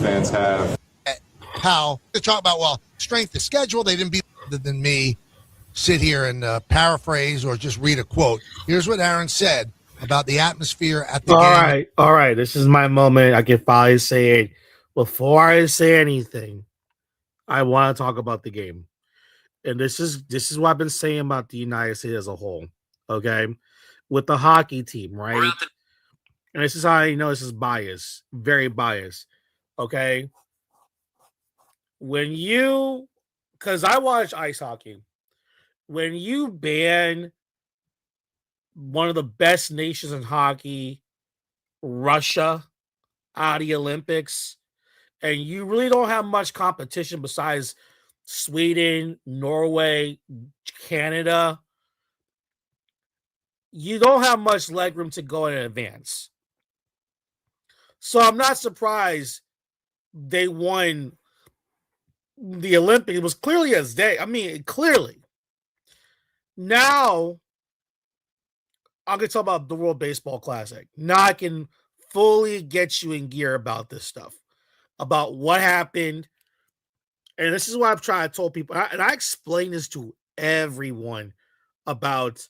fans have. How to talk about, well, strength of schedule. They didn't be than me sit here and paraphrase or just read a quote. Here's what Aaron said about the atmosphere at the game. All right. This is my moment. I can finally say it. Before I say anything, I want to talk about the game. And this is what I've been saying about the United States as a whole. Okay. With the hockey team, right? And this is how I know this is biased, very biased. Okay. Because I watch ice hockey, when you ban one of the best nations in hockey, Russia, out of the Olympics, and you really don't have much competition besides Sweden, Norway, Canada, you don't have much legroom to go in advance. So I'm not surprised they won the Olympics. It was clearly as day. I mean, clearly. Now, I'm going to talk about the World Baseball Classic. Now I can fully get you in gear about this stuff, about what happened. And this is what I'm trying to tell people. And I explain this to everyone about,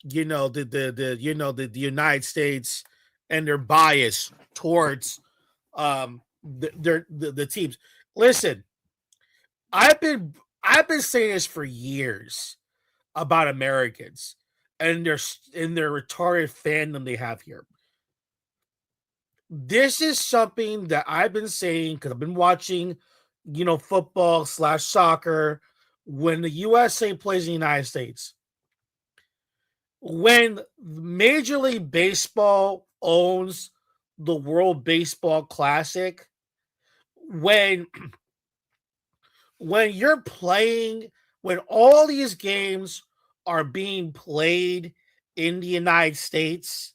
the United States and their bias towards the teams. Listen, I've been saying this for years about Americans and their retarded fandom they have here. This is something that I've been saying because I've been watching, football / soccer when the USA plays in the United States. When Major League Baseball owns the World Baseball Classic, when you're playing, when all these games are being played in the United States,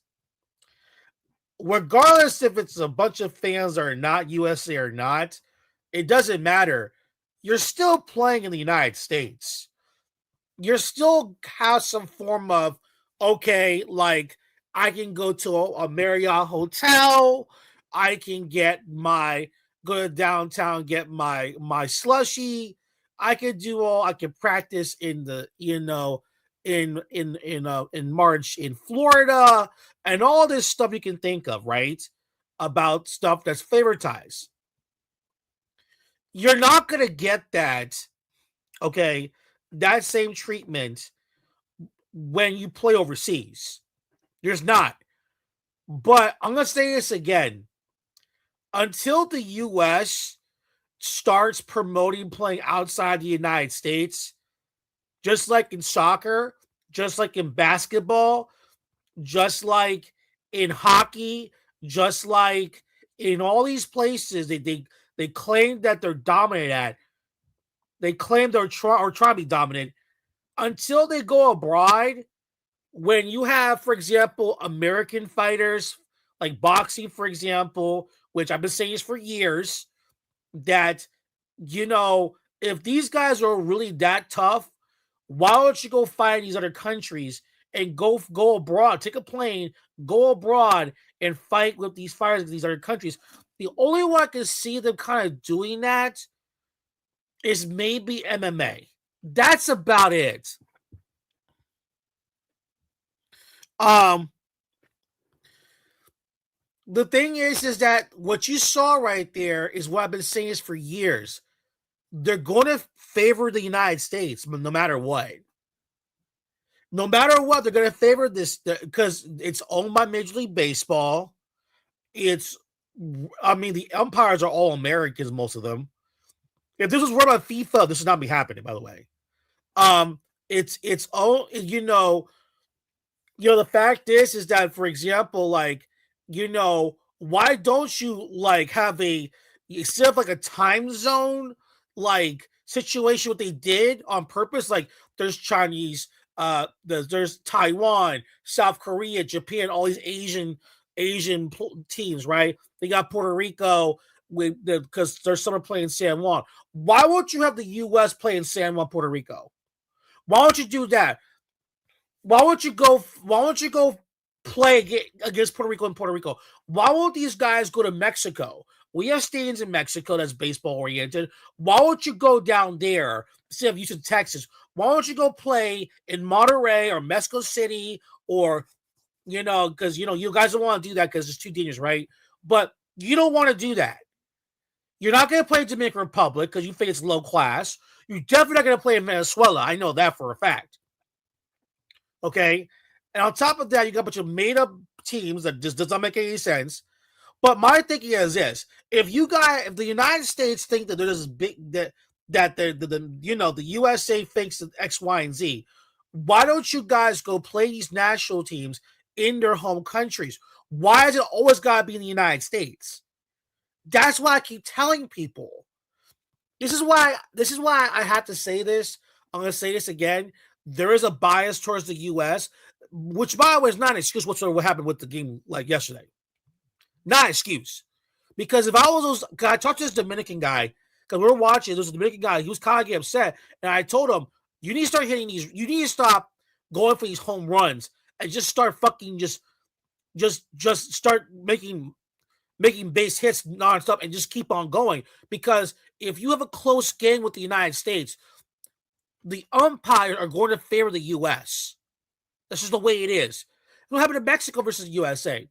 regardless if it's a bunch of fans that are not USA or not, it doesn't matter. You're still playing in the United States. You're still have some form of, okay, like I can go to a Marriott hotel. I can go to downtown, get my slushie. I can practice in the, in March in Florida, and all this stuff you can think of, right? About stuff that's favoritized. You're not going to get that, okay, that same treatment when you play overseas. There's not. But I'm going to say this again. Until the U.S. starts promoting playing outside the United States, just like in soccer, just like in basketball, just like in hockey, just like in all these places they claim that they're dominant at. They claim they're trying to be dominant. Until they go abroad, when you have, for example, American fighters, like boxing, for example, which I've been saying this for years, that, if these guys are really that tough, why don't you go fight in these other countries and go abroad, take a plane, go abroad and fight with these fighters in these other countries? The only one I can see them kind of doing that is maybe MMA. That's about it. The thing is that what you saw right there is what I've been saying is for years. They're going to favor the United States, but no matter what. No matter what, they're going to favor this because it's owned by Major League Baseball. The umpires are all Americans, most of them. If this was run by FIFA, this would not be happening, by the way. It's all, the fact is that, for example, why don't you have instead of a time zone situation, what they did on purpose, there's Chinese, there's Taiwan, South Korea, Japan, all these Asian teams, right? They got Puerto Rico because there's someone playing San Juan. Why won't you have the U.S. play in San Juan, Puerto Rico? Why don't you do that? Why won't you go play against Puerto Rico and Puerto Rico? Why won't these guys go to Mexico? We have stadiums in Mexico that's baseball oriented. Why don't you go down there instead of Houston, Texas? Why don't you go play in Monterrey or Mexico City or, because, you guys don't want to do that because it's too dangerous, right? But you don't want to do that. You're not going to play Dominican Republic because you think it's low class. You're definitely not going to play in Venezuela. I know that for a fact. Okay? And on top of that, you got a bunch of made-up teams that just does not make any sense. But my thinking is this: if the United States think that there's big that the USA thinks that X, Y, and Z, why don't you guys go play these national teams in their home countries? Why is it always got to be in the United States? That's why I keep telling people. This is why I have to say this. I'm going to say this again. There is a bias towards the U.S., which, by the way, is not an excuse whatsoever what happened with the game like yesterday. Not an excuse. Because if I was I talked to this Dominican guy, because we were watching, there was a Dominican guy, he was kind of getting upset, and I told him, you need to start hitting these, you need to stop going for these home runs and just start fucking just start making base hits nonstop and just keep on going. Because if you have a close game with the United States, the umpires are going to favor the U.S. That's just the way it is. What happened in Mexico versus USA?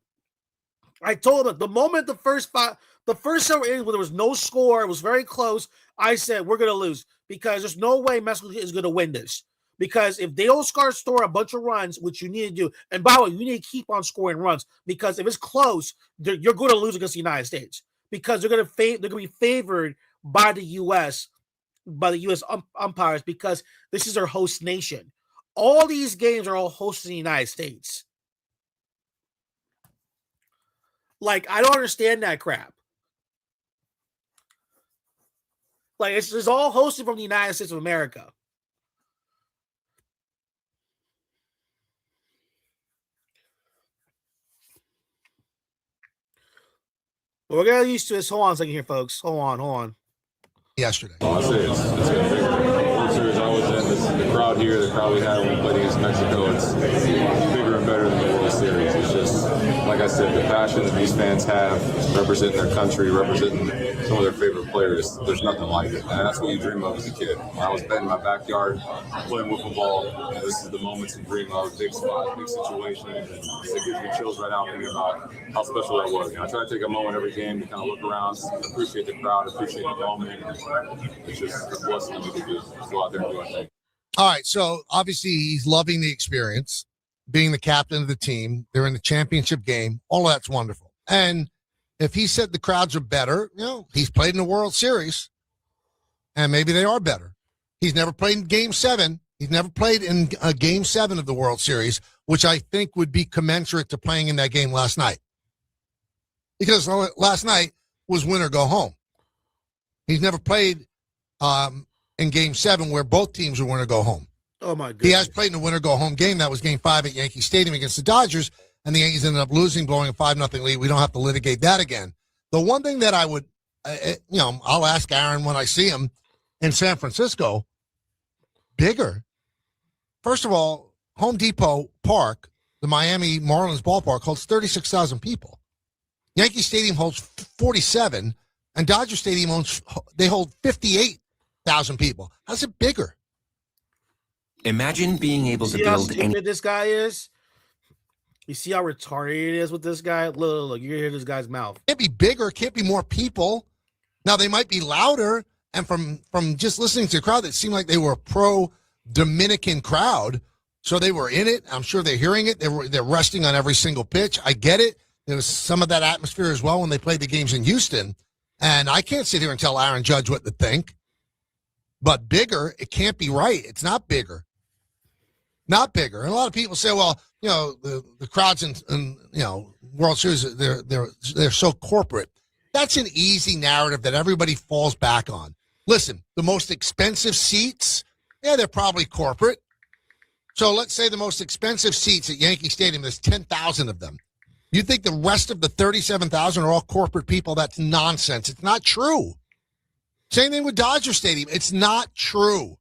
I told him the moment the first several innings where there was no score, it was very close. I said we're going to lose because there's no way Mexico is going to win this. Because if they don't score a bunch of runs, which you need to do, and by the way, you need to keep on scoring runs because if it's close, you're going to lose against the United States because they're going to be favored by the U.S. Umpires because this is their host nation. All these games are all hosted in the United States. Like, I don't understand that crap. Like, it's all hosted from the United States of America. But we're getting used to this. Hold on a second here, folks. Hold on. Yesterday. I'll say it's World Series I was in, the crowd here, the crowd we had when we played against Mexico, it's bigger and better than the World Series. It's just, like I said, the passion that these fans have representing their country, representing some of their favorite players, there's nothing like it. And that's what you dream of as a kid. When I was betting in my backyard, playing wiffle ball, this is the moments you dream of, big spot, big situation, and it gives me chills right now thinking about how special that was. I try to take a moment every game to kind of look around, appreciate the crowd, appreciate the moment. It's just a blessing to go out there and do our thing. All right, so obviously he's loving the experience, being the captain of the team. They're in the championship game. All of that's wonderful. And if he said the crowds are better, he's played in the World Series, and maybe they are better. He's never played in Game 7. He's never played in a Game 7 of the World Series, which I think would be commensurate to playing in that game last night. Because last night was win or go home. He's never played in Game 7 where both teams were win or go home. Oh, my goodness. He has played in a win or go home game. That was Game 5 at Yankee Stadium against the Dodgers, and the Yankees ended up losing, blowing a 5-0 lead. We don't have to litigate that again. The one thing that I would, I'll ask Aaron when I see him in San Francisco, bigger. First of all, Home Depot Park, the Miami Marlins ballpark, holds 36,000 people. Yankee Stadium holds 47, and Dodger Stadium hold 58,000 people. How's it bigger? Imagine being able to See how build stupid this guy is? You see how retarded it is with this guy? Look, you can hear this guy's mouth. It can't be bigger. It can't be more people. Now, they might be louder, and from just listening to the crowd, it seemed like they were a pro-Dominican crowd, so they were in it. I'm sure they're hearing it. They're resting on every single pitch. I get it. There was some of that atmosphere as well when they played the games in Houston, and I can't sit here and tell Aaron Judge what to think, but bigger, it can't be right. It's not bigger. Not bigger. And a lot of people say, well, the crowds in World Series, they're so corporate. That's an easy narrative that everybody falls back on. Listen, the most expensive seats, they're probably corporate. So let's say the most expensive seats at Yankee Stadium, there's 10,000 of them. You think the rest of the 37,000 are all corporate people? That's nonsense. It's not true. Same thing with Dodger Stadium. It's not true.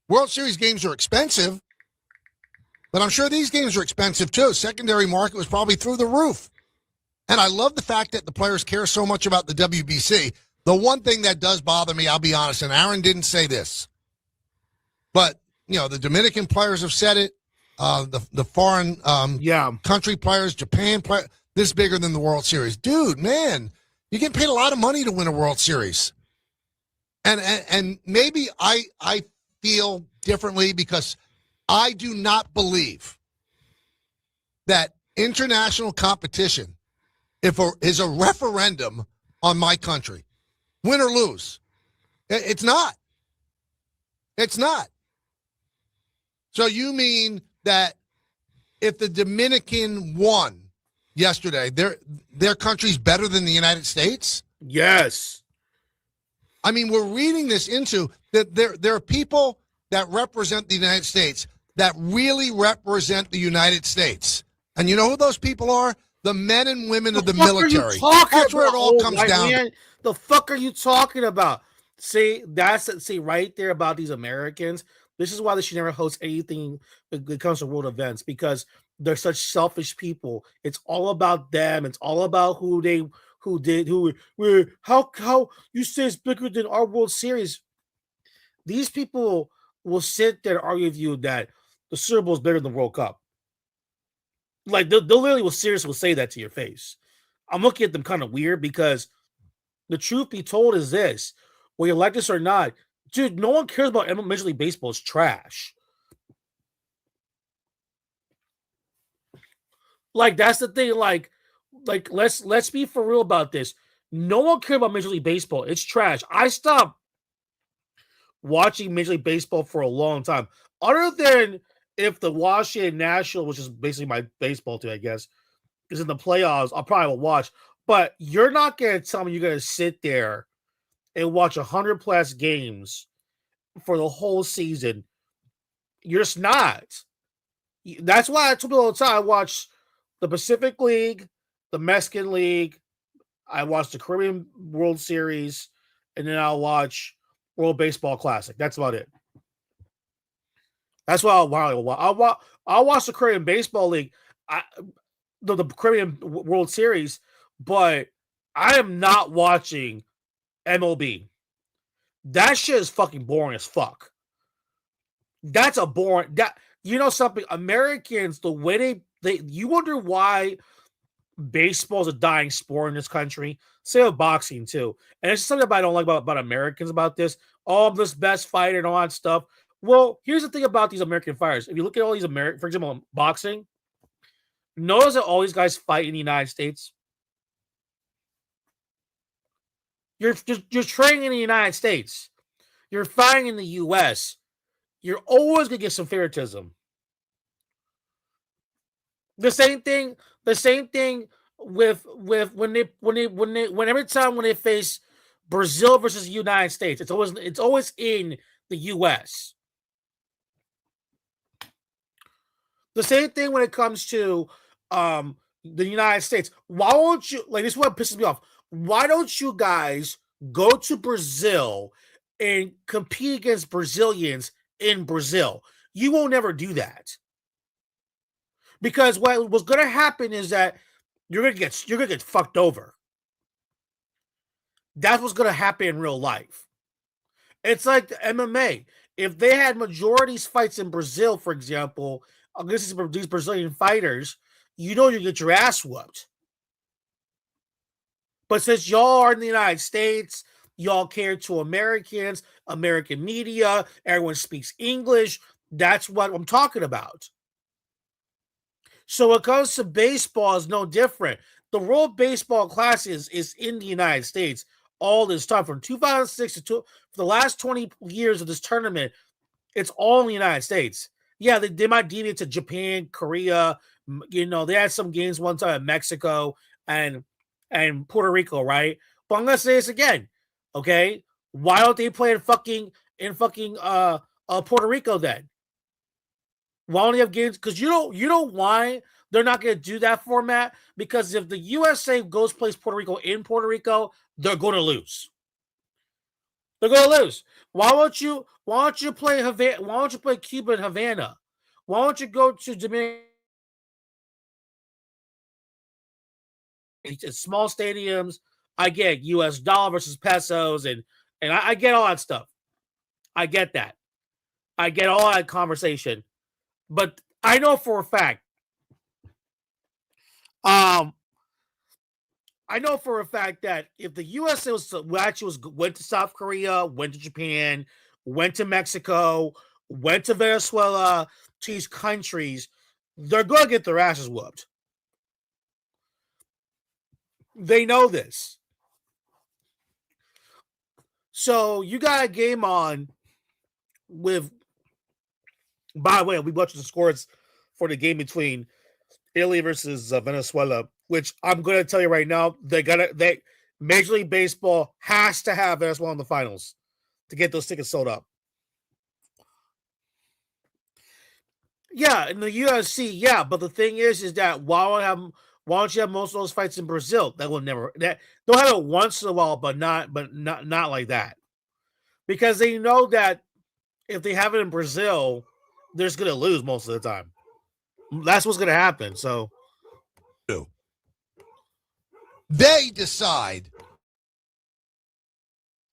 World Series games are expensive, but I'm sure these games are expensive too. Secondary market was probably through the roof. And I love the fact that the players care so much about the WBC. The one thing that does bother me, I'll be honest, and Aaron didn't say this, but, the Dominican players have said it. The foreign country players, Japan players, this is bigger than the World Series. Dude, man, you get paid a lot of money to win a World Series. And maybe I feel differently because I do not believe that international competition is a referendum on my country. Win or lose. It's not. It's not. So you mean that if the Dominican won yesterday, their country's better than the United States? Yes. I mean, we're reading this into that there are people that represent the United States that really represent the United States. And you know who those people are? The men and women of the military. That's where it all comes down. The fuck are you talking about? See, right there about these Americans. This is why they should never host anything when it comes to world events, because they're such selfish people. It's all about them. It's all about how you say it's bigger than our World Series. These people will sit there and argue with you that the Super Bowl is better than the World Cup. Like they'll literally will seriously say that to your face. I'm looking at them kind of weird because the truth be told is this: whether you like this or not, dude, no one cares about Major League Baseball. It's trash. Like that's the thing. Like let's be for real about this. No one cares about Major League Baseball. It's trash. I stopped watching Major League Baseball for a long time, other than if the Washington Nationals, which is basically my baseball team, I guess, is in the playoffs, I'll probably watch. But you're not going to tell me you're going to sit there and watch 100+ games for the whole season. You're just not. That's why I told people all the time I watch the Pacific League, the Mexican League, I watch the Caribbean World Series, and then I'll watch World Baseball Classic. That's about it. That's why I'll watch the Caribbean Baseball League, the Caribbean World Series, but I am not watching MLB. That shit is fucking boring as fuck. That's a boring something. Americans, the way you wonder why baseball is a dying sport in this country. Same with boxing too. And it's something that I don't like about Americans about this. Oh, I'm this best fighter and all that stuff. Well, here's the thing about these American fighters. If you look at all these for example, boxing, notice that all these guys fight in the United States. You're training in the United States. You're fighting in the U.S. You're always gonna get some favoritism. The same thing with when every time when they face Brazil versus the United States, it's always in the U.S. The same thing when it comes to the United States. Why won't you, like, this is what pisses me off. Why don't you guys go to Brazil and compete against Brazilians in Brazil? You won't never do that. Because what's going to happen is that you're going to get fucked over. That's what's going to happen in real life. It's like the MMA. If they had majorities fights in Brazil, for example, against these Brazilian fighters, you get your ass whooped. But since y'all are in the United States, y'all care to Americans, American media, everyone speaks English. That's what I'm talking about. So when it comes to baseball, is no different. The World Baseball Classic is in the United States all this time. From 2006 for the last 20 years of this tournament, it's all in the United States. Yeah, they might deviate to Japan, Korea. They had some games one time in Mexico and Puerto Rico, right? But I'm gonna say this again, okay? Why don't they play in fucking Puerto Rico then? Why don't they have games? Because you know why they're not going to do that format? Because if the USA goes plays Puerto Rico in Puerto Rico, they're going to lose. They're going to lose. Why don't you play Havana? Why don't you play Cuba in Havana? Why don't you go to Dominican It's small stadiums. I get U.S. dollar versus pesos, and I get all that stuff. I get that. I get all that conversation. But I know for a fact, I know for a fact that if the U.S. went to South Korea, went to Japan, went to Mexico, went to Venezuela, to these countries, they're going to get their asses whooped. They know this. So you got a game on with. By the way, we watched the scores for the game between Italy versus Venezuela, which I'm going to tell you right now, Major League Baseball has to have Venezuela in the finals to get those tickets sold up. Yeah, in the UFC, yeah, but the thing is that why don't you have most of those fights in Brazil? They'll have it once in a while, but not like that, because they know that if they have it in Brazil, they're just gonna lose most of the time. That's what's gonna happen. So they decide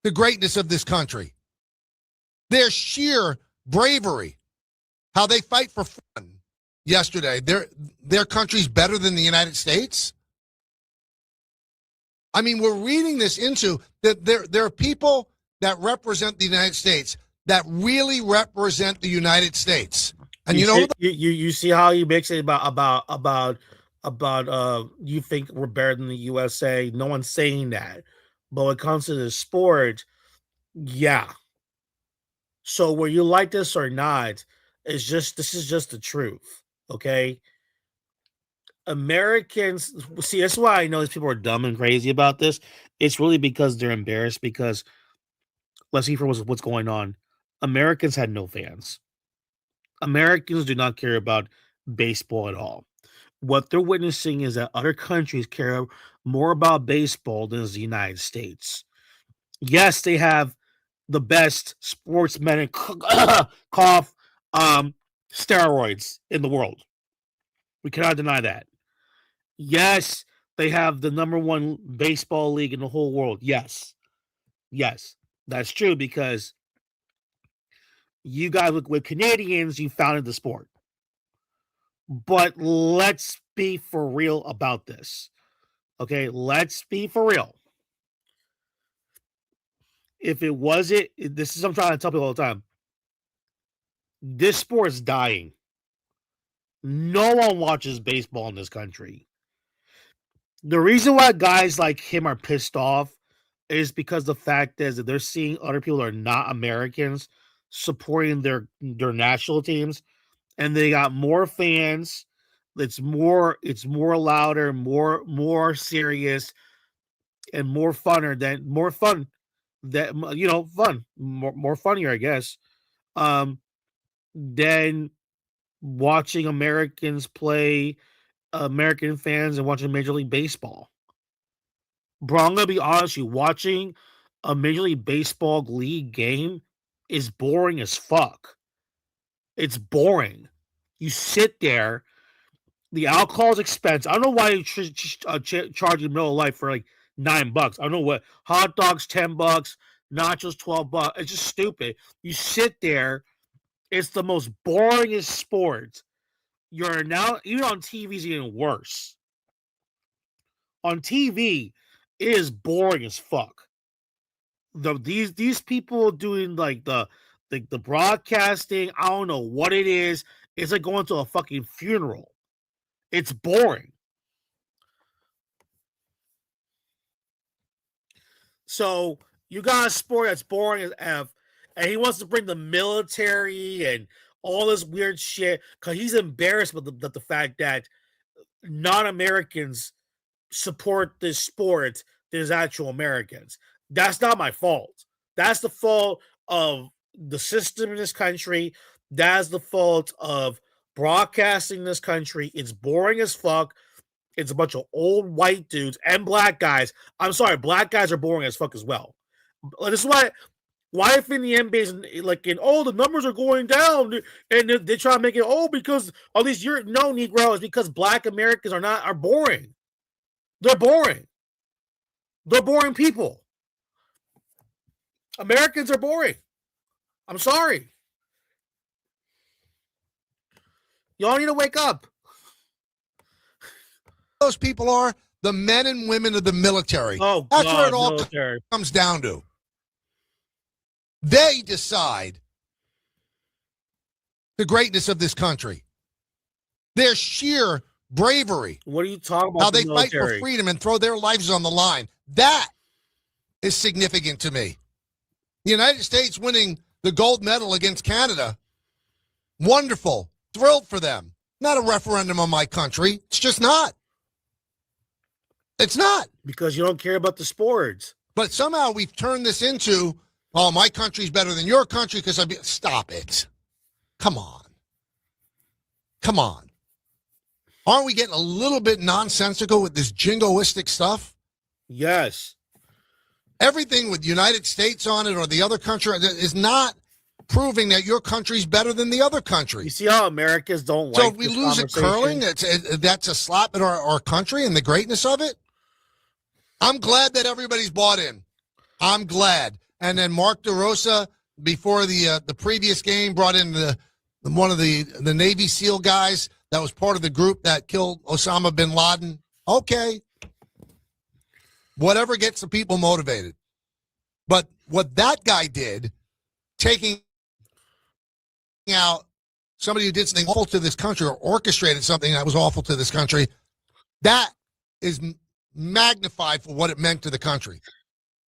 the greatness of this country, their sheer bravery, how they fight for fun. Yesterday, their country's better than the United States. I mean, we're reading this into that there are people that represent the United States that really represent the United States. And you see how he makes it about you think we're better than the USA. No one's saying that. But when it comes to the sport, yeah. So whether you like this or not, this is just the truth. Okay. Americans, see, that's why I know these people are dumb and crazy about this. It's really because they're embarrassed because let's see for what's going on. Americans had no fans. Americans do not care about baseball at all. What they're witnessing is that other countries care more about baseball than the United States. Yes, they have the best sportsmen and cough steroids in the world. We cannot deny that. Yes, they have the number one baseball league in the whole world. Yes, that's true because you guys with Canadians, you founded the sport. But let's be for real about this. Okay, let's be for real. If it wasn't, this is I'm trying to tell people all the time. This sport is dying. No one watches baseball in this country. The reason why guys like him are pissed off is because the fact is that they're seeing other people that are not Americans supporting their national teams, and they got more fans. It's more louder, more serious, and more fun more funnier, I guess. Than watching Americans play American fans and watching Major League Baseball. Bro, I'm gonna be honest with you, watching a Major League Baseball league game is boring as fuck. It's boring. You sit there, the alcohol is expensive. I don't know why you charge you in the middle of life for like $9. I don't know what hot dogs $10, nachos $12. It's just stupid. You sit there. It's the most boringest sport. You're now even on TV is even worse. On TV, it is boring as fuck. These people doing like the broadcasting, I don't know what it is. It's like going to a fucking funeral. It's boring. So you got a sport that's boring as F, and he wants to bring the military and all this weird shit because he's embarrassed with the fact that non-Americans support this sport than actual Americans. That's not my fault. That's the fault of the system in this country. That's the fault of broadcasting in this country. It's boring as fuck. It's a bunch of old white dudes and black guys. I'm sorry, black guys are boring as fuck as well. This is why if in the NBA is like the numbers are going down and they try to make it because at least you're no Negro is because black Americans are boring. They're boring. They're boring people. Americans are boring. I'm sorry. Y'all need to wake up. Those people are the men and women of the military. Oh, That's God, where it all military. comes down to. They decide the greatness of this country. Their sheer bravery. What are you talking about? How they fight for freedom and throw their lives on the line. That is significant to me. The United States winning the gold medal against Canada. Wonderful. Thrilled for them. Not a referendum on my country. It's just not. It's not. Because you don't care about the sports. But somehow we've turned this into, oh, my country's better than your country because stop it. Come on. Come on. Aren't we getting a little bit nonsensical with this jingoistic stuff? Yes. Everything with United States on it or the other country is not proving that your country's better than the other country. You see how Americans don't like So if we lose at curling, that's a slap at our country and the greatness of it? I'm glad that everybody's bought in. I'm glad. And then Mark DeRosa, before the previous game, brought in one of the Navy SEAL guys that was part of the group that killed Osama bin Laden. Okay. Whatever gets the people motivated. But what that guy did, taking out somebody who did something awful to this country or orchestrated something that was awful to this country, that is magnified for what it meant to the country.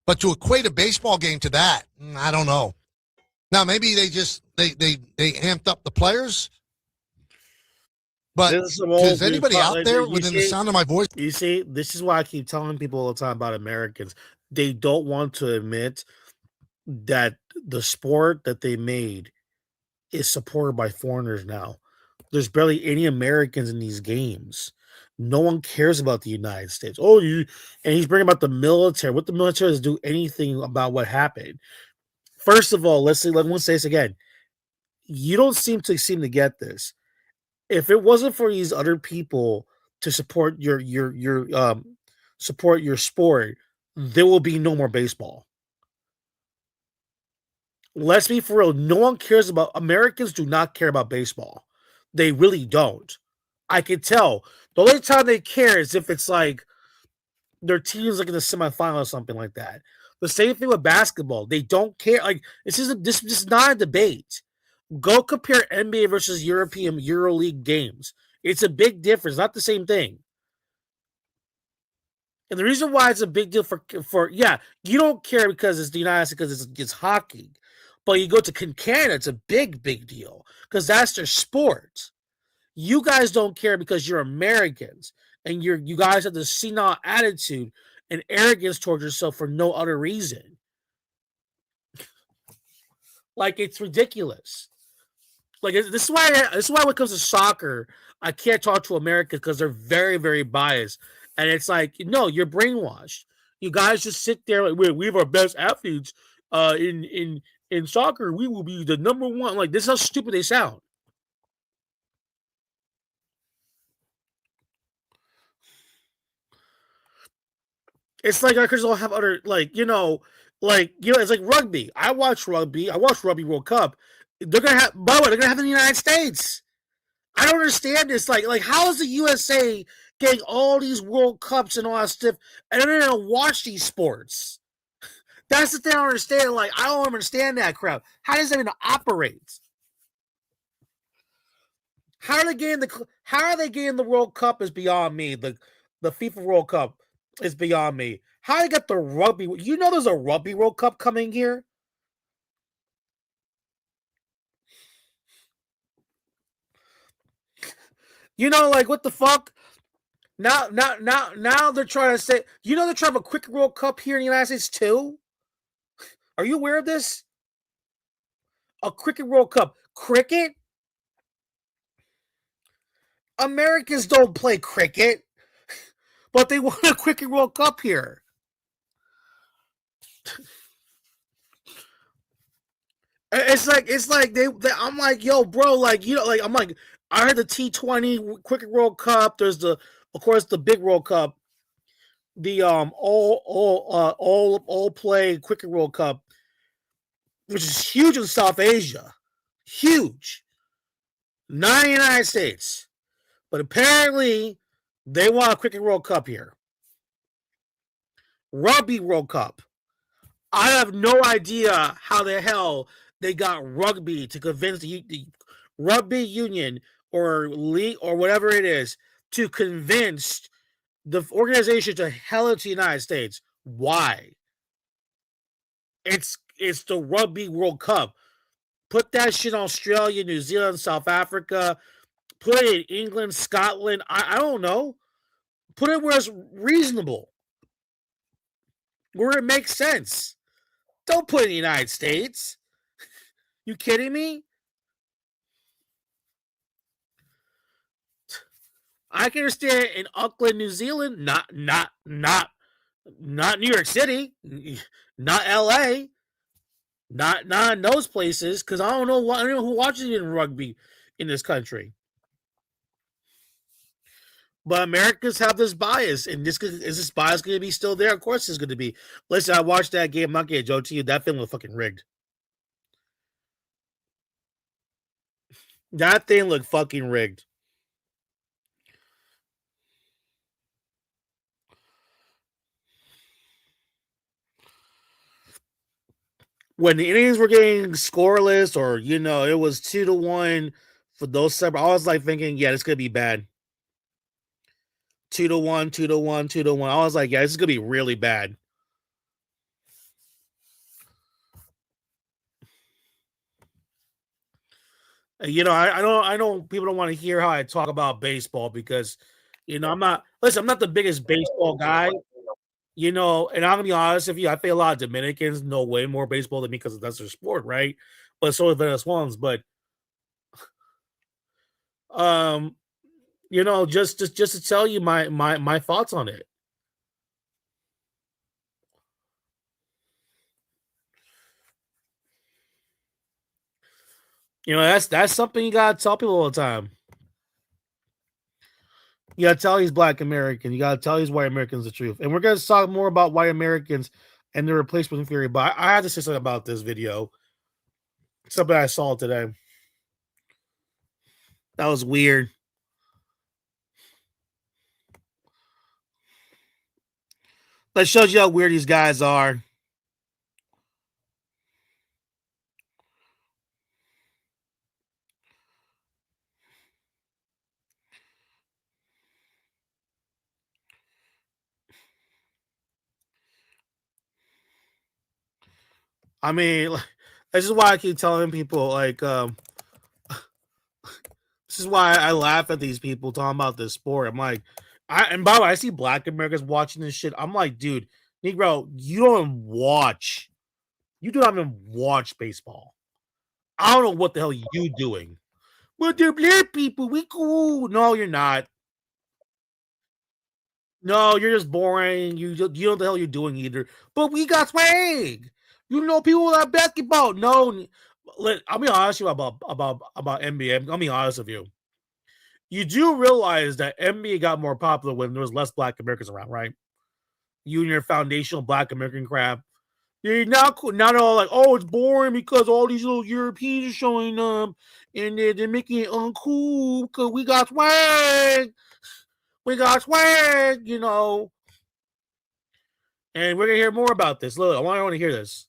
But to equate a baseball game to that, I don't know. Now, maybe they amped up the players. But is anybody out there within the sound of my voice? You see, this is why I keep telling people all the time about Americans. They don't want to admit that the sport that they made is supported by foreigners now. There's barely any Americans in these games. No one cares about the United States. And he's bringing about the military. What the military does do anything about what happened. First of all, let me say this again. You don't seem to get this. If it wasn't for these other people to support your sport, there will be no more baseball. Let's be for real. No one cares about Americans. Do not care about baseball. They really don't. I can tell. The only time they care is if it's like their team's like in the semifinal or something like that. The same thing with basketball. They don't care. Like this is not a debate. Go compare NBA versus European EuroLeague games. It's a big difference, not the same thing. And the reason why it's a big deal for you don't care because it's the United States because it's hockey. But you go to Canada, it's a big deal because that's their sport. You guys don't care because you're Americans and you guys have this senile attitude and arrogance towards yourself for no other reason. Like it's ridiculous. Like this is why when it comes to soccer, I can't talk to America because they're very, very biased. And it's like, no, you're brainwashed. You guys just sit there like we have our best athletes in soccer. We will be the number one. Like this is how stupid they sound. It's like our kids all have other it's like rugby. I watch Rugby World Cup. They're gonna have it in the United States. I don't understand this. Like how is the USA getting all these World Cups and all that stuff, and they're gonna watch these sports? That's the thing I don't understand. Like I don't understand that crap. How does that even operate? How are they getting the World Cup is beyond me. The FIFA World Cup is beyond me. How they got the rugby? You know, there's a Rugby World Cup coming here. You know, like what the fuck? Now they're trying to say, you know, they're trying to have a Cricket World Cup here in the United States too. Are you aware of this? A Cricket World Cup. Cricket? Americans don't play cricket, but they want a Cricket World Cup here. It's like they I'm like, yo, bro, like, you know, like I'm like, I heard the T20 Cricket World Cup. There's of course the big World Cup. the all play Cricket World Cup, which is huge in South Asia, huge, not in the United States, but apparently they want a Cricket World Cup here. Rugby World Cup. I have no idea how the hell they got rugby to convince the rugby union or league or whatever it is to convince the organization to hell into the United States. Why? It's the Rugby World Cup. Put that shit in Australia, New Zealand, South Africa. Put it in England, Scotland. I don't know. Put it where it's reasonable, where it makes sense. Don't put it in the United States. You kidding me? I can understand in Auckland, New Zealand, not New York City, not LA, not in those places, because I don't know who watches it in rugby in this country. But Americans have this bias, and is this bias going to be still there? Of course it's going to be. Listen, I watched that game. I'm not going to joke to you. That thing was fucking rigged. That thing looked fucking rigged. When the innings were getting scoreless, or it was 2-1 for those separate, I was like thinking, yeah, it's gonna be bad. 2-1, 2-1, 2-1. I was like, yeah, this is gonna be really bad. I know people don't want to hear how I talk about baseball because, I'm not the biggest baseball guy. And I'm gonna be honest with you, I think a lot of Dominicans know way more baseball than me because that's their sport, right? But so do Venezuelans. But just to tell you my thoughts on it. That's something you gotta tell people all the time. You gotta tell these Black Americans, you gotta tell these white Americans the truth. And we're gonna talk more about white Americans and the replacement theory. But I have to say something about this video. Something I saw today. That was weird. That shows you how weird these guys are. I mean, this is why I keep telling people, this is why I laugh at these people talking about this sport. I'm like, and by the way, I see Black Americans watching this shit. I'm like, dude, Negro, you don't watch. You do not even watch baseball. I don't know what the hell you doing. But they're Black people. We cool. No, you're not. No, you're just boring. You don't know the hell you're doing either. But we got swag. You know people that basketball. No, I'll be honest with you about NBA. I'll be honest with you. You do realize that NBA got more popular when there was less Black Americans around, right? You and your foundational Black American crap. You're not all like, oh, it's boring because all these little Europeans are showing up and they're making it uncool because we got swag. We got swag, And we're gonna hear more about this. Look, I want to hear this.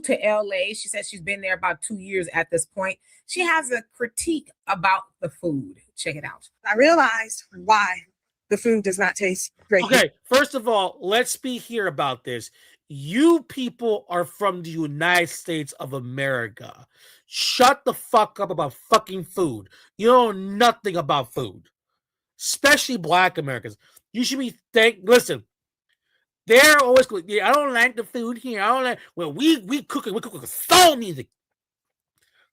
To LA. She says she's been there about 2 years at this point. She has a critique about the food. Check it out. I realized why the food does not taste great. Okay, first of all, let's be here about this. You people are from the United States of America. Shut the fuck up about fucking food. You know nothing about food. Especially Black Americans. You should be listen. They're always good. Yeah, I don't like the food here. I don't like. Well, we cook soul music,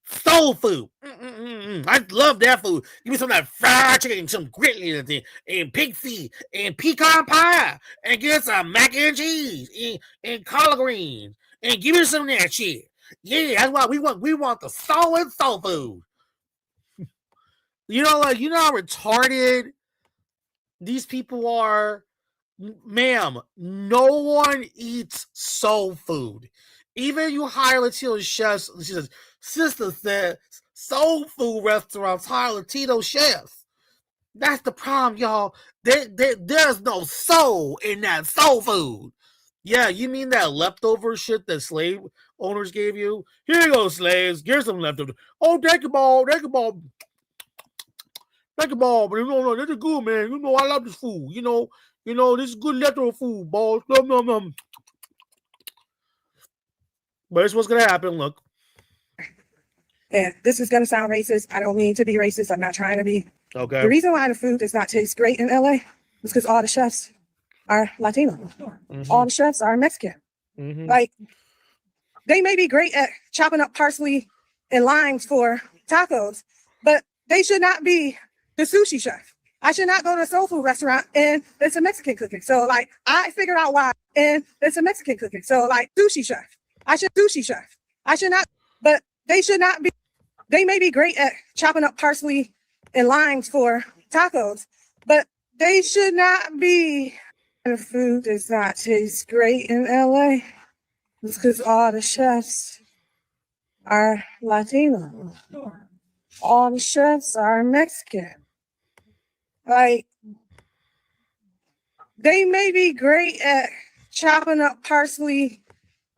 soul food. I love that food. Give me some of that fried chicken, some grits, and pig feet, and pecan pie, and get some mac and cheese, and collard greens, and give me some of that shit. Yeah, that's why we want the soul and soul food. You know how retarded these people are. Ma'am, no one eats soul food. Even you hire Latino chefs, she says, sister said soul food restaurants hire Latino chefs. That's the problem, y'all. There's no soul in that soul food. Yeah, you mean that leftover shit that slave owners gave you? Here you go, slaves. Here's some leftover. Oh, take a ball, take a ball. Take a ball, but no, this is good, man. You know, I love this food. You know, this is good leftover food, balls. Nom, nom, nom. But this is what's gonna happen. Look. And this is going to sound racist. I don't mean to be racist. I'm not trying to be. Okay. The reason why the food does not taste great in LA is because all the chefs are Latino. Mhm. All the chefs are Mexican. Mhm. Like, they may be great at chopping up parsley and limes for tacos, but they should not be the sushi chef. I should not go to a soul food restaurant and it's a Mexican cooking. So, like, I figured out why, and it's a Mexican cooking. So, like, sushi chef. I should not, but they should not be. They may be great at chopping up parsley and limes for tacos, but they should not be. The food does not taste great in LA. It's because all the chefs are Latino. All the chefs are Mexican. Like, they may be great at chopping up parsley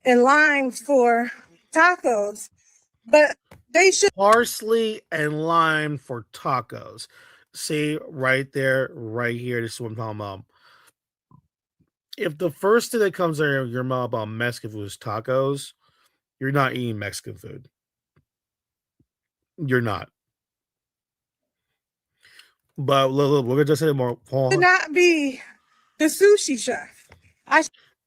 and limes for tacos, but they should. Parsley and lime for tacos. See, right there, right here. This is what I'm talking about. If the first thing that comes out of your mouth about Mexican food is tacos, you're not eating Mexican food. You're not. But look, we're gonna just say more. Should not be the sushi chef.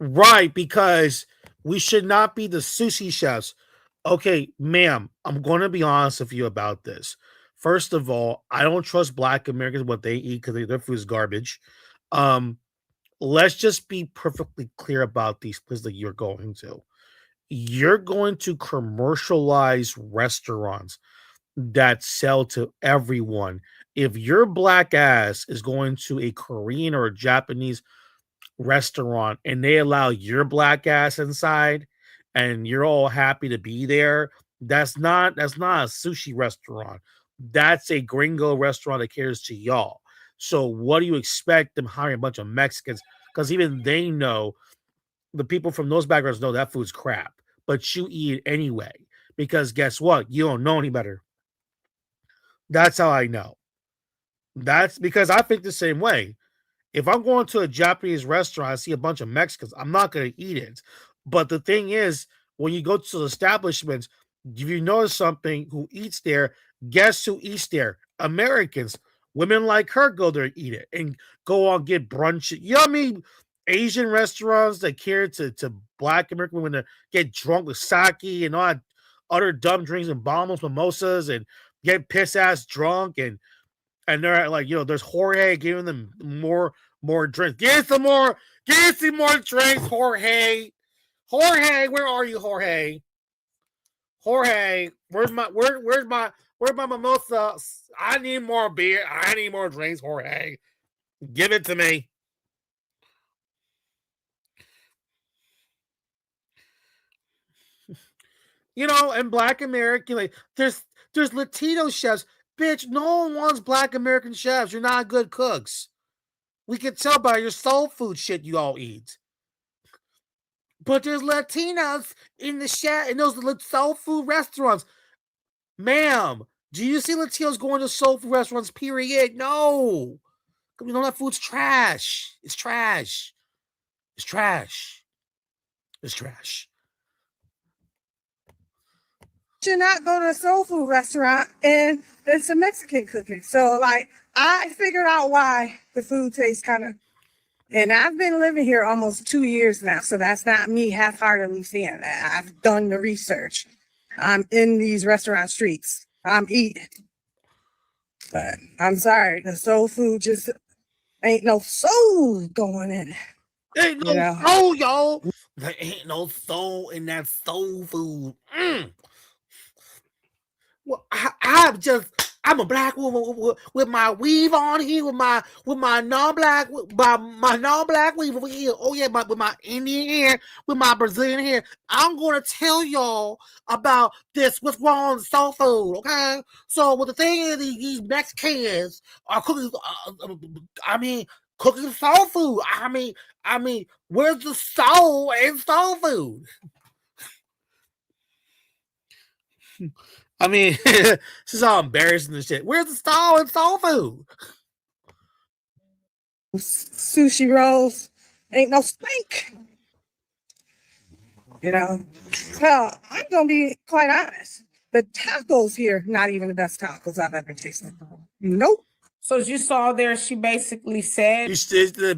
Right, because we should not be the sushi chefs. Okay, ma'am, I'm going to be honest with you about this. First of all, I don't trust Black Americans what they eat because their food is garbage. Let's just be perfectly clear about these places that you're going to. You're going to commercialize restaurants that sell to everyone. If your black ass is going to a Korean or a Japanese restaurant and they allow your black ass inside and you're all happy to be there, that's not a sushi restaurant. That's a gringo restaurant that caters to y'all. So what do you expect them hiring a bunch of Mexicans? Because even they know, the people from those backgrounds know that food's crap, but you eat it anyway. Because guess what? You don't know any better. That's how I know. That's because I think the same way. If I'm going to a Japanese restaurant, I see a bunch of Mexicans, I'm not going to eat it. But the thing is, when you go to the establishments, if you notice something, who eats there, guess who eats there? Americans. Women like her go there and eat it and go on get brunch. You know what I mean? Asian restaurants that cater to Black American women to get drunk with sake and all that other dumb drinks and bombs, mimosas, and get piss ass drunk and they're like, there's Jorge giving them more drinks. Get some more drinks, Jorge. Jorge, where are you, Jorge? Jorge, where's my mimosa? I need more beer. I need more drinks, Jorge. Give it to me. And Black American, like there's Latino chefs. Bitch, no one wants Black American chefs. You're not good cooks. We can tell by your soul food shit you all eat. But there's Latinas in those soul food restaurants. Ma'am, do you see Latinos going to soul food restaurants, period? No. That food's trash. It's trash. It's trash. It's trash. Should not go to a soul food restaurant and it's a Mexican cooking. So, like, I figured out why the food tastes kind of. And I've been living here almost 2 years now, so that's not me half-heartedly saying that. I've done the research. I'm in these restaurant streets. I'm eating. But I'm sorry, the soul food just ain't no soul going in it. Ain't no soul, y'all. There ain't no soul in that soul food. Well, I I'm a black woman with my weave on here, with my non-black weave over here. Oh yeah, with my Indian hair, with my Brazilian hair. I'm gonna tell y'all about this. What's wrong with soul food? Okay, so what the thing is, these Mexicans are cooking. Cooking soul food. I mean, where's the soul in soul food? I mean, this is all embarrassing and shit. Where's the soul in soul food? Sushi rolls ain't no stink. You know, so I'm gonna be quite honest. The tacos here, not even the best tacos I've ever tasted. Nope. So as you saw there, she basically said,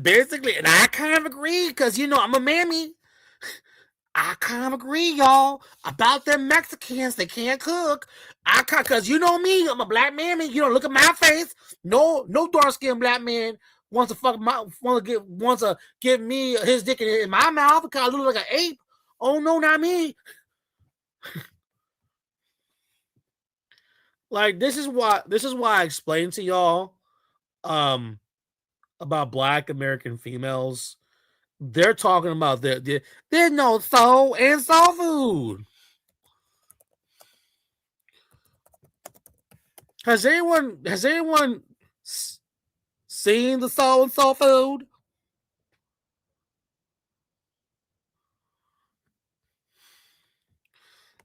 Basically, and I kind of agree because I'm a mammy. I kind of agree, y'all, about them Mexicans. They can't cook. Because me, I'm a black mammy. Look at my face. No dark skinned black man wants to give me his dick in my mouth because I look like an ape. Oh no, not me. Like this is why I explained to y'all about black American females. They're talking about there's no soul in soul food. Has anyone seen the soul in soul food?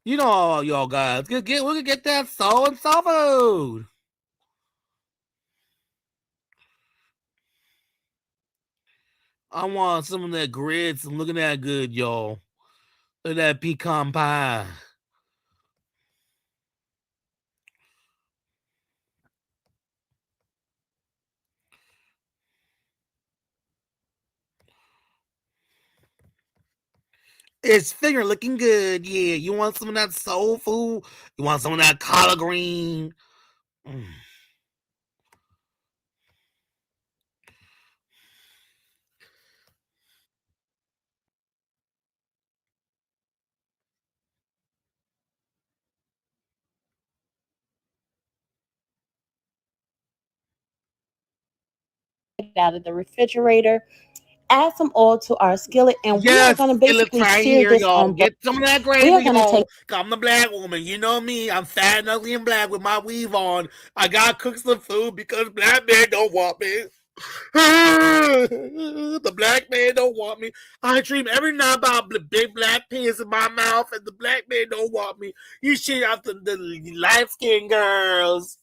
Y'all guys, we can get that soul in soul food. I want some of that grits and looking that good, y'all. Look at that pecan pie. It's finger looking good. Yeah, you want some of that soul food? You want some of that collard green? Out of the refrigerator, add some oil to our skillet, and we are going to basically sear this y'all. on. Get some of that gravy, we are going to take. I'm the black woman. You know me. I'm fat and ugly and black with my weave on. I gotta cook some food because black men don't want me. The black man don't want me. I dream every night about the big black penis in my mouth, and the black man don't want me. You shit out the light skinned girls.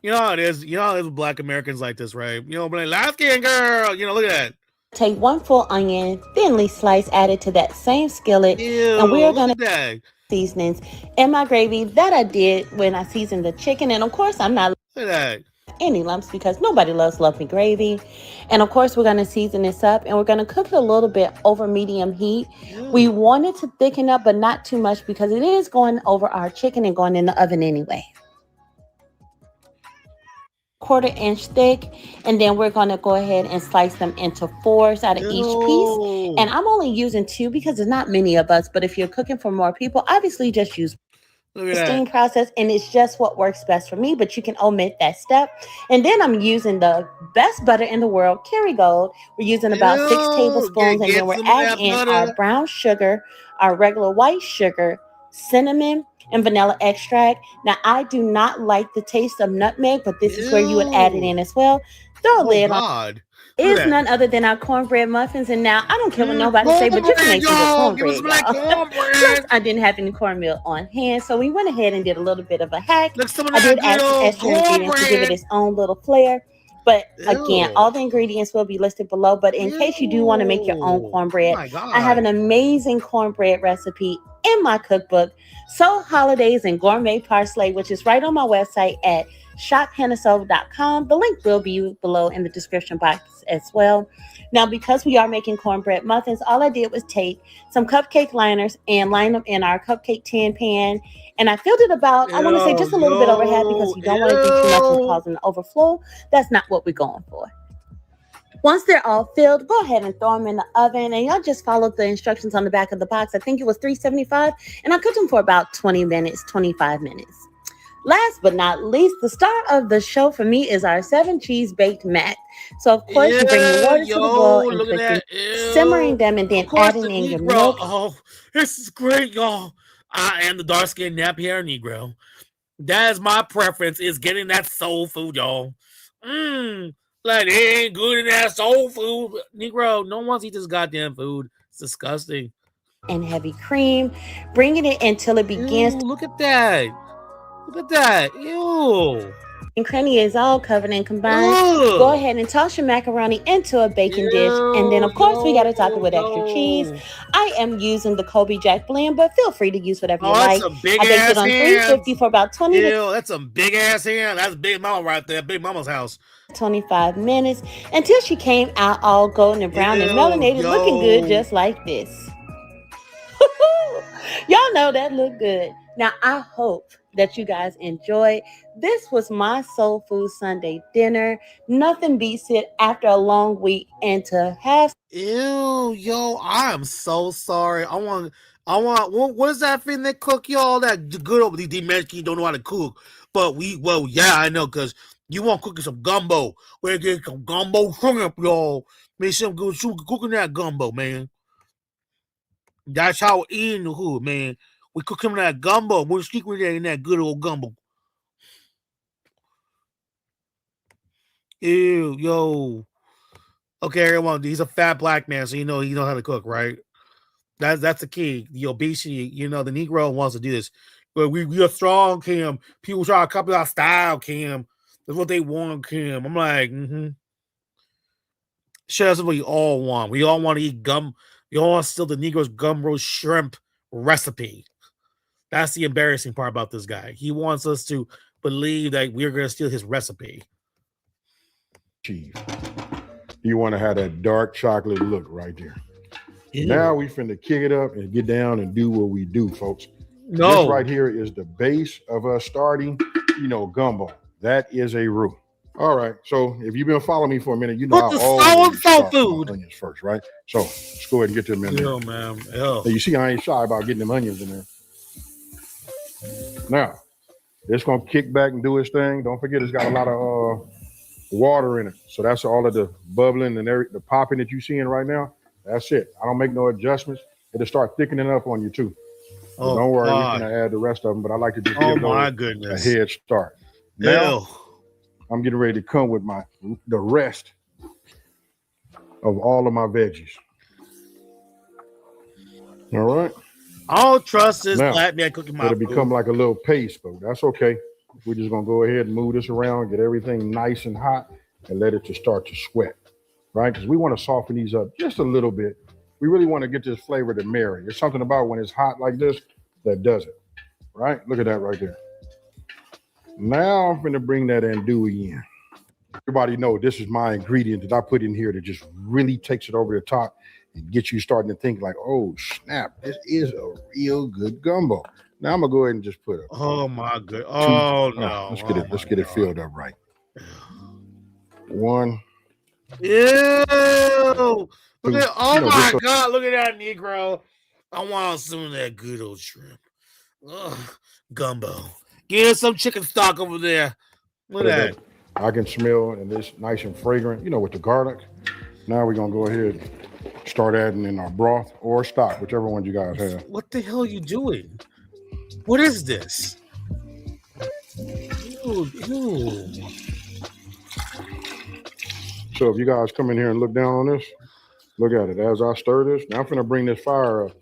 You know how it is. You know how it is with black Americans like this, right? But light skinned girl. Look at that. Take 1 full onion, thinly sliced, add it to that same skillet, and we are going to seasonings in my gravy that I did when I seasoned the chicken. And of course, I'm not any lumps because nobody loves lumpy gravy. And of course, we're going to season this up and we're going to cook it a little bit over medium heat. We want it to thicken up, but not too much because it is going over our chicken and going in the oven anyway. 1/4 inch thick, and then we're going to go ahead and slice them into 4s out of each piece. And I'm only using 2 because there's not many of us, but if you're cooking for more people, obviously just use the steam process, and it's just what works best for me, but you can omit that step. And then I'm using the best butter in the world, Kerrygold. We're using about 6 tablespoons, and then we're adding in our brown sugar, our regular white sugar, cinnamon, and vanilla extract. Now, I do not like the taste of nutmeg, but this is where you would add it in as well. Throw a lid on. It's none other than our cornbread muffins. And now, I don't care what nobody say, but you can make some with cornbread. I didn't have any cornmeal on hand, so we went ahead and did a little bit of a hack. I did add some extra ingredients to give it its own little flair. But again, all the ingredients will be listed below. But in case you do want to make your own cornbread, I have an amazing cornbread recipe in my cookbook, Soul Holidays and Gourmet Parsley, which is right on my website at shophannahsoul.com. The link will be below in the description box as well. Now, because we are making cornbread muffins, all I did was take some cupcake liners and line them in our cupcake tin pan. And I filled it about, I want to say just a little bit over half because you don't want to do too much and cause an overflow. That's not what we're going for. Once they're all filled, go ahead and throw them in the oven, and y'all just follow the instructions on the back of the box. I think it was 375, and I cooked them for about 20 minutes, 25 minutes. Last but not least, the star of the show for me is our 7-cheese baked mac. So, of course, you bring your water to the boil and look at cooking, that. simmering them, and then Of course, adding the in your Negro. milk. Oh, this is great, y'all. I am the dark-skinned nappy-hair Negro. That is my preference, is getting that soul food, y'all. Like, it ain't good in that soul food. Negro, no one's eat this goddamn food. It's disgusting. And heavy cream, bringing it until it begins. Ew, look at that. Look at that. Ew. And cranny is all covered and combined. Ugh. Go ahead and toss your macaroni into a baking dish. And then, of course, we got to top it with extra cheese. I am using the Kobe Jack blend, but feel free to use whatever you like. That's a big I baked ass it on 350 for about 20 Ew, that's some big ass hand. That's Big Mama right there. Big Mama's house. 25 minutes until she came out all golden and brown and melanated, looking good just like this. Y'all know that looked good. Now, I hope that you guys enjoyed. This was my Soul Food Sunday dinner. Nothing beats it after a long week, and to have. Ew, yo, I am so sorry. I want. What is that thing they cook, y'all? That good old these Mexicans don't know how to cook, but yeah, I know, cause you want cooking some gumbo. We're getting some gumbo shrimp, y'all. Make some good cooking that gumbo, man. That's how we eat in the hood, man. We cook him that gumbo. We're secret in that good old gumbo. Ew, yo. Okay, everyone, he's a fat black man, so you know he knows how to cook, right? That's the key. The obesity, the Negro wants to do this. But we are strong, Kim. People try to copy our style, Kim. That's what they want, Kim. I'm like, Sure, that's what we all want. We all want to eat gum. We all want to steal the Negro's gumbo shrimp recipe. That's the embarrassing part about this guy. He wants us to believe that we're going to steal his recipe. Cheese. You want to have that dark chocolate look right there. Ew. Now we finna kick it up and get down and do what we do, folks. No. This right here is the base of us starting, gumbo. That is a roux. All right. So if you've been following me for a minute, I always start with onions first, right? So let's go ahead and get them in there. Yo, man. Yo. So you see, I ain't shy about getting them onions in there. Now, it's gonna kick back and do its thing. Don't forget, it's got a lot of water in it. So that's all of the bubbling and the popping that you're seeing right now. That's it. I don't make no adjustments. It'll start thickening up on you too. So don't worry, we're gonna add the rest of them, but I like to just give a head start. Now, I'm getting ready to come with the rest of all of my veggies. All right. I don't trust this black man cooking my food. It'll become like a little paste, but that's okay. We're just gonna go ahead and move this around, get everything nice and hot, and let it just start to sweat, right? Because we want to soften these up just a little bit. We really want to get this flavor to marry. There's something about when it's hot like this that does it, right? Look at that right there. Now I'm gonna bring that andouille in. Everybody know this is my ingredient that I put in here that just really takes it over the top and gets you starting to think like, oh snap, this is a real good gumbo. Now I'm gonna go ahead and just put it. Oh my god! Oh no! Let's get it filled up right. One. Ew! Look at my god! Look at that Negro. I want some of that good old shrimp. Ugh, gumbo. Get some chicken stock over there. Look at that. I can smell, and it's nice and fragrant. With the garlic. Now we're gonna go ahead and start adding in our broth or stock, whichever one you guys have. What the hell are you doing? What is this? Ew. So if you guys come in here and look down on this, look at it. As I stir this, now I'm gonna bring this fire up.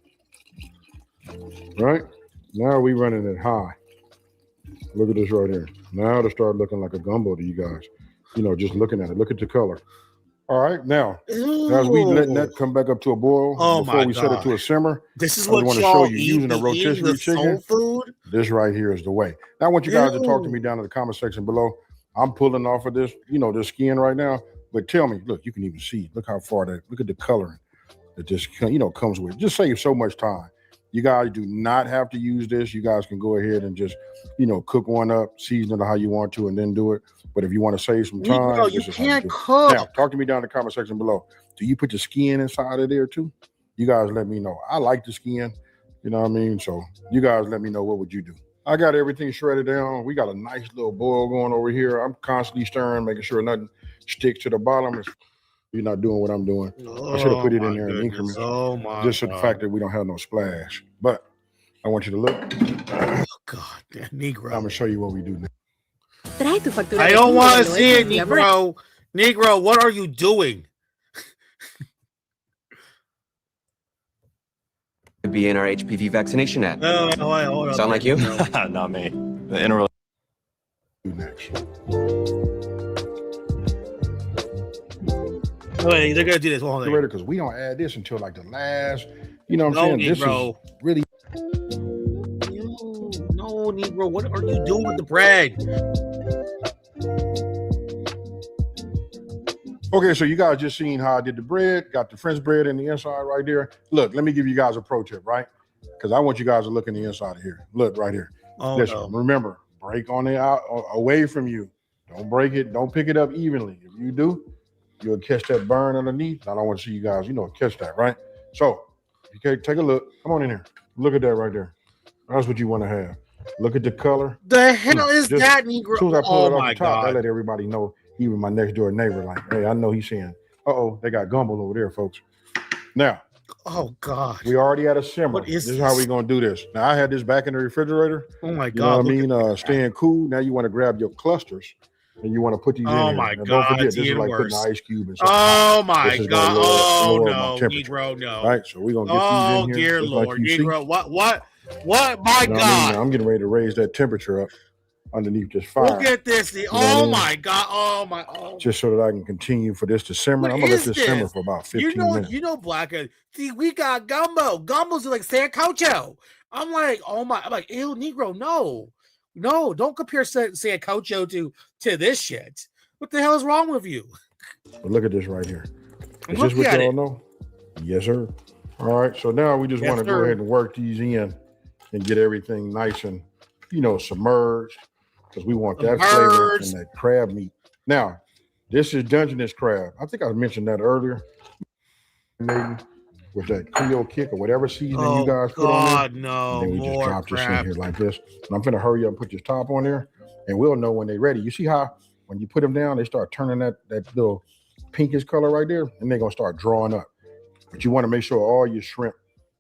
Right? Now we running it high. Look at this right here. Now it'll start looking like a gumbo to you guys. Just looking at it. Look at the color. All right, now as we let that come back up to a boil before we set it to a simmer, this is what I want to show you using a rotisserie chicken. Food? This right here is the way. Now I want you guys to talk to me down in the comment section below. I'm pulling off of this, this skin right now. But tell me, look, you can even see. Look how far look at the coloring that just comes with. Just saves so much time. You guys do not have to use this. You guys can go ahead and just, cook one up, season it how you want to, and then do it. But if you want to save some time, Negro, you this is how you can't do it. cook. Now, talk to me down in the comment section below. Do you put the skin inside of there too? You guys let me know. I like the skin. You know what I mean? So you guys let me know, what would you do? I got everything shredded down. We got a nice little boil going over here. I'm constantly stirring, making sure nothing sticks to the bottom. You're not doing what I'm doing. I should have put it in there in increments. Just for the fact that we don't have no splash. But I want you to look. Oh, God, damn, Negro. I'm going to show you what we do now. I don't want to see it, Negro. Negro, what are you doing? To be in our HPV vaccination ad. Oh, hold on. Sound like you? Not me. The interrelationship. Do next. Wait, they're gonna do this. Hold on. Because we don't add this until like the last, you know what I'm saying? Negro. This is really. No, Negro, what are you doing with the bread? Okay, so you guys just seen how I did the bread, got the French bread in the inside right there. Look, let me give you guys a pro tip, right? Because I want you guys to look in the inside of here. Look right here. Listen, remember, break on the out away from you. Don't break it. Don't pick it up evenly. If you do, you'll catch that burn underneath. I don't want to see you guys, catch that, right? So, okay, take a look. Come on in here. Look at that right there. That's what you want to have. Look at the color. The hell is that, Negro? As soon as I pull it off my the top, God. I let everybody know, even my next door neighbor, like, hey, I know he's saying, uh-oh, they got gumbo over there, folks. Now, oh, God. we already had a simmer. What is this is how we're going to do this. Now, I had this back in the refrigerator. Oh, my You God. know what I mean? Staying cool. Now you want to grab your clusters and you want to put these in Oh, here. my Now, God. don't forget, It's this is even like worse. putting an ice cube in something. Oh, my This is God. gonna lower my Oh, no, temperature. Negro, no. Right? So we're going to get these Oh, in here. dear just Lord. like you see. Negro, what? My You know what I mean? God. Now, I'm getting ready to raise that temperature up underneath this fire. Look at this. know what Oh, I mean? my God. Oh, my. Oh. Just so that I can continue for this to simmer. What I'm gonna let is this simmer this? for about 15 minutes. You know, Black. See, we got gumbo. Gumbo's like sancocho. I'm like, oh my. I'm like, ew, Negro. No, don't compare sancocho to this shit. What the hell is wrong with you? But look at this right here. Is Look this what at y'all it. know? Yes, sir. All right. So now we just Yes, want to go sir. ahead and work these in and get everything nice and submerged, because we want that flavor and that crab meat. Now, this is Dungeness crab. I think I mentioned that earlier. Maybe with that Creole kick or whatever seasoning you guys put on there. No, And then we just more drop this in crap. here like this. And I'm gonna hurry up and put this top on there, and we'll know when they're ready. You see how when you put them down, they start turning that little pinkish color right there, and they're gonna start drawing up. But you want to make sure all your shrimp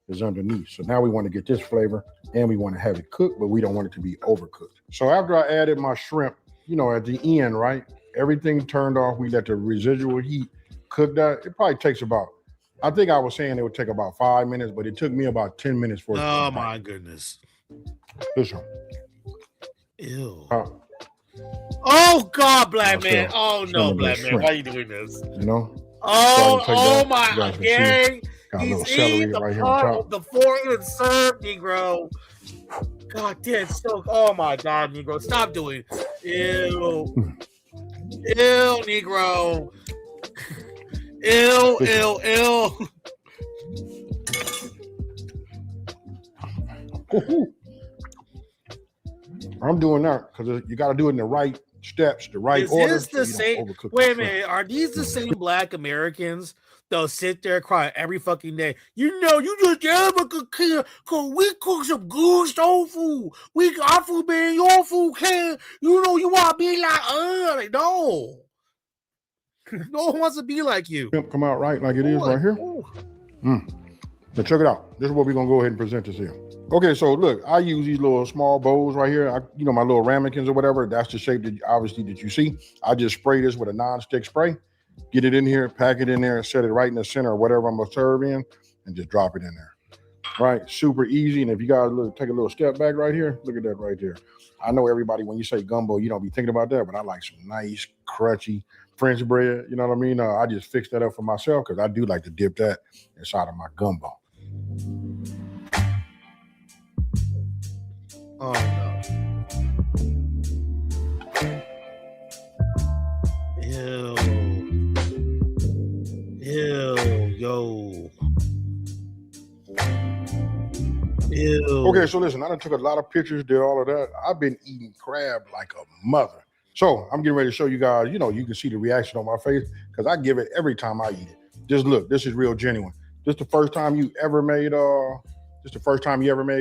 is underneath. So now we want to get this flavor, and we want to have it cooked, but we don't want it to be overcooked. So after I added my shrimp, at the end, right, everything turned off. We let the residual heat cook that. It probably takes about, I think I was saying it would take about 5 minutes, but it took me about 10 minutes for it to Oh come my back. goodness. This one. Ew. Uh, Oh God, Black Still, man. Oh it's no, gonna be Black man. shrimp. Why are you doing this? you know, Oh, take that. You my guys can see. again. Got a little He's celery eating the right here on part top. of the fork and served, Negro. God damn, so oh my God, Negro. Stop doing it. Ew. Ew, Negro. Ew. I'm doing that because you got to do it in the right steps, the right Is order. this the so you same? don't overcook Wait the a minute. Are these the same Black Americans that'll sit there and cry every fucking day? You just cause we cook some good soul food. Our food better than your food can. You want to be like no. No one wants to be like you. shrimp come out right like it is right here. Now check it out. This is what we're gonna go ahead and present this here. Okay, so look, I use these little small bowls right here. My little ramekins or whatever. That's the shape that obviously that you see. I just spray this with a non-stick spray, get it in here, pack it in there, and set it right in the center of whatever I'm gonna serve in, and just drop it in there. Right, super easy. And if you guys take a little step back right here, look at that right there. I know everybody, when you say gumbo, you don't be thinking about that, but I like some nice, crunchy French bread. You know what I mean? I just fixed that up for myself because I do like to dip that inside of my gumbo. Oh no. Ew, yo. Ew. Okay, so listen, I done took a lot of pictures, did all of that. I've been eating crab like a mother. So I'm getting ready to show you guys, you can see the reaction on my face because I give it every time I eat it. Just look, this is real genuine. This the first time you ever made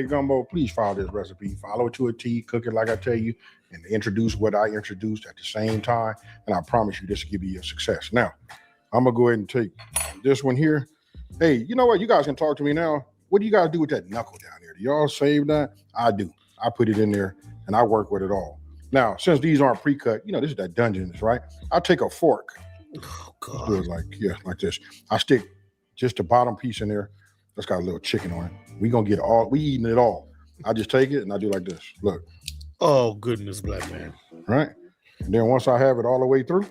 gumbo. Please follow this recipe. Follow it to a T, cook it like I tell you, and introduce what I introduced at the same time. And I promise you this will give you a success. Now, I'm gonna go ahead and take this one here. Hey, you know what? You guys can talk to me now. What do you guys do with that knuckle down there? Do y'all save that? I do. I put it in there and I work with it all. Now, since these aren't pre-cut, this is that Dungeness, right? I take a fork. Oh, God. Do it like this. I stick just the bottom piece in there. That's got a little chicken on it. We eating it all. I just take it and I do like this. Look. Oh, goodness, black man. Right? And then once I have it all the way through,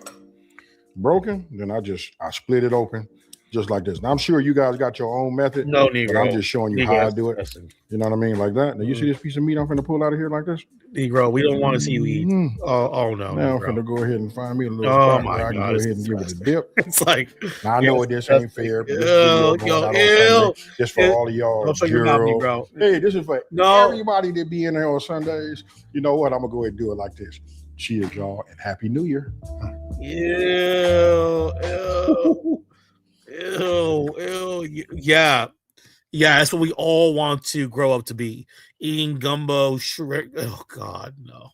broken, then I split it open just like this. Now I'm sure you guys got your own method. No, Negro. But I'm just showing you how I do it. You know what I mean? Like that. Now you see this piece of meat I'm finna pull out of here like this? Negro, we don't want to see you eat. Oh no. Now I'm Negro. finna go ahead and find me a little spot where I can go ahead and give it a dip. It's like now I know this ain't fair, but this video going out on Sunday. This for all of y'all. Don't show your mouth, Negro. Hey, this is for everybody that be in there on Sundays. You know what? I'm gonna go ahead and do it like this. Cheers, y'all, and Happy New Year. Ew. Yeah, that's what we all want to grow up to be. Eating gumbo, shrimp. Oh, God, no.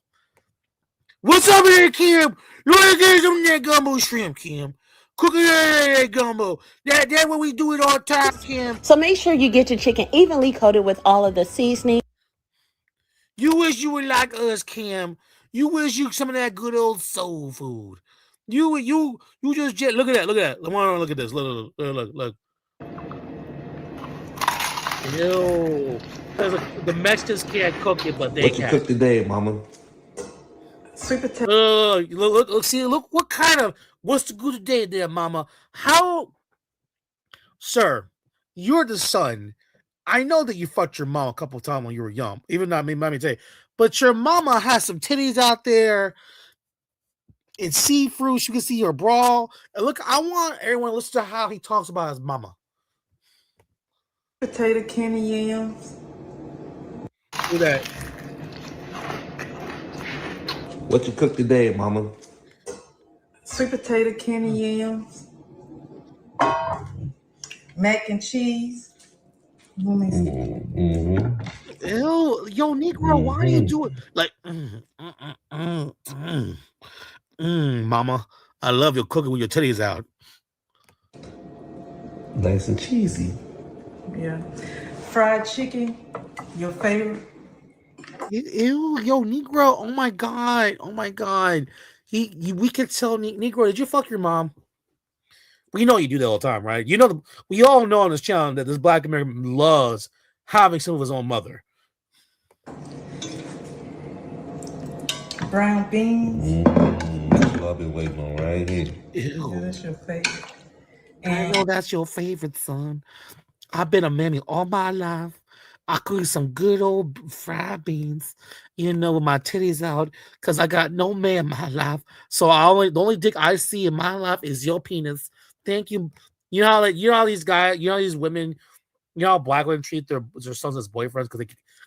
What's up here, Kim? You want to get some of that gumbo shrimp, Kim? Cooking that gumbo. That's what we do it all the time, Kim. So make sure you get your chicken evenly coated with all of the seasoning. You wish you were like us, Kim. You wish you some of that good old soul food. You just look at that. Look at this. Look. Ew. The Mexicans can't cook it, but they can. What you cook today, Mama? Sweet potato. Look, what's the good today there, Mama? Sir, you're the son. I know that you fucked your mom a couple of times when you were young. Even not me, let me tell you. But your mama has some titties out there. It's see-through. You can see her bra. And look, I want everyone to listen to how he talks about his mama. Potato candy yams. Do that. What you cook today, Mama? Sweet potato candy yams. Mac and cheese. Mm-hmm. Ew, yo, Negro, why are you doing like Mama? I love your cooking with your titties out. Nice and cheesy. Yeah. Fried chicken, your favorite? Ew, yo, Negro, oh my god. We could tell Negro, did you fuck your mom? We know you do that all the time, right? We all know on this channel that this Black American loves having some of his own mother. Brown beans. That's what I've been waiting on right here. Ew. Yeah, that's your favorite. I know that's your favorite, son. I've been a mammy all my life. I cook you some good old fried beans, with my titties out, because I got no man in my life. So the only dick I see in my life is your penis. Thank you. You know how these guys, these women, how black women treat their sons as boyfriends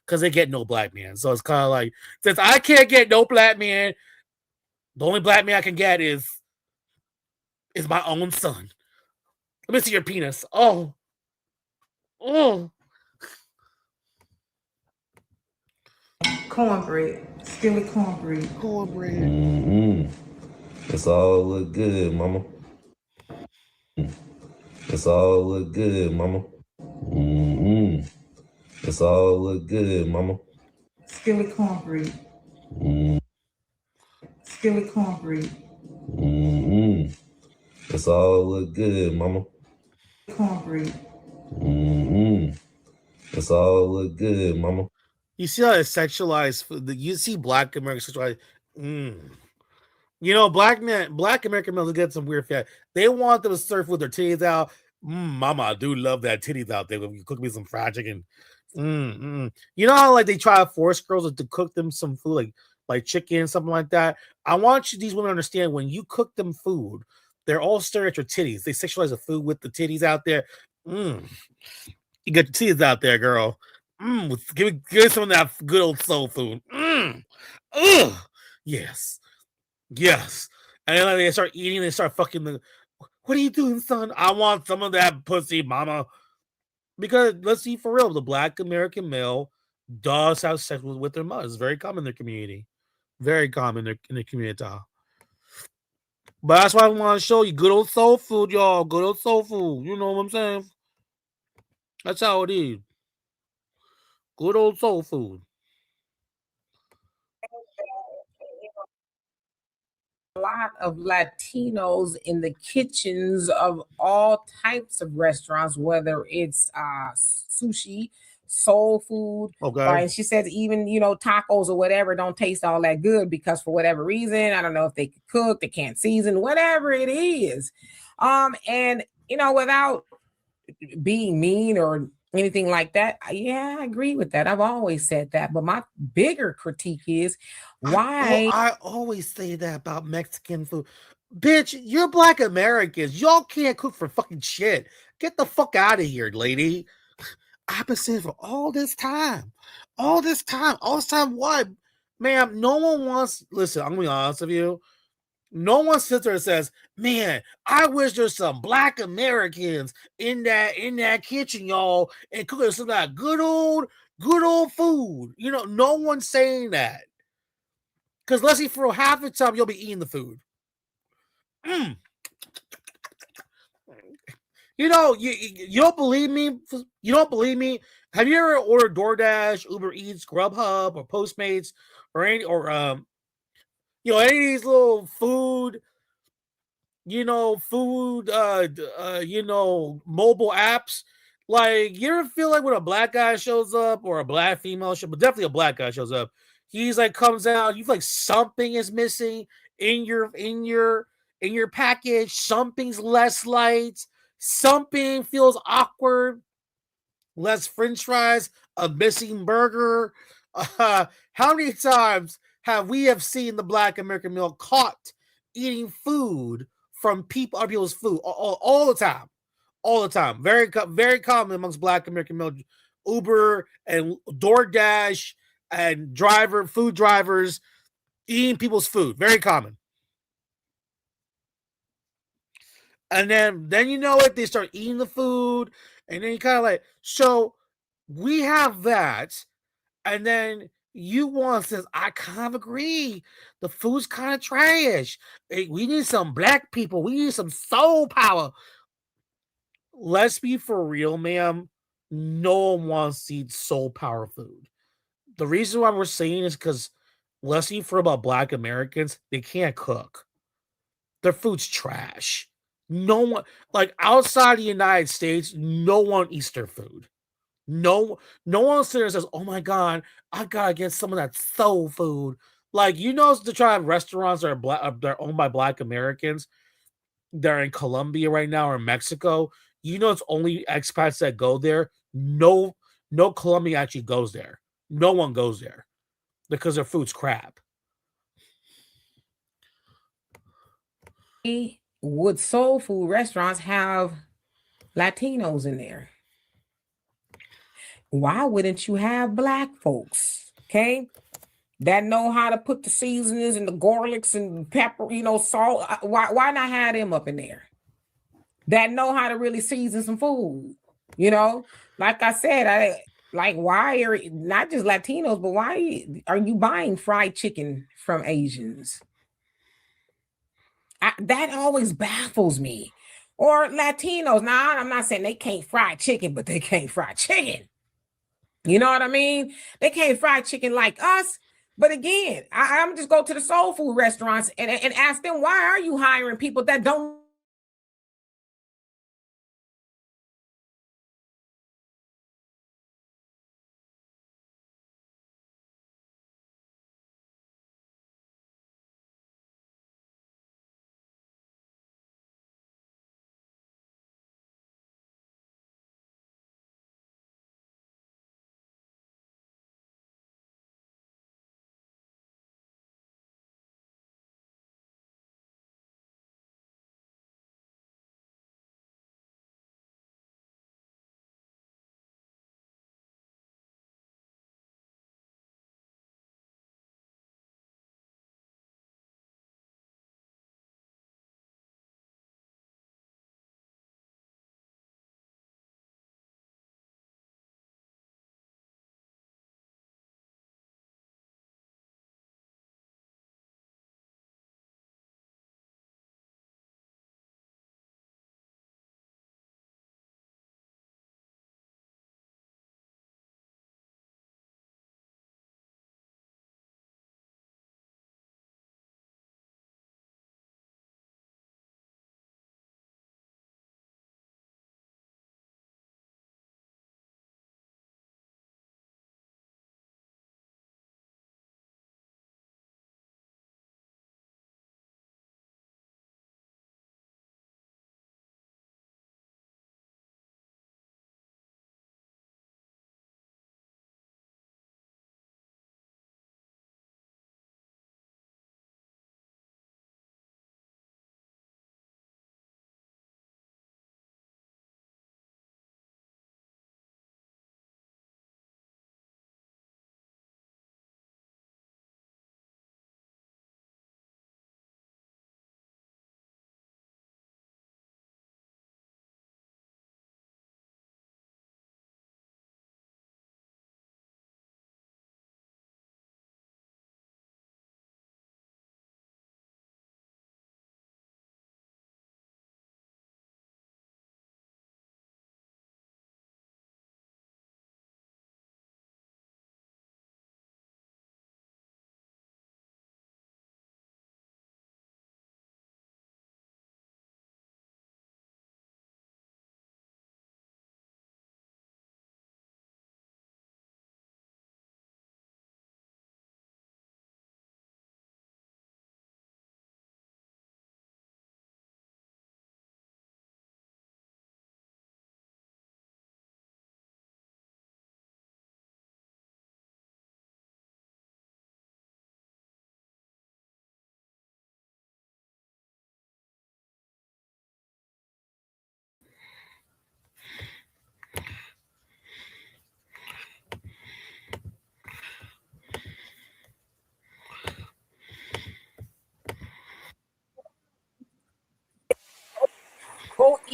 because they get no black man. So it's kind of like, since I can't get no black man, the only black man I can get is my own son. Let me see your penis. Oh. Cornbread. Skillet cornbread. Mm-hmm. It's all look good, Mama. It's all look good, Mama. Mm-hmm. It's all look good, Mama. Skillet cornbread. Mm-hmm. Skillet cornbread. Mm-hmm. It's all look good, Mama. Cornbread. Mm-hmm. It's all look good, Mama. You see how it's sexualized? You see Black American sexualized. Black American males get some weird fat. They want them to surf with their titties out. Mama, I do love that titties out there. When you cook me some fried chicken. You know how they try to force girls to cook them some food like chicken, something like that. I want these women to understand when you cook them food, they're all staring at your titties. They sexualize the food with the titties out there. You got your titties out there, girl. Give me some of that good old soul food. Ugh. Yes. Yes. And then they start eating, they start fucking the. What are you doing, son? I want some of that pussy, mama. Because let's see for real, the black American male does have sex with their mothers. It's very common in their community. Very common in their community. But that's why I want to show you good old soul food, y'all. Good old soul food. You know what I'm saying? That's how it is. Good old soul food. A lot of Latinos in the kitchens of all types of restaurants, whether it's sushi, soul food, or Okay. and she says even tacos or whatever don't taste all that good because for whatever reason, I don't know if they can cook, they can't season, whatever it is. And without being mean or anything like that, yeah, I agree with that. I've always said that. But my bigger critique is why I always say that about Mexican food. Bitch, you're black Americans. Y'all can't cook for fucking shit. Get the fuck out of here, lady. I've been saying for all this time. All this time. What? Ma'am, no one wants. Listen, I'm gonna be honest with you. No one sits there and says, "Man, I wish there's some black Americans in that kitchen, y'all, and cooking some of that good old food." No one's saying that. Because Leslie, for half the time, you'll be eating the food. Mm. You don't believe me? You don't believe me? Have you ever ordered DoorDash, Uber Eats, Grubhub, or Postmates, or any of these little food, mobile apps? Like, you ever feel like when a black guy shows up or a black female shows up, but definitely a black guy shows up, he's like comes out, you feel like something is missing in your package, something's less light, something feels awkward, less French fries, a missing burger. How many times have we seen the black American male caught eating food from other people's food all the time? All the time. Very common amongst black American male. Uber and DoorDash and food drivers eating people's food. Very common. And then you know it, they start eating the food, and then you kind of like, so we have that, and then you want says, I kind of agree. The food's kind of trash. We need some black people. We need some soul power. Let's be for real, ma'am. No one wants to eat soul power food. The reason why we're saying is because let's be for about black Americans, they can't cook. Their food's trash. No one, like outside the United States, no one eats their food. No one sits there and says, "Oh my god, I gotta get some of that soul food." Like to try restaurants that they're owned by Black Americans. They're in Colombia right now or Mexico. It's only expats that go there. No Colombia actually goes there. No one goes there because their food's crap. would soul food restaurants have Latinos in there? Why wouldn't you have black folks? Okay. That know how to put the seasonings and the garlics and pepper, salt. Why not have them up in there? That know how to really season some food. Like I said, why are not just Latinos, but why are you buying fried chicken from Asians? That always baffles me. Or Latinos. Now, I'm not saying they can't fry chicken, but they can't fry chicken. You know what I mean? They can't fry chicken like us. But again, I'm just go to the soul food restaurants and ask them, why are you hiring people that don't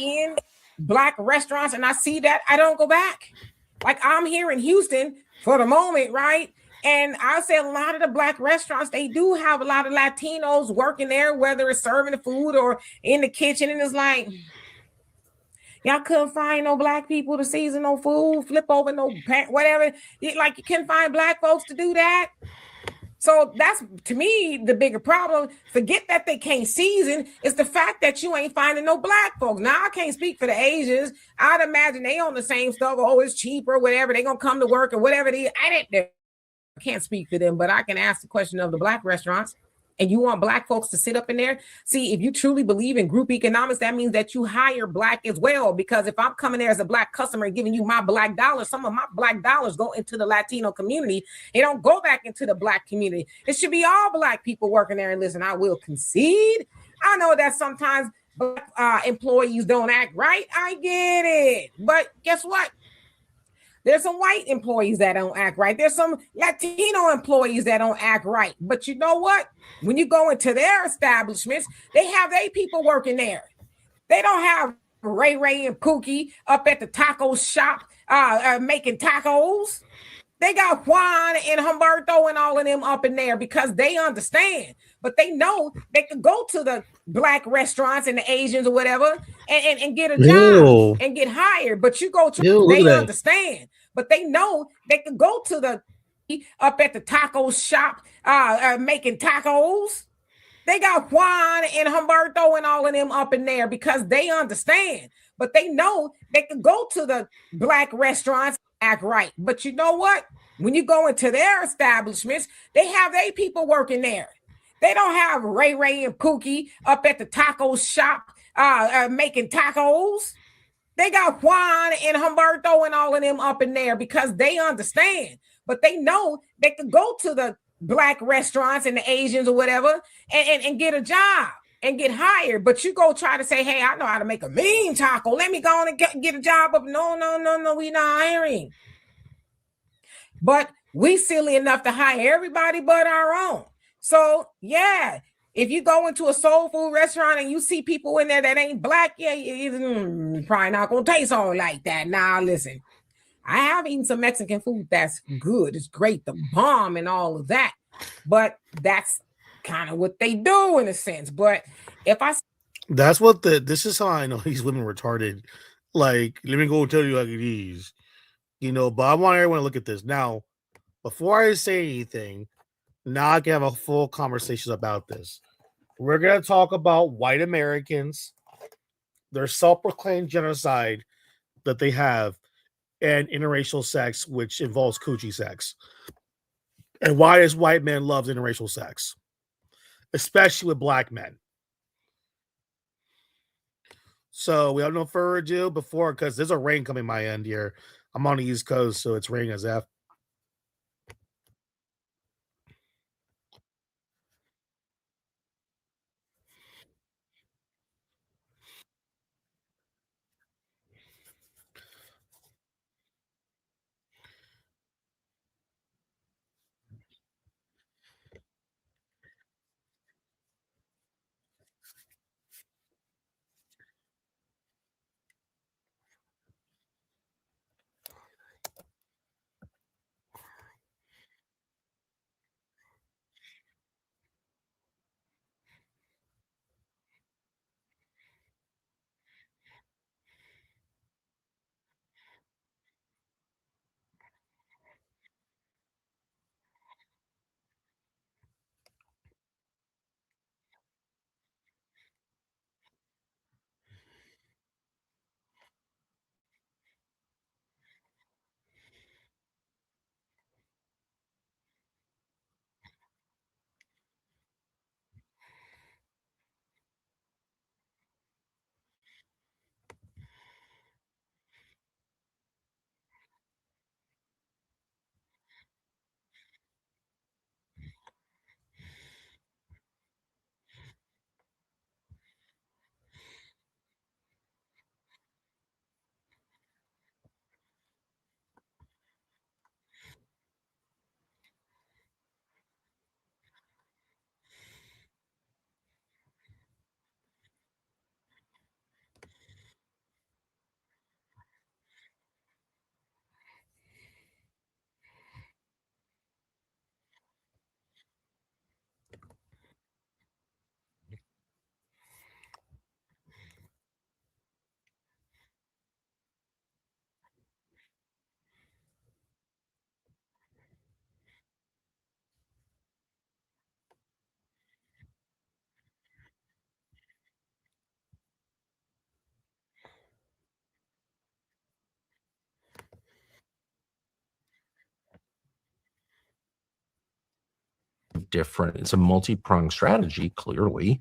in black restaurants and I see that, I don't go back. Like I'm here in Houston for the moment, right? And I'll say a lot of the black restaurants, they do have a lot of Latinos working there, whether it's serving the food or in the kitchen. And it's like, y'all couldn't find no black people to season no food, flip over no whatever. Like you can find black folks to do that. So that's, to me, the bigger problem. Forget that they can't season. It's the fact that you ain't finding no black folks. Now, I can't speak for the Asians. I'd imagine they on the same stuff. Oh, it's cheaper, whatever. They going to come to work or whatever it is. I can't speak for them, but I can ask the question of the black restaurants. And you want black folks to sit up in there? See, if you truly believe in group economics, that means that you hire black as well. Because if I'm coming there as a black customer and giving you my black dollars, some of my black dollars go into the Latino community. They don't go back into the black community. It should be all black people working there. And listen, I will concede. I know that sometimes black employees don't act right. I get it. But guess what? There's some white employees that don't act right. There's some Latino employees that don't act right. But you know what? When you go into their establishments, they have their people working there. They don't have Ray Ray and Pookie up at the taco shop making tacos. They got Juan and Humberto and all of them up in there because they understand. But they know they could go to the black restaurants and the Asians or whatever and get a job and get hired. But you go to, they understand. But they know they could go to the up at the taco shop making tacos. They got Juan and Humberto and all of them up in there because they understand. But they know they could go to the black restaurants, act right. But you know what? When you go into their establishments, they have their people working there. They don't have Ray Ray and Pookie up at the taco shop making tacos. They got Juan and Humberto and all of them up in there because they understand. But they know they could go to the black restaurants and the Asians or whatever and get a job and get hired. But you go try to say, hey, I know how to make a mean taco. Let me go on and get a job up. No, we're not hiring. But we silly enough to hire everybody but our own. So, yeah, if you go into a soul food restaurant and you see people in there that ain't black, yeah, it's probably not going to taste all like that. Now, listen, I have eaten some Mexican food that's good. It's great, the bomb and all of that. But that's kind of what they do in a sense. But if I... That's what this is how I know these women retarded. Like, let me go tell you like it is. But I want everyone to look at this. Now, before I say anything, now I can have a full conversation about this. We're going to talk about white Americans, their self-proclaimed genocide that they have, and interracial sex, which involves coochie sex. And why does white men love interracial sex? Especially with black men. So we have no further ado because there's a rain coming my end here. I'm on the East Coast, so it's raining as F. different, it's a multi-pronged strategy, clearly,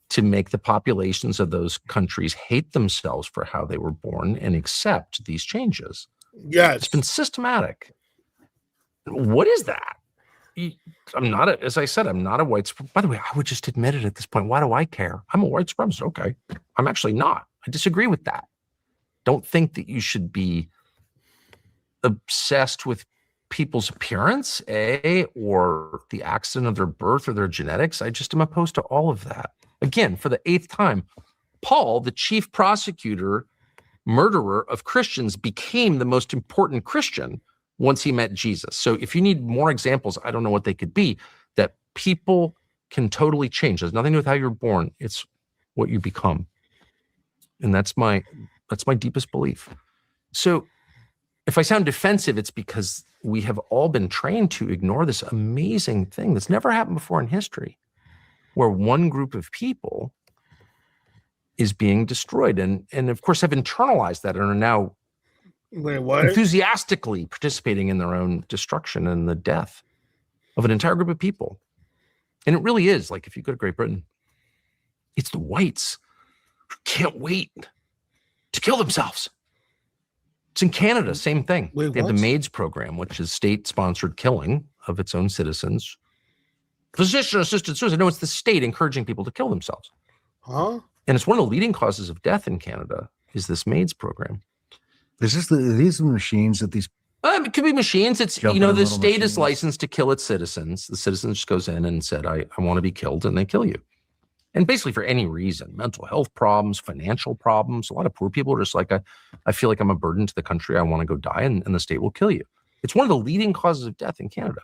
to make the populations of those countries hate themselves for how they were born and accept these changes. Yes. It's been systematic. What is that? I'm not, as I said, I'm not a white, by the way, I would just admit it at this point. Why do I care? I'm a white supremacist. Okay. I'm actually not. I disagree with that. Don't think that you should be obsessed with people's appearance, or the accident of their birth or their genetics. I just am opposed to all of that. Again, for the 8th time, Paul, the chief prosecutor, murderer of Christians, became the most important Christian once he met Jesus. So if you need more examples, I don't know what they could be, that people can totally change. There's nothing to do with how you're born. It's what you become. And that's my deepest belief. So if I sound defensive, it's because we have all been trained to ignore this amazing thing that's never happened before in history, where one group of people is being destroyed, and of course have internalized that and are now enthusiastically participating in their own destruction and the death of an entire group of people. And it really is, like, if you go to Great Britain, it's the whites who can't wait to kill themselves. It's in Canada, same thing. They have the MAIDS program, which is state-sponsored killing of its own citizens. Physician-assisted suicide. No, it's the state encouraging people to kill themselves. Huh? And it's one of the leading causes of death in Canada is this MAIDS program. Is this these machines that these? It could be machines. It's, the state is licensed to kill its citizens. The citizen just goes in and said, I want to be killed, and they kill you. And basically for any reason, mental health problems, financial problems. A lot of poor people are just like, I feel like I'm a burden to the country. I want to go die, and the state will kill you. It's one of the leading causes of death in Canada.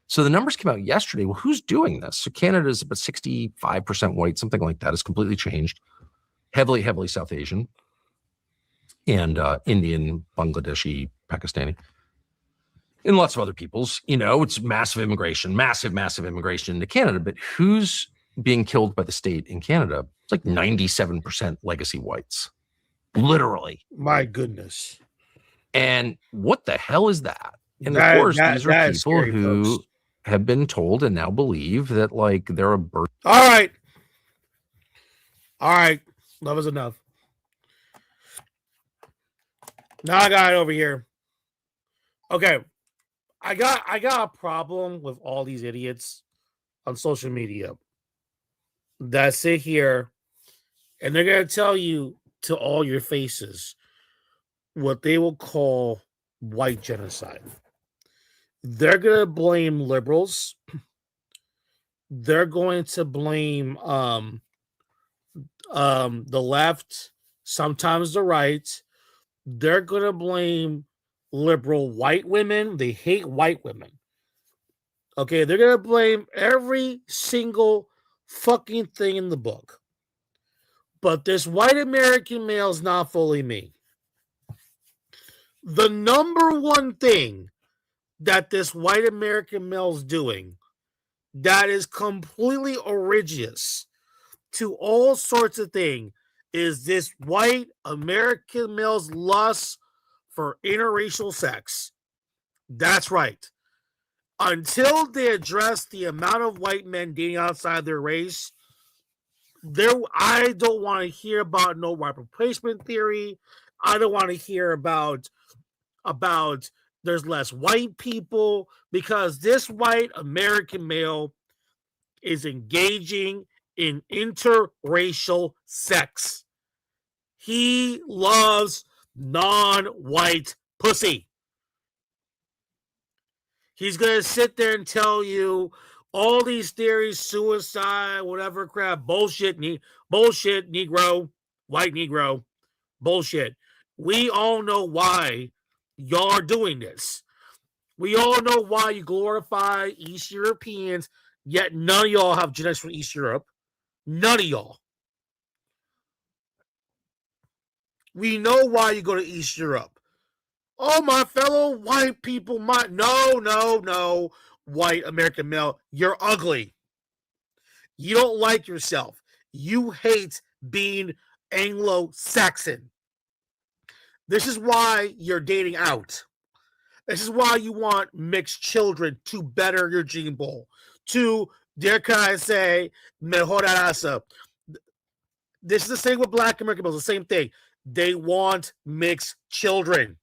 So the numbers came out yesterday. Well, who's doing this? So Canada is about 65% white, something like that. It's completely changed. Heavily South Asian and Indian, Bangladeshi, Pakistani, and lots of other peoples. It's massive immigration into Canada. But who's being killed by the state in Canada? It's like 97% legacy whites, literally. My goodness. And what the hell is that? And of course, these are people who have been told and now believe that, like, they're a birth. All right. Love is enough. Now I got it over here. Okay. I got a problem with all these idiots on social media that sit here and they're going to tell you to all your faces what they will call white genocide. They're going to blame liberals. They're going to blame the left, sometimes the right. They're going to blame liberal white women. They hate white women. Okay, they're going to blame every single fucking thing in the book. But this white American male is not fully me. The number one thing that this white American male is doing that is completely outrageous to all sorts of things is this white American male's lust for interracial sex. That's right. Until they address the amount of white men dating outside their race, I don't want to hear about no white replacement theory. I don't want to hear about there's less white people, because this white American male is engaging in interracial sex. He loves non-white pussy. He's going to sit there and tell you all these theories, suicide, whatever crap, bullshit, Negro, white Negro, bullshit. We all know why y'all are doing this. We all know why you glorify East Europeans, yet none of y'all have genetics from East Europe. None of y'all. We know why you go to East Europe. Oh, my fellow white people, no, white American male, you're ugly. You don't like yourself. You hate being Anglo-Saxon. This is why you're dating out. This is why you want mixed children to better your gene pool. To, dare can I say, mejor raza. This is the same with Black American males, the same thing. They want mixed children.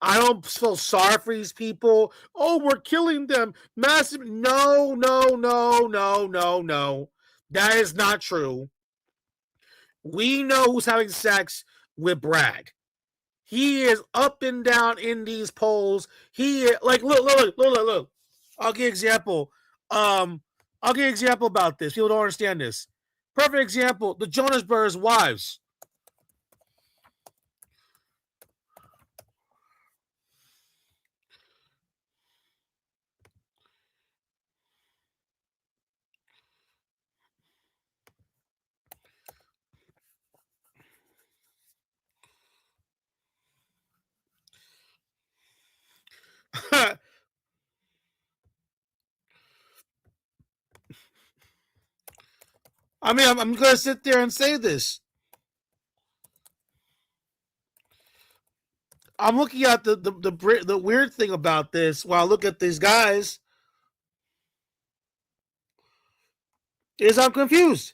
I don't feel sorry for these people. Oh, we're killing them. Massive. No. That is not true. We know who's having sex with Brad. He is up and down in these polls. He is, like, look. I'll give an example. I'll give an example about this. People don't understand this. Perfect example: the Jonas Brothers' wives. I mean, I'm going to sit there and say this. I'm looking at the weird thing about this while I look at these guys is I'm confused.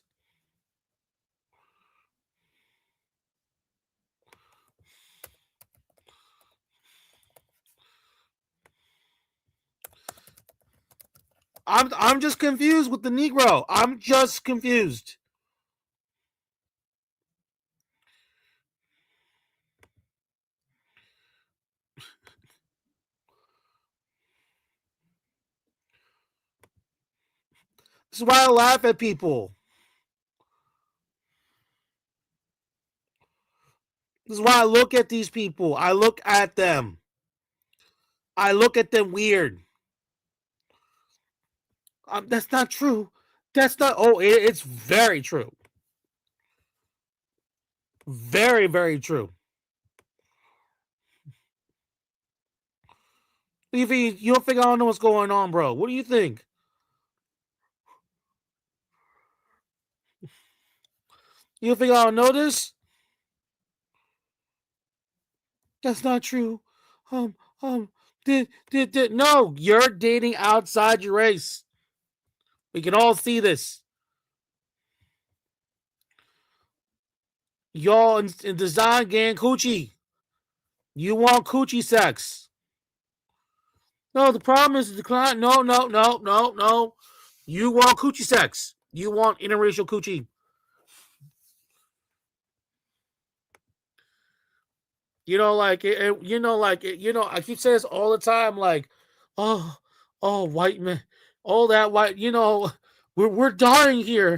I'm just confused with the Negro. I'm just confused. This is why I laugh at people. This is why I look at these people. I look at them. I look at them weird. That's not true. That's not. Oh, it's very true. Very, very true. You don't think I don't know what's going on, bro? What do you think? You don't think I don't know this? That's not true. No, you're dating outside your race. We can all see this. Y'all in design gang coochie. You want coochie sex. No, the problem is the decline. No. You want coochie sex. You want interracial coochie. I keep saying this all the time, like, oh, white man, all that white, we're dying here.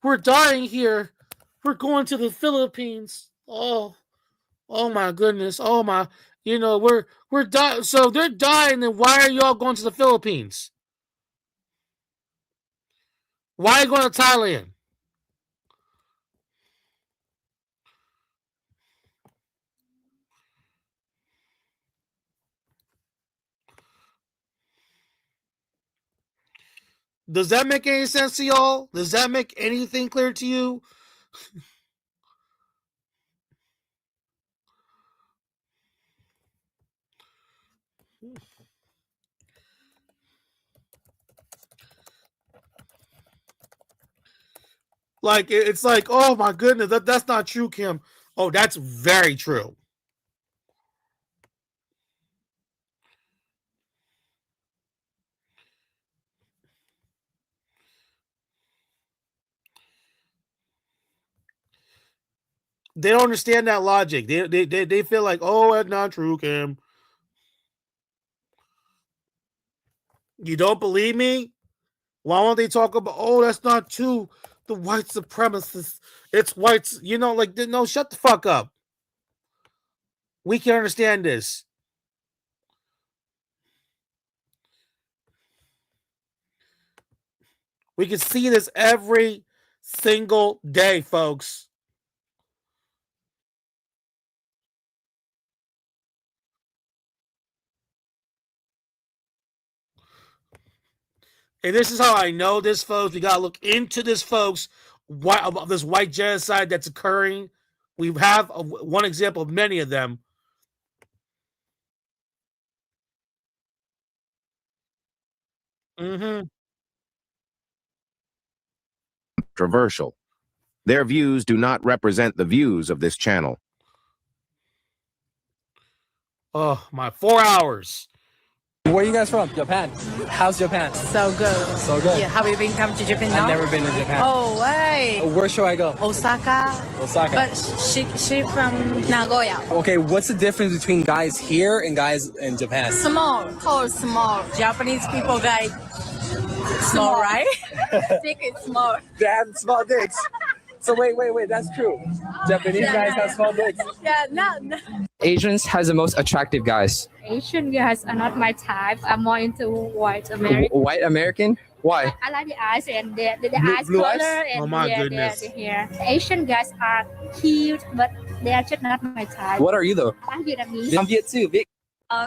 We're dying here. We're going to the Philippines. Oh my goodness. Oh my, we're dying. So they're dying. Then why are y'all going to the Philippines? Why are you going to Thailand? Does that make any sense to y'all? Does that make anything clear to you? Like, it's like, oh my goodness, that's not true, Kim. Oh, that's very true. They don't understand that logic. They feel like, oh, that's not true, Kim. You don't believe me? Why won't they talk about, oh, that's not true? The white supremacists. It's whites, no, shut the fuck up. We can understand this. We can see this every single day, folks. And this is how I know this, folks. We got to look into this, folks. This white genocide that's occurring We have one example of many of them. Controversial. Their views do not represent the views of this channel. Oh, my 4 hours. Where are you guys from? Japan. How's Japan? So good. So good. Yeah, have you been come to Japan now? I've never been to Japan. Oh, way. Where should I go? Osaka. Osaka. But she from Nagoya. Okay, what's the difference between guys here and guys in Japan? Small. Tall, small. Japanese people guys small, right? Dick is small. They have small dicks. So wait, that's true. Japanese guys have small dicks. Yeah, no. Asians has the most attractive guys. Asian guys are not my type. I'm more into white American. White American? Why? I like the eyes and the eyes blue color eyes? and Oh my goodness. the hair. Asian guys are cute, but they are just not my type. What are you though? I'm Vietnamese. I'm Viet too. Big.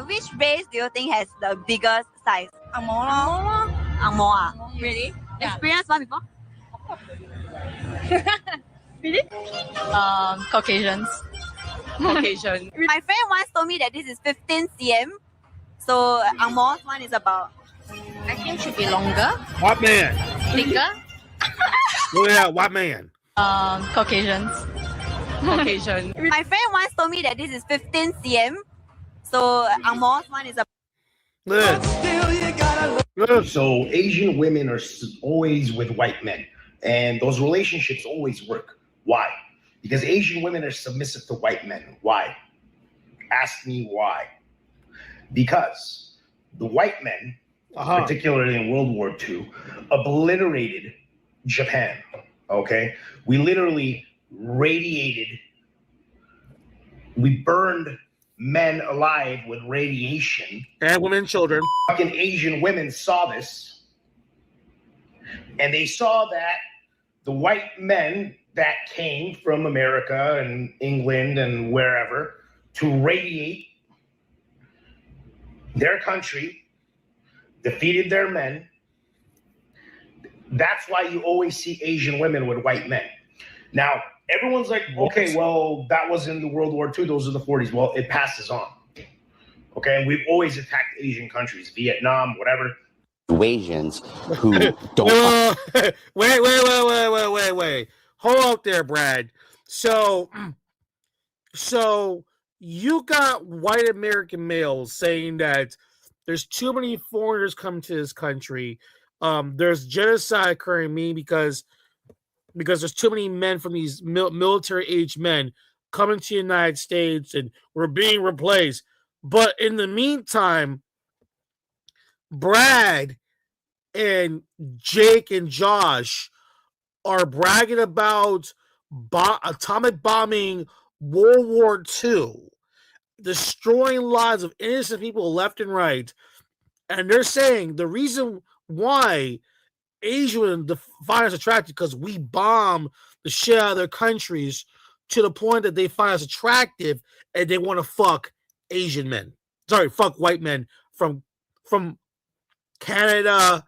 Which race do you think has the biggest size? Angmo. Angmo. Really? Yeah. Experience one before? Really? Caucasians. Caucasian. My friend once told me that this is 15 cm. So Angmo's one is about. I think should be longer. White man. Bigger. Oh, yeah, white man. Caucasians. Caucasian. My friend once told me that this is 15 cm. So Angmo's one is about. So Asian women are always with white men, and those relationships always work. Why? Because Asian women are submissive to white men. Why? Ask me why. Because the white men, particularly in World War II, obliterated Japan. Okay? We literally radiated, we burned men alive with radiation. And women and children. Fucking Asian women saw this. And they saw that the white men that came from America and England and wherever to radiate their country, defeated their men. That's why you always see Asian women with white men. Now, everyone's like, okay, well, that was in the World War II. Those are the 40s. Well, it passes on. Okay, and we've always attacked Asian countries, Vietnam, whatever. Asians who don't. Wait. Hold up there, Brad. So you got white American males saying that there's too many foreigners coming to this country. There's genocide occurring, because there's too many men from these military-age men coming to the United States and we're being replaced. But in the meantime, Brad and Jake and Josh are bragging about atomic bombing World War II, destroying lives of innocent people left and right. And they're saying the reason why Asian find us attractive because we bomb the shit out of their countries to the point that they find us attractive and they want to fuck Asian men. Sorry, fuck white men from Canada,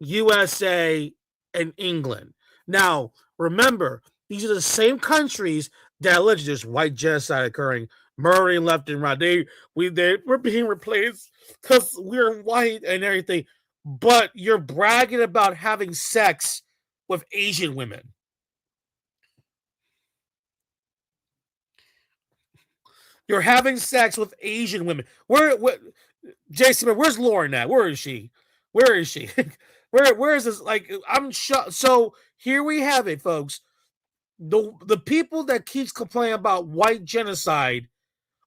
USA, and England. Now, remember, these are the same countries that allegedly there's white genocide occurring, murdering left and right. We're being replaced because we're white and everything. But you're bragging about having sex with Asian women. You're having sex with Asian women. Where Jason, where's Lauren at? Where is she? Where is she? Where is this? Like, I'm shocked. So here we have it, folks. The people that keeps complaining about white genocide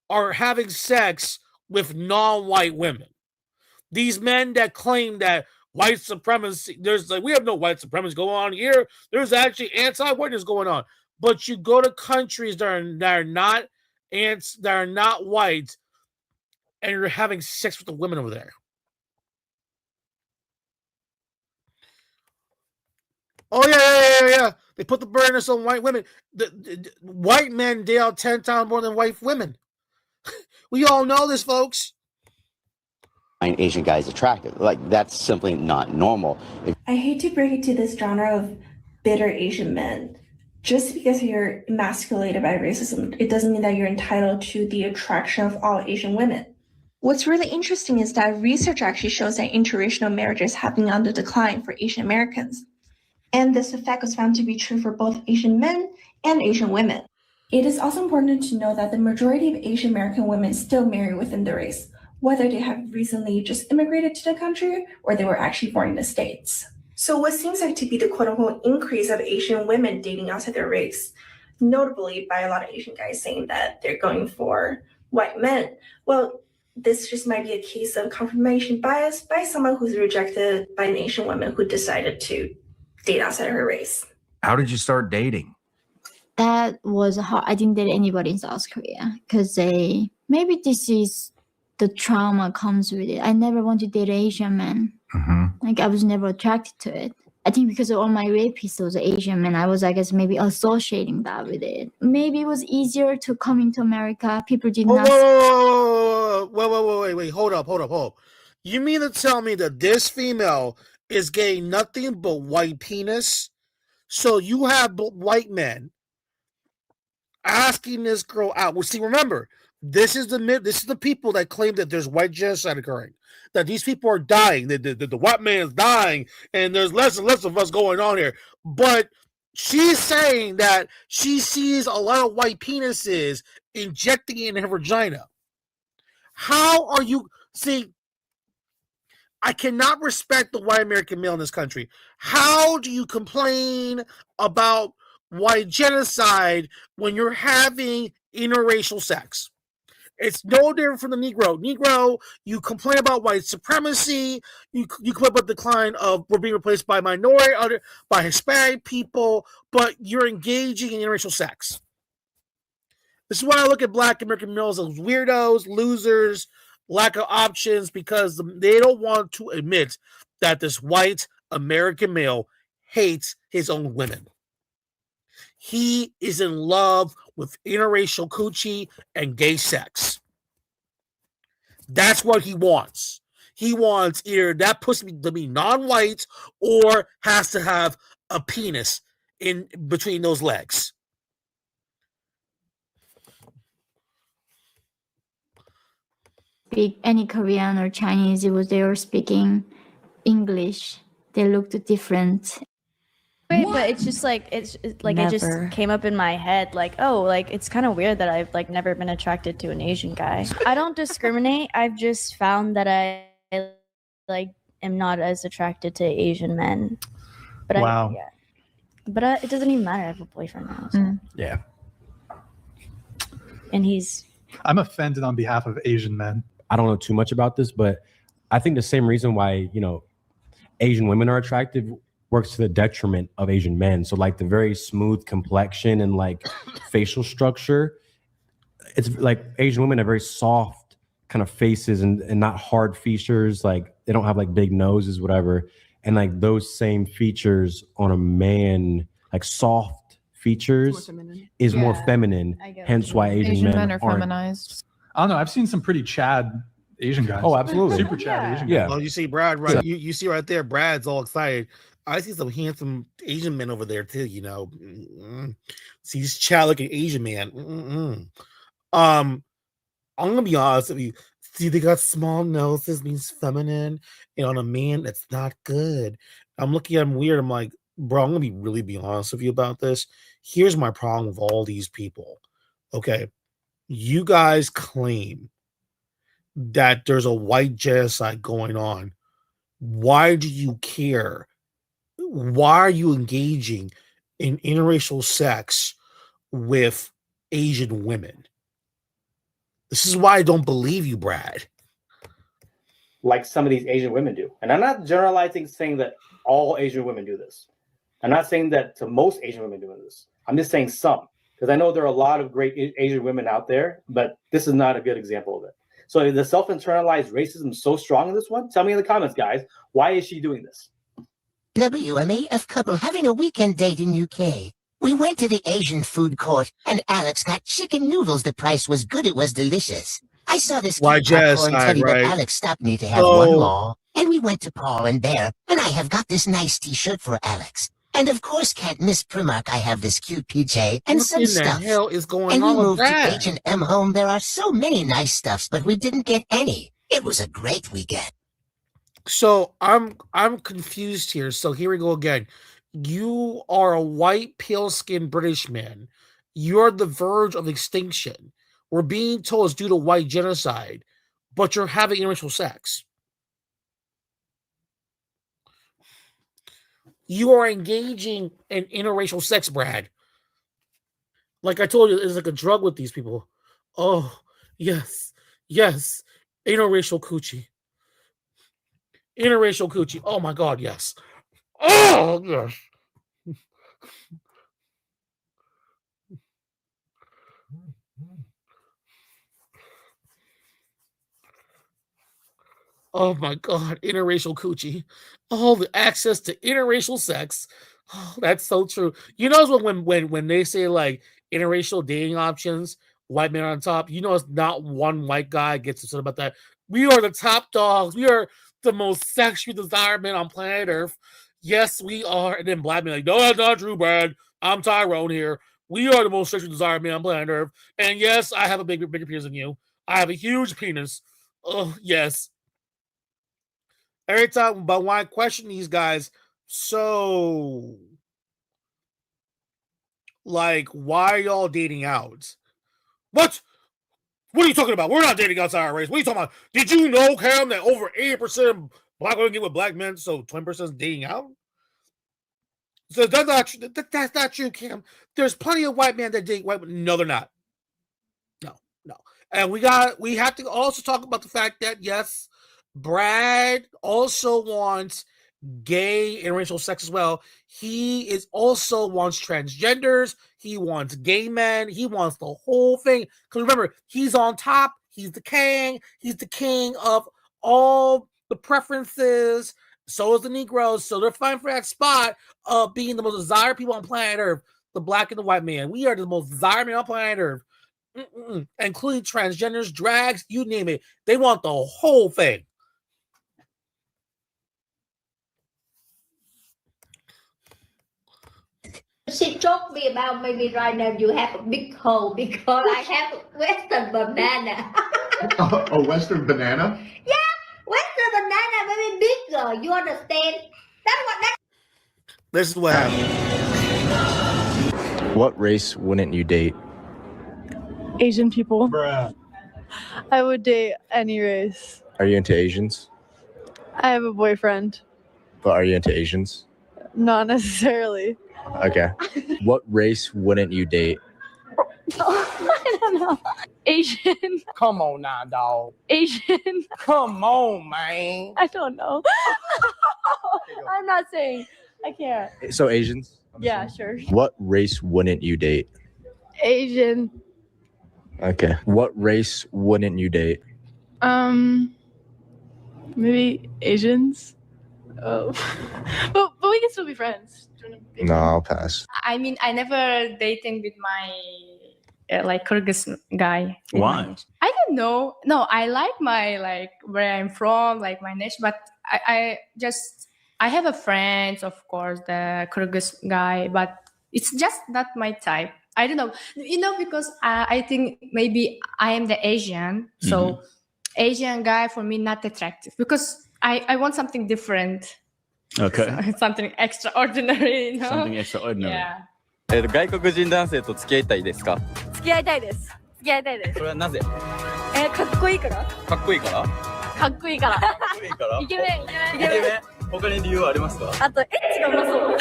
are having sex with non-white women. These men that claim that white supremacy, we have no white supremacy going on here. There's actually anti-whiteness going on. But you go to countries that are not white, and you're having sex with the women over there. Oh yeah. They put the burden on white women. The white men deal 10 times more than white women. We all know this, folks. Find Asian guys attractive. Like, that's simply not normal. I hate to break it to this genre of bitter Asian men, Just because you're emasculated by racism, it doesn't mean that you're entitled to the attraction of all Asian women. What's really interesting is that research actually shows that interracial marriages have been on the decline for Asian Americans. And this effect was found to be true for both Asian men and Asian women. It is also important to know that the majority of Asian American women still marry within the race, whether they have recently just immigrated to the country or they were actually born in the States. So what seems like to be the quote-unquote increase of Asian women dating outside their race, notably by a lot of Asian guys saying that they're going for white men, well, this just might be a case of confirmation bias by someone who's rejected by an Asian woman who decided to date outside of her race. How did you start dating? That was hard. I didn't date anybody in South Korea because maybe this is the trauma comes with it. I never want to date an Asian man. Like I was never attracted to it. I think because of all my rapists was Asian men, I was, I guess, maybe associating that with it. Maybe it was easier to come into America. People did not. Wait, hold up. You mean to tell me that this female is getting nothing but white penis? So you have white men asking this girl out. Well, see, remember, this is the people that claim that there's white genocide occurring, that these people are dying, that the white man is dying, and there's less and less of us going on here. But she's saying that she sees a lot of white penises injecting in her vagina. How are you? See, I cannot respect the white American male in this country. How do you complain about white genocide when you're having interracial sex? It's no different from the Negro. Negro, you complain about white supremacy. You complain about the decline of we're being replaced by minority, by Hispanic people, but you're engaging in interracial sex. This is why I look at black American males as weirdos, losers, lack of options, because they don't want to admit that this white American male hates his own women. He is in love with interracial coochie and gay sex. That's what he wants. He wants either that pussy to be non-white or has to have a penis in between those legs. Speak any Korean or Chinese, they were speaking English. They looked different. Wait, but it's just like it just came up in my head like, oh, like it's kind of weird that I've like never been attracted to an Asian guy. I don't discriminate. I've just found that I like am not as attracted to Asian men. But wow. But it doesn't even matter. I have a boyfriend now. So. Yeah. And I'm offended on behalf of Asian men. I don't know too much about this, but I think the same reason why, Asian women are attractive works to the detriment of Asian men. So like the very smooth complexion and like facial structure, it's like Asian women have very soft kind of faces and not hard features. Like they don't have like big noses, whatever. And like those same features on a man, like soft features is more feminine. Hence why Asian men are feminized. I don't know. I've seen some pretty Chad Asian guys. Oh, absolutely. Super Chad Asian guys. Yeah. Well, you see Brad, right? You see right there, Brad's all excited. I see some handsome Asian men over there too, See this child looking Asian man. I'm gonna be honest with you. See, they got small noses, means feminine, and on a man, that's not good. I'm looking at him weird. I'm like, bro, I'm gonna really be honest with you about this. Here's my problem with all these people. Okay, you guys claim that there's a white genocide going on. Why do you care? Why are you engaging in interracial sex with Asian women? This is why I don't believe you, Brad. Like some of these Asian women do. And I'm not generalizing saying that all Asian women do this. I'm not saying that to most Asian women doing this. I'm just saying some. Because I know there are a lot of great Asian women out there, but this is not a good example of it. So the self-internalized racism is so strong in this one. Tell me in the comments, guys, why is she doing this? WMAF couple having a weekend date in UK. We went to the Asian food court, and Alex got chicken noodles. The price was good. It was delicious. I saw this Why cute popcorn genocide, teddy, right? but Alex stopped me to have one more. And we went to Paul and Bear, and I have got this nice T-shirt for Alex. And of course, can't miss Primark. I have this cute PJ and What some in the stuff. hell is going And we on with moved to that? H&M Home. There are so many nice stuffs, but we didn't get any. It was a great weekend. So I'm confused here. So here we go again. You are a white, pale-skinned British man. You're on the verge of extinction. We're being told it's due to white genocide, but you're having interracial sex. You are engaging in interracial sex, Brad. Like I told you, it's like a drug with these people. Oh, yes. Yes. Interracial coochie. Interracial coochie. Oh my God, yes. Oh, yes. Oh my God, interracial coochie. All the access to interracial sex. Oh, that's so true. You know when they say like interracial dating options, white man on top, you know it's not one white guy gets upset about that. We are the top dogs. We are the most sexually desired men on planet Earth. Yes, we are. And then black men like, no, that's not true, Brad. I'm Tyrone here. We are the most sexually desired men on planet Earth. And yes, I have a bigger penis than you. I have a huge penis. Oh, yes. Every time, but when I question these guys, so like, why are y'all dating out? What? What are you talking about? We're not dating outside our race. What are you talking about? Did you know, Cam, that over 80% of black women get with black men, so 20% is dating out? So that's not true. That's not true, Cam. There's plenty of white men that date white women. No, they're not. No. And we have to also talk about the fact that yes, Brad also wants gay interracial sex as well. He is also wants transgenders. He wants gay men. He wants the whole thing. Because remember, he's on top. He's the king. He's the king of all the preferences. So is the Negroes. So they're fighting for that spot of being the most desired people on planet Earth. The black and the white man. We are the most desired men on planet Earth. Including transgenders, drags, you name it. They want the whole thing. She told me about maybe right now you have a big hole because I have a Western banana. A Western banana? Yeah, Western banana very bigger. You understand? That's what that. This is what happened. What race wouldn't you date? Asian people. Bruh. I would date any race. Are you into Asians? I have a boyfriend. But are you into Asians? Not necessarily. Okay. What race wouldn't you date? I don't know. Asian. Come on now, dog. Asian. Come on, man. I don't know. I'm not saying. I can't. So Asians? Yeah, sure. What race wouldn't you date? Asian. Okay. What race wouldn't you date? Maybe Asians. Oh, but we can still be friends. No, I'll pass. I mean, I never dating with my like Kyrgyz guy. Why? I don't know. No, I like my like where I'm from, like my nation, but I have a friend, of course, the Kyrgyz guy, but it's just not my type. I don't know, because I think maybe I am the Asian, so Asian guy for me not attractive because I want something different. Okay. So, something extraordinary, Something extraordinary. Yeah. 外国人男性と付き合いたいですか？付き合いたいです。付き合いたいです。それはなぜ？かっこいいから。かっこいいから？かっこいいから。かっこいいから？イケメン。イケメン。他に理由はありますか？あとエッチがうまそう。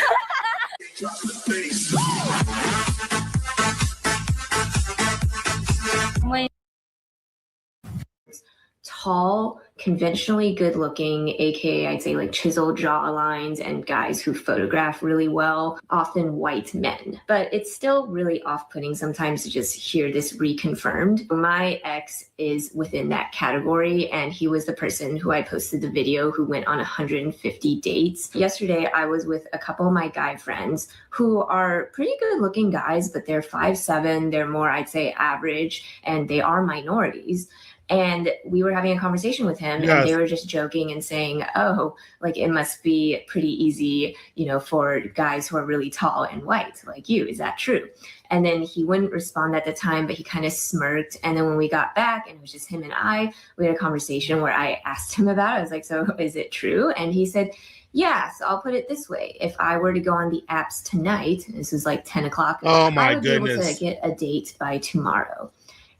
Tall, conventionally good looking, aka I'd say like chiseled jaw lines, and guys who photograph really well, often white men. But it's still really off-putting sometimes to just hear this reconfirmed. My ex is within that category, and he was the person who I posted the video who went on 150 dates. Yesterday, I was with a couple of my guy friends who are pretty good looking guys, but they're 5'7", they're more, I'd say, average, and they are minorities. And we were having a conversation with him, and they were just joking and saying, oh, like it must be pretty easy, you know, for guys who are really tall and white like you. Is that true? And then he wouldn't respond at the time, but he kind of smirked. And then when we got back and it was just him and I, we had a conversation where I asked him about it. I was like, so is it true? And he said, yeah, so I'll put it this way. If I were to go on the apps tonight, this was like 10 o'clock, I would be able to get a date by tomorrow.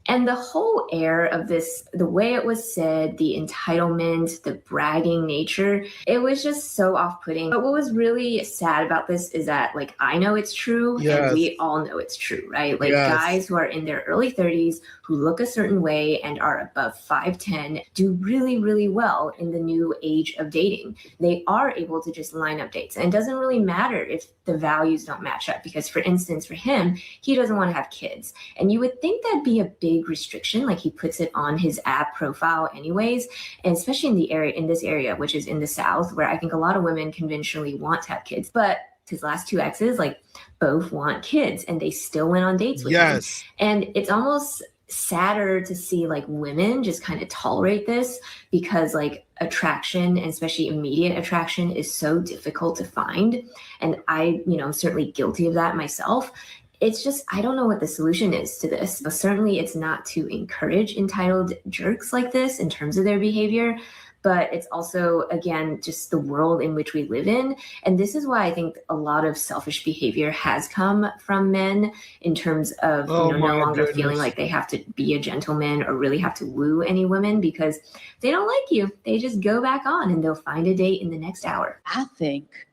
And the whole air of this, the way it was said, the entitlement, the bragging nature, it was just so off-putting. But what was really sad about this is that, like, I know it's true, and we all know it's true, right? Like, guys who are in their early 30s, who look a certain way and are above 5'10", do really, really well in the new age of dating. They are able to just line up dates. And it doesn't really matter if the values don't match up, because, for instance, for him, he doesn't want to have kids. And you would think that'd be a big restriction, like he puts it on his app profile anyways, and especially in this area, which is in the South, where I think a lot of women conventionally want to have kids. But his last two exes, like, both want kids, and they still went on dates with him. And it's almost sadder to see, like, women just kind of tolerate this, because, like, attraction, and especially immediate attraction, is so difficult to find. And I, you know, certainly guilty of that myself. It's just, I don't know what the solution is to this. But certainly it's not to encourage entitled jerks like this in terms of their behavior, but it's also, again, just the world in which we live in. And this is why I think a lot of selfish behavior has come from men, in terms of no longer feeling like they have to be a gentleman or really have to woo any women, because if they don't like you, they just go back on and they'll find a date in the next hour. I think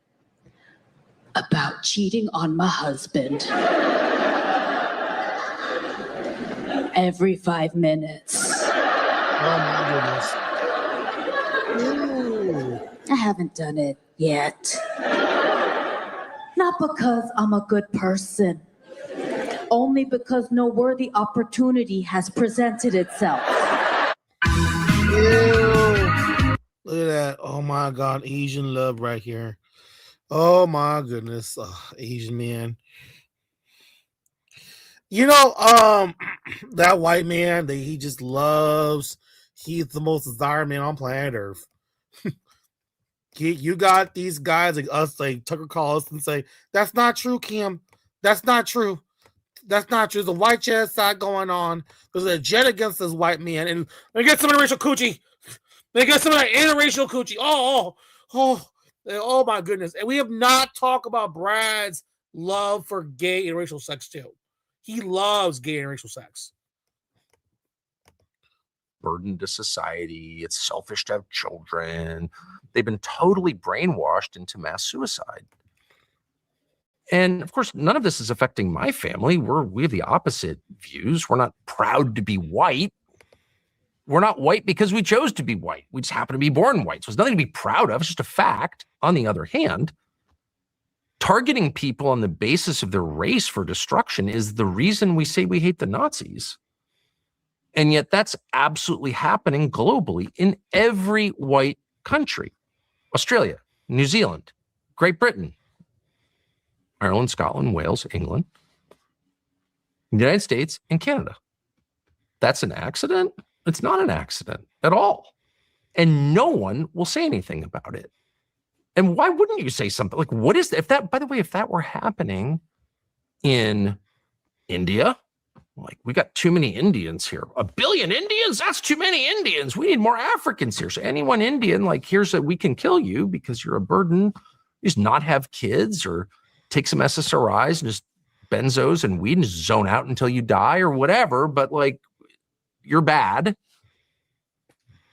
about cheating on my husband every 5 minutes. Oh my goodness. I haven't done it yet. Not because I'm a good person, only because no worthy opportunity has presented itself. Ew. Look at that. Oh my God. Asian love right here. Oh my goodness. Asian man. You know, that white man that he just loves, he's the most desired man on planet Earth. You got these guys like us, like Tucker Carlson, say, that's not true, Kim. That's not true. That's not true. There's a white genocide going on. There's a jet against this white man. And they get some interracial coochie. They get some of that interracial coochie. Oh my goodness. And we have not talked about Brad's love for gay and racial sex too. He loves gay and racial sex. Burden to society. It's selfish to have children. They've been totally brainwashed into mass suicide. And of course, none of this is affecting my family. We have the opposite views. We're not proud to be white. We're not white because we chose to be white. We just happen to be born white. So it's nothing to be proud of. It's just a fact. On the other hand, targeting people on the basis of their race for destruction is the reason we say we hate the Nazis. And yet that's absolutely happening globally in every white country. Australia, New Zealand, Great Britain, Ireland, Scotland, Wales, England, the United States, and Canada. That's an accident? It's not an accident at all. And no one will say anything about it. And why wouldn't you say something? Like, what is that? If that, by the way, if that were happening in India, like, we got too many Indians here. 1 billion Indians? That's too many Indians. We need more Africans here. So anyone Indian, like, here's that we can kill you because you're a burden. You just not have kids, or take some SSRIs and just benzos and weed and just zone out until you die or whatever. But, like, you're bad.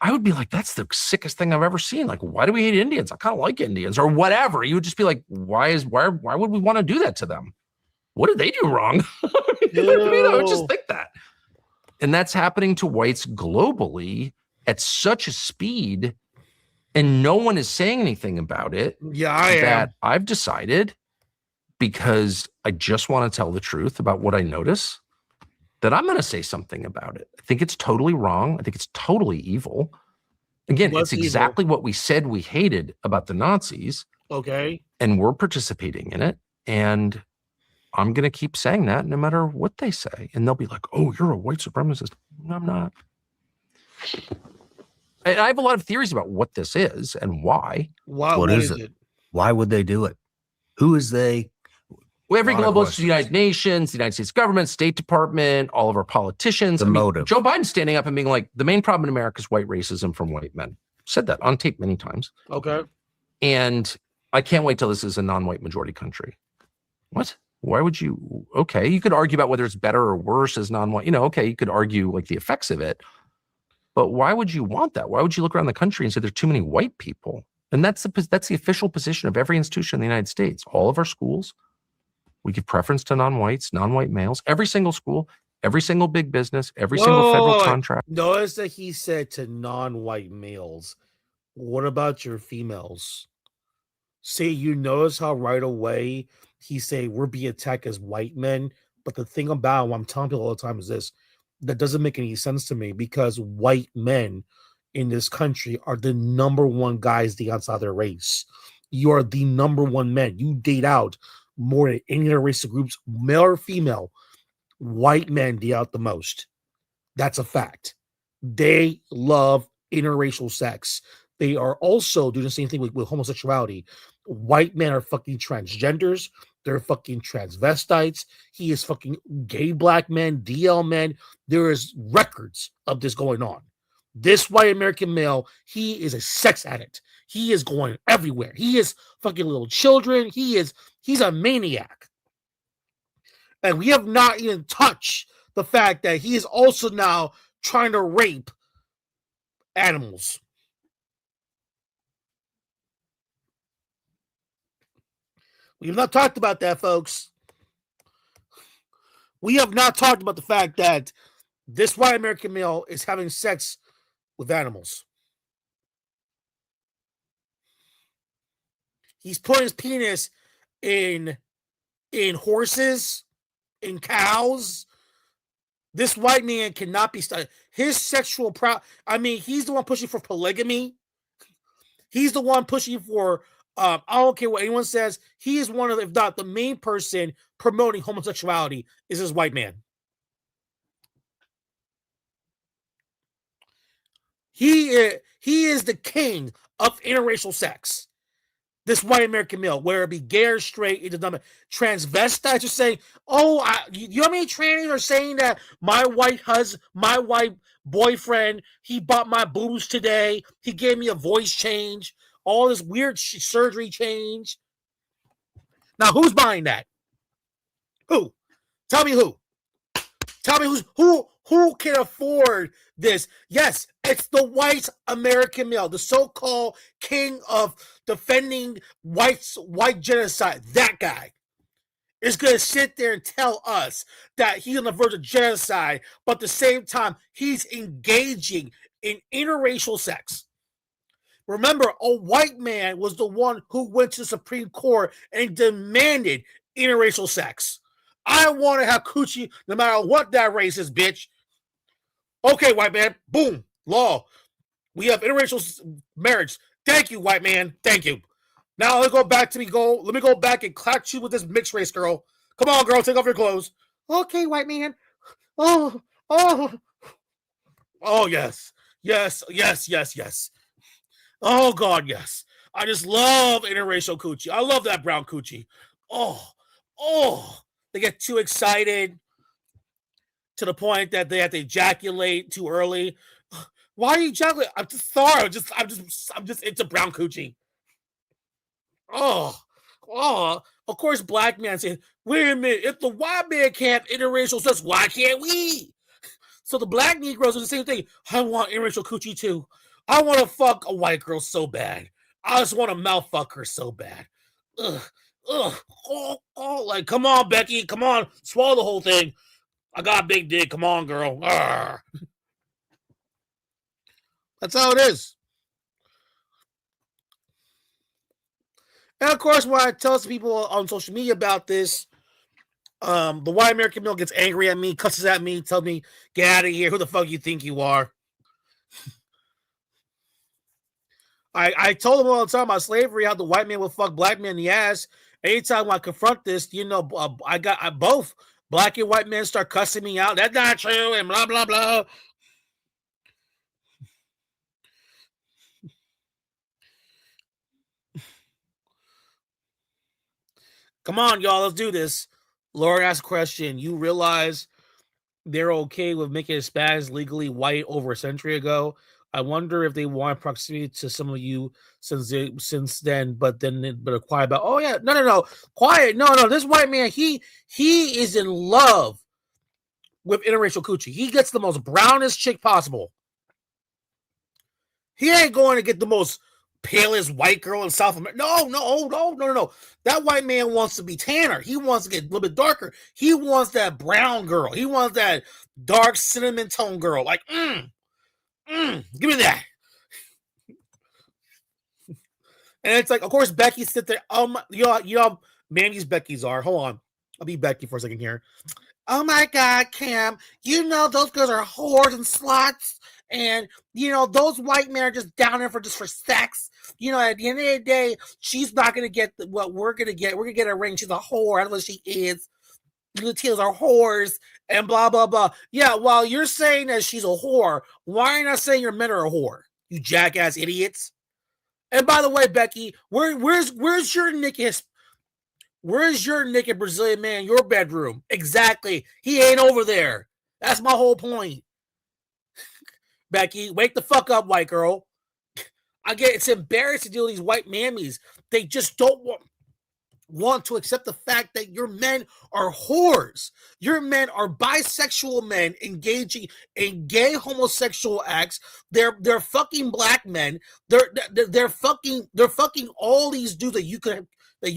I would be like, that's the sickest thing I've ever seen. Like, why do we hate Indians? I kind of like Indians, or whatever. You would just be like, why would we want to do that to them? What did they do wrong? I would just think that. And that's happening to whites globally at such a speed, and no one is saying anything about it. Yeah, I am. I've decided, because I just want to tell the truth about what I notice, that I'm going to say something about it. I think it's totally wrong. I think it's totally evil. Again, it's exactly what we said we hated about the Nazis. Okay. And we're participating in it. And I'm going to keep saying that no matter what they say. And they'll be like, oh, you're a white supremacist. No, I'm not. And I have a lot of theories about what this is and why. What is it? Why would they do it? Who is they? Well, every A lot of globalist, the questions. United Nations, the United States government, State Department, all of our politicians. The motive. Joe Biden standing up and being like, the main problem in America is white racism from white men. Said that on tape many times. Okay. And I can't wait till this is a non-white majority country. What? Why would you? Okay, you could argue about whether it's better or worse as non-white. Okay, you could argue like the effects of it. But why would you want that? Why would you look around the country and say there's too many white people? And that's the official position of every institution in the United States. All of our schools, we give preference to non-whites, non-white males. Every single school, every single big business, every single federal contract. Notice that he said to non-white males. What about your females? See, you notice how right away he say we're being attacked as white men. But the thing about what I'm telling people all the time is this: that doesn't make any sense to me, because white men in this country are the number one guys the outside their race. You are the number one men. You date out more than any other racial groups, male or female. White men date out the most. That's a fact. They love interracial sex. They are also doing the same thing with homosexuality. White men are fucking transgenders. They're fucking transvestites. He is fucking gay black men, DL men. There is records of this going on. This white American male, he is a sex addict. He is going everywhere. He is fucking little children. He's a maniac. And we have not even touched the fact that he is also now trying to rape animals. We have not talked about that, folks. We have not talked about the fact that this white American male is having sex with animals. He's putting his penis in horses, in cows. This white man cannot be studied. His sexual he's the one pushing for polygamy. He's the one pushing for I don't care what anyone says. He is one of, if not the main person promoting homosexuality, is this white man. He is the king of interracial sex. This white American male, whether it be gay or straight, it doesn't matter. Transvestites are saying, you know how many trannies are saying that my white boyfriend, he bought my boobs today. He gave me a voice change. All this weird surgery change. Now, who's buying that? Who? Tell me who. Tell me who can afford this. Yes, it's the white American male, the so-called king of defending white genocide. That guy is going to sit there and tell us that he's on the verge of genocide, but at the same time, he's engaging in interracial sex. Remember, a white man was the one who went to the Supreme Court and demanded interracial sex. I want to have coochie no matter what that race is, bitch. Okay, white man. Boom. Law. We have interracial marriage. Thank you, white man. Thank you. Now let me go back and clap you with this mixed race girl. Come on, girl. Take off your clothes. Okay, white man. Oh, yes. Yes. Oh, God, yes. I just love interracial coochie. I love that brown coochie. They get too excited to the point that they have to ejaculate too early. Why are you ejaculating? I'm just sorry. I'm just into brown coochie. Of course, black man say, wait a minute, if the white man can't have interracial sex, why can't we? So the black Negroes are the same thing. I want interracial coochie too. I want to fuck a white girl so bad. I just want to mouth fuck her so bad. Like, come on, Becky. Come on. Swallow the whole thing. I got a big dick. Come on, girl. Arr. That's how it is. And of course, when I tell people on social media about this, the white American male gets angry at me, cusses at me, tells me, get out of here. Who the fuck you think you are? I told them all the time about slavery, how the white man would fuck black men in the ass. Anytime I confront this, I both black and white men start cussing me out. That's not true, and blah, blah, blah. Come on, y'all, let's do this. Lauren asked a question. You realize they're okay with making Hispanics legally white over a century ago? I wonder if they want proximity to some of you since then, but a quiet about, oh yeah, no, quiet, no, this white man, he is in love with interracial coochie. He gets the most brownest chick possible. He ain't going to get the most palest white girl in South America. No. That white man wants to be tanner. He wants to get a little bit darker. He wants that brown girl. He wants that dark cinnamon tone girl. Like, give me that. And it's like, of course, Becky sit there. You know, Mandy's Becky's are. Hold on. I'll be Becky for a second here. Oh my God, Cam, you know those girls are whores and sluts, and you know those white men are just down there for sex. You know, at the end of the day, she's not gonna get what we're gonna get. We're gonna get a ring. She's a whore. That's what she is. Latinas are whores and blah blah blah. Yeah, while you're saying that she's a whore, why are you not saying your men are a whore? You jackass idiots. And by the way, Becky, where's your naked? Where's your naked Brazilian man in your bedroom? Exactly. He ain't over there. That's my whole point. Becky, wake the fuck up, white girl. I get it's embarrassing to deal with these white mammies. They just don't want to accept the fact that your men are whores. Your men are bisexual men engaging in gay homosexual acts. They're fucking black men. They're fucking all these dudes that you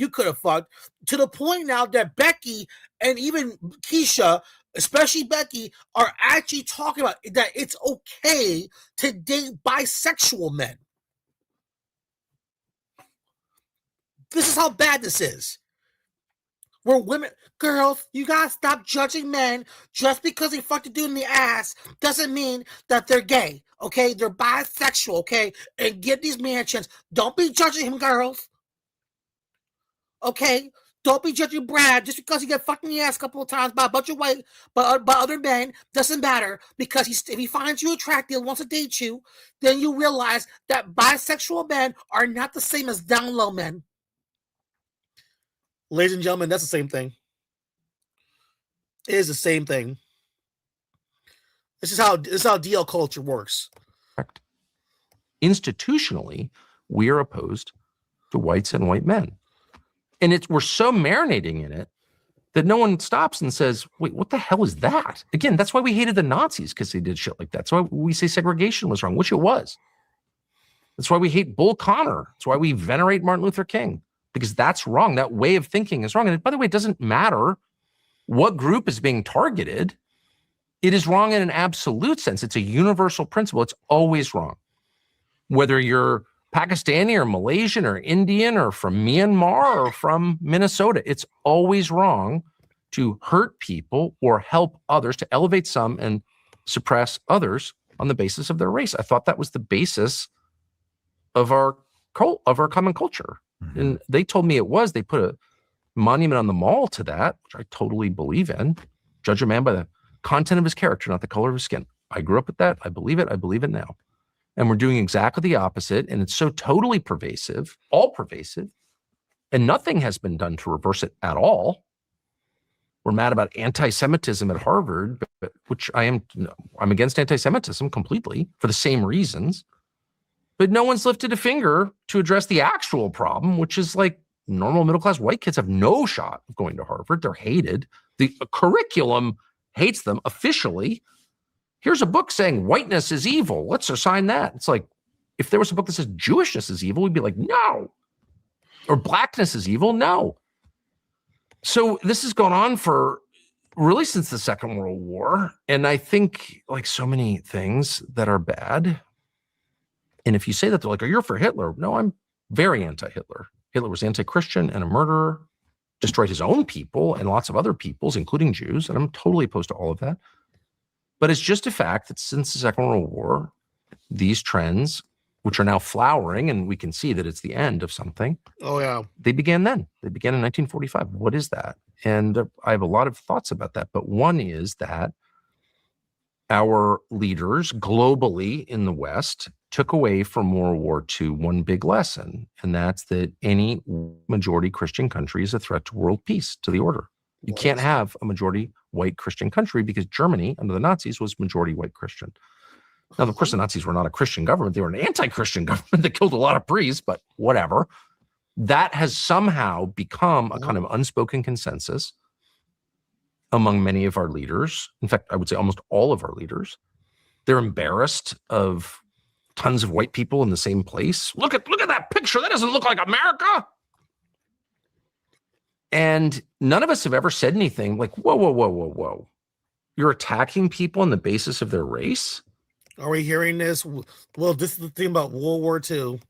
could have fucked, to the point now that Becky and even Keisha, especially Becky, are actually talking about that it's okay to date bisexual men. This is how bad this is. We're women, girls, you gotta stop judging men just because they fucked a dude in the ass doesn't mean that they're gay, okay? They're bisexual, okay? And give these men a chance. Don't be judging him, girls. Okay? Don't be judging Brad just because he got fucked in the ass a couple of times by a bunch of white, by other men. Doesn't matter, because if he finds you attractive and wants to date you, then you realize that bisexual men are not the same as down low men. Ladies and gentlemen, that's the same thing. It is the same thing. This is how DL culture works. Correct. Institutionally, we are opposed to whites and white men. And we're so marinating in it that no one stops and says, wait, what the hell is that? Again, that's why we hated the Nazis, because they did shit like that. That's why we say segregation was wrong, which it was. That's why we hate Bull Connor. That's why we venerate Martin Luther King, because that's wrong. That way of thinking is wrong. And by the way, it doesn't matter what group is being targeted. It is wrong in an absolute sense. It's a universal principle. It's always wrong. Whether you're Pakistani or Malaysian or Indian or from Myanmar or from Minnesota, it's always wrong to hurt people or help others, to elevate some and suppress others on the basis of their race. I thought that was the basis of our common culture. Mm-hmm. And they told me it was. They put a monument on the mall to that, which I totally believe in. Judge a man by the content of his character, not the color of his skin. I grew up with that. I believe it. I believe it now. And we're doing exactly the opposite. And it's so totally pervasive, all pervasive. And nothing has been done to reverse it at all. We're mad about anti-Semitism at Harvard, which I'm against anti-Semitism completely for the same reasons. But no one's lifted a finger to address the actual problem, which is like normal middle-class white kids have no shot of going to Harvard. They're hated. The curriculum hates them officially. Here's a book saying whiteness is evil. Let's assign that. It's like, if there was a book that says Jewishness is evil, we'd be like, no. Or blackness is evil, no. So this has gone on for really since the Second World War. And I think, like so many things that are bad, and if you say that, they're like, oh, you're for Hitler. No, I'm very anti-Hitler. Hitler was anti-Christian and a murderer, destroyed his own people and lots of other peoples, including Jews. And I'm totally opposed to all of that. But it's just a fact that since the Second World War, these trends, which are now flowering, and we can see that it's the end of something. Oh, yeah. They began then. They began in 1945. What is that? And I have a lot of thoughts about that. But one is that our leaders globally in the West took away from World War II one big lesson, and that's that any majority Christian country is a threat to world peace, to the order. You can't have a majority white Christian country because Germany, under the Nazis, was majority white Christian. Now, of course, the Nazis were not a Christian government. They were an anti-Christian government that killed a lot of priests, but whatever. That has somehow become a kind of unspoken consensus among many of our leaders. In fact, I would say almost all of our leaders. They're embarrassed of tons of white people in the same place. Look at that picture. That doesn't look like America. And none of us have ever said anything like, whoa. You're attacking people on the basis of their race? Are we hearing this? Well, this is the thing about World War II.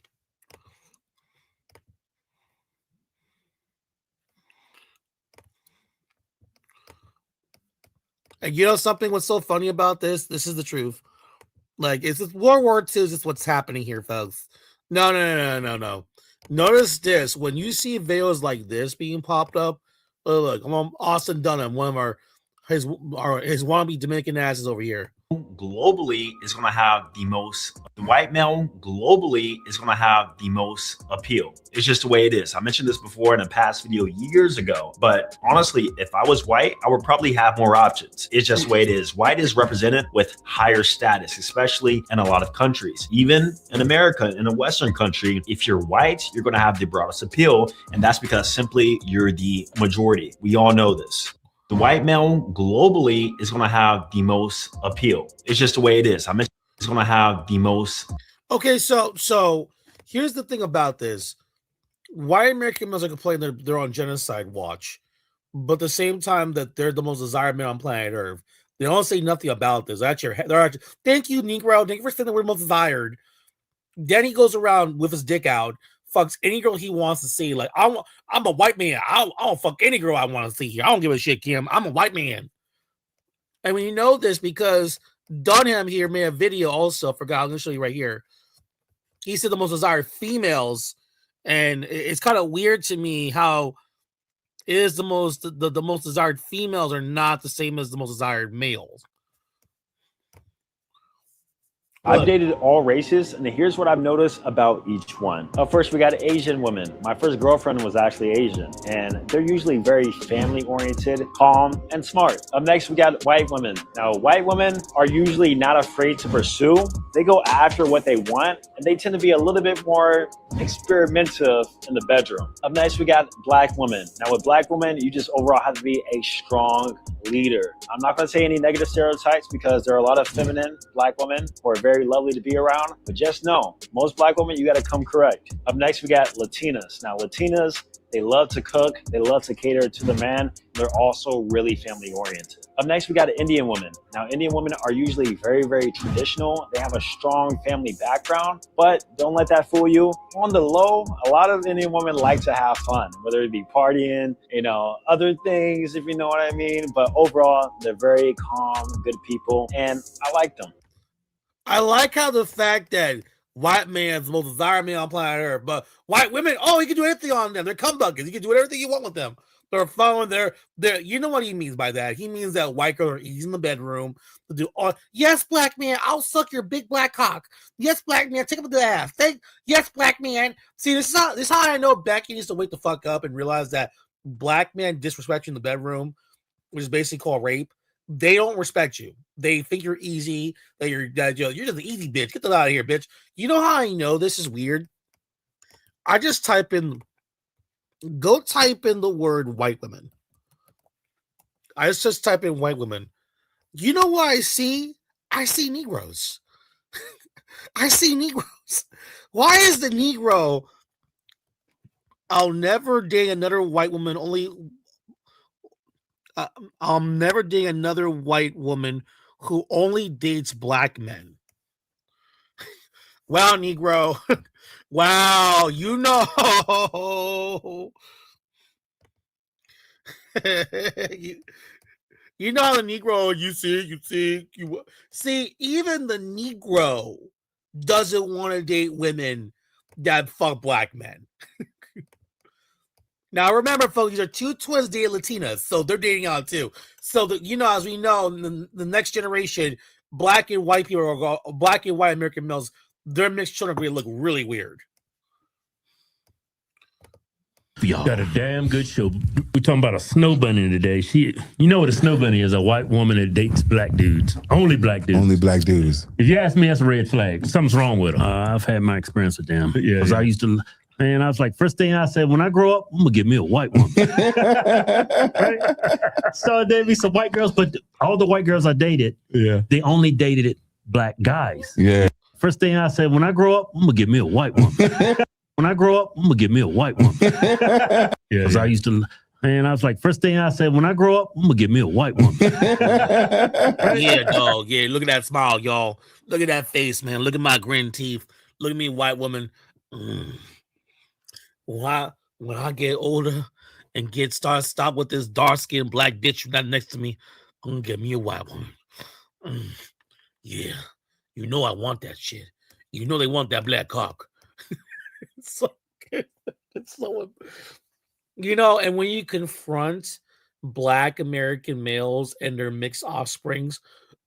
And you know something? What's so funny about this? This is the truth. Like, it's World War II is just what's happening here, folks. No. Notice this. When you see videos like this being popped up, look, I'm Austin Dunham, one of his wannabe Dominican asses over here. Globally is going to have the most, the white male globally is going to have the most appeal. It's just the way it is. I mentioned this before in a past video years ago, but honestly, if I was white, I would probably have more options. It's just the way it is. White is represented with higher status, especially in a lot of countries. Even in America, in a Western country, if you're white, you're going to have the broadest appeal. And that's because simply you're the majority. We all know this. The white male globally is going to have the most appeal. It's just the way it is. I mentioned it's going to have the most. Okay, so here's the thing about this. White American males are complaining they're on genocide watch, but at the same time that they're the most desired man on planet Earth, they don't say nothing about this. Thank you, Negro. Thank you for saying that we're most desired. Then he goes around with his dick out, fucks any girl he wants to see. Like, I'm a white man. I don't fuck any girl I want to see here. I don't give a shit, Kim. I'm a white man. And when you know this, because Dunham here made a video also, I forgot, I'm going to show you right here. He said the most desired females, and it's kind of weird to me how it is the most desired females are not the same as the most desired males. I've dated all races, and here's what I've noticed about each one. First, we got Asian women. My first girlfriend was actually Asian, and they're usually very family-oriented, calm, and smart. Up next, we got white women. Now, white women are usually not afraid to pursue. They go after what they want, and they tend to be a little bit more experimentative in the bedroom. Up next, we got black women. Now, with black women, you just overall have to be a strong leader. I'm not going to say any negative stereotypes because there are a lot of feminine black women who are very lovely to be around, but just know, most black women, you got to come correct. Up next, we got Latinas. Now, Latinas, they love to cook, they love to cater to the man, they're also really family oriented. Up next, we got Indian women. Now, Indian women are usually very, very traditional. They have a strong family background, but don't let that fool you. On the low, a lot of Indian women like to have fun, whether it be partying, other things, if you know what I mean. But overall, they're very calm, good people, and I like them. I like how the fact that white man's the most desired man on planet Earth, but white women, you can do anything on them. They're cum buckets. You can do everything you want with them. They're fun. They're you know what he means by that? He means that white girls are easy in the bedroom to do all. Yes, black man, I'll suck your big black cock. Yes, black man, take him to the ass. Yes, black man. See, this is how I know Becky needs to wake the fuck up and realize that black men disrespect you in the bedroom, which is basically called rape. They don't respect you. They think you're easy, that you're just an easy bitch. Get the hell out of here, bitch. You know how I know this is weird? I just type in the word white women. I just type in white women. You know what I see? I see Negroes. I see Negroes. Why is the Negro, I'll never date another white woman, I'll never date another white woman who only dates black men. Wow, Negro. Wow, you know. you know the Negro, you see, even the Negro doesn't want to date women that fuck black men. Now, remember, folks, these are two twins dating Latinas, so they're dating out too. So, as we know, the next generation, black and white American males, their mixed children are going to look really weird. Y'all got a damn good show. We're talking about a snow bunny today. You know what a snow bunny is? A white woman that dates black dudes. Only black dudes. Only black dudes. If you ask me, that's a red flag. Something's wrong with them. I've had my experience with them. Yeah. Because I used to, man, I was like, first thing I said, when I grow up, I'm going to get me a white woman. Right? So there'd be some white girls, but all the white girls I dated, they only dated black guys. Yeah. First thing I said, when I grow up, I'm going to get me a white woman. When I grow up, I'm going to get me a white woman. Because I used to, man, I was like, first thing I said, when I grow up, I'm going to get me a white woman. Yeah, dog. Yeah, look at that smile, y'all. Look at that face, man. Look at my grin teeth. Look at me, white woman. When I get older and stop with this dark-skinned black bitch not next to me, I'm going to get me a white woman. Yeah. You know I want that shit. You know they want that black cock. It's so good. It's so, and when you confront black American males and their mixed offsprings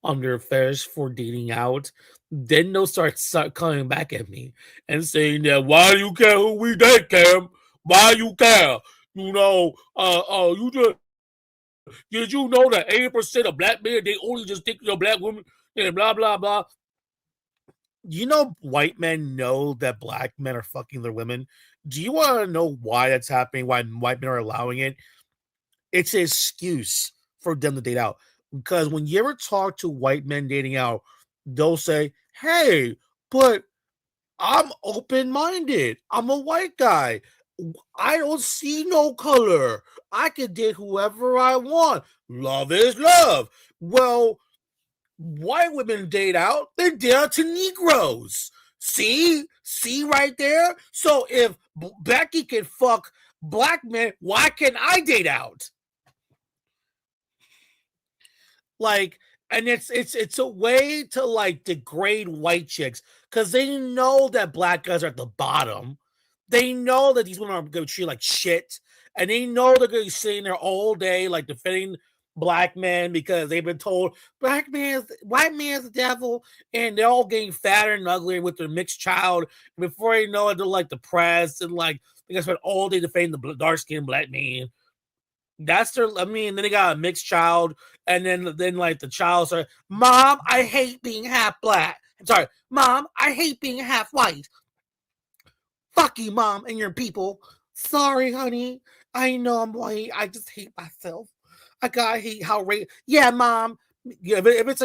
on their fetish for dating out, then they'll start coming back at me and saying that, why do you care who we date, Cam? Why you care? You did you know that 80% of black men, they only just think of black women and blah, blah, blah. White men know that black men are fucking their women. Do you want to know why that's happening? Why white men are allowing it? It's an excuse for them to date out. Because when you ever talk to white men dating out, they'll say, hey, but I'm open-minded. I'm a white guy. I don't see no color. I can date whoever I want. Love is love. Well, white women date out, they date out to Negroes. See right there? So if Becky can fuck black men, why can't I date out? And it's a way to degrade white chicks because they know that black guys are at the bottom. They know that these women are going to treat like shit, and they know they're going to be sitting there all day defending black men because they've been told white man's the devil, and they're all getting fatter and uglier with their mixed child. And before they know it, they're depressed and they gotta spend all day defending the dark-skinned black man. That's then they got a mixed child, and then the child says, Mom, I hate being half black. I'm sorry, Mom, I hate being half white. Fuck you, Mom, and your people. Sorry, honey. I know I'm white. I just hate myself. I hate how yeah, Mom. Yeah, if it's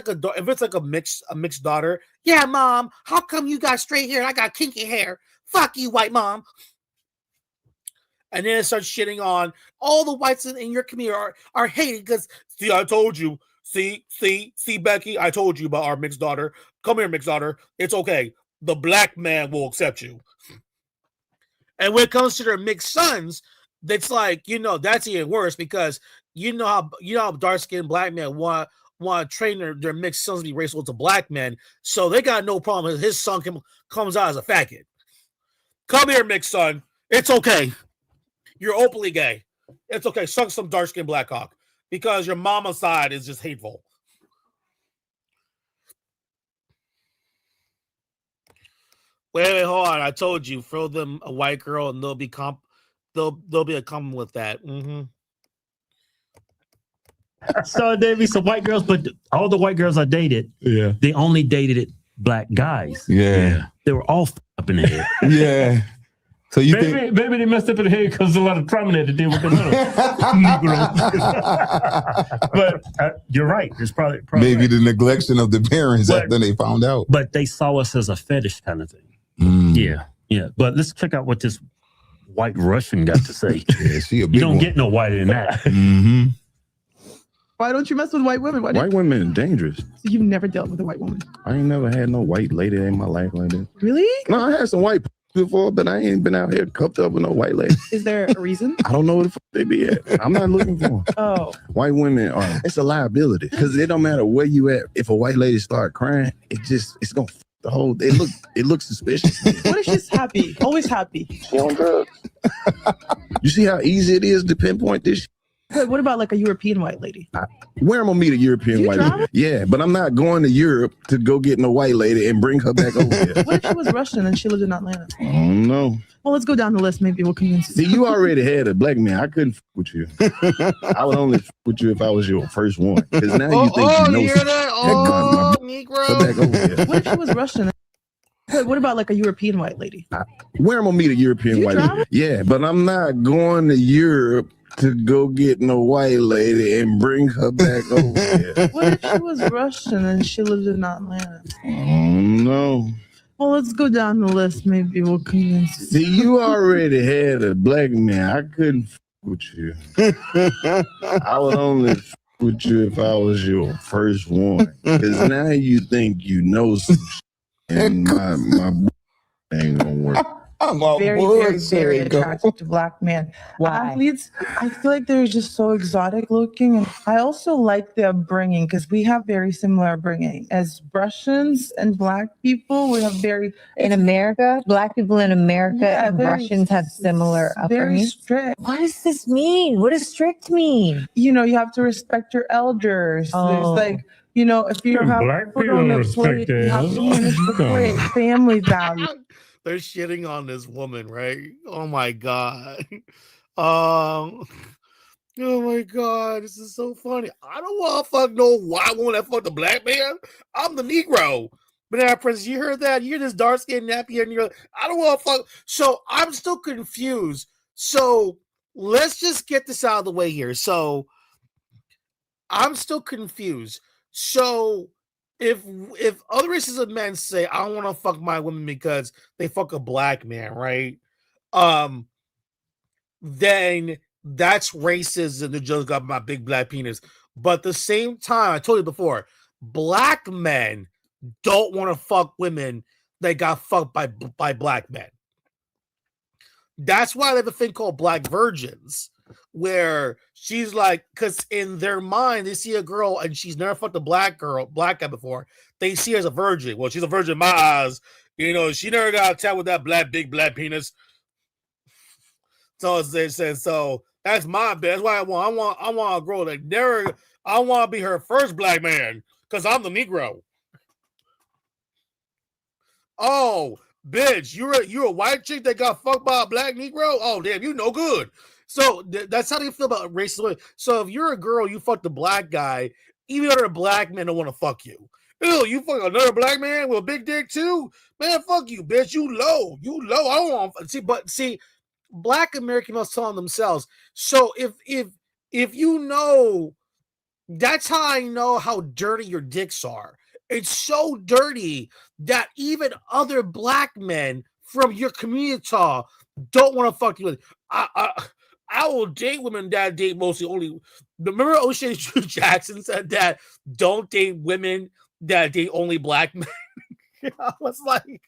like a mixed daughter, yeah, Mom. How come you got straight hair and I got kinky hair? Fuck you, white mom. And then it starts shitting on all the whites in your community are hating because see, I told you. See, Becky, I told you about our mixed daughter. Come here, mixed daughter. It's okay. The black man will accept you. And when it comes to their mixed sons, that's that's even worse because how dark-skinned black men want to train their mixed sons to be racial to black men, so they got no problem if his son comes out as a faggot. Come here, mixed son. It's okay. You're openly gay. It's okay. Suck some dark-skinned black cock because your mama's side is just hateful. Wait, hold on. I told you, throw them a white girl and they'll be a compliment with that. Mm-hmm. So there'd be some white girls, but all the white girls I dated, they only dated black guys. Yeah. They were all up in the head. Yeah. So you maybe they messed up in the head because a lot of trauma they had to deal with the little But you're right. It's probably maybe right. the neglection of the parents after they found out. But they saw us as a fetish kind of thing. Yeah. But let's check out what this white Russian got to say. You don't get no whiter than that. Mm-hmm. Why don't you mess with white women? White women are dangerous. So you've never dealt with a white woman? I ain't never had no white lady in my life like that. Really? No, I had some white before, but I ain't been out here cupped up with no white lady. Is there a reason? I don't know where the fuck they be at. I'm not looking for them. Oh. White women it's a liability because it don't matter where you at. If a white lady start crying, it's gonna the whole. It looks suspicious. What if she's happy? Always happy. She on drugs. You see how easy it is to pinpoint this? But what about like a European white lady? Where I'm gonna meet a European white lady? Yeah, but I'm not going to Europe to go get no white lady and bring her back over here. What if she was Russian and she lived in Atlanta? I don't know. Well, let's go down the list. Maybe we'll convince you. See, you already had a black man. I couldn't f with you. I would only f with you if I was your first one. Because now you think you know. You hear that? Oh, Negro. Come back over here. What if she was Russian? But what about like a European white lady? Where I'm gonna meet a European white lady? Yeah, but I'm not going to Europe to go get no white lady and bring her back over here. What if she was Russian and she lived in Atlanta? I don't know. Well, let's go down the list. Maybe we'll convince you. See, you already had a black man. I couldn't f with you. I would only f with you if I was your first one. Because now you think you know some shit, and my ain't gonna work. Very attracted to black men. Why? Athletes, I feel like they're just so exotic looking. And I also like their upbringing because we have very similar upbringing. As Russians and black people, we have very... In America, black people in America and Russians have similar very upbringing. strict. What does this mean? What does strict mean? You know, you have to respect your elders. Oh. There's like, you know, if you have Black food people on the respect plate, their you have to elders. finish the plate. Family value. They're shitting on this woman, right? Oh my god. Oh my god, this is so funny. I don't want to fuck no white woman that fuck the black man. I'm the Negro. Banana Princess, you heard that? You hear this dark skin nappy and you're like, I don't want to fuck. So I'm still confused. So let's just get this out of the way here. So I'm still confused. So if other races of men say I don't want to fuck my women because they fuck a black man, right? Then that's racism. The joke got my big black penis. But at the same time, I told you before, black men don't want to fuck women that got fucked by black men. That's why they have a thing called black virgins, where she's like, because in their mind, they see a girl and she's never fucked a black guy before. They see her as a virgin. Well, she's a virgin in my eyes. You know, she never got attacked with that big black penis. So they said, so that's my bad. That's why I want a girl that never, I want to be her first black man because I'm the Negro. Oh, bitch, you're a white chick that got fucked by a black Negro? Oh, damn, you no good. So that's how they feel about racism. So if you're a girl, you fuck the black guy, even other black men don't want to fuck you. Ew, you fuck another black man with a big dick too? Man, fuck you, bitch. You low. I don't want to see, black American males telling themselves. So if you know, that's how I know how dirty your dicks are. It's so dirty that even other black men from your community don't want to fuck you. I will date women that date mostly only. Remember O'Shea Jackson said that don't date women that date only black men. I was like,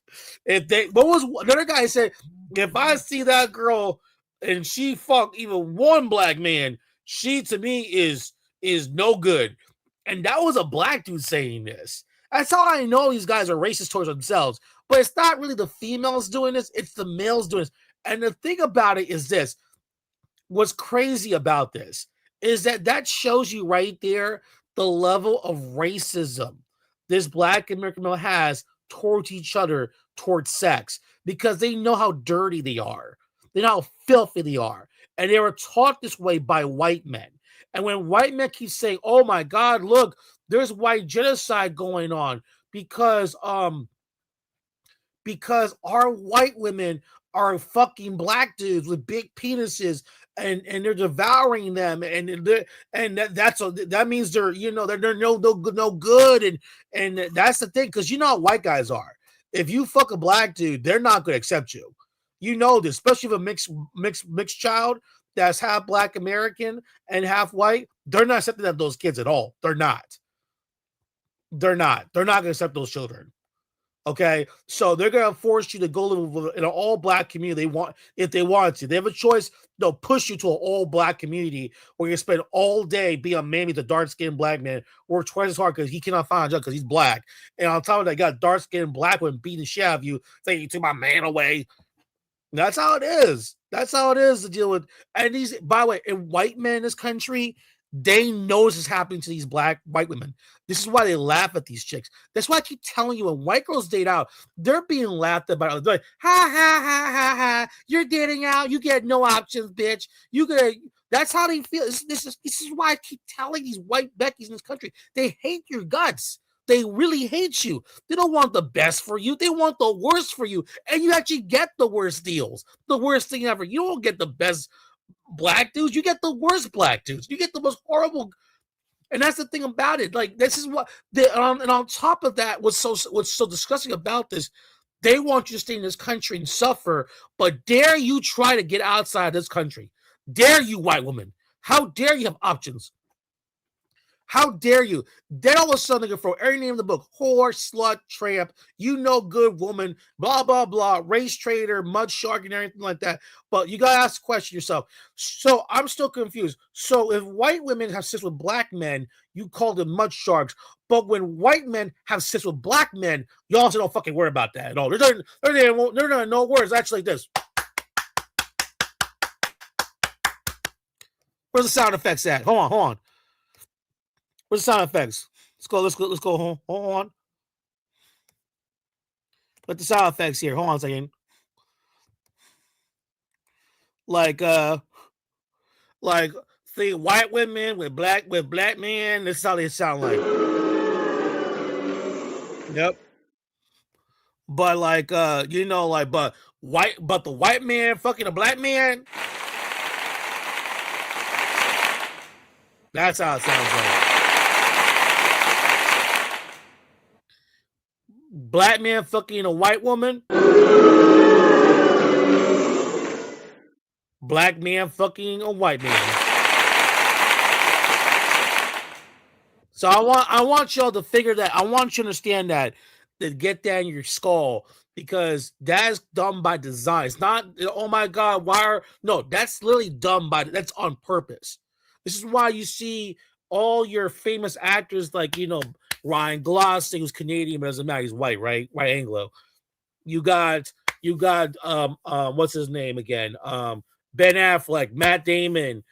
another guy said, if I see that girl and she fuck even one black man, she to me is no good. And that was a black dude saying this. That's how I know these guys are racist towards themselves. But it's not really the females doing this, it's the males doing this. And the thing about it is this. What's crazy about this is that shows you right there the level of racism this black American male has towards each other, towards sex, because they know how dirty they are. They know how filthy they are. And they were taught this way by white men. And when white men keep saying, oh my God, look, there's white genocide going on because our white women are fucking black dudes with big penises and they're devouring them that means they're they're no good and that's the thing, because you know how white guys are. If you fuck a black dude, they're not going to accept you. You know this, especially if a mixed child that's half black American and half white. They're not accepting those kids at all. They're not going to accept those children. Okay, so they're gonna force you to go live in an all-black community. If they want to, they have a choice. They'll push you to an all-black community where you spend all day being a man with a dark-skinned black man, work twice as hard because he cannot find a job because he's black. And on top of that, got dark-skinned black women beating the shit out of you, saying you took my man away. That's how it is. That's how it is to deal with. And these, by the way, and white men in this country, they know this is happening to these white women. This is why they laugh at these chicks. That's why I keep telling you, when white girls date out, they're being laughed at by. They're like, ha ha ha ha ha! You're dating out. You get no options, bitch. You get. That's how they feel. This is why I keep telling these white Beckys in this country. They hate your guts. They really hate you. They don't want the best for you. They want the worst for you. And you actually get the worst deals. The worst thing ever. You don't get the best black dudes. You get the worst black dudes. You get the most horrible. And that's the thing about it. Like, this is what and on top of that, what's so disgusting about this, they want you to stay in this country and suffer, but dare you try to get outside this country. Dare you, white woman. How dare you have options? How dare you? Then all of a sudden they can throw every name in the book: whore, slut, tramp, you know, good woman, blah, blah, blah, race trader, mud shark, and everything like that. But you got to ask the question yourself. So I'm still confused. So if white women have sex with black men, you call them mud sharks. But when white men have sex with black men, you also don't fucking worry about that at all. They're no words. Actually, like this. Where's the sound effects at? Hold on. Where's the sound effects? Let's go. Hold on. Put the sound effects here. Hold on a second. Like see, white women with black men. This is how they sound like. Yep. But like but the white man fucking a black man. That's how it sounds like. Black man fucking a white woman. Black man fucking a white man. So I want y'all to figure that. I want you to understand that, to get that in your skull, because that's done by design. It's not, oh my God, no, that's literally done that's on purpose. This is why you see all your famous actors like, Ryan Gosling, who's Canadian, but doesn't matter, he's white, right? White Anglo. You got what's his name again? Ben Affleck, Matt Damon,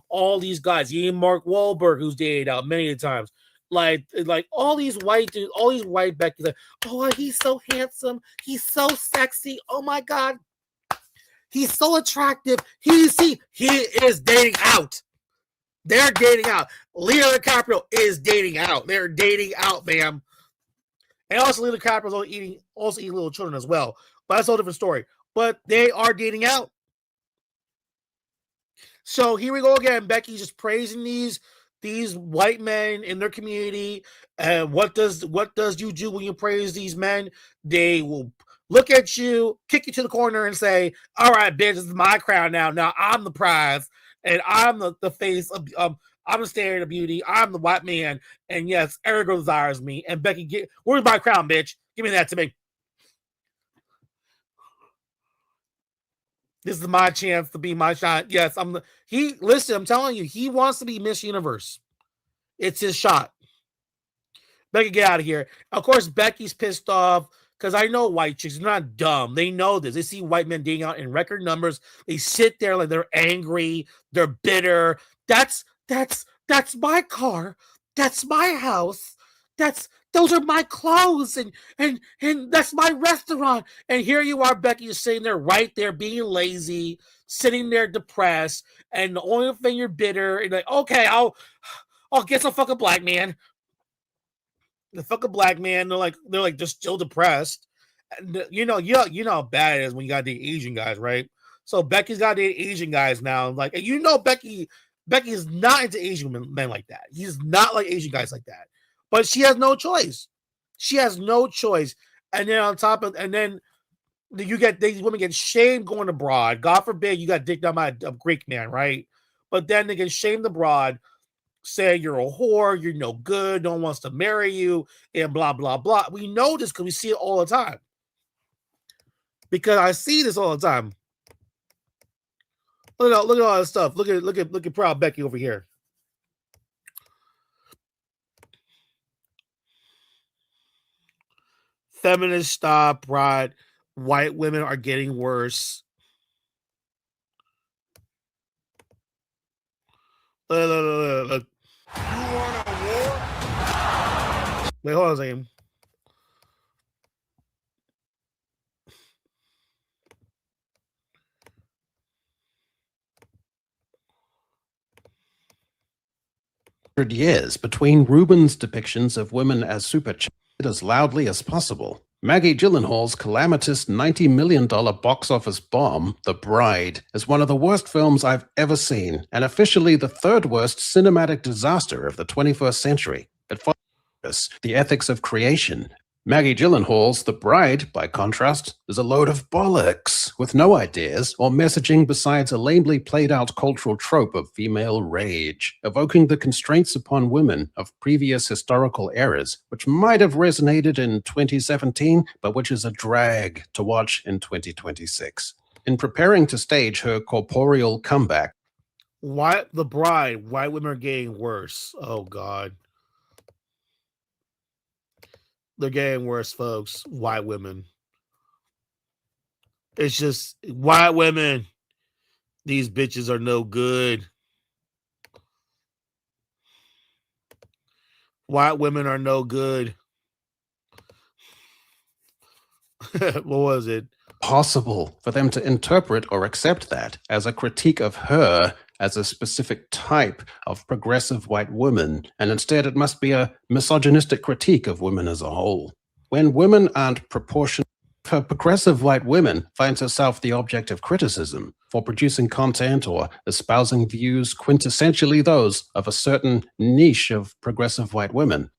all these guys, even Mark Wahlberg, who's dated out many times. Like all these white dudes, all these white Becky's like, oh, he's so handsome, he's so sexy, oh my God, he's so attractive. He is dating out. They're dating out. Leo DiCaprio is dating out. They're dating out, ma'am. And also, Leo DiCaprio also eating little children as well. But that's a whole different story. But they are dating out. So here we go again. Becky's just praising these white men in their community. And what does you do when you praise these men? They will look at you, kick you to the corner, and say, "All right, bitch, this is my crown now. Now I'm the prize, and I'm the face of I'm the standard of beauty. I'm the white man, and yes, Eric desires me." And Becky, where's my crown, bitch? Give me that to me. This is my chance to be my shot. Yes, listen, I'm telling you, he wants to be Miss Universe. It's his shot. Becky, get out of here. Of course, Becky's pissed off because I know white chicks, they're not dumb. They know this. They see white men dating out in record numbers. They sit there like they're angry. They're bitter. That's my car. That's my house. Those are my clothes, and that's my restaurant. And here you are, Becky, is sitting there right there being lazy, sitting there depressed, and the only thing you're bitter, and like, okay, I'll get some fucking black man. The fucking black man, they're like just still depressed. And you know how bad it is when you gotta date Asian guys, right? So Becky's gotta date Asian guys now. Like, Becky is not into Asian men like that. He's not like Asian guys like that. But she has no choice. She has no choice. And then on top of, and then you get these women get shamed going abroad. God forbid you got dicked down by a Greek man, right? But then they get shamed abroad, say you're a whore, you're no good, no one wants to marry you, and blah, blah, blah. We know this because we see it all the time. Because I see this all the time. Look at all this stuff. Look at proud Becky over here. Feminists stop, right? White women are getting worse. Look. You want a war? Wait, hold on a second. Years between Rubens' depictions of women as super as loudly as possible. Maggie Gyllenhaal's calamitous $90 million box office bomb, The Bride, is one of the worst films I've ever seen, and officially the third worst cinematic disaster of the 21st century. It follows the ethics of creation. Maggie Gyllenhaal's The Bride, by contrast, is a load of bollocks, with no ideas or messaging besides a lamely played-out cultural trope of female rage, evoking the constraints upon women of previous historical eras, which might have resonated in 2017, but which is a drag to watch in 2026. In preparing to stage her corporeal comeback, Why The Bride? White women are getting worse. Oh God. They're getting worse, folks. White women. It's just white women. These bitches are no good. White women are no good. What was it? Possible for them to interpret or accept that as a critique of her as a specific type of progressive white woman, and instead it must be a misogynistic critique of women as a whole. When women aren't proportionate, her progressive white women finds herself the object of criticism for producing content or espousing views quintessentially those of a certain niche of progressive white women.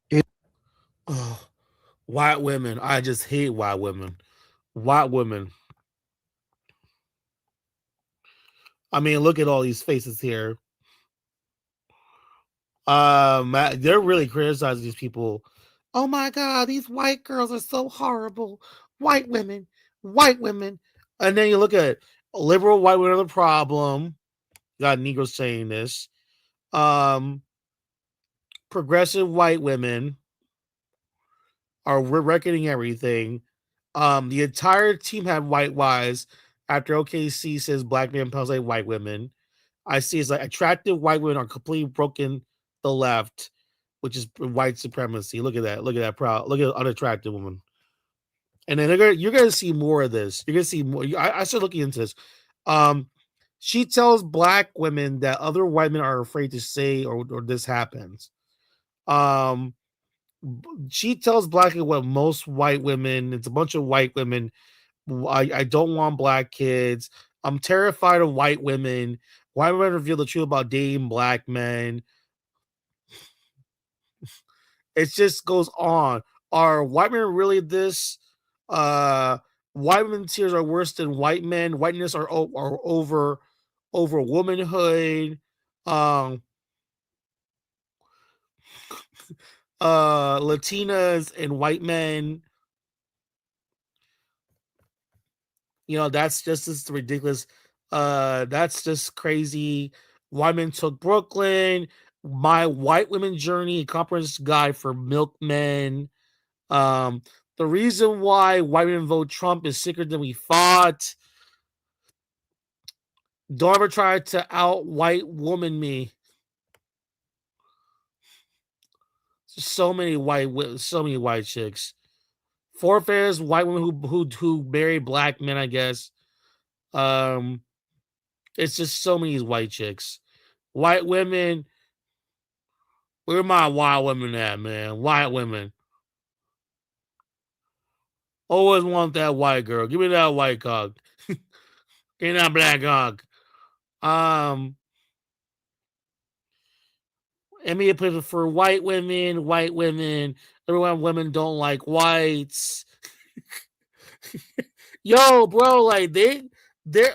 White women. I just hate white women. White women. I mean, look at all these faces here. They're really criticizing these people. Oh my God, these white girls are so horrible. White women. And then you look at liberal white women are the problem. You got Negroes saying this. Progressive white women are reckoning everything. The entire team had white wives after OKC says black men pose like white women. I see it's like attractive white women are completely broken the left, which is white supremacy. Look at that. Look at that proud. Look at unattractive woman. And then you're gonna see more of this. You're gonna see more. I started looking into this. She tells black women that other white men are afraid to say or this happens. She tells black women what most white women. It's a bunch of white women. I don't want black kids. I'm terrified of white women. White women reveal the truth about dating black men. It just goes on. Are white men really this? White women's tears are worse than white men. Whiteness are over womanhood. Latinas and white men. You know, that's just ridiculous. That's just crazy. White men took Brooklyn. My white women journey, a comprehensive guide for milkmen. The reason why white women vote Trump is sicker than we thought. Don't ever try to out white woman me. So many white chicks. Forfeiters, white women who marry black men, I guess. It's just so many white chicks. White women. Where my white women at, man? White women. Always want that white girl. Give me that white cock. Give me that black cock. And me for white women. Everyone, women don't like whites. Yo, bro, like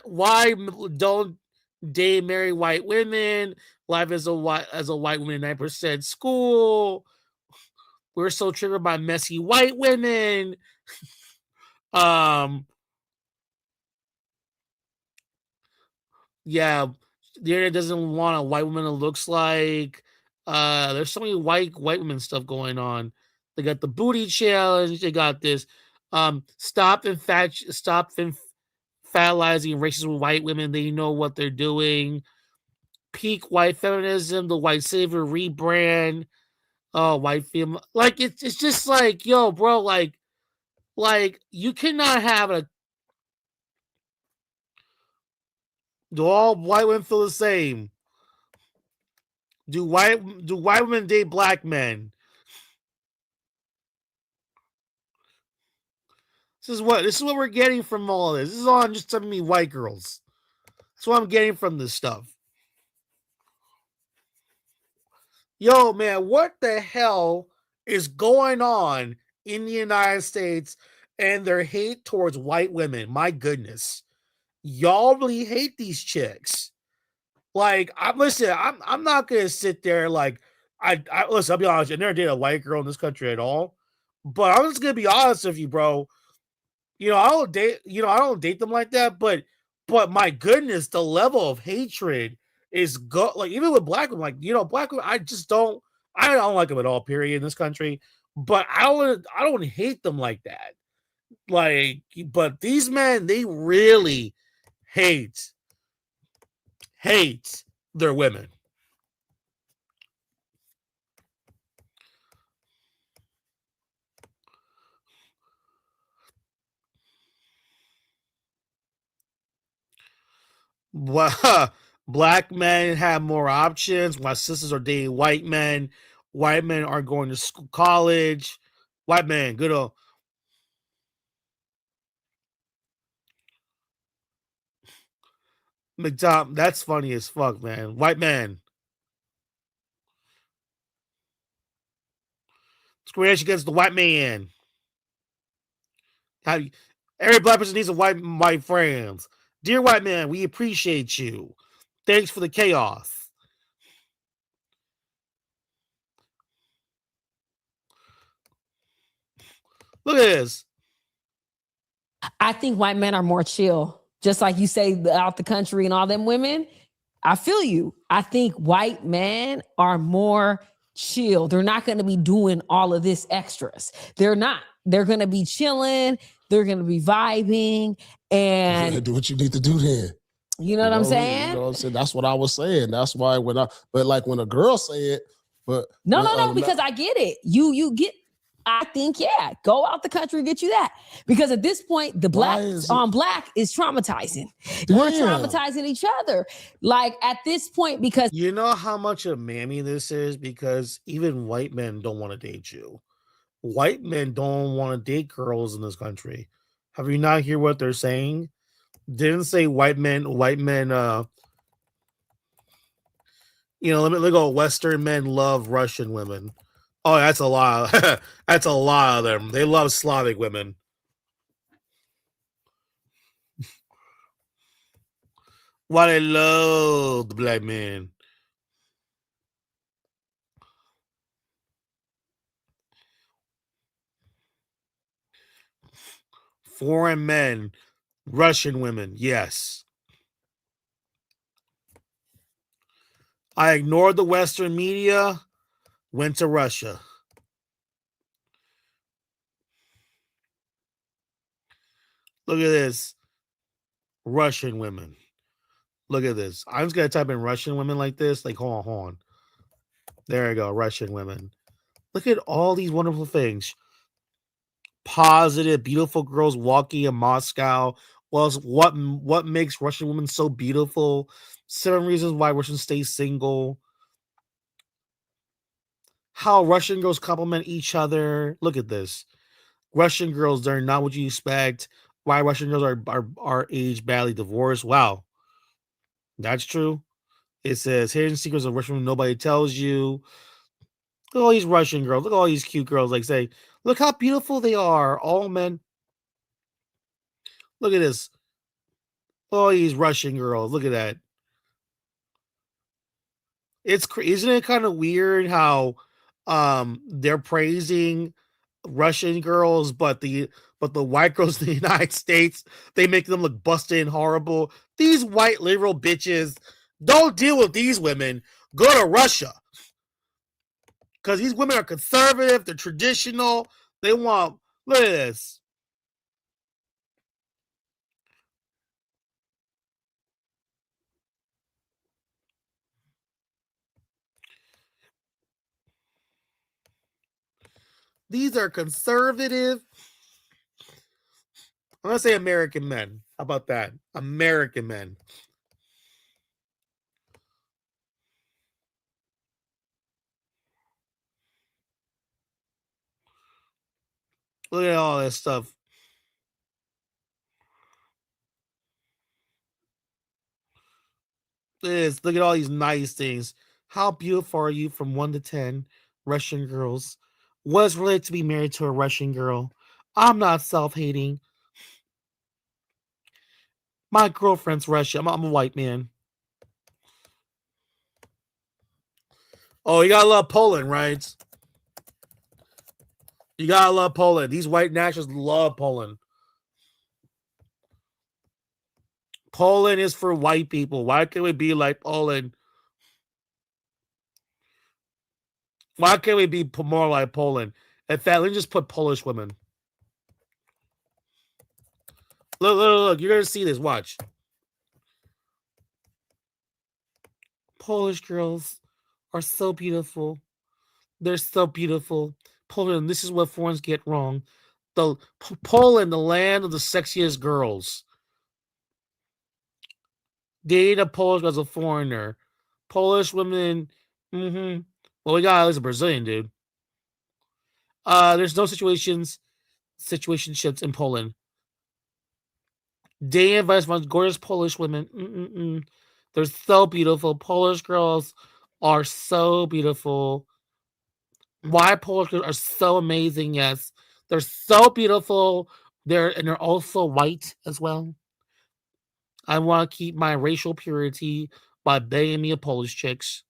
why don't they marry white women? Life as a white woman in 9% school. We're so triggered by messy white women. Yeah, the internet doesn't want a white woman that looks like. There's so many white women stuff going on. They got the booty challenge. They got this. Stop fatalizing racist white women. They know what they're doing. peak white feminism, the white savior rebrand, white female. Like it's just like, yo, bro, like you cannot have a do all white women feel the same? Do white women date black men? This is what we're getting from all this. This is all just telling me white girls. That's what I'm getting from this stuff. Yo, man, what the hell is going on in the United States and their hate towards white women? My goodness. Y'all really hate these chicks. Like, I'm not gonna sit there like listen, I'll be honest, I never dated a white girl in this country at all. But I'm just gonna be honest with you, bro. I don't date them like that, but my goodness, the level of hatred is like even with black women, like black women, I don't like them at all, period, in this country. But I don't hate them like that. Like, but these men, they really hate their women. Well, black men have more options. My sisters are dating white men. White men are going to school, college. White men, good old. McDonald, that's funny as fuck, man. White man. Discrimination against the white man. Every black person needs a white friends. Dear white man, we appreciate you. Thanks for the chaos. Look at this. I think white men are more chill. Just like you say out the country and all them women. I feel you. I think white men are more chill. They're not going to be doing all of this extras. They're not. They're going to be chilling. They're going to be vibing. And do what you need to do then. You know what I'm saying? You know what I'm saying? That's what I was saying. That's why when a girl say it, but no, because I get it. You get. I think, yeah, go out the country and get you that. Because at this point, the black on black is traumatizing. Damn. We're traumatizing each other. Like at this point, because you know how much a mammy this is, because even white men don't want to date you. White men don't want to date girls in this country. Have you not hear what they're saying? Didn't say white men, let me go. Western men love Russian women. Oh, that's a lot. That's a lot of them. They love Slavic women. Why they love the black men. Foreign men, Russian women, yes. I ignored the Western media, went to Russia. Look at this. Russian women. Look at this. I'm just going to type in Russian women like this. Like, hold on. There you go. Russian women. Look at all these wonderful things. Positive, beautiful girls walking in Moscow. Well, what makes Russian women so beautiful? 7 reasons why Russians stay single. How Russian girls compliment each other. Look at this. Russian girls, they're not what you expect. Why Russian girls are aged badly, divorced. Wow. That's true. It says hidden secrets of Russian women nobody tells you. Look at all these Russian girls. Look at all these cute girls. Like say, look how beautiful they are. All men. Look at this. All these Russian girls. Look at that. Isn't it kind of weird how they're praising Russian girls, but the white girls in the United States, they make them look busted and horrible. These white liberal bitches, don't deal with these women. Go to Russia. Because these women are conservative, they're traditional. They want, look at this. These are conservative. I'm gonna say American men. How about that? American men. Look at all this stuff. Look at all these nice things. How beautiful are you from 1 to 10? Russian girls. What is related to be married to a Russian girl? I'm not self-hating. My girlfriend's Russian. I'm a white man. Oh, you gotta love Poland, right? You gotta love Poland. These white nationalists love Poland. Poland is for white people. Why can't we be like Poland? Why can't we be more like Poland? In fact, let me just put Polish women. Look. You're going to see this. Watch. Polish girls are so beautiful. They're so beautiful. Poland, this is what foreigners get wrong. Poland, the land of the sexiest girls. Date a Polish as a foreigner. Polish women. Well, we got at least a Brazilian dude. There's no situationships in Poland. Day and vice versa, gorgeous Polish women. They're so beautiful. Polish girls are so beautiful. Why Polish girls are so amazing? Yes, they're so beautiful. They're also white as well. I want to keep my racial purity by banging me a Polish chicks.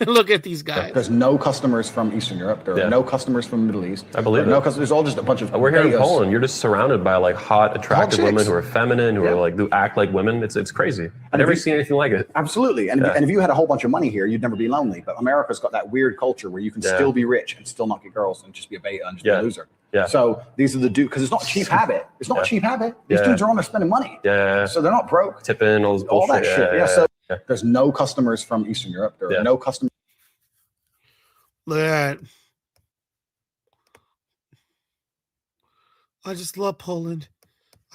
Look at these guys. There's no customers from Eastern Europe. There are no customers from the Middle East. I believe no it. customers. There's all just a bunch of. We're here in betas. Poland. You're just surrounded by like hot, attractive women chicks. who are feminine, who are like who act like women. It's crazy. I've never seen anything like it. Absolutely. And if you had a whole bunch of money here, you'd never be lonely. But America's got that weird culture where you can still be rich and still not get girls and just be a beta and just be a loser. Yeah. So these are the dudes, because it's not a cheap habit. It's not a cheap habit. These dudes are on there spending money. Yeah. So they're not broke. Tipping, all this bullshit. All that shit. Yeah. So there's no customers from Eastern Europe. There are no customers. Look at that. I just love Poland.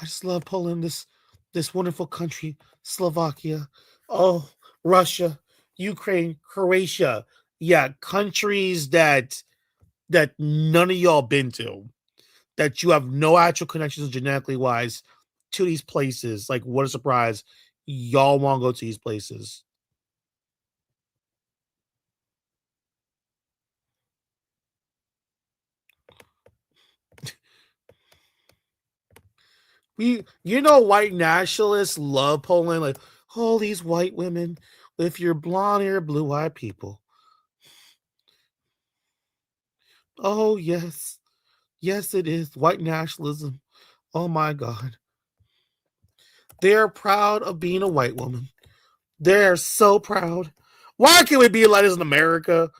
I just love Poland. This wonderful country, Slovakia. Oh, Russia, Ukraine, Croatia. Yeah, countries that none of y'all been to, that you have no actual connections genetically wise to these places. Like, what a surprise. Y'all want to go to these places. White nationalists love Poland. Like, oh, these white women with your blonde hair, blue-eyed people. Oh, yes. Yes, it is. White nationalism. Oh, my God. They're proud of being a white woman. They're so proud. Why can't we be like this in America?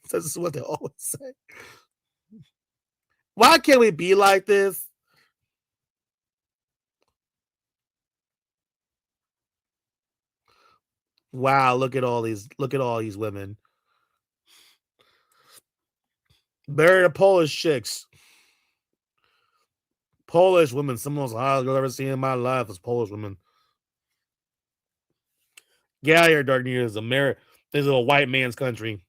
This is what they always say. Why can't we be like this? Wow, look at all these women. They're the Polish chicks. Polish women, some of the most hottest girls I've ever seen in my life is Polish women. Get out of here, Dark News. This is a white man's country.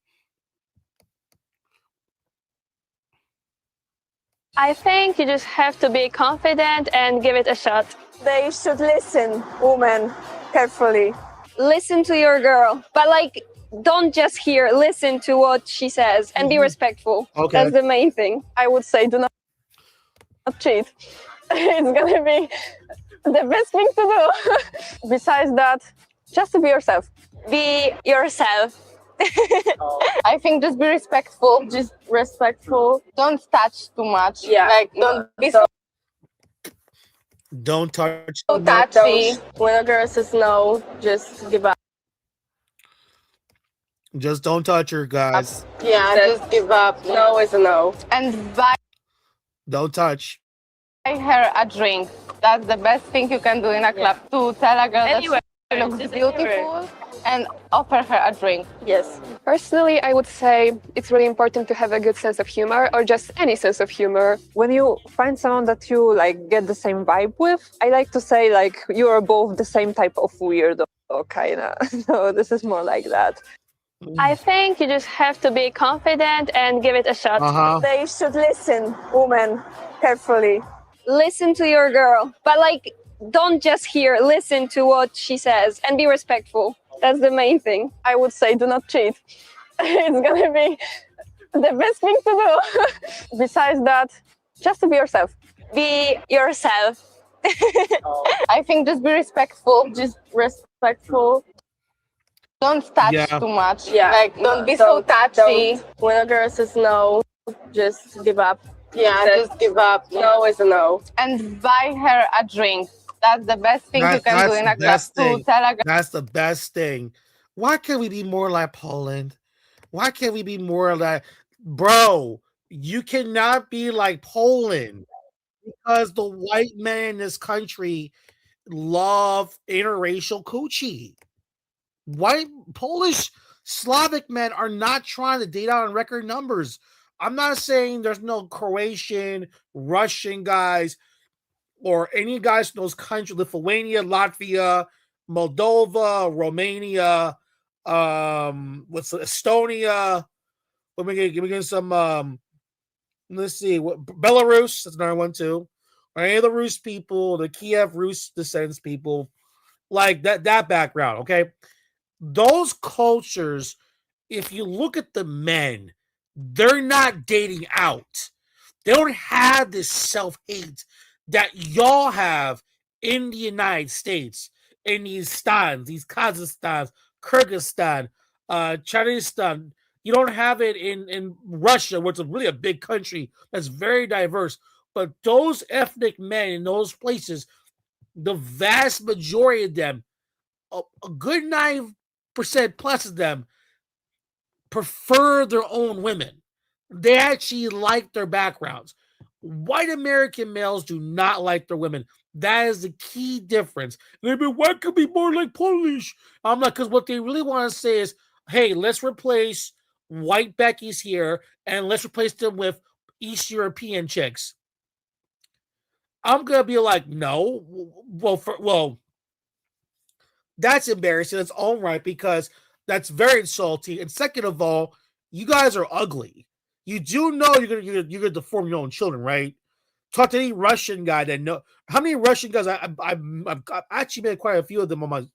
I think you just have to be confident and give it a shot. They should listen, women, carefully. Listen to your girl, but don't just hear, listen to what she says and be respectful. Okay. That's the main thing. I would say do not cheat. It's gonna be the best thing to do. Besides that, just to be yourself. Be yourself. I think just be respectful. Just respectful. Don't touch too much. Yeah. Don't be so Don't touch. touchy. When a girl says no, just give up. Just don't touch her, guys. Yeah, just give up. No is a no. And buy Don't touch. her a drink. That's the best thing you can do in a club. To tell a girl that She looks beautiful and offer her a drink. Yes. Personally, I would say it's really important to have a good sense of humor or just any sense of humor. When you find someone that you like get the same vibe with, I like to say like you are both the same type of weirdo, kinda. So this is more like that. I think you just have to be confident and give it a shot. They should listen, women, carefully. Listen to your girl, but like don't just hear, listen to what she says and be respectful. That's the main thing. I would say do not cheat. It's gonna be the best thing to do. Besides that, just to be yourself. Be yourself. I think just be respectful. Just respectful. Don't touch too much. Yeah. Like don't be so touchy. When a girl says no, just give up. Yeah, just give up. No is a no. And buy her a drink. That's the best thing you can do in a club. To tell a girl. That's the best thing. Why can't we be more like Poland? Why can't we be more like, bro? You cannot be like Poland because the white men in this country love interracial coochie. White, Polish, Slavic men are not trying to date out in record numbers. I'm not saying there's no Croatian, Russian guys, or any guys from those countries, Lithuania, Latvia, Moldova, Romania, what's Estonia? Let me get some. Let's see, what Belarus? That's another one too. Or any of the Rus people, the Kiev Rus descendants people, like that background. Okay, those cultures. If you look at the men, they're not dating out. They don't have this self-hate that y'all have in the United States, in these stans, these Kazakhstans, Kyrgyzstan, Charistan. You don't have it in Russia, which is really a big country that's very diverse. But those ethnic men in those places, the vast majority of them, a good 9% plus of them, prefer their own women. They actually like their backgrounds. White American males do not like their women. That is the key difference. They've been, why could be more like Polish? I'm like, because what they really want to say is, hey, let's replace white Becky's here and let's replace them with East European chicks. I'm gonna be like, no. Well, that's embarrassing in its own right because that's very insulting. And second of all, you guys are ugly. You do know you're gonna deform your own children, right? Talk to any Russian guy that know how many Russian guys I've actually met quite a few of them on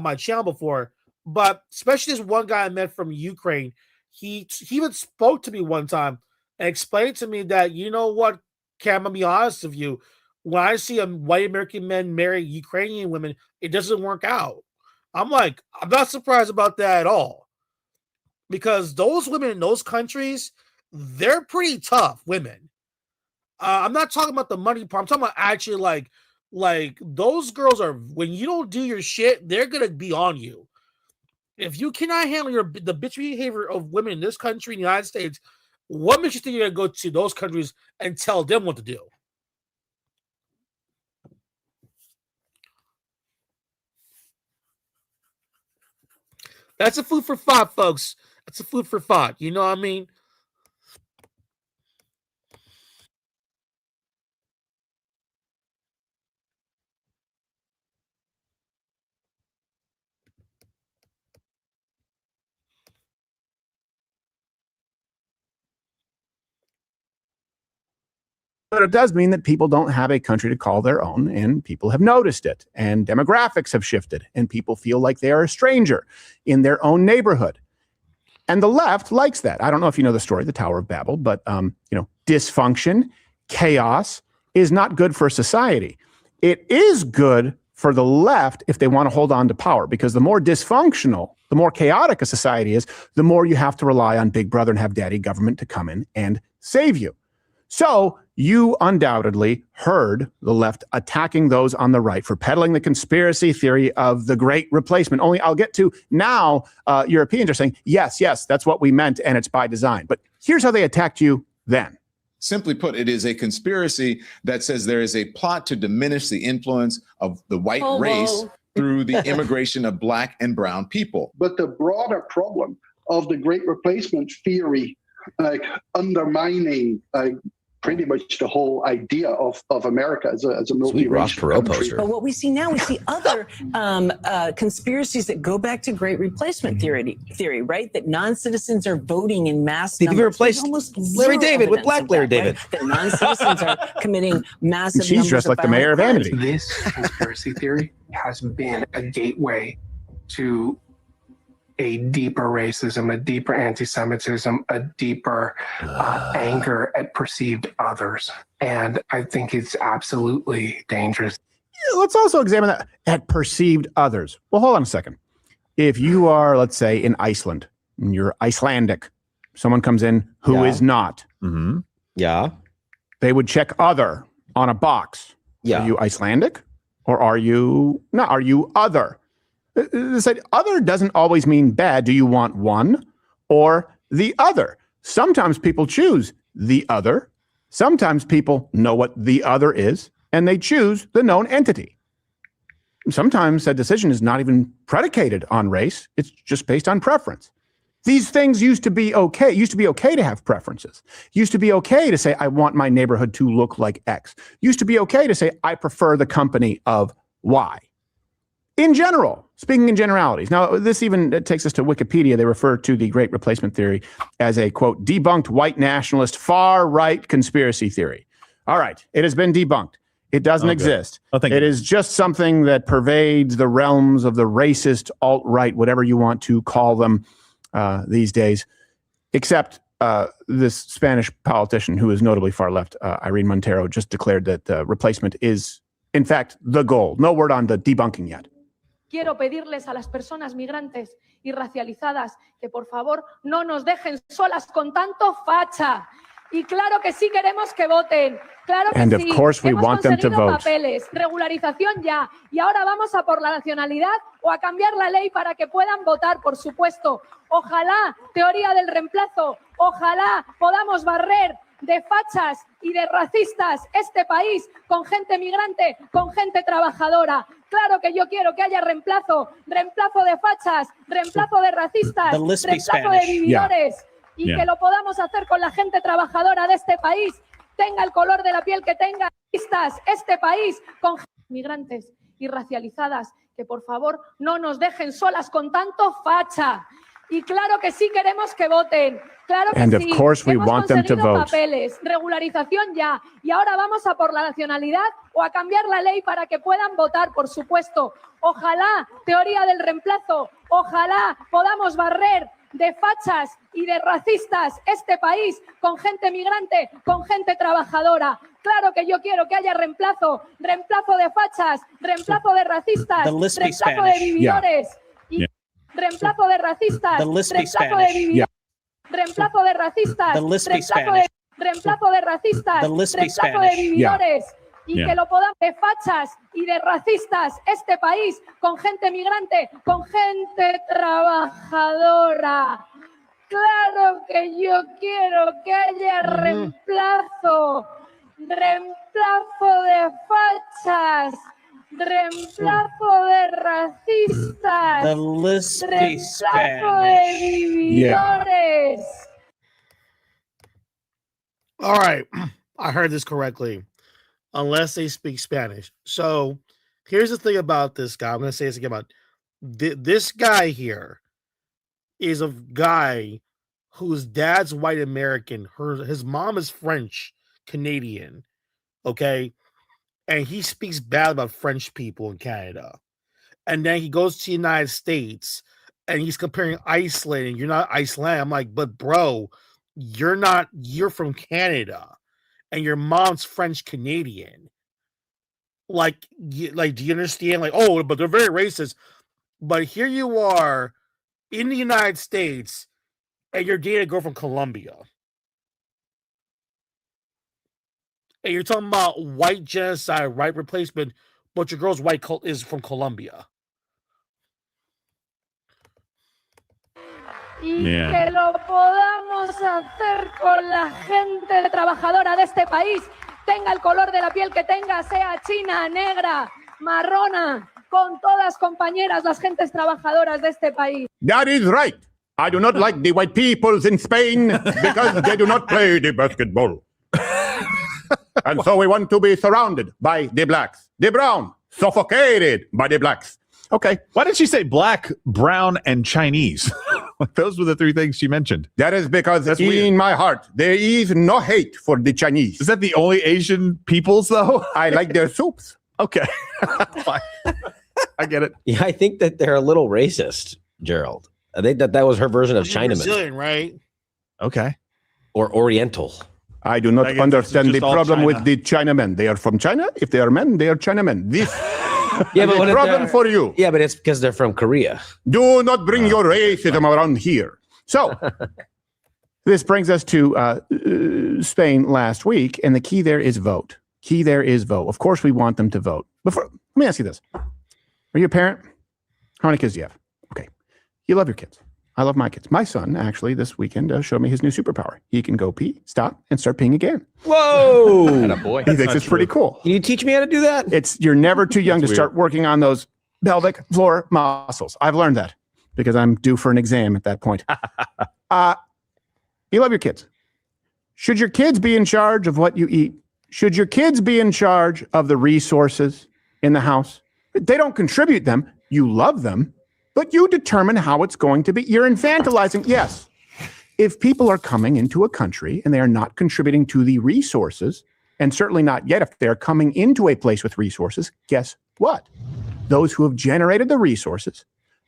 my channel before. But especially this one guy I met from Ukraine, he even spoke to me one time and explained to me that, you know what, Cam, I'm gonna be honest with you. When I see a white American men marry Ukrainian women, it doesn't work out. I'm like, I'm not surprised about that at all. Because those women in those countries, they're pretty tough women. I'm not talking about the money part. I'm talking about actually like those girls are, when you don't do your shit, they're gonna be on you. If you cannot handle the bitch behavior of women in this country, in the United States, what makes you think you're gonna go to those countries and tell them what to do? That's a food for thought, folks. That's a food for thought. You know what I mean? But it does mean that people don't have a country to call their own, and people have noticed it, and demographics have shifted, and people feel like they are a stranger in their own neighborhood. And the left likes that. I don't know if you know the story, the Tower of Babel, but dysfunction, chaos is not good for society. It is good for the left if they want to hold on to power, because the more dysfunctional, the more chaotic a society is, the more you have to rely on Big Brother and have daddy government to come in and save you. So you undoubtedly heard the left attacking those on the right for peddling the conspiracy theory of the great replacement. Only I'll get to now, Europeans are saying, yes, that's what we meant, and it's by design. But here's how they attacked you then. Simply put, it is a conspiracy that says there is a plot to diminish the influence of the white race through the immigration of Black and brown people. But the broader problem of the Great Replacement theory, like undermining pretty much the whole idea of America as a multiracial country. But what we see now, we see other conspiracies that go back to Great Replacement theory, right? That non-citizens are voting in mass They've numbers. replaced Larry David with Black Larry David. David. That non-citizens are committing massive She's numbers dressed of like the mayor of violent Amity. This conspiracy theory has been a gateway to a deeper racism, a deeper anti-Semitism, a deeper anger at perceived others. And I think it's absolutely dangerous. Let's also examine that at perceived others. Well, hold on a second. If you are, let's say, in Iceland, and you're Icelandic, someone comes in who is not. Mm-hmm. Yeah. They would check other on a box. Yeah. Are you Icelandic or are you not? Are you other? Said other doesn't always mean bad. Do you want one or the other? Sometimes people choose the other. Sometimes people know what the other is, and they choose the known entity. Sometimes that decision is not even predicated on race. It's just based on preference. These things used to be okay. It used to be okay to have preferences. It used to be okay to say, I want my neighborhood to look like X. It used to be okay to say, I prefer the company of Y. In general, speaking in generalities. Now, this even takes us to Wikipedia. They refer to the Great Replacement theory as a, quote, debunked white nationalist far-right conspiracy theory. All right, it has been debunked. It doesn't exist. It is just something that pervades the realms of the racist, alt-right, whatever you want to call them these days, except this Spanish politician who is notably far left, Irene Montero, just declared that replacement is, in fact, the goal. No word on the debunking yet. Quiero pedirles a las personas migrantes y racializadas que por favor no nos dejen solas con tanto facha. Y claro que sí queremos que voten. Claro que And of sí. course we Hemos want them to conseguido vote. papeles, regularización ya. Y ahora vamos a por la nacionalidad o a cambiar la ley para que puedan votar, por supuesto. Ojalá, teoría del reemplazo, ojalá podamos barrer de fachas y de racistas este país con gente migrante, con gente trabajadora. Claro que yo quiero que haya reemplazo de fachas, reemplazo de racistas, reemplazo de vividores y que lo podamos hacer con la gente trabajadora de este país, tenga el color de la piel que tenga, este país con migrantes y racializadas, que por favor no nos dejen solas con tanto facha. Y claro que sí queremos que voten. Claro que And of sí. course we Hemos want them to conseguido vote. papeles, regularización ya. Y ahora vamos a por la nacionalidad o a cambiar la ley para que puedan votar, por supuesto. Ojalá, teoría del reemplazo, ojalá podamos barrer de fachas y de racistas este país con gente migrante, con gente trabajadora. Claro que yo quiero que haya reemplazo de fachas, reemplazo de racistas, reemplazo de vividores. Y reemplazo de racistas, reemplazo de vividores. Reemplazo de racistas, reemplazo de racistas, reemplazo de vividores. Y que lo podamos de fachas y de racistas este país con gente migrante, con gente trabajadora. Claro que yo quiero que haya reemplazo de fachas, reemplazo de racistas, The list speaks reemplazo de vividores. All right, I heard this correctly. Unless they speak Spanish. So here's the thing about this guy. I'm going to say this again about this guy here is a guy whose dad's white American. His mom is French Canadian. Okay. And he speaks bad about French people in Canada. And then he goes to the United States and he's comparing Iceland and you're not Iceland. I'm like, but bro, you're from Canada. And your mom's French Canadian. Like, do you understand? Like, oh, but they're very racist. But here you are in the United States, and you're dating a girl from Colombia. And you're talking about white genocide, right replacement, but your girl's white is from Colombia. Y que lo podamos hacer con la gente trabajadora de este país, tenga el color de la piel que tenga, sea china, negra, marrona, con todas compañeras, las gentes trabajadoras de este país. That is right. I do not like the white peoples in Spain because they do not play the basketball. And so we want to be surrounded by the blacks. The brown, suffocated by the blacks. Okay. Why did she say black, brown, and Chinese? Those were the three things she mentioned. That is because in my heart, there is no hate for the Chinese. Is that the only Asian peoples, though? I like their soups. Okay. Fine. I get it. Yeah, I think that they're a little racist, Gerald. I think that was her version of Chinaman. Brazilian, right? Okay. Or Oriental. I do not understand the problem with the Chinamen. They are from China. If they are men, they are Chinamen. This Yeah, is but a problem for you. Yeah, but it's because they're from Korea. Do not bring your racism around here. So, this brings us to Spain last week, and the key there is vote. Key there is vote. Of course, we want them to vote. Let me ask you this. Are you a parent? How many kids do you have? Okay. You love your kids. I love my kids. My son, actually, this weekend showed me his new superpower. He can go pee, stop, and start peeing again. Whoa! Attaboy. He thinks it's pretty cool. Can you teach me how to do that? You're never too young to start working on those pelvic floor muscles. I've learned that because I'm due for an exam at that point. You love your kids. Should your kids be in charge of what you eat? Should your kids be in charge of the resources in the house? They don't contribute them. You love them, but you determine how it's going to be. You're infantilizing. Yes. If people are coming into a country and they are not contributing to the resources, and certainly not yet if they're coming into a place with resources, guess what? Those who have generated the resources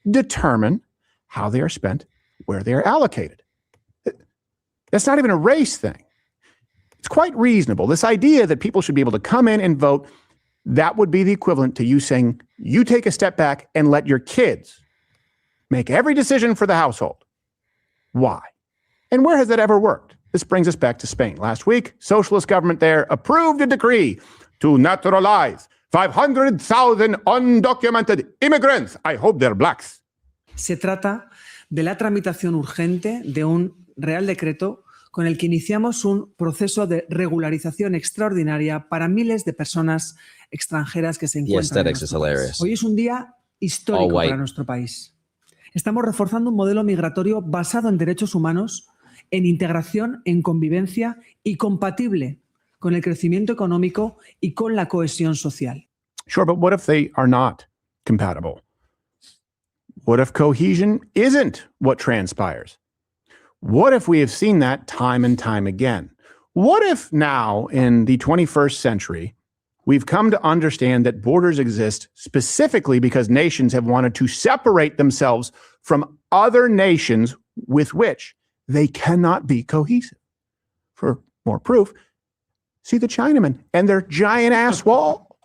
determine how they are spent, where they are allocated. That's not even a race thing. It's quite reasonable. This idea that people should be able to come in and vote, that would be the equivalent to you saying, you take a step back and let your kids make every decision for the household. Why? And where has that ever worked? This brings us back to Spain. Last week, socialist government there approved a decree to naturalize 500,000 undocumented immigrants. I hope they're blacks. Se trata de la tramitación urgente de un Real Decreto con el que iniciamos un proceso de regularización extraordinaria para miles de personas extranjeras que se encuentran en nuestro país. Hoy es un día histórico para nuestro país. Estamos reforzando un modelo migratorio basado en derechos humanos, en integración, en convivencia y compatible con el crecimiento económico y con la cohesión social. Sure, but what if they are not compatible? What if cohesion isn't what transpires? What if we have seen that time and time again? What if now in the 21st century, we've come to understand that borders exist specifically because nations have wanted to separate themselves from other nations with which they cannot be cohesive? For more proof, see the Chinamen and their giant ass wall.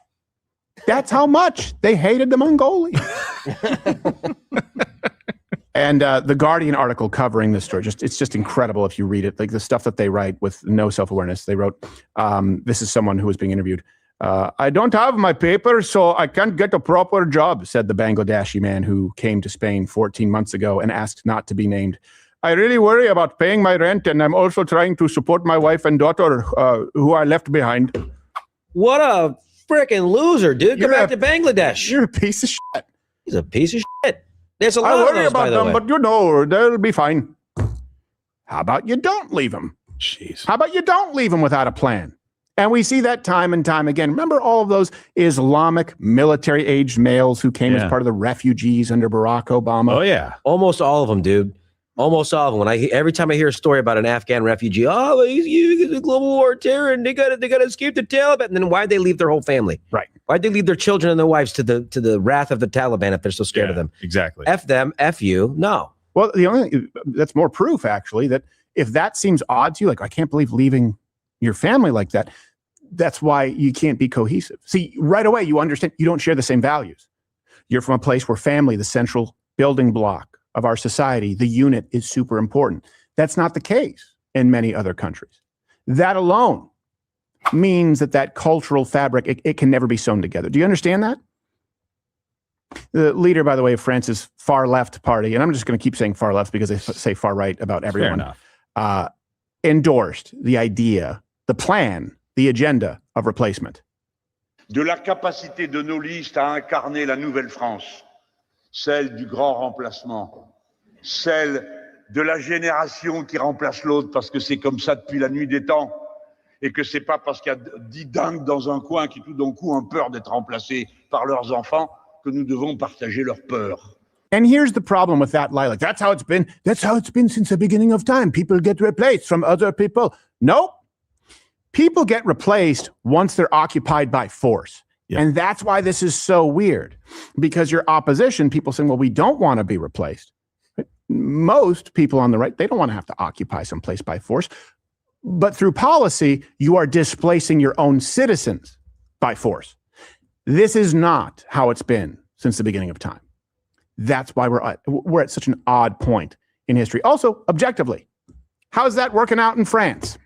That's how much they hated the Mongolians. And the Guardian article covering this story, it's just incredible if you read it. Like the stuff that they write with no self-awareness. They wrote, this is someone who was being interviewed. I don't have my papers, so I can't get a proper job, said the Bangladeshi man who came to Spain 14 months ago and asked not to be named. I really worry about paying my rent, and I'm also trying to support my wife and daughter who I left behind. What a freaking loser, dude. Go back to Bangladesh. You're a piece of shit. He's a piece of shit. There's a lot I of worry those, about by the them, way. but you know, they'll be fine. How about you don't leave them? Jeez. How about you don't leave them without a plan? And we see that time and time again. Remember all of those Islamic military-aged males who came as part of the refugees under Barack Obama? Oh, yeah. Almost all of them, dude. Almost all of them. Every time I hear a story about an Afghan refugee, he's a global war terror and they got to escape the Taliban. And then why'd they leave their whole family? Right. Why'd they leave their children and their wives to the wrath of the Taliban if they're so scared of them? Exactly. F them, F you. No. Well, that's more proof, actually, that if that seems odd to you, like, I can't believe leaving your family like that, that's why you can't be cohesive. See, right away, you understand you don't share the same values. You're from a place where family, the central building block of our society, the unit, is super important. That's not the case in many other countries. That alone means that cultural fabric, it can never be sewn together. Do you understand that? The leader, by the way, of France's far left party, and I'm just going to keep saying far left because they say far right about everyone, endorsed the idea, the plan, the agenda of replacement. de la capacité de nos listes à incarner la nouvelle France, celle du grand remplacement, celle de la génération qui remplace l'autre parce que c'est comme ça depuis la nuit des temps et que c'est pas parce qu'il y a 10 dingues dans un coin qui tout d'un coup ont peur d'être remplacés par leurs enfants que nous devons partager leur peur. And here's the problem with that lie. Like, that's how it's been. That's how it's been since the beginning of time. People get replaced from other people. Nope. People get replaced once they're occupied by force. Yeah. And that's why this is so weird. Because your opposition, people saying, well, we don't want to be replaced. Most people on the right, they don't want to have to occupy some place by force. But through policy, you are displacing your own citizens by force. This is not how it's been since the beginning of time. That's why we're at such an odd point in history. Also, objectively, how's that working out in France?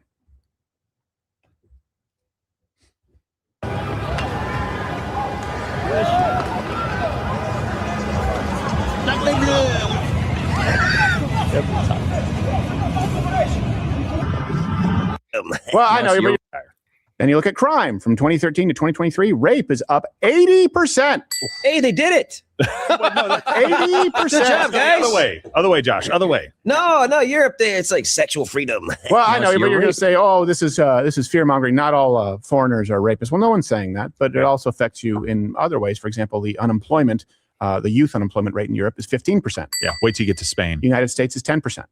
Well, I know. Then you look at crime from 2013 to 2023. Rape is up 80%. Hey, they did it. 80%. Good job, guys. Other way, Josh. Other way. No, Europe there, it's like sexual freedom. Well, I know, but you're going to say, oh, this is fear mongering. Not all foreigners are rapists. Well, no one's saying that, but it also affects you in other ways. For example, the unemployment, the youth unemployment rate in Europe is 15%. Yeah, wait till you get to Spain. The United States is 10%.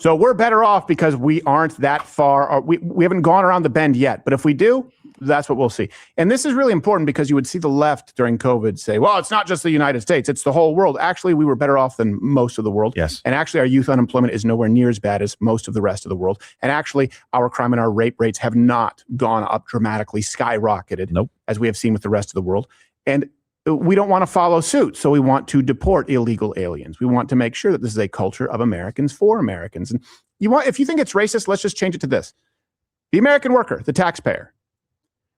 So we're better off because we aren't that far, or we haven't gone around the bend yet. But if we do, that's what we'll see. And this is really important because you would see the left during COVID say, well, it's not just the United States, it's the whole world. Actually, we were better off than most of the world. Yes. And actually, our youth unemployment is nowhere near as bad as most of the rest of the world. And actually, our crime and our rape rates have not gone up dramatically, skyrocketed, as we have seen with the rest of the world. And we don't want to follow suit. So we want to deport illegal aliens. We want to make sure that this is a culture of Americans for Americans. And if you think it's racist, let's just change it to this. The American worker, the taxpayer.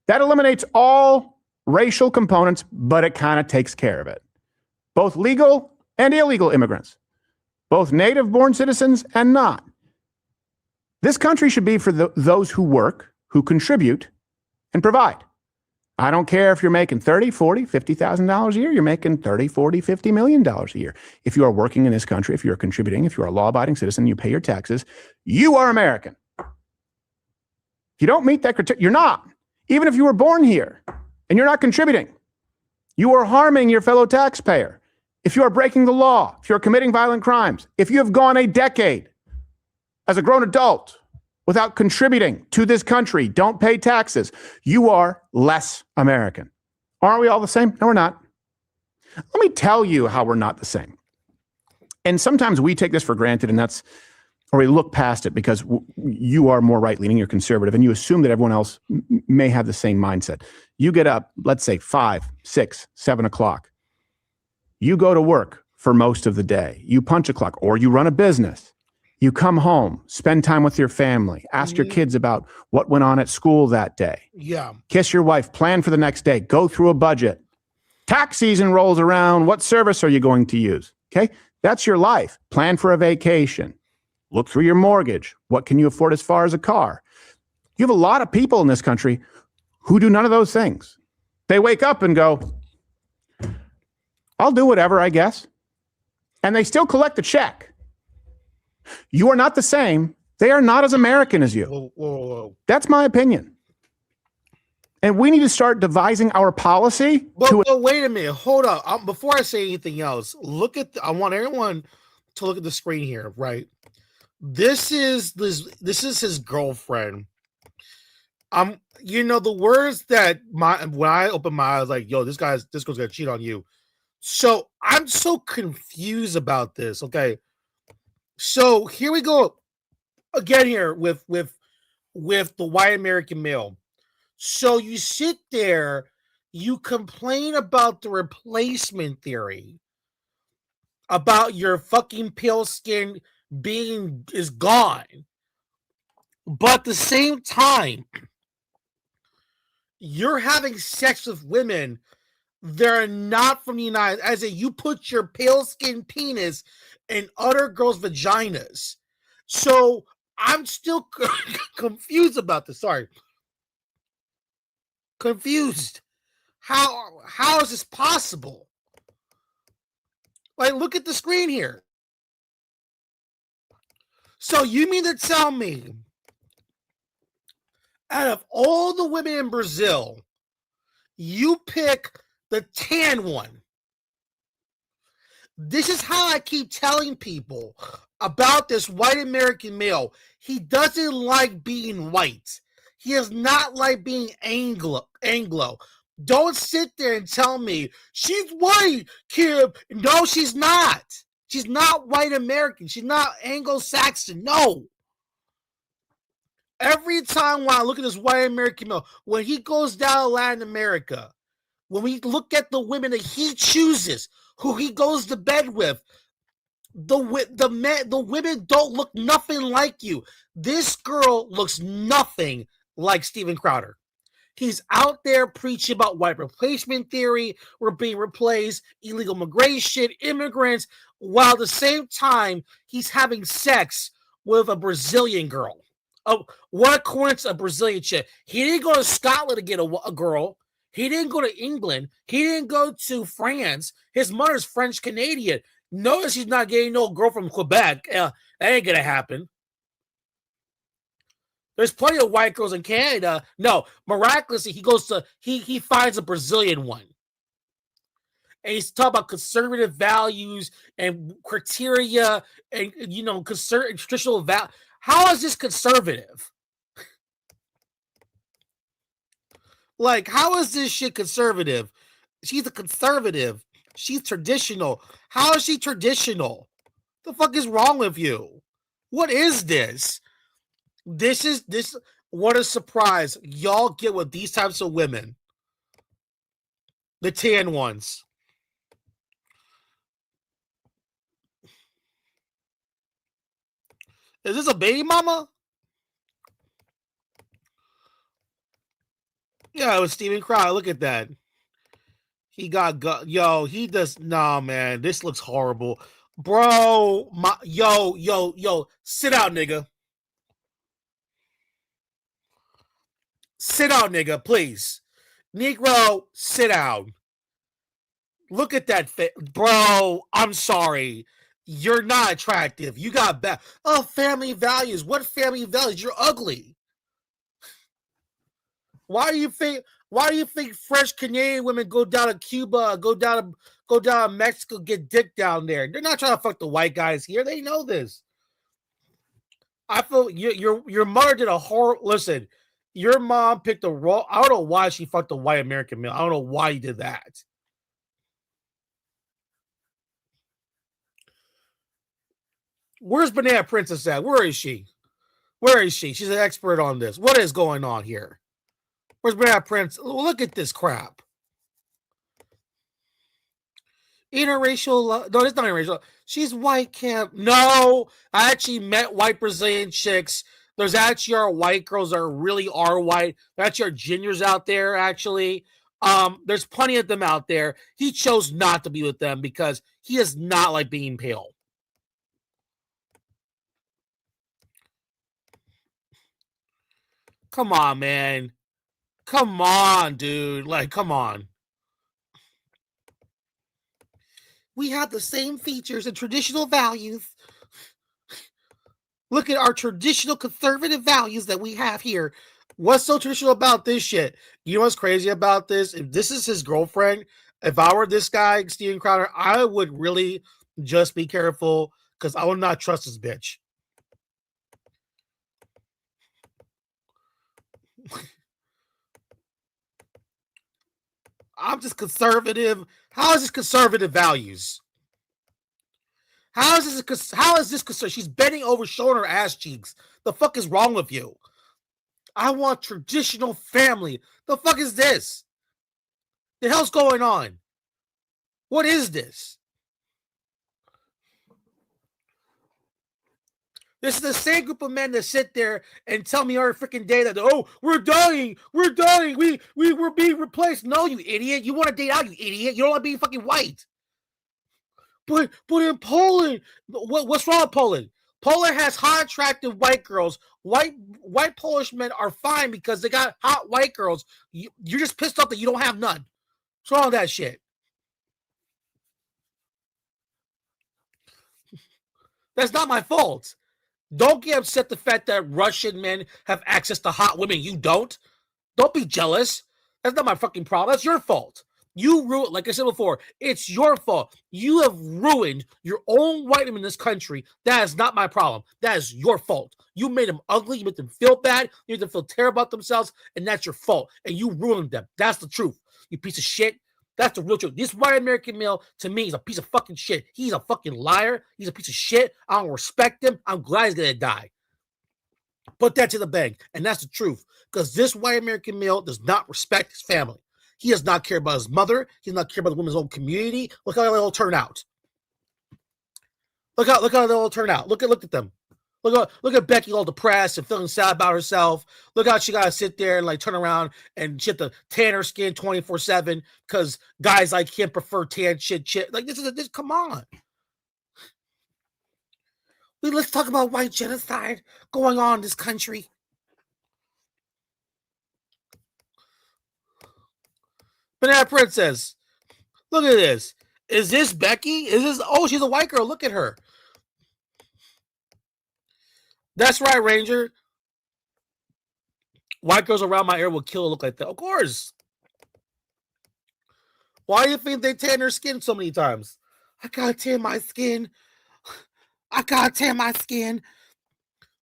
That eliminates all racial components, but it kind of takes care of it. Both legal and illegal immigrants. Both native-born citizens and not. This country should be for those who work, who contribute, and provide. I don't care if you're making $30, $40, $50,000 a year. You're making $30, $40, $50 million a year. If you are working in this country, if you're contributing, if you're a law-abiding citizen, you pay your taxes, you are American. If you don't meet that criteria, you're not. Even if you were born here and you're not contributing, you are harming your fellow taxpayer. If you are breaking the law, if you're committing violent crimes, if you have gone a decade as a grown adult without contributing to this country, don't pay taxes, you are less American. Aren't we all the same? No, we're not. Let me tell you how we're not the same. And sometimes we take this for granted, or we look past it because you are more right-leaning, you're conservative, and you assume that everyone else may have the same mindset. You get up, let's say 5, 6, 7 o'clock. You go to work for most of the day. You punch a clock, or you run a business. You come home, spend time with your family, ask your kids about what went on at school that day. Yeah. Kiss your wife, plan for the next day, go through a budget. Tax season rolls around. What service are you going to use? Okay. That's your life. Plan for a vacation. Look through your mortgage. What can you afford as far as a car? You have a lot of people in this country who do none of those things. They wake up and go, I'll do whatever, I guess. And they still collect a check. You are not the same. They are not as American as you. Whoa. That's my opinion. And we need to start devising our policy. But wait a minute. Hold up. Before I say anything else, I want everyone to look at the screen here, right? This is his girlfriend. The words that when I open my eyes, like, yo, this girl's gonna cheat on you. So I'm so confused about this. Okay. So here we go again here with the white American male. So you sit there, you complain about the replacement theory, about your fucking pale skin is gone. But at the same time, you're having sex with women that are not from the United States. As in, you put your pale skin penis in other girls' vaginas. So I'm still confused about this. Sorry. confused. How is this possible? Like, look at the screen here. So you mean to tell me, out of all the women in Brazil, you pick the tan one? This is how I keep telling people about this white American male. He doesn't like being white. He does not like being Anglo. Don't sit there and tell me she's white, Kim. No, she's not. She's not white American. She's not Anglo-Saxon. No. Every time when I look at this white American male, when he goes down to Latin America, when we look at the women that he chooses, who he goes to bed with, the women don't look nothing like you. This girl looks nothing like Steven Crowder. He's out there preaching about white replacement theory. We're being replaced, illegal immigration, immigrants, while at the same time he's having sex with a Brazilian girl. Oh, what a coincidence, a Brazilian chick. He didn't go to Scotland to get a girl. He didn't go to England. He didn't go to France. His mother's French Canadian. Notice he's not getting no girl from Quebec. That ain't gonna happen. There's plenty of white girls in Canada. No, miraculously, he finds a Brazilian one. And he's talking about conservative values and criteria and traditional value. How is this conservative? Like, how is this shit conservative? She's a conservative. She's traditional. How is she traditional? The fuck is wrong with you? What is this? This. What a surprise. Y'all get with these types of women. The tan ones. Is this a baby mama? Yeah, it was Steven Crowder. Look at that. He got yo. He does. Nah, man. This looks horrible, bro. Yo. Sit out, nigga. Sit down, nigga, please. Negro, sit down. Look at that fit, bro. I'm sorry. You're not attractive. You got bad. Oh, family values. What family values? You're ugly. Why do you think French Canadian women go down to Cuba, go down to Mexico, get dick down there? They're not trying to fuck the white guys here. They know this. I feel your mother did a horrible. Listen, your mom picked the wrong. I don't know why she fucked a white American male. I don't know why you did that. Where's Banana Princess at? Where is she? Where is she? She's an expert on this. What is going on here? Where's Banana Princess? Look at this crap. Interracial. No, it's not interracial. She's white camp. No, I actually met white Brazilian chicks. There's actually our white girls that really are white. There actually are gingers out there, actually. There's plenty of them out there. He chose not to be with them because he does not like being pale. Come on, man. Come on, dude. Like, come on. We have the same features and traditional values. Look at our traditional conservative values that we have here. What's so traditional about this shit? You know what's crazy about this? If this is his girlfriend, if I were this guy, Steven Crowder, I would really just be careful because I would not trust this bitch. I'm just conservative. How is this conservative values? How is this conservative? She's bending over, showing her ass cheeks. The fuck is wrong with you? I want traditional family. The fuck is this? The hell's going on? What is this? This is the same group of men that sit there and tell me every freaking day that, oh, we're dying, we're being replaced. No, you idiot. You want to date out, you idiot. You don't want to be fucking white. But in Poland, what's wrong with Poland? Poland has hot, attractive white girls. White Polish men are fine because they got hot white girls. You're just pissed off that you don't have none. What's wrong with that shit? That's not my fault. Don't get upset the fact that Russian men have access to hot women. You don't. Don't be jealous. That's not my fucking problem. That's your fault. You ruined, like I said before, it's your fault. You have ruined your own white men in this country. That is not my problem. That is your fault. You made them ugly. You made them feel bad. You made them feel terrible about themselves, and that's your fault. And you ruined them. That's the truth. You piece of shit. That's the real truth. This white American male, to me, is a piece of fucking shit. He's a fucking liar. He's a piece of shit. I don't respect him. I'm glad he's gonna die. Put that to the bank. And that's the truth. Because this white American male does not respect his family. He does not care about his mother. He does not care about the woman's own community. Look how they all turn out. Look how they all turn out. Look at them. Look at Becky all depressed and feeling sad about herself. Look how she gotta sit there and like turn around and shit the tan her skin 24/7 because guys like him prefer tan shit. Like this come on. Let's talk about white genocide going on in this country. Banana Princess, look at this. Is this Becky? Oh, she's a white girl. Look at her. That's right, Ranger. White girls around my area will kill a look like that. Of course. Why do you think they tan their skin so many times? I gotta tan my skin.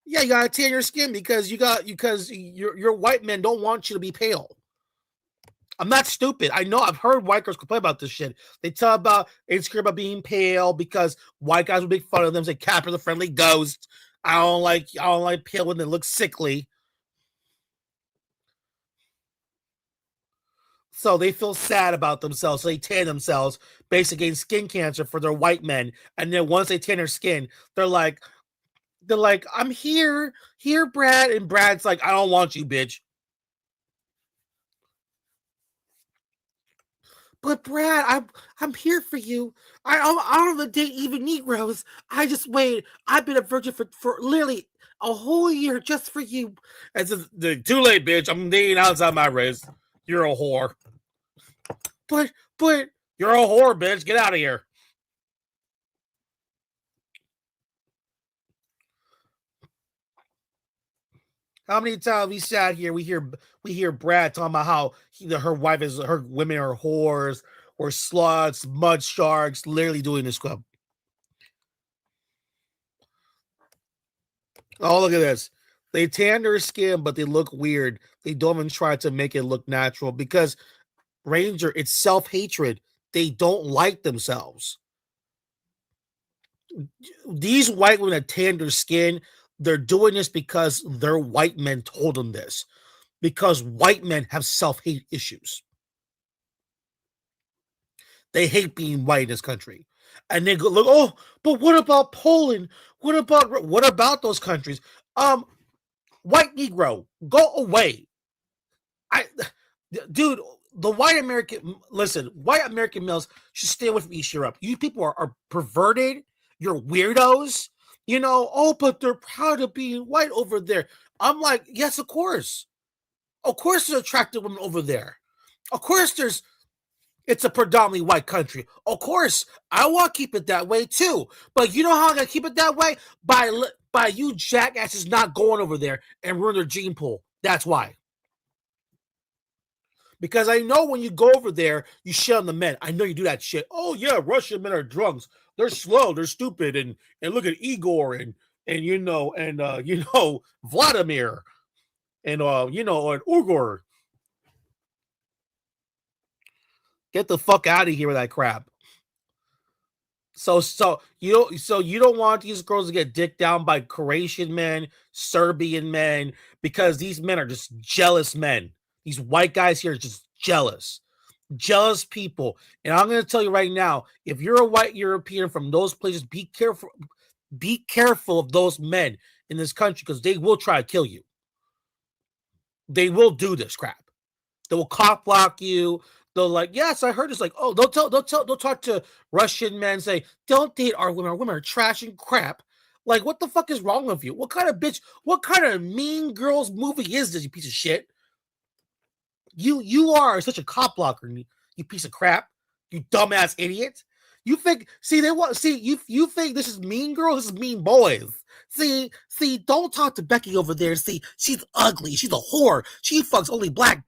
Yeah, you gotta tan your skin because your white men don't want you to be pale. I'm not stupid. I know I've heard white girls complain about this shit. They talk about insecure about being pale because white guys would make fun of them. Say Capper the friendly ghost. I don't like pale women that look sickly. So they feel sad about themselves. So they tan themselves, basically getting skin cancer for their white men. And then once they tan their skin, they're like, I'm here, Brad. And Brad's like, I don't want you, bitch. But Brad, I'm here for you. I don't date even Negroes. I just wait. I've been a virgin for literally a whole year just for you. And says, too late, bitch. I'm dating outside my race. You're a whore. But you're a whore, bitch. Get out of here. How many times we sat here, we hear Brad talking about how her women are whores or sluts, mud sharks, literally doing this club. Oh, look at this. They tan their skin, but they look weird. They don't even try to make it look natural because Ranger, it's self-hatred. They don't like themselves. These white women that tan their skin, they're doing this because their white men told them this. Because white men have self-hate issues. They hate being white in this country. And they go, look, oh, but what about Poland? What about those countries? White Negro, go away. Dude, the white American males should stay away from East Europe. You people are perverted. You're weirdos. But they're proud of being white over there. I'm like, yes, of course. Of course there's attractive women over there. Of course it's a predominantly white country. Of course, I want to keep it that way too. But you know how I'm going to keep it that way? By you jackasses not going over there and ruin their gene pool. That's why. Because I know when you go over there, you shit on the men. I know you do that shit. Oh yeah, Russian men are drunks. They're slow. They're stupid. And look at Igor and Vladimir and and Uyghur. Get the fuck out of here with that crap. So you don't want these girls to get dicked down by Croatian men, Serbian men, because these men are just jealous men. These white guys here are just jealous people. And I'm going to tell you right now, if you're a white European from those places, be careful of those men in this country because they will try to kill you. They will do this crap. They will cock block you. They'll like, yes, I heard this. Like, oh, they'll talk to Russian men, say, don't date our women. Our women are trash and crap. Like, what the fuck is wrong with you? What kind of bitch? What kind of Mean Girls movie is this? You piece of shit. You are such a cop blocker, you piece of crap. You dumbass idiot. You think? See, you think this is Mean Girls? This is Mean Boys. See, don't talk to Becky over there. See, she's ugly. She's a whore. She fucks only black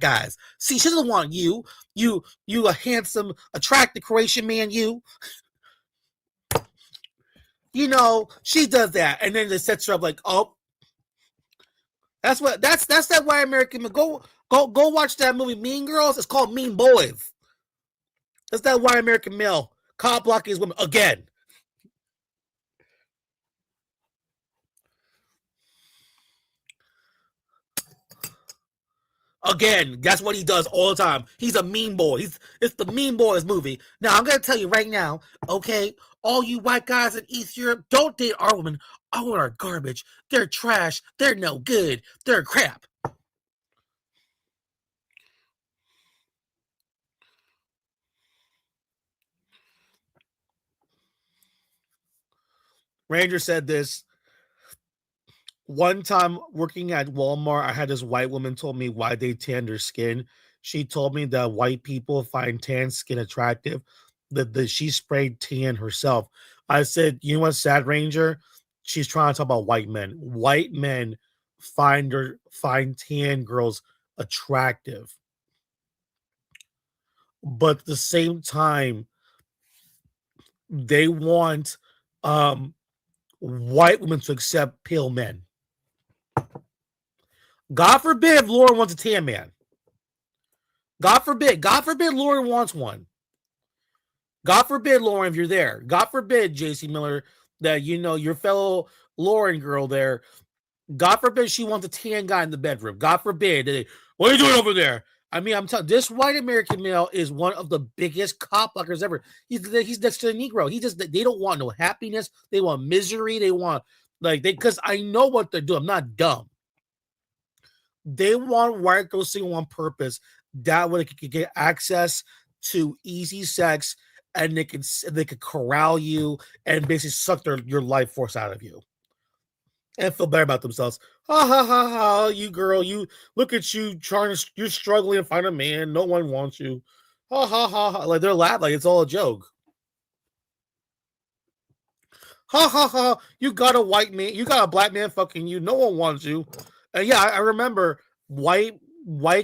guys. See, she doesn't want you. You a handsome, attractive Croatian man. You know, she does that, and then it sets her up like, oh, that's that white American. Go watch that movie, Mean Girls. It's called Mean Boys. That's that white American male cop blocking his woman again. Again, that's what he does all the time. He's a mean boy. It's the Mean Boys movie. Now, I'm going to tell you right now, okay, all you white guys in East Europe, don't date our women. Our women are garbage. They're trash. They're no good. They're crap. Ranger said this. One time working at Walmart, I had this white woman told me why they tan their skin. She told me that white people find tan skin attractive, that she sprayed tan herself. I said, you know what, Sad Ranger? She's trying to talk about white men. White men find tan girls attractive. But at the same time, they want white women to accept pale men. God forbid Lauren wants a tan man. God forbid Lauren wants one. God forbid, Lauren, if you're there. God forbid, JC Miller, that you know your fellow Lauren girl there. God forbid she wants a tan guy in the bedroom. God forbid. What are you doing over there? I mean, I'm telling this white American male is one of the biggest cop blockers ever. He's next to the Negro. They don't want no happiness. They want misery. They want because I know what they're doing. I'm not dumb. They want white girls single on purpose. That way they can get access to easy sex, and they could corral you and basically suck your life force out of you, and feel better about themselves. Ha ha ha ha! You girl, you look at you you're struggling to find a man. No one wants you. Ha ha ha ha! Like they're laughing, like it's all a joke. Ha ha ha! You got a white man, you got a black man fucking you. No one wants you. And yeah, I remember white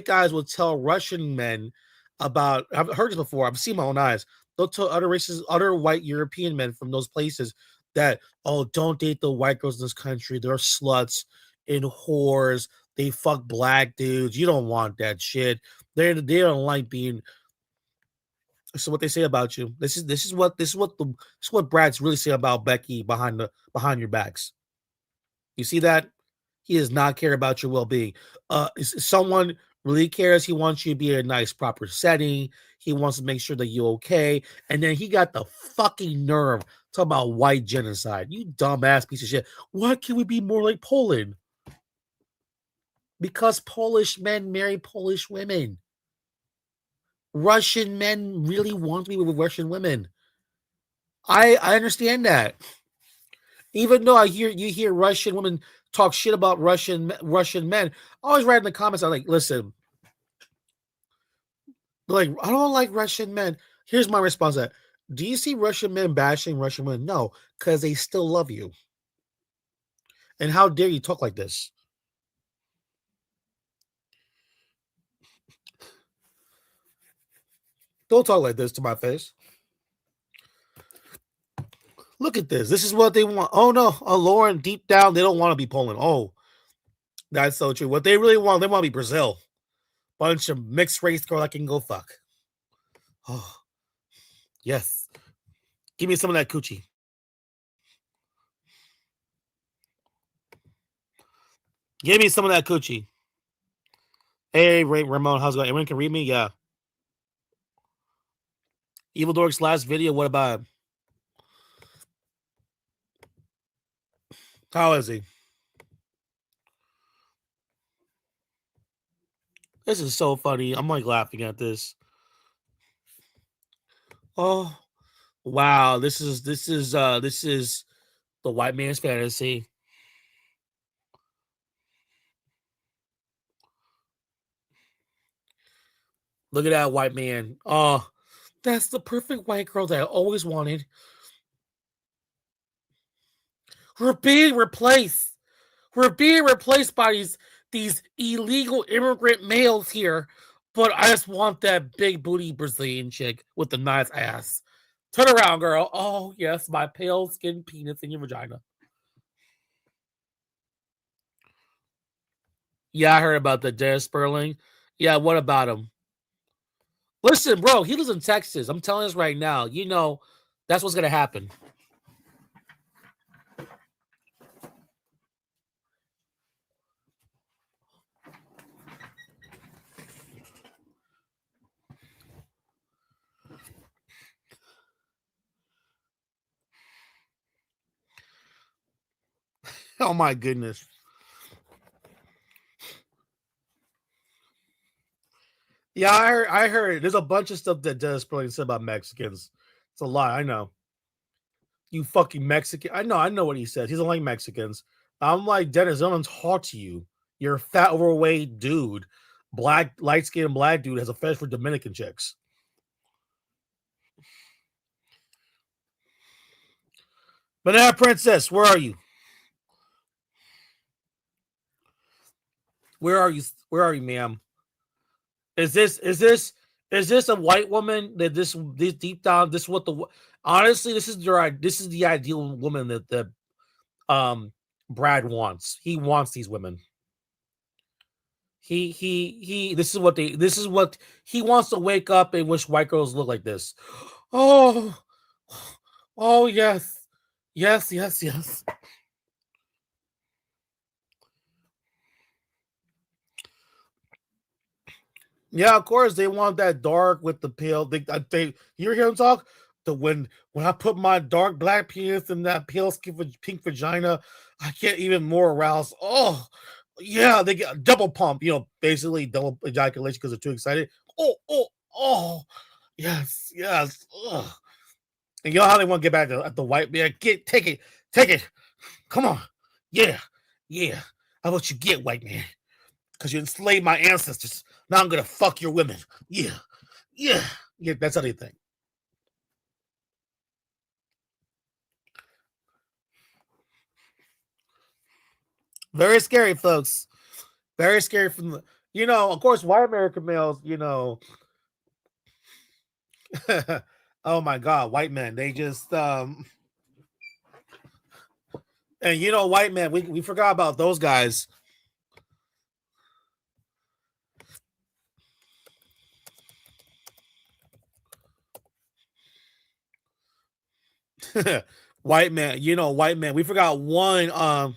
guys will tell Russian men about. I've heard this before. I've seen my own eyes. They'll tell other white European men from those places that, oh, don't date the white girls in this country. They're sluts and whores. They fuck black dudes. You don't want that shit. They don't like being. This is what they say about you. This is what Brad's really saying about Becky behind your backs. You see that? He does not care about your well-being. Someone really cares. He wants you to be in a nice, proper setting. He wants to make sure that you're okay. And then he got the fucking nerve talking about white genocide. You dumbass piece of shit. Why can't we be more like Poland? Because Polish men marry Polish women. Russian men really want to be with Russian women. I understand that. Even though you hear Russian women talk shit about Russian men, I always write in the comments, I'm like, listen, like, I don't like Russian men. Here's my response to that. Do you see Russian men bashing Russian women? No, because they still love you. And how dare you talk like this? Don't talk like this to my face. Look at this. This is what they want. Oh, no. Lauren, deep down, they don't want to be Poland. Oh, that's so true. What they really want, they want to be Brazil. Bunch of mixed race girl that can go fuck. Oh, yes. Give me some of that coochie. Give me some of that coochie. Hey, Ramon, how's it going? Everyone can read me? Yeah. Evil Dork's last video, what about him? How is he? This is so funny. I'm like laughing at this. Oh, wow. This is The white man's fantasy. Look at that white man. Oh, that's the perfect white girl that I always wanted. We're being replaced. We're being replaced by these illegal immigrant males here. But I just want that big booty Brazilian chick with the nice ass. Turn around, girl. Oh, yes, my pale skin penis in your vagina. Yeah, I heard about the Dennis Sperling. Yeah, what about him? Listen, bro, he lives in Texas. I'm telling us right now. You know, that's what's going to happen. Oh, my goodness. Yeah, I heard. There's a bunch of stuff that Dennis Sperling said about Mexicans. It's a lot. I know. You fucking Mexican. I know what he said. He doesn't like Mexicans. I'm like, Dennis, no one's talk to you. You're a fat, overweight dude. Black, light-skinned black dude has a fetish for Dominican chicks. Banana Princess, where are you? Where are you? Where are you, ma'am? Is this a white woman that this deep down this is what the honestly this is the ideal woman that Brad wants. He wants these women. He this is what he wants to wake up and wish white girls look like this. Oh yes. Yes. Yeah, of course they want that dark with the pale. They you hear him talk. When I put my dark black penis in that pale skin pink vagina, I get even more aroused. Oh, yeah, they get double pump. You know, basically double ejaculation because they're too excited. Oh, yes. Ugh. And you know how they want to get back at the white man? Take it. Come on, yeah. How about you get white man? Because you enslaved my ancestors. Now I'm gonna fuck your women. Yeah. That's how they think. Very scary, folks. Very scary from the, of course, white American males, oh my God, white men, they just, and white men, we forgot about those guys. White man, white man. We forgot one. I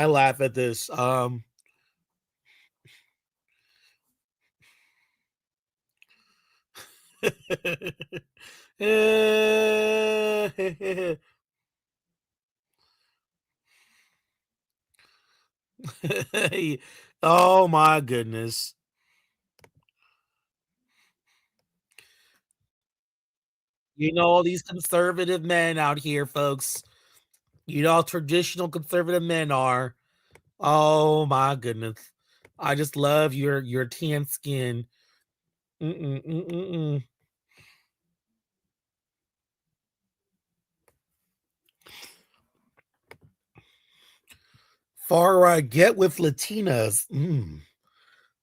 laugh at this. Oh my goodness. All these conservative men out here, folks. How traditional conservative men are. Oh my goodness. I just love your tan skin. Far right, get with Latinas.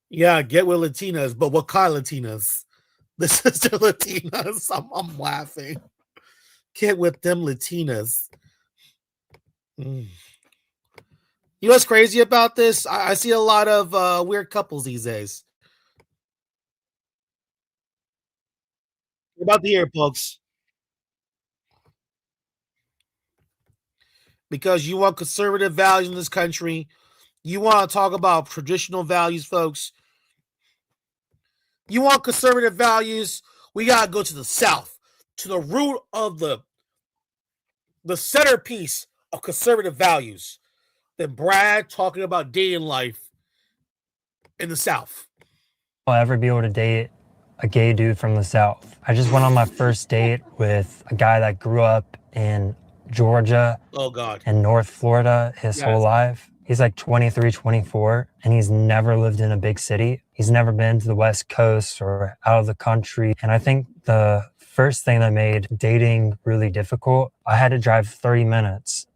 Yeah, get with Latinas, but what kind of Latinas? The sister Latinas. I'm laughing. Get with them Latinas. You know what's crazy about this? I see a lot of weird couples these days. What about the air, folks? Because you want conservative values in this country. You want to talk about traditional values, folks. You want conservative values? We got to go to the South, to the root of the centerpiece of conservative values. Than Brad talking about dating life in the South. I'll ever be able to date a gay dude from the South. I just went on my first date with a guy that grew up in Georgia Oh God. and North Florida his whole life. He's like 23, 24, and he's never lived in a big city. He's never been to the West Coast or out of the country. And I think the first thing that made dating really difficult, I had to drive 30 minutes.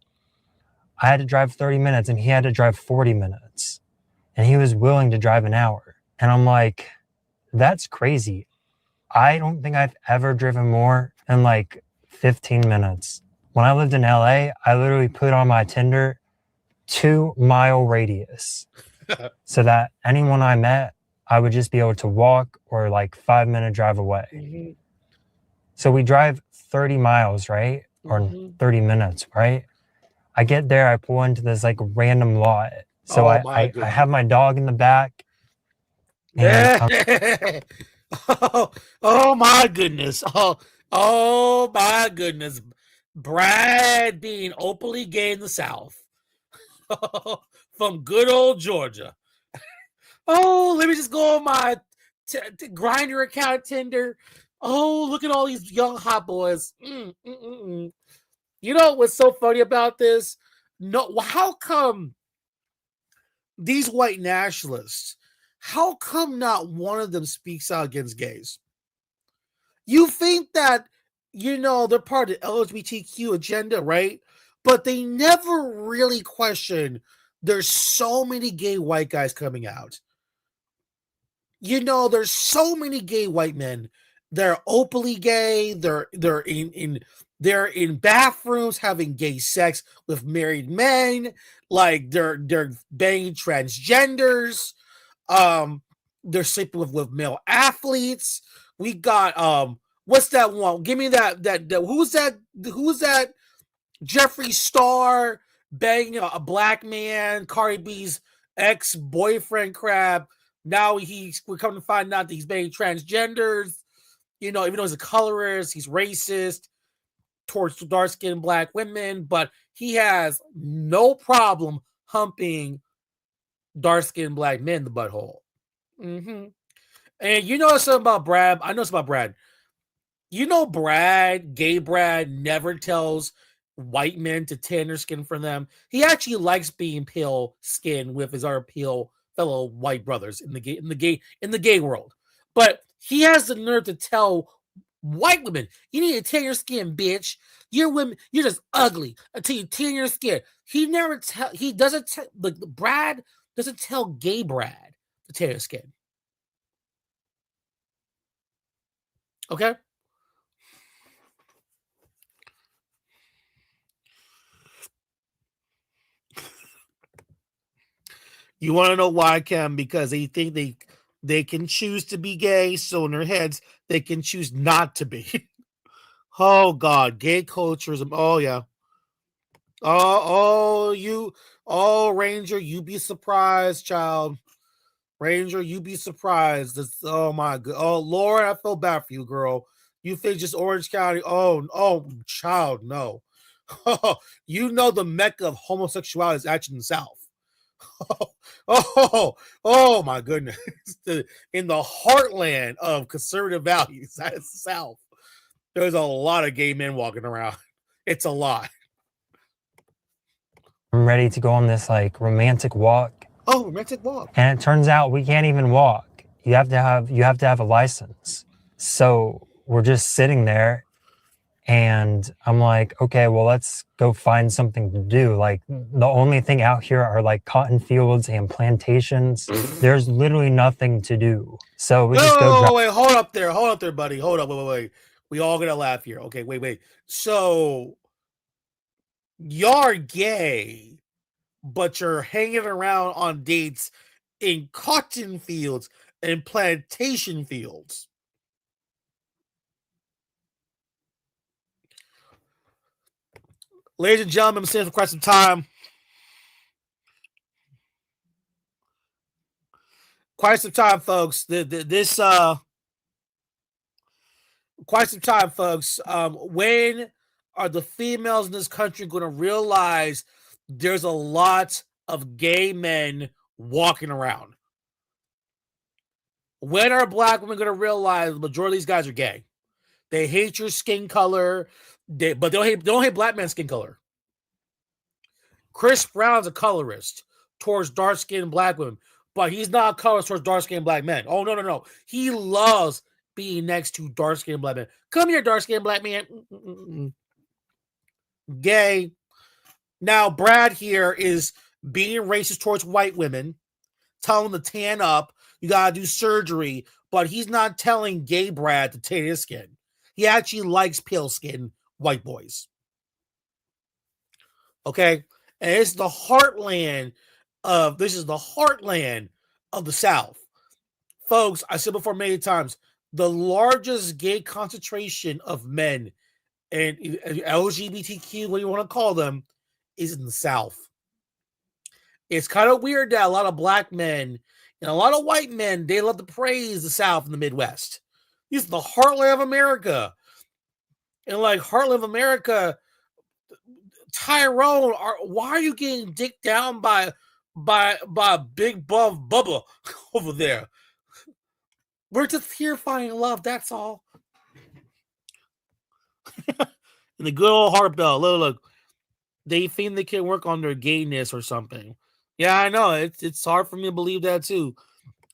I had to drive 30 minutes and he had to drive 40 minutes. And he was willing to drive an hour. And I'm like, that's crazy. I don't think I've ever driven more than like 15 minutes. When I lived in LA, I literally put on my Tinder 2-mile radius so that anyone I met, I would just be able to walk or like 5-minute drive away. So we drive 30 miles, right? Or 30 minutes, right? I get there, I pull into this like random lot. So I have my dog in the back. And oh my goodness. Oh my goodness. Brad being openly gay in the South. From good old Georgia. Oh, let me just go on my Grinder account, Tinder. Oh, look at all these young hot boys. You know what's so funny about this? No, how come these white nationalists, how come not one of them speaks out against gays? You think that, you know, they're part of the LGBTQ agenda, right? But they never really question there's so many gay white guys coming out. You know, there's so many gay white men. They're openly gay. They're in bathrooms having gay sex with married men. Like they're banging transgenders. They're sleeping with male athletes. We got what's that one? Give me that who's that Jeffree Star banging a black man, Cardi B's ex-boyfriend crab. Now we're coming to find out that he's banging transgenders. You know, even though he's a colorist, he's racist towards dark-skinned black women, but he has no problem humping dark-skinned black men in the butthole. And you know something about Brad? I know something about Brad. You know gay Brad never tells white men to tan their skin for them. He actually likes being pale skinned with his other pale fellow white brothers in the gay world. But he has the nerve to tell white women, you need to tan your skin, bitch. You're just ugly until you tan your skin. Brad doesn't tell gay Brad to tan his skin. Okay? You want to know why, Cam? Because they think they can choose to be gay, so in their heads they can choose not to be. Oh God, gay culturism. Oh yeah. Ranger, you be surprised, child. Ranger, you be surprised. Oh my God. Oh Lord, I feel bad for you, girl. You think just Orange County? Oh, child, no. You know the mecca of homosexuality is actually in the South. Oh my goodness. In the heartland of conservative values, that's the South. There's a lot of gay men walking around. It's a lot. I'm ready to go on this like romantic walk. Oh, romantic walk. And it turns out we can't even walk. You have to have a license. So we're just sitting there and I'm like, okay, well, let's go find something to do. Like the only thing out here are like cotton fields and plantations. There's literally nothing to do. So we just go. Wait, hold up there, buddy. Hold up, wait. We all gonna laugh here. Okay, wait. So you're gay, but you're hanging around on dates in cotton fields and plantation fields. Ladies and gentlemen, I'm sitting for quite some time. Quite some time, folks. Quite some time, folks. When are the females in this country going to realize there's a lot of gay men walking around? When are black women going to realize the majority of these guys are gay? They hate your skin color, but they don't hate black men's skin color. Chris Brown's a colorist towards dark-skinned black women, but he's not a colorist towards dark-skinned black men. Oh, no. He loves being next to dark-skinned black men. Come here, dark-skinned black man. Gay. Now, Brad here is being racist towards white women, telling them to tan up. You got to do surgery, but he's not telling gay Brad to tan his skin. He actually likes pale-skinned white boys. Okay? And this is the heartland of the South. Folks, I said before many times, the largest gay concentration of men and LGBTQ, what you want to call them, is in the South. It's kind of weird that a lot of black men and a lot of white men, they love to praise the South and the Midwest. This is the heartland of America. And like heartland of America, Tyrone, why are you getting dicked down by big buff Bubba over there? We're just here finding love, that's all. And the good old heart bell. Look. They think they can work on their gayness or something. Yeah, I know. It's hard for me to believe that too.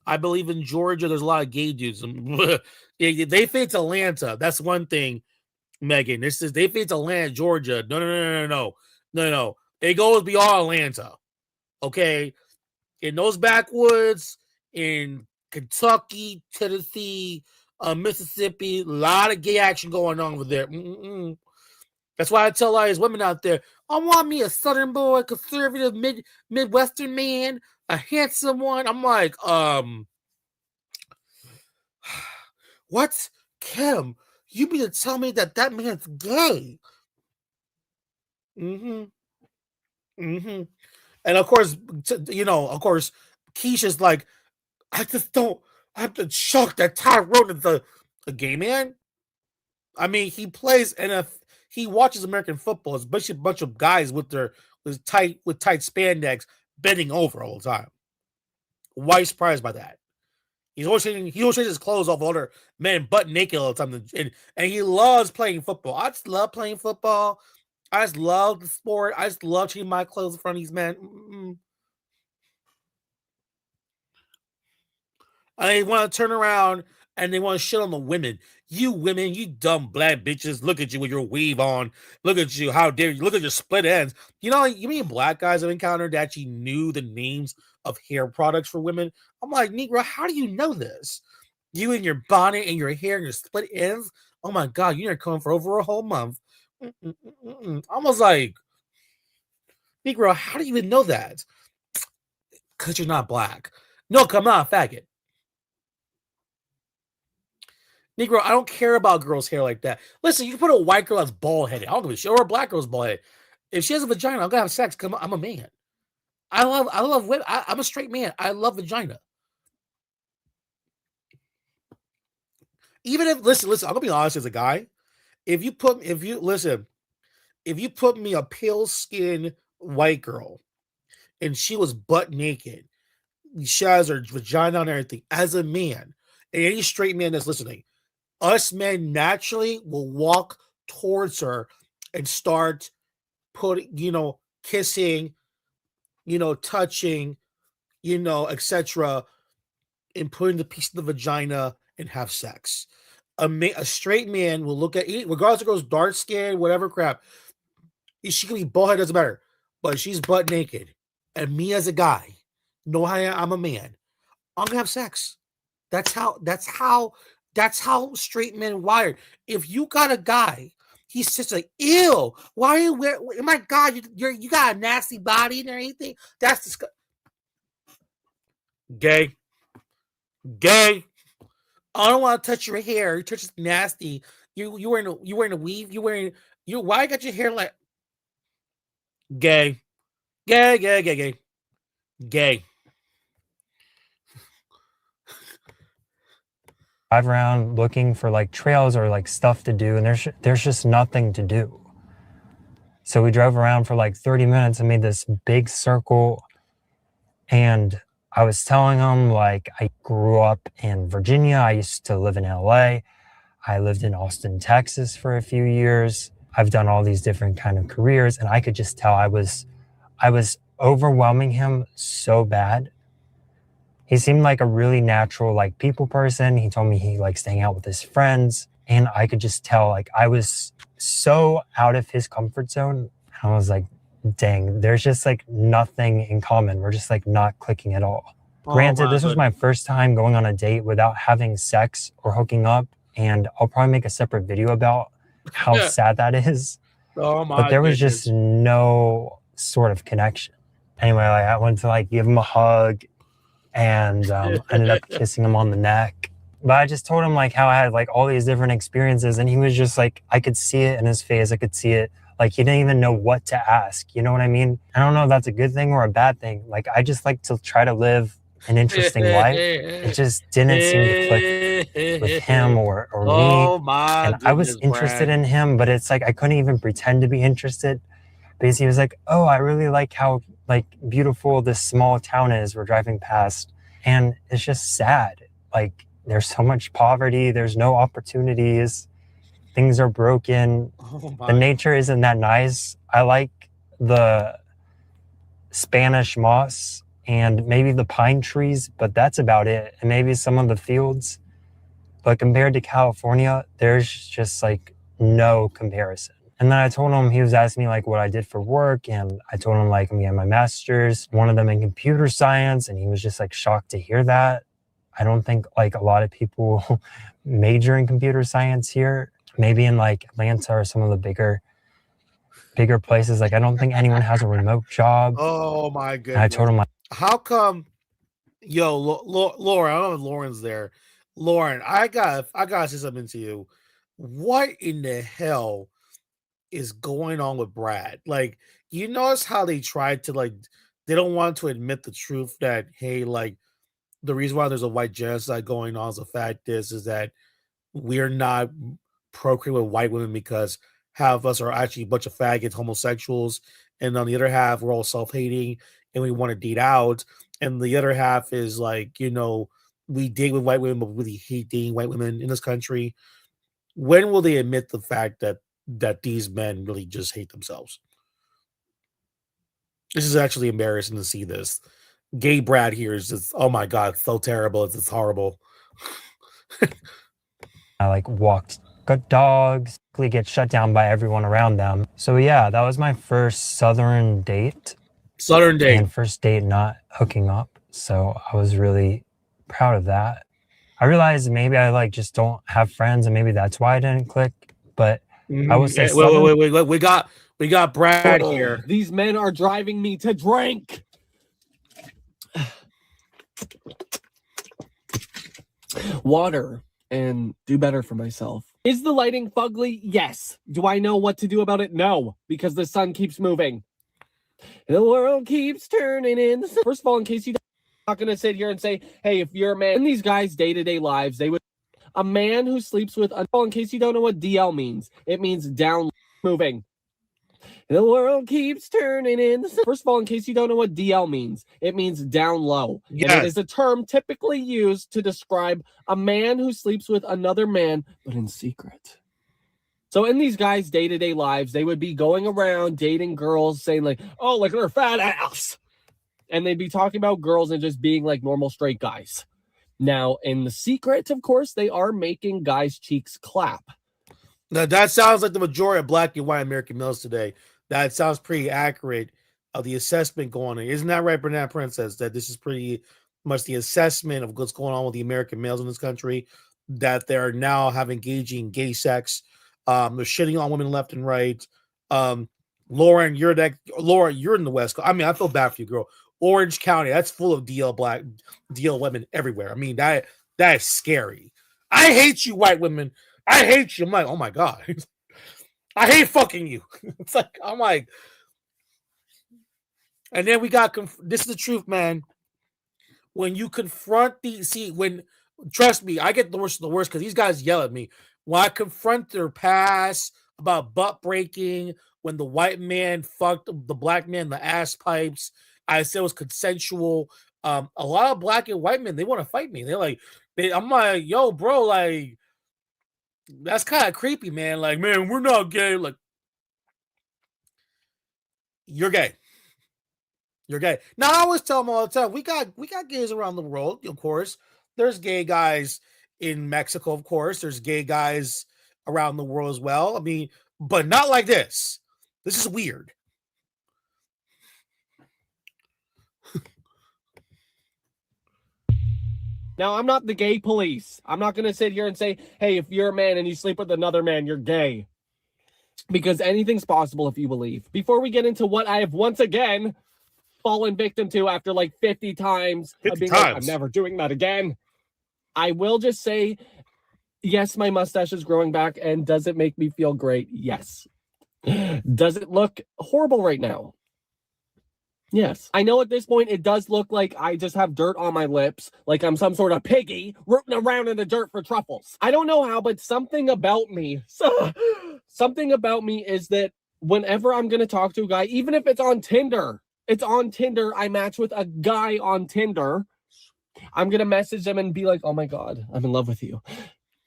I believe in Georgia, there's a lot of gay dudes. They think it's Atlanta. That's one thing, Megan. They think it's Atlanta, Georgia. No. It goes beyond Atlanta. Okay? In those backwoods, in Kentucky, Tennessee, Mississippi, a lot of gay action going on over there. That's why I tell a lot of these women out there, I want me a Southern boy, conservative, Midwestern man, a handsome one. I'm like, what? Kim, you mean to tell me that man's gay? And of course, Keisha's like, I'm just shocked that Tyrone is a gay man. I mean, he plays he watches American football. It's basically a bunch of guys with tight spandex bending over all the time. Why surprised by that? He always takes his clothes off, older men butt naked all the time, and he loves playing football. I just love playing football. I just love the sport. I just love changing my clothes in front of these men. And they want to turn around and they want to shit on the women. You women, you dumb black bitches. Look at you with your weave on. Look at you. How dare you? Look at your split ends. You know, you mean black guys I've encountered that actually knew the names of hair products for women? I'm like, Negro, how do you know this? You and your bonnet and your hair and your split ends? Oh my God, you're coming for over a whole month. Almost like, Negro, how do you even know that? Because you're not black. No, come on, faggot. Negro, I don't care about girls' hair like that. Listen, you can put a white girl that's bald-headed. I don't give a shit. Or a black girl's bald-headed. If she has a vagina, I'm gonna have sex. Come on, I'm a man. I love women. I'm a straight man. I love vagina. Even if listen, I'm gonna be honest as a guy. If you put me a pale skinned white girl and she was butt naked, she has her vagina and everything, as a man, and any straight man that's listening, us men naturally will walk towards her and start kissing, touching, etc., and putting the piece of the vagina and have sex. A straight man will look at it, regardless if it goes dark skin, whatever crap. She can be bald head, doesn't matter, but she's butt naked. And me as a guy, know how I'm a man, I'm gonna have sex. That's how straight men wired. If you got a guy, he's just like, ew, why are you wearing? Oh my God, you got a nasty body and everything. That's disgusting. Gay. I don't want to touch your hair. Your touch is nasty. You wearing a weave. Why you got your hair like gay. Drive around looking for like trails or like stuff to do, and there's just nothing to do. So we drove around for like 30 minutes and made this big circle, and I was telling him, like, I grew up in Virginia. I used to live in LA. I lived in Austin, Texas for a few years. I've done all these different kind of careers, and I could just tell I was overwhelming him so bad. He seemed like a really natural, like, people person. He told me he likes to hang out with his friends, and I could just tell, like, I was so out of his comfort zone. I was like, dang, there's just like nothing in common. We're just like not clicking at all. Granted, this was my first time going on a date without having sex or hooking up, and I'll probably make a separate video about how sad that is. Oh my But there was goodness. just no sort of connection. Anyway, like, I went to like give him a hug and ended up kissing him on the neck. But I just told him like how I had like all these different experiences, and he was just like, I could see it in his face. I could see it. Like, he didn't even know what to ask. You know what I mean? I don't know if that's a good thing or a bad thing. Like, I just like to try to live an interesting life. It just didn't seem to click with him or Oh me. my And I was goodness, interested Brad. in him, but it's like I couldn't even pretend to be interested because he was like, oh, I really like how like beautiful this small town is we're driving past. And it's just sad. Like, there's so much poverty. There's no opportunities. Things are broken. The nature isn't that nice. I like the Spanish moss and maybe the pine trees, but that's about it. And maybe some of the fields. But compared to California, there's just like no comparison. And then I told him, he was asking me like what I did for work. And I told him like, I had my master's, one of them in computer science. And he was just like shocked to hear that. I don't think like a lot of people major in computer science here. Maybe in like Atlanta or some of the bigger places. Like, I don't think anyone has a remote job. Oh my goodness. And I told him like, how come, yo, Lauren, I don't know if Lauren's there. Lauren, I gotta say something to you. What in the hell is going on with Brad? Like, you notice how they tried to like, they don't want to admit the truth that, hey, like, the reason why there's a white genocide going on is the fact is that we're not procreating with white women because half of us are actually a bunch of faggots, homosexuals, and on the other half, we're all self-hating and we want to date out. And the other half is like, you know, we date with white women, but we really hate dating white women in this country. When will they admit the fact that these men really just hate themselves? This is actually embarrassing to see this. Gay Brad here is just, oh my God, so terrible. It's horrible. I like walked good dogs, get shut down by everyone around them. So yeah, that was my first Southern date. Southern date. And first date not hooking up. So I was really proud of that. I realized maybe I like just don't have friends and maybe that's why I didn't click. But I would say wait. We got Brad here. These men are driving me to drink. Water and do better for myself. Is the lighting fugly? Yes. Do I know what to do about it? No, because the sun keeps moving. The world keeps turning in the sun. First of all, in case you don't, I'm not going to sit here and say, hey, if you're a man in these guys' day-to-day lives, they would. A man who sleeps with, in case you don't know what DL means, it means down moving. The world keeps turning in the sun. First of all, in case you don't know what DL means, it means down low. Yes. And it is a term typically used to describe a man who sleeps with another man, but in secret. So in these guys' day-to-day lives, they would be going around dating girls saying like, oh, look at her fat ass. And they'd be talking about girls and just being like normal straight guys. Now, in the secret, of course, they are making guys' cheeks clap. Now, that sounds like the majority of black and white American males today. That sounds pretty accurate of the assessment going on. Isn't that right, Bernard Princess? That this is pretty much the assessment of what's going on with the American males in this country, that they're now engaging in gay sex. They're shitting on women left and right. Lauren, you're in the West Coast. I mean, I feel bad for you, girl. Orange County, that's full of DL women everywhere. I mean, that is scary. I hate you, white women. I hate you. I'm like, oh my God. I hate fucking you. It's like, I'm like, and then we got, this is the truth, man. When you confront trust me, I get the worst of the worst because these guys yell at me. When I confront their past about butt breaking, when the white man fucked the black man in the ass pipes, I said it was consensual. a lot of black and white men, they want to fight me. They're like, I'm like, yo, bro, like, that's kind of creepy, man. Like, man, we're not gay. Like, you're gay. You're gay. Now I always tell them all the time, we got gays around the world, of course. There's gay guys in Mexico, of course. There's gay guys around the world as well. I mean, but not like this. This is weird. Now, I'm not the gay police. I'm not going to sit here and say, hey, if you're a man and you sleep with another man, you're gay. Because anything's possible if you believe. Before we get into what I have once again fallen victim to after like 50 times of being like, I'm never doing that again, I will just say, yes, my mustache is growing back. And does it make me feel great? Yes. Does it look horrible right now? Yes. I know at this point it does look like I just have dirt on my lips, like I'm some sort of piggy rooting around in the dirt for truffles. I don't know how, but something about me is that whenever I'm going to talk to a guy, even if it's on Tinder, I match with a guy on Tinder, I'm going to message them and be like, oh my God, I'm in love with you.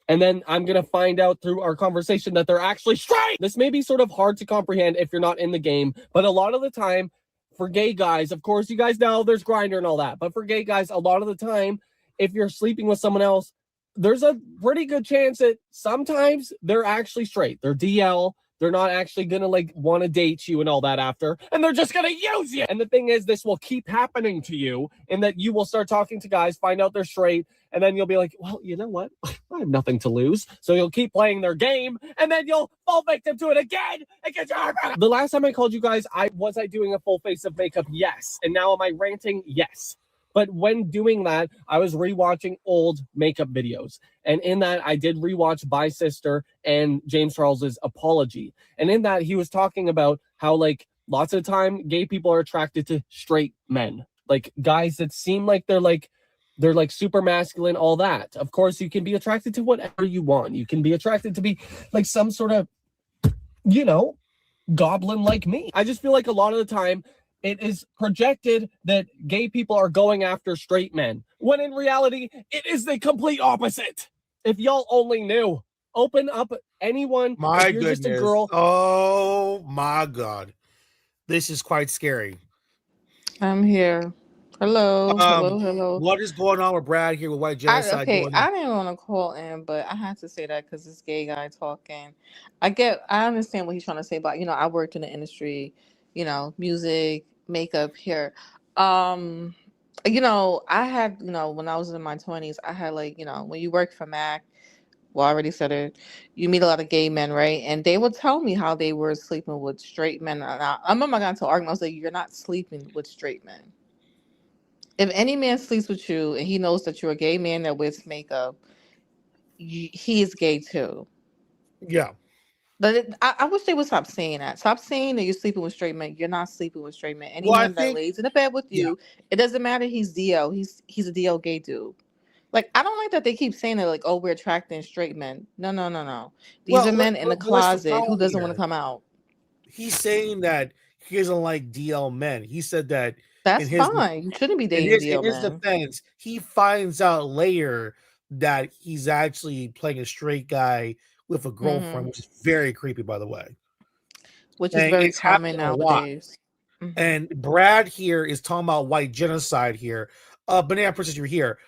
And then I'm going to find out through our conversation that they're actually straight. This may be sort of hard to comprehend if you're not in the game, but a lot of the time, for gay guys, of course, you guys know there's Grindr and all that. But for gay guys, a lot of the time, if you're sleeping with someone else, there's a pretty good chance that sometimes they're actually straight. They're DL. They're not actually going to like want to date you and all that after. And they're just going to use you. And the thing is, this will keep happening to you in that you will start talking to guys, find out they're straight. And then you'll be like, well, you know what? I have nothing to lose. So you'll keep playing their game. And then you'll fall victim to it again. The last time I called you guys, was I doing a full face of makeup? Yes. And now am I ranting? Yes. But when doing that, I was rewatching old makeup videos. And in that, I did rewatch Bye Sister and James Charles's Apology. And in that, he was talking about how, like, lots of the time, gay people are attracted to straight men. Like, guys that seem like they're super masculine, all that. Of course, you can be attracted to whatever you want. You can be attracted to be like some sort of, you know, goblin like me. I just feel like a lot of the time, it is projected that gay people are going after straight men, when in reality, it is the complete opposite. If y'all only knew. Open up anyone. My if you're goodness. just a girl. Oh my God. This is quite scary. I'm here. Hello. Hello. What is going on with Brad here with white genocide? I didn't want to call in, but I had to say that because this gay guy talking. I understand what he's trying to say about, I worked in the industry, music, makeup, hair. I had, when I was in my 20s, I had when you work for Mac, well, I already said it, you meet a lot of gay men, right? And they would tell me how they were sleeping with straight men. And I remember I got into an argument. I was like, you're not sleeping with straight men. If any man sleeps with you and he knows that you're a gay man that wears makeup, he is gay too. Yeah. But I wish they would stop saying that. Stop saying that you're sleeping with straight men. You're not sleeping with straight men. Any man that lays in the bed with you, it doesn't matter. He's DL. He's a DL gay dude. Like, I don't like that they keep saying that, like, oh, we're attracting straight men. No. These are men in the closet who doesn't want to come out. He's saying that he doesn't like DL men. He said that that's fine. You shouldn't be dating DL men. In his defense, he finds out later that he's actually playing a straight guy with a girlfriend, which is very creepy, by the way. Which is very common nowadays. And Brad here is talking about white genocide here. Banana Princess, you're here.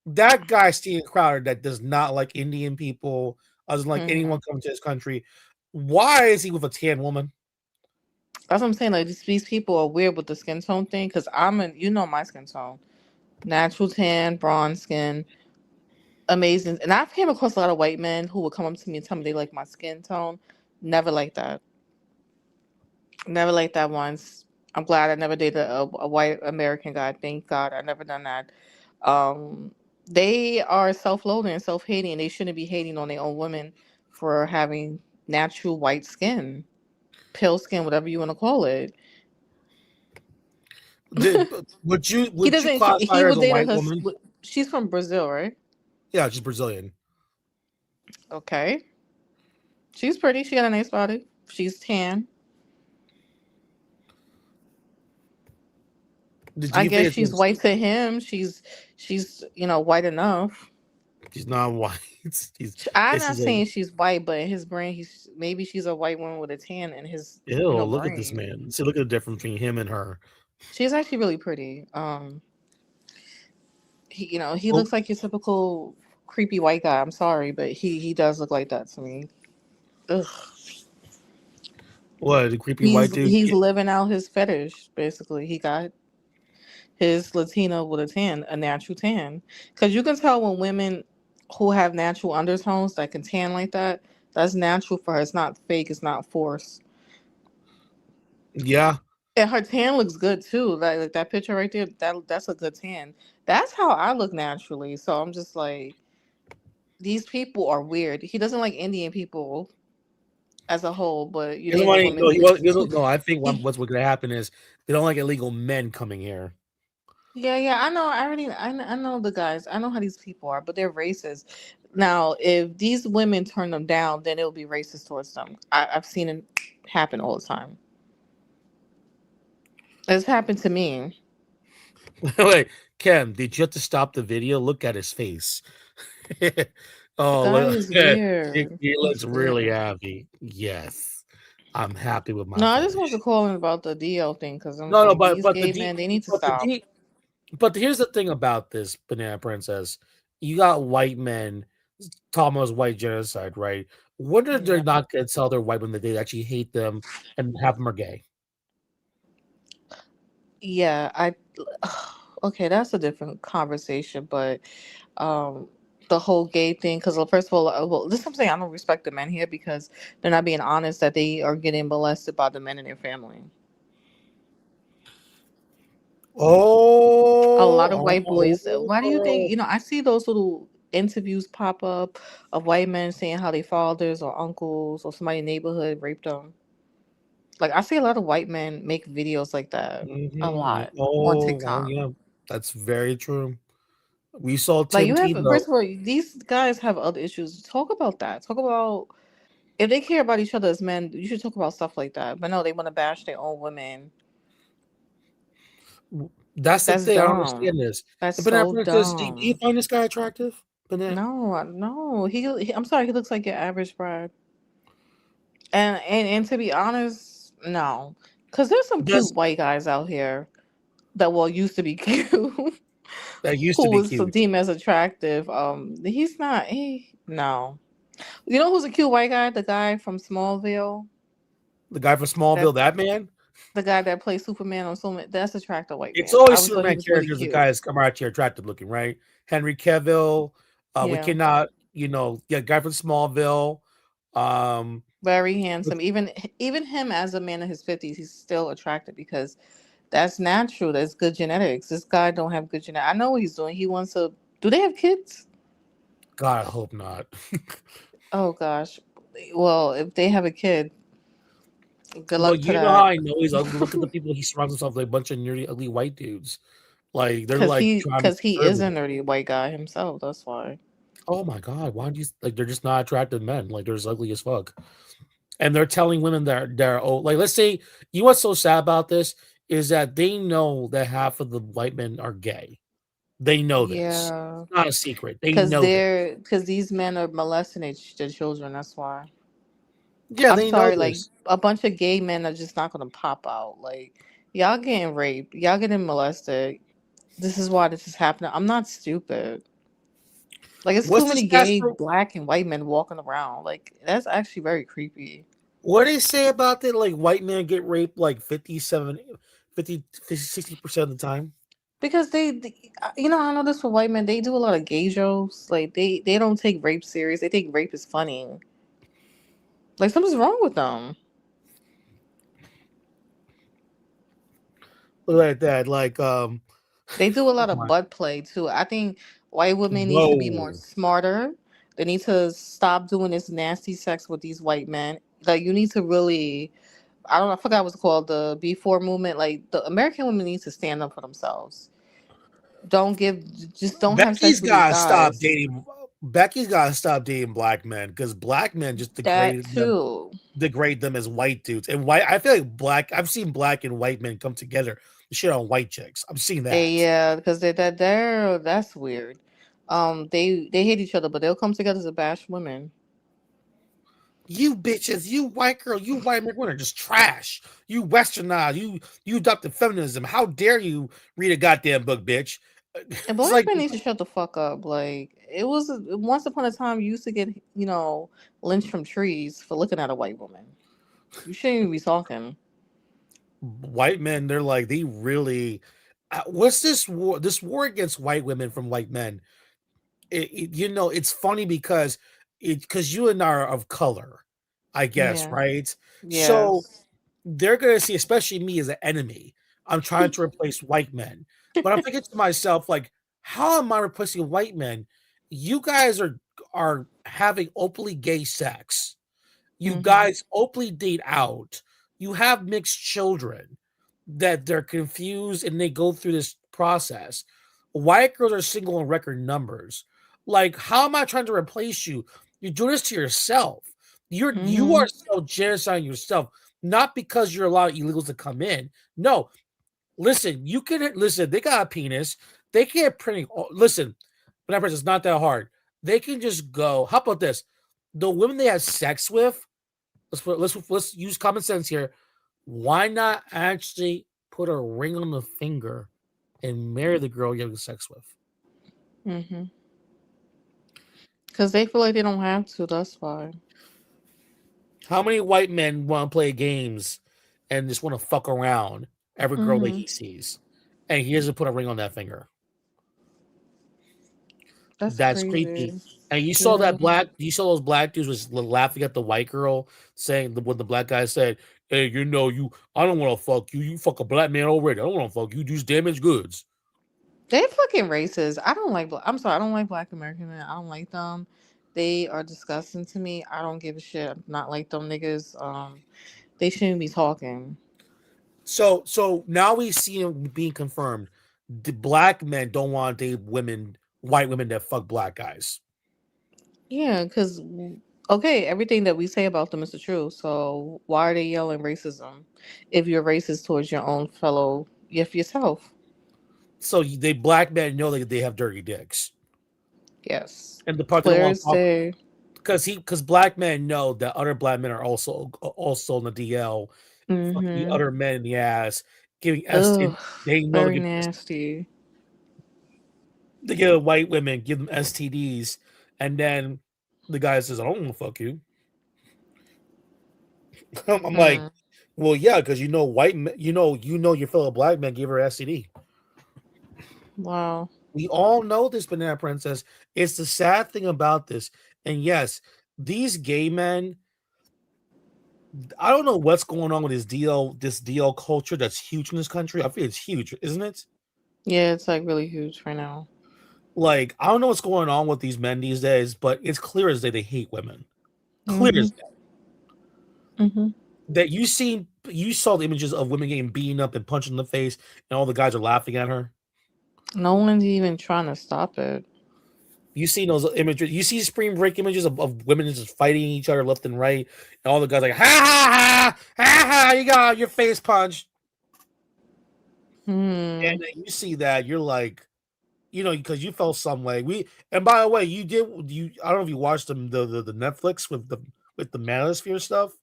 That guy, Steven Crowder, that does not like Indian people, doesn't like anyone coming to his country. Why is he with a tan woman? That's what I'm saying. Like, these people are weird with the skin tone thing. Because my skin tone, natural tan, bronze skin, amazing. And I've came across a lot of white men who would come up to me and tell me they like my skin tone. Never like that. Never liked that once. I'm glad I never dated a white American guy. Thank God I never done that. They are self-loathing and self-hating, and they shouldn't be hating on their own women for having natural white skin, pale skin, whatever you want to call it. Would you classify her as a white woman? She's from Brazil, right? Yeah, she's Brazilian. Okay. She's pretty. She got a nice body. She's tan. I guess she's white to him. She's white enough. She's not white. I'm not saying she's white, but in his brain, maybe she's a white woman with a tan in his Ew, look brain. at this man. See, look at the difference between him and her. She's actually really pretty. He looks like your typical creepy white guy. I'm sorry, but he does look like that to me. Ugh. What, the creepy white dude? He's living out his fetish, basically. He got his Latina with a natural tan. Because you can tell when women who have natural undertones that can tan like that, that's natural for her. It's not fake. It's not forced. Yeah. And her tan looks good too. Like that picture right there, that's a good tan. That's how I look naturally. So I'm just like, these people are weird. He doesn't like Indian people as a whole, but you know, I think what's going to happen is they don't like illegal men coming here. Yeah, I know. I know the guys. I know how these people are, but they're racist. Now, if these women turn them down, then it'll be racist towards them. I've seen it happen all the time. It's happened to me. Wait, Kim, did you have to stop the video? Look at his face. Oh, That look, is weird. he looks It's really weird. happy. Yes, I'm happy with my. No, I just want to call in about the DL thing because these gay men, they need to stop. But here's the thing about this, Banana Princess. You got white men talking about white genocide, right? What if they're not going to tell their white women that they actually hate them and half them are gay? Yeah, okay, that's a different conversation, but the whole gay thing, because first of all, this is something I don't respect the men here because they're not being honest that they are getting molested by the men in their family. Oh, a lot of white boys. Why do you think? I see those little interviews pop up of white men saying how their fathers or uncles or somebody in the neighborhood raped them. Like I see a lot of white men make videos like that. A lot on TikTok. yeah, that's very true. We saw Like Tim you have, Tebow. first of all, these guys have other issues. Talk about that. Talk about if they care about each other as men, you should talk about stuff like that. But no, they want to bash their own women. That's the thing. Dumb. I don't understand this. That's But so do dumb. you find this guy attractive? No. He I'm sorry. He looks like your average bride. And to be honest, no, because there's some cute white guys out here that used to be cute. That used to who be was cute. deemed as attractive. He's not. No. You know who's a cute white guy? The guy from Smallville. The guy from Smallville, that man? The guy that plays Superman on Superman. That's attractive white man. It's always I thought he Superman was really characters. The cute. guys come out here attractive looking, right? Henry Cavill. We Yeah. cannot, guy from Smallville. Very handsome. Even him as a man in his 50s, he's still attractive because that's natural. That's good genetics. This guy don't have good genetics. I know what he's doing. He wants to. Do they have kids? God, I hope not. Oh gosh. Well, if they have a kid, good luck to You that. know how I know he's ugly. Look at the people he surrounds himself with, a bunch of nerdy, ugly white dudes. Like they're Because he is a him. nerdy white guy himself. That's why. Oh my God! Why do you they're just not attractive men? Like they're just ugly as fuck, and they're telling women they're old. Like let's say what's so sad about this is that they know that half of the white men are gay. They know this. Yeah. It's not a secret. They know this. Because these men are molesting their children. That's why. Yeah, I'm they sorry. know Like this. a bunch of gay men are just not gonna pop out. Like y'all getting raped. Y'all getting molested. This is why this is happening. I'm not stupid. Like it's too many gay black and white men walking around. Like that's actually very creepy. What do they say about that? Like white men get raped like 60% of the time. Because I know this for white men. They do a lot of gay jokes. Like they don't take rape serious. They think rape is funny. Like something's wrong with them. Like that. Like they do a lot of butt play too. I think white women need to be more smarter. They need to stop doing this nasty sex with these white men. Like you need to really, I forgot what's called, the B4 movement. Like the American women need to stand up for themselves. Don't have sex with these guys. Becky's got to stop dating black men because black men just degrade them as white dudes. And I feel like I've seen black and white men come together shit on white chicks. I'm seeing that. Yeah, because that's weird. They hate each other, but they'll come together to bash women. You bitches, you white girl, you white men are just trash. You westernized, you adopted feminism. How dare you read a goddamn book, bitch? And black men need to shut the fuck up. Like, it was once upon a time you used to get lynched from trees for looking at a white woman. You shouldn't even be talking. White men, they're like, they really what's this war against white women from white men? It's funny because you and I are of color, I guess, Yeah. right? Yes. So they're gonna see, especially me, as an enemy. I'm trying to replace white men, but I'm thinking to myself, like, how am I replacing white men? You guys are having openly gay sex. You guys openly date out. You have mixed children that they're confused and they go through this process. White girls are single in record numbers. Like, how am I trying to replace you? You're doing this to yourself. You are self-genociding yourself, not because you're allowing illegals to come in. No, listen, they got a penis. They can't print. Listen, it's not that hard. They can just go. How about this? The women they have sex with, let's use common sense here. Why not actually put a ring on the finger and marry the girl you're having sex with? Because they feel like they don't have to. That's why. How many white men want to play games and just want to fuck around every girl that he sees, and he doesn't put a ring on that finger? That's creepy. And you saw those black dudes was laughing at the white girl, saying when the black guy said, "Hey, I don't want to fuck you. You fuck a black man already. I don't want to fuck you. You just damaged goods." They're fucking racist. I don't like. I'm sorry. I don't like Black American men. I don't like them. They are disgusting to me. I don't give a shit. I'm not like them niggas. They shouldn't be talking. So now we see him being confirmed. The black men don't want to date white women that fuck black guys. Yeah, because everything that we say about them is the truth. So why are they yelling racism if you're racist towards your own fellow, yourself? So they black men know that they have dirty dicks. Yes. And the part because black men know that other black men are also in the DL, fucking the other men in the ass, giving STDs. They know very nasty. They get white women, give them STDs, and then the guy says, "I don't want to fuck you." I'm like, well, yeah, because white men, your fellow black man gave her STD. Wow. We all know this, Banana Princess. It's the sad thing about this. And yes, these gay men, I don't know what's going on with this DL culture that's huge in this country. I feel it's huge, isn't it? Yeah, it's like really huge right now. Like, I don't know what's going on with these men these days, but it's clear as day they hate women. Clear as day. That you saw the images of women getting beaten up and punched in the face, and all the guys are laughing at her. No one's even trying to stop it. You see those images. You see spring break images of women just fighting each other left and right, and all the guys like, ha ha ha ha ha! You got your face punched. And then you see that, you're like, because you felt some way. And by the way, I don't know if you watched the Netflix with the Manosphere stuff.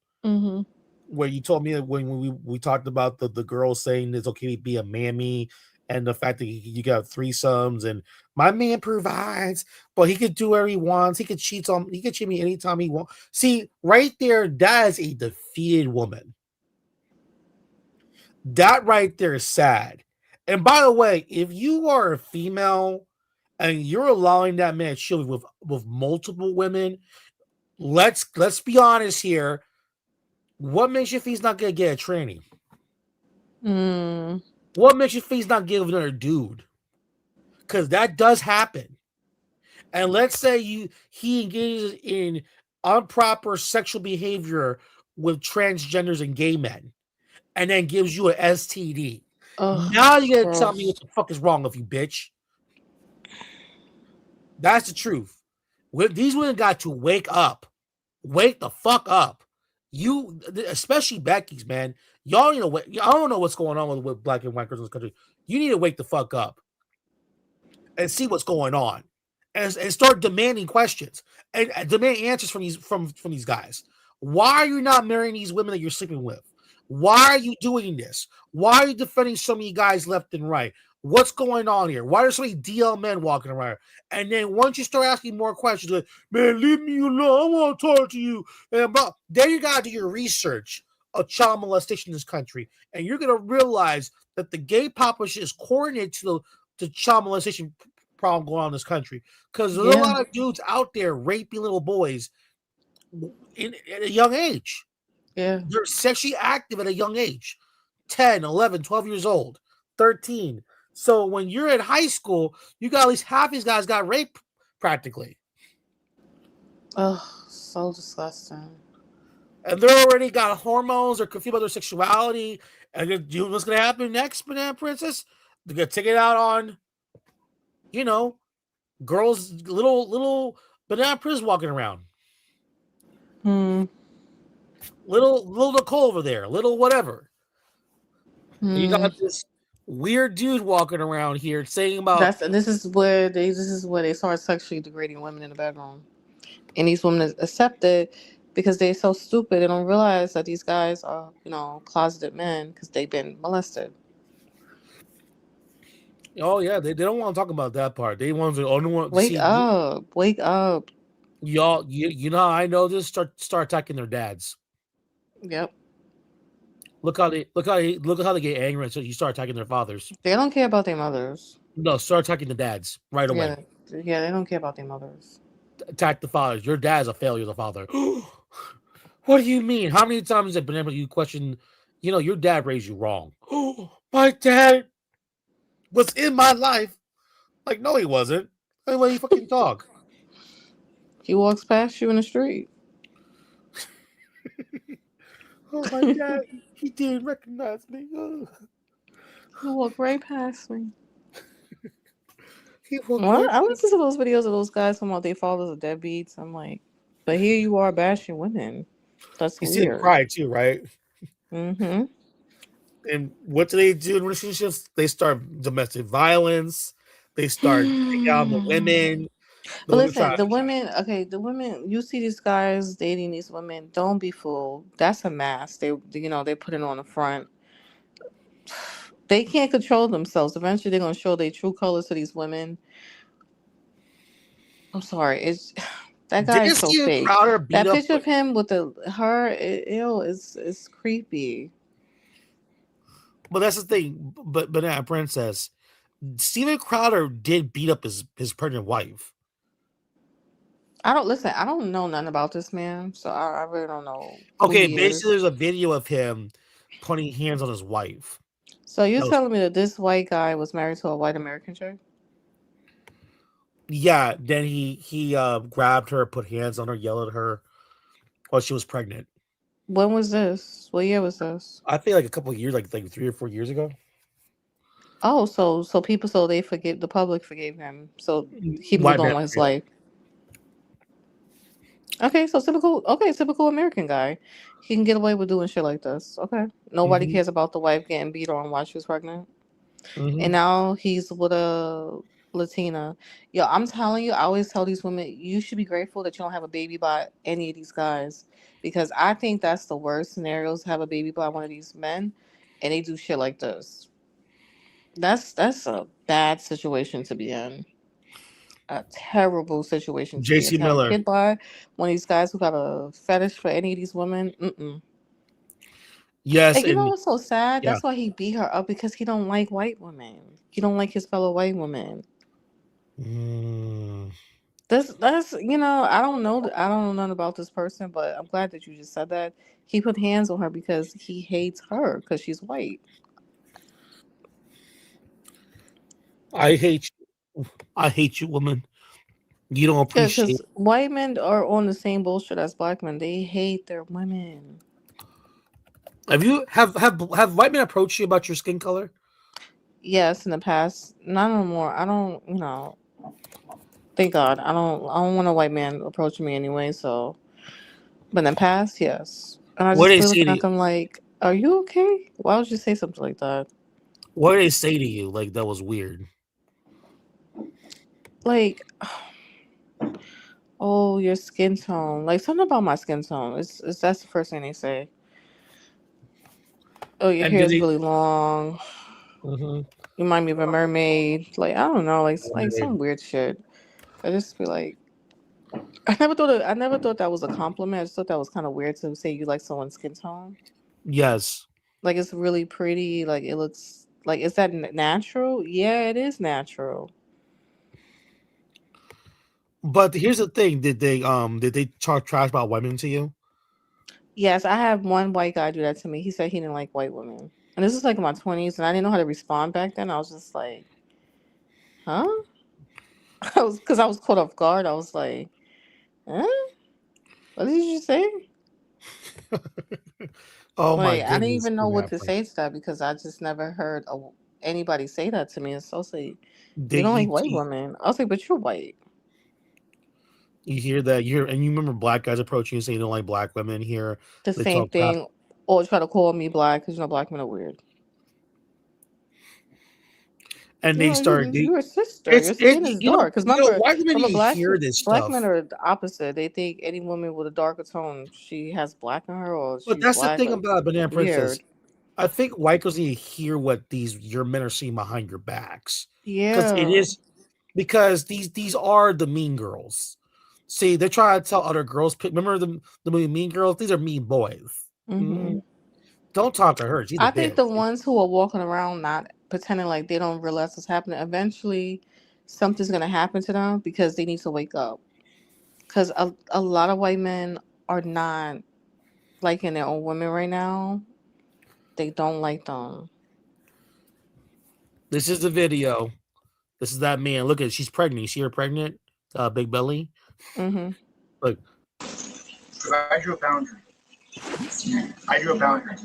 Where you told me when we talked about the girl saying it's okay to be a mammy, and the fact that you got threesomes, and my man provides, but he could do whatever he wants. He could cheat me anytime he wants. See, right there, that is a defeated woman. That right there is sad. And by the way, if you are a female and you're allowing that man to chill with multiple women, let's be honest here. What makes you think he's not gonna get a tranny? What makes you think he's not giving another dude? Because that does happen. And let's say he engages in improper sexual behavior with transgenders and gay men, and then gives you an STD. Now you're gonna tell me what the fuck is wrong with you, bitch. That's the truth. These women got to wake up. Wake the fuck up. You, especially Becky's, man. Y'all need to wait. I don't know what's going on with black and white girls in this country. You need to wake the fuck up and see what's going on, and start demanding questions and demand answers from these guys. Why are you not marrying these women that you're sleeping with? Why are you doing this? Why are you defending so many guys left and right? What's going on here? Why are so many DL men walking around? And then once you start asking more questions, like, man, leave me alone. I want to talk to you. And then you got to do your research of child molestation in this country. And you're going to realize that the gay population is coordinated to the child molestation problem going on in this country. Because there's a lot of dudes out there raping little boys at a young age. Yeah. They're sexually active at a young age. 10, 11, 12 years old, 13. So when you're in high school, you got at least half these guys got raped practically. Oh, so disgusting. And they're already got hormones or confused about their sexuality. And what's going to happen next, Banana Princess? They're going to take it out on, girls, little Banana Princess walking around. Little Nicole over there, little whatever. You got this weird dude walking around here saying about this is where they start sexually degrading women in the bedroom, and these women accept it because they're so stupid. They don't realize that these guys are closeted men because they've been molested. Oh yeah, they don't want to talk about that part. They want to only want to wake up. Y'all, you know how I know this? Start attacking their dads. Yep. Look how they get angry, so you start attacking their fathers. They don't care about their mothers. No, start attacking the dads right away. Yeah, they don't care about their mothers. Attack the fathers. Your dad's a failure, the father. What do you mean? How many times have been able to question, your dad raised you wrong? My dad was in my life. Like, no, he wasn't. The way you fucking talk. He walks past you in the street. Oh, my dad, he didn't recognize me. He walked right past me. What? I listen to those videos of those guys talking about their fathers are deadbeats. I'm like, but here you are bashing women. That's you weird. see them cry too, right? Mm-hmm. And what do they do in relationships? They start domestic violence. They start taking out the women. But listen, the women, you see these guys dating these women, don't be fooled. That's a mask. They put it on the front. They can't control themselves. Eventually, they're going to show their true colors to these women. I'm sorry. That guy is so fake. That picture of him with it's creepy. But that's the thing. But Banana Princess, Steven Crowder did beat up his pregnant wife. I don't know nothing about this man, so I really don't know. Okay, basically, there's a video of him putting hands on his wife. So you're telling me that this white guy was married to a white American chick? Yeah, then he grabbed her, put hands on her, yelled at her while she was pregnant. When was this? What year was this? I think like a couple of years, like 3 or 4 years ago. Oh, so the public forgave him. So he moved on with his life. Okay, so typical American guy. He can get away with doing shit like this. Okay. Nobody cares about the wife getting beat on while she was pregnant. And now he's with a Latina. Yo, I'm telling you, I always tell these women, you should be grateful that you don't have a baby by any of these guys. Because I think that's the worst scenarios, to have a baby by one of these men and they do shit like this. That's a bad situation to be in. A terrible situation to be in. JC Miller. Kid by one of these guys who got a fetish for any of these women. Yes. Like, you know what's so sad? Yeah. That's why he beat her up, because he don't like white women. He don't like his fellow white women. That's I don't know nothing about this person, but I'm glad that you just said that. He put hands on her because he hates her because she's white. I hate you, woman. You don't appreciate. Because white men are on the same bullshit as black men. They hate their women. Have white men approached you about your skin color? Yes, in the past. Not no more. I don't. Thank God. I don't want a white man approaching me anyway. So, but in the past, yes. And I just feel like I'm like, Are you okay? Why would you say something like that? What did they say to you? Like that was weird. Like, oh, your skin tone. Like something about my skin tone. It's that's the first thing they say. Oh, your And hair did is they? really long. Mhm. You remind me of a mermaid. Like I don't know, like some weird shit. I just be like, I never thought that was a compliment. I just thought that was kind of weird to say you like someone's skin tone. Yes. Like it's really pretty. Like it looks like is that natural? Yeah, it is natural. But here's the thing: did they talk trash about women to you? Yes, I had one white guy do that to me. He said he didn't like white women, and this is like in my 20s, and I didn't know how to respond back then. I was just like, huh? I was caught off guard. I was like, huh? What did you say? Oh my Like I didn't goodness, even know what what to happened? say to that because I just never heard anybody say that to me. And so say, you Did don't like you, white women. I was like, but you're white. you hear that? And you remember black guys approaching you saying you don't like black women here. The They same talk crap. thing, or try to call me black because you know black men are weird. And they No, start. you're a sister. Your skin is dark. Because remember, White women you black hear this black men stuff. are the opposite. They think any woman with a darker tone, she has black in her, or But she's that's the black. thing Like about Banana Princess. weird. I think white girls need to hear what your men are seeing behind your backs. Yeah. Because these are the mean girls. See, they're trying to tell other girls. Remember the movie Mean Girls? These are mean boys. Hmm. Don't talk to her. She's a I think the bitch. ones who are walking around not pretending like they don't realize what's happening, eventually something's gonna happen to them because they need to wake up. Because a lot of white men are not liking their own women right now. They don't like them. This is the video. This is that man. Look at she's pregnant. You see her pregnant? Big belly. Hmm. Look. I drew a boundary. I drew a boundary.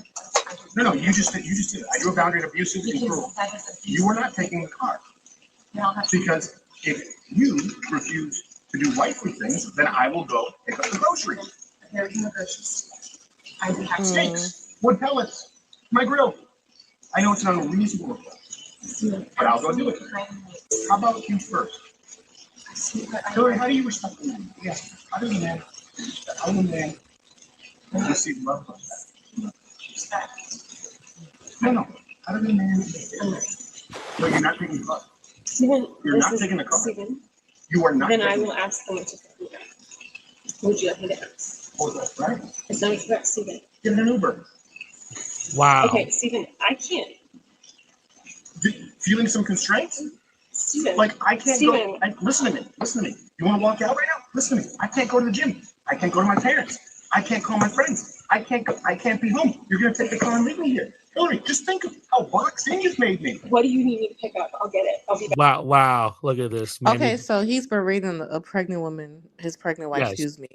No, you just did it. I drew a boundary of abusive and cruel. You were not taking the car. Because if you refuse to do wifely things, then I will go pick up the groceries. There's no groceries. I do have steaks, wood pellets, my grill. I know it's an unreasonable request, but I'll go do it. How about you first? Hillary, how do you respect the man? Yes, other than that, other than that, I receive love like that. No, other than that, no, you're not taking the car. Stephen, You're not taking the car. Stephen, You are not. then I will ask someone to pick me up. Would you like me to ask? Oh, that's right. It's not about Stephen. Get an Uber. Wow. Okay, Stephen, I can't. Feeling some constraints? Stephen. Like I can't Stephen. go. Listen to me. Listen to me. You want to walk out right now? Listen to me. I can't go to the gym. I can't go to my parents. I can't call my friends. I can't go. I can't be home. You're gonna take the car and leave me here. Hillary, just think of how boxed in you've made me. What do you need me to pick up? I'll get it. I'll be back. Wow. Look at this. Man, Okay, so he's berating a pregnant woman, his pregnant wife, Yes. excuse me.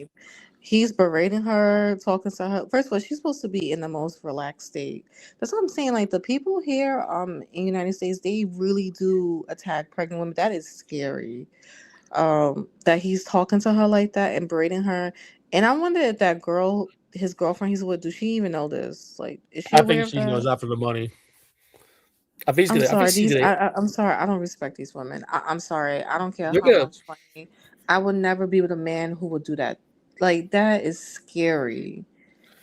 He's berating her, talking to her. First of all, she's supposed to be in the most relaxed state. That's what I'm saying. Like the people here in the United States, they really do attack pregnant women. That is scary. That he's talking to her like that and berating her. And I wonder if that girl, his girlfriend he's with, does she even know this? Like, is she I aware think of she knows that? that for the money. I think I'm she's sorry. gonna. I'm sorry. I don't respect these women. I'm sorry. I don't care They're how gonna. much money. I would never be with a man who would do that. Like that is scary,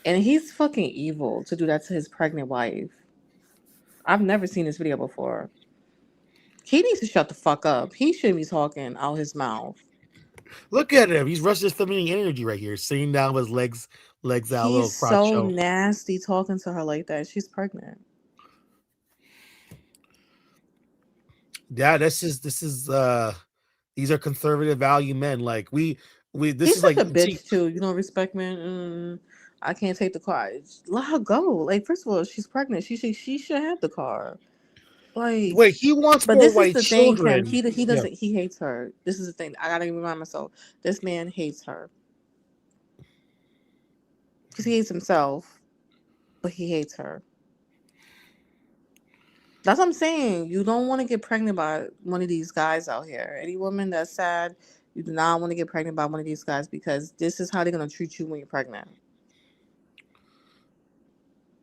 and he's fucking evil to do that to his pregnant wife. I've never seen this video before. He needs to shut the fuck up. He shouldn't be talking out his mouth. Look at him. He's rushing his feminine energy right here, sitting down with his legs out, a little He's crotch so show. nasty talking to her like that. She's pregnant. Yeah, this is these are conservative value men. Like we this He's is such like a see, bitch too. You don't respect men. I can't take the car. Let her go. Like first of all, she's pregnant. She should have the car. Like, wait, he wants but more this is white the thing, Kim. children. He Yeah. doesn't. He hates her. This is the thing. I gotta remind myself. This man hates her because he hates himself, but he hates her. That's what I'm saying. You don't want to get pregnant by one of these guys out here. Any woman that's sad, you do not want to get pregnant by one of these guys because this is how they're gonna treat you when you're pregnant.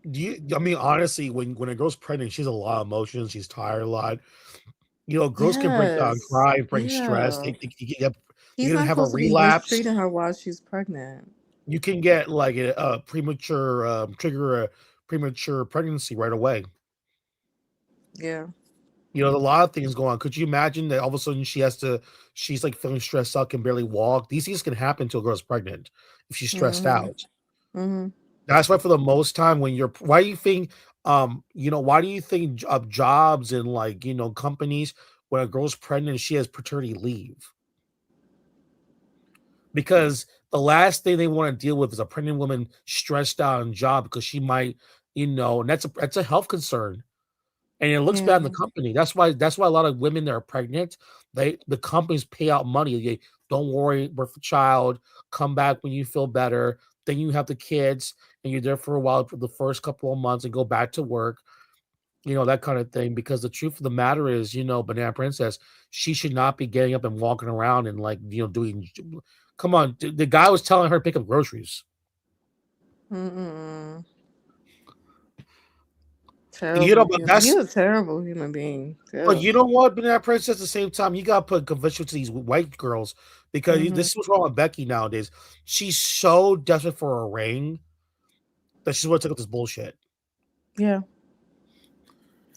I mean, honestly, when a girl's pregnant, she's a lot of emotions. She's tired a lot. Girls can break down, Yes. cry, bring stress. Yeah. You He's can not have a supposed to be relapse. mistreating her while she's pregnant. You can get like a premature trigger a premature pregnancy right away. Yeah. There's a lot of things going on. Could you imagine that all of a sudden she's like feeling stressed out, can barely walk? These things can happen to a girl's pregnant if she's stressed Mm-hmm. out. Mm-hmm. That's why for the most time why do you think of jobs and like, companies when a girl's pregnant, she has paternity leave? Because the last thing they want to deal with is a pregnant woman stressed out on job because she might, and that's a health concern. And it looks bad in the Yeah. company. That's why a lot of women that are pregnant, the companies pay out money. They don't worry, birth a child, come back when you feel better. Then you have the kids and you're there for a while for the first couple of months and go back to work, that kind of thing. Because the truth of the matter is, Banana Princess, she should not be getting up and walking around and like, doing. Come on, the guy was telling her to pick up groceries. Mm-mm. But He's a terrible human being. But Ew. you know what, Banana Princess, at the same time, you got to put convention to these white girls because Mhm. this is what's wrong with Becky nowadays. She's so desperate for a ring that she's going to take up this bullshit. Yeah.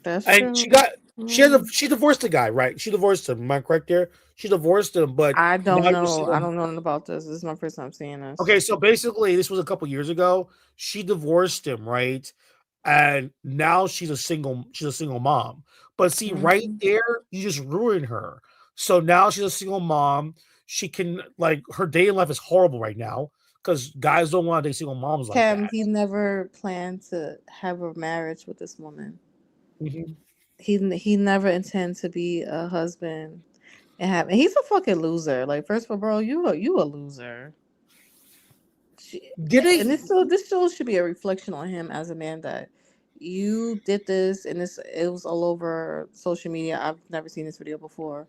That's And true. she divorced the guy, right? She divorced him. Am I correct there? She divorced him, but I don't now you know. see I them. don't know nothing about this. This is my first time seeing this. Okay, so basically, this was a couple years ago. She divorced him, right? And now she's a single mom. But see, right Mhm. there, you just ruined her. So now she's a single mom. She can like her dating life is horrible right now because guys don't want to date single moms like Cam, that. he never planned to have a marriage with this woman. Mhm. He never intended to be a husband and have. And he's a fucking loser. Like, first of all, bro, you a loser. And this still should be a reflection on him as a man that you did this, and it was all over social media. I've never seen this video before,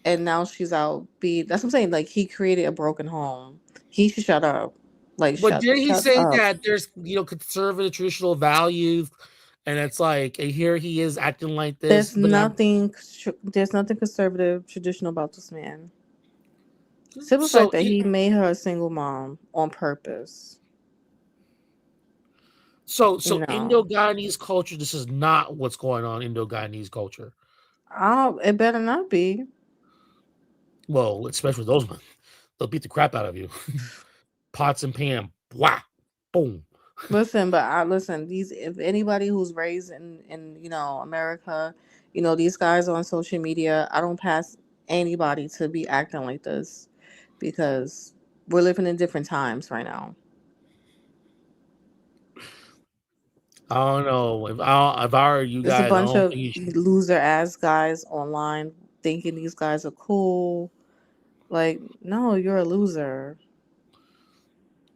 and now she's out. That's what I'm saying. Like, he created a broken home. He should shut up. Like, But did he shut say up. that there's conservative traditional values, and it's like and here he is acting like this? There's But nothing. There's nothing conservative, traditional about this man. Simple so fact that he made her a single mom on purpose. So No. Indo-Guyanese culture, this is not what's going on in Indo-Guyanese culture. It better not be. Well, especially those men. They'll beat the crap out of you. Pots and pan. Wah. Boom. Listen, if anybody who's raised in America, these guys on social media, I don't pass anybody to be acting like this because we're living in different times right now. I don't know. If I were you There's a guys, I bunch don't of think you should. loser ass guys online thinking these guys are cool. Like, no, you're a loser.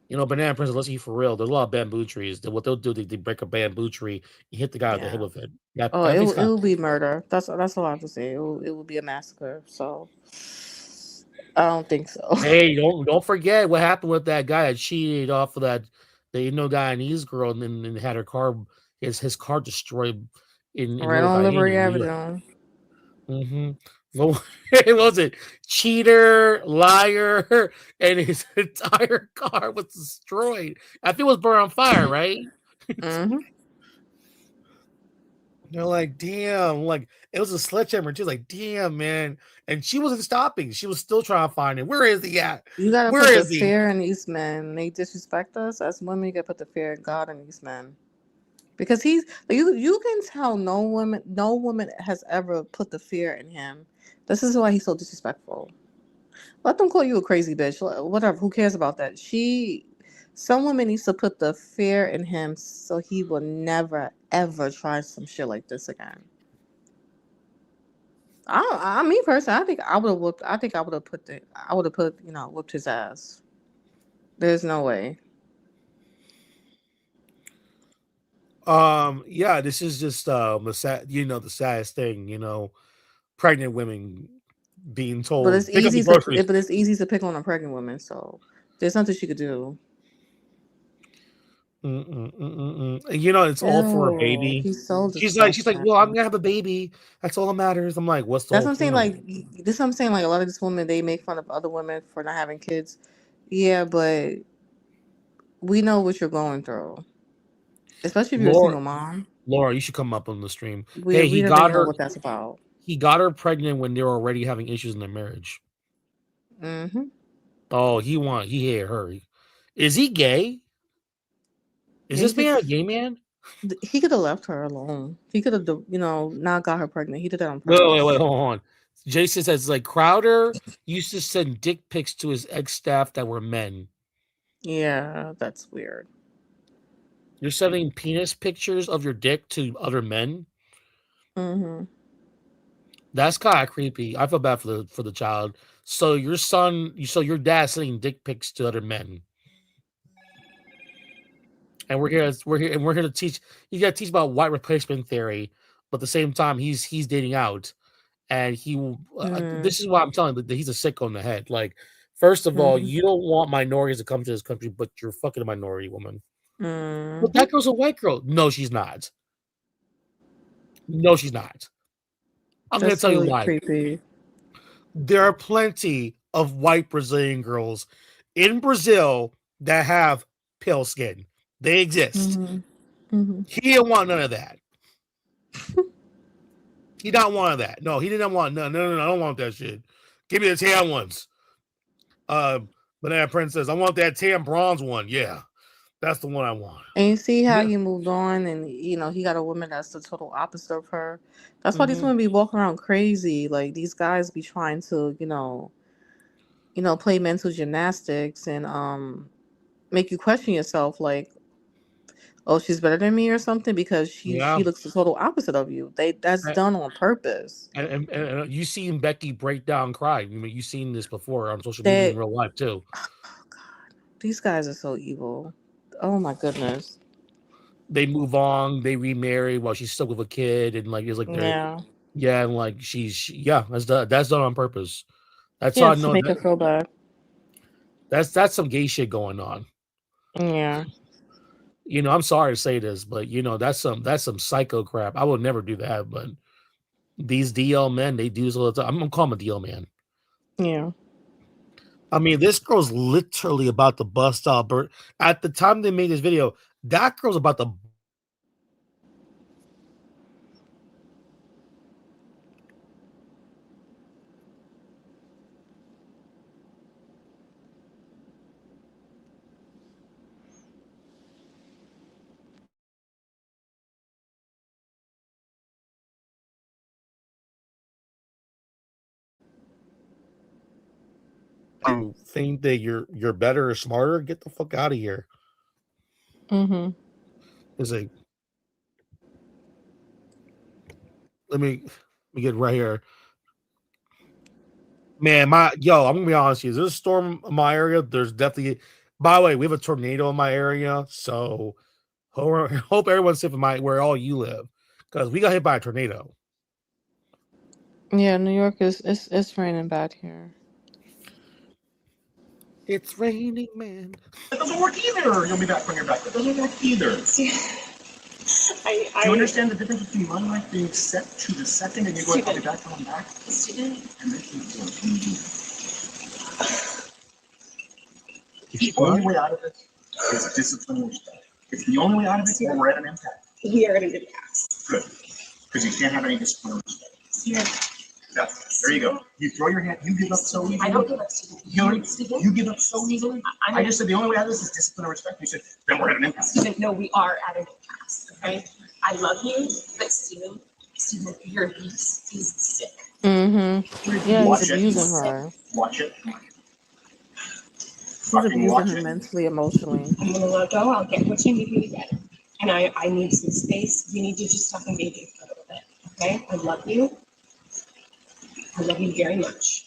Banana Princess, let's eat for real. There's a lot of bamboo trees. What they'll do, they break a bamboo tree, you hit the guy on the head Yeah. with it. Oh, That it makes will be murder. That's all I have to say. It will be a massacre. So I don't think so. Hey, don't forget what happened with that guy that cheated off of the Indo-Guyanese girl and then had her car his car destroyed in Right North on Liberty Miami. Avenue. Mm-hmm. What was it? Cheater, liar, and his entire car was destroyed. I think it was burned on fire, right? Mm-hmm. They're like, damn, like it was a sledgehammer. She was like, damn, man. And she wasn't stopping. She was still trying to find him. Where is he at? You gotta Where put the is he? fear in these men. They disrespect us as women. You gotta put the fear in God in these men, because you can tell no woman has ever put the fear in him. This is why he's so disrespectful. Let them call you a crazy bitch. Whatever. Who cares about that? Some woman needs to put the fear in him so he will never ever try some shit like this again. Me personally, I think I would have whooped. I think I would have whooped his ass. There's no way. Yeah, this is just the saddest thing, pregnant women being But it's told pick up the easy to groceries. pick on a pregnant woman. So there's nothing she could do. You know, it's all for a Ew, baby. he's so She's like, disgusting. well, I'm gonna have a baby. That's all that matters. I'm like, what's the That's whole what I'm saying. point of Like, this is what I'm saying. Like, a lot of these women, they make fun of other women for not having kids. Yeah, but we know what you're going through, especially if you're a Laura? single mom. Laura, you should come up on the stream. We Hey, we he already got know her. what that's about. He got her pregnant when they were already having issues in their marriage. Mm-hmm. Oh, he hated her. Is he gay? Is Yeah, this man a gay man? he could have left her alone. He could have, not got her pregnant. He did that on Wait, purpose. hold on. Jason says like Crowder used to send dick pics to his ex staff that were men. Yeah, that's weird. You're sending penis pictures of your dick to other men. Mm-hmm. That's kind of creepy. I feel bad for the child. So your dad sending dick pics to other men, and we're here to teach. You got to teach about white replacement theory, but at the same time, he's dating out, and he will. This is why I'm telling you that he's a sicko in the head. Like, first of all, you don't want minorities to come to this country, but you're fucking a minority woman. But that girl's a white girl. No, she's not. No, she's not. I'm going to That's tell you really why. creepy. There are plenty of white Brazilian girls in Brazil that have pale skin. They exist. Mm-hmm. He didn't want none of that. He don't want that. No, he didn't want no. I don't want that shit. Give me the tan ones. Banana Princess, I want that tan bronze one. Yeah, that's the one I want. And you see how he moved on, and he got a woman that's the total opposite of her. That's why these women be walking around crazy. Like, these guys be trying to, play mental gymnastics and make you question yourself. Like, oh, she's better than me or something because she looks the total opposite of you. That's done on purpose. And you seen Becky break down, cry. I mean, you've seen this before on social media in real life too. Oh, God, these guys are so evil. Oh my goodness. They move on, they remarry while she's still with a kid, and like it's like and like that's done on purpose. That's all I to know. make her feel bad. That's some gay shit going on. Yeah. I'm sorry to say this, but that's some psycho crap. I would never do that, but these DL men, they do this all the time. I'm gonna call him a DL man. Yeah. I mean, this girl's literally about to bust out. At the time they made this video, that girl's about to. You think that you're better or smarter? Get the fuck out of here. Mm-hmm. It's like, let me get right here. Man, I'm gonna be honest with you. There's a storm in my area. There's definitely, by the way, we have a tornado in my area. So hope everyone's safe in where all you live, because we got hit by a tornado. Yeah, New York it's raining bad here. It's raining, man. That doesn't work either. You'll be back when you're back. That doesn't work either. Do you understand the difference between my life being set to the second and you going, I'll be back when I'm back? And making it the only way out of it is discipline and respect. If the only way out of it, then we're at an impasse. We are at an impasse. Good. Because you can't have any discipline and respect. Yeah. Yeah. There you go. You throw your hand. You give up so easily. I don't give up so easily. You give up so easily. I just said the only way out of this is discipline and respect. You said, then we're at an impasse. Stephen, no, we are at an impasse. Okay. I love you, but Stephen, your abuse is sick. Mm-hmm. Yeah, he's abusing her. Watch it. He's abusing her mentally, emotionally. I'm gonna let go. I'll get what you need me to get. And I need some space. We need to just stop engaging for a little bit. Okay? I love you. I love you very much.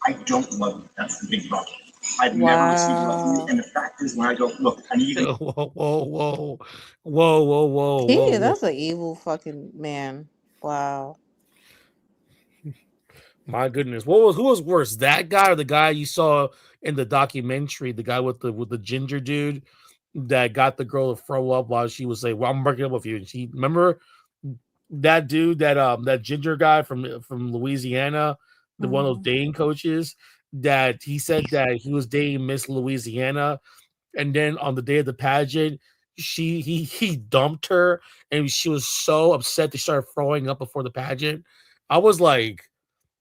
I don't love you. That's the big problem. I've never received love from you. And the fact is, when I go, look, I need you. Whoa. Yeah, that's an evil fucking man. Wow. My goodness. Who was worse? That guy or the guy you saw in the documentary, the guy with the ginger dude that got the girl to throw up while she was like, "Well, I'm breaking up with you." And she remember that dude, that ginger guy from Louisiana, the one of those dating coaches, that he said that he was dating Miss Louisiana, and then on the day of the pageant, he dumped her, and she was so upset they started throwing up before the pageant. I was like,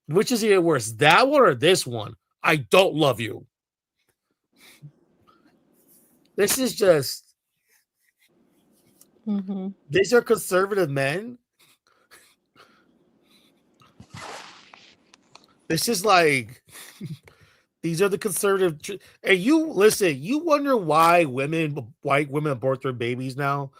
which is even worse, that one or this one? I don't love you. This is just these are conservative men. This is like these are the conservative. And you listen, you wonder why white women abort their babies now.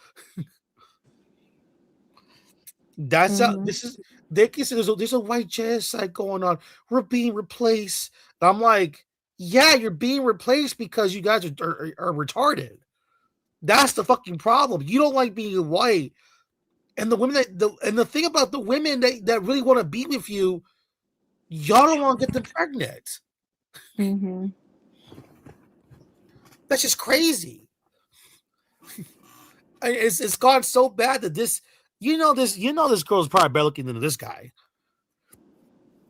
That's this is they can say there's a white genocide going on. We're being replaced. And I'm like, yeah, you're being replaced because you guys are retarded. That's the fucking problem. You don't like being white. And the women the thing about the women that really want to be with you, y'all don't want to get them pregnant. That's just crazy. It's gone so bad that this girl's probably better looking than this guy.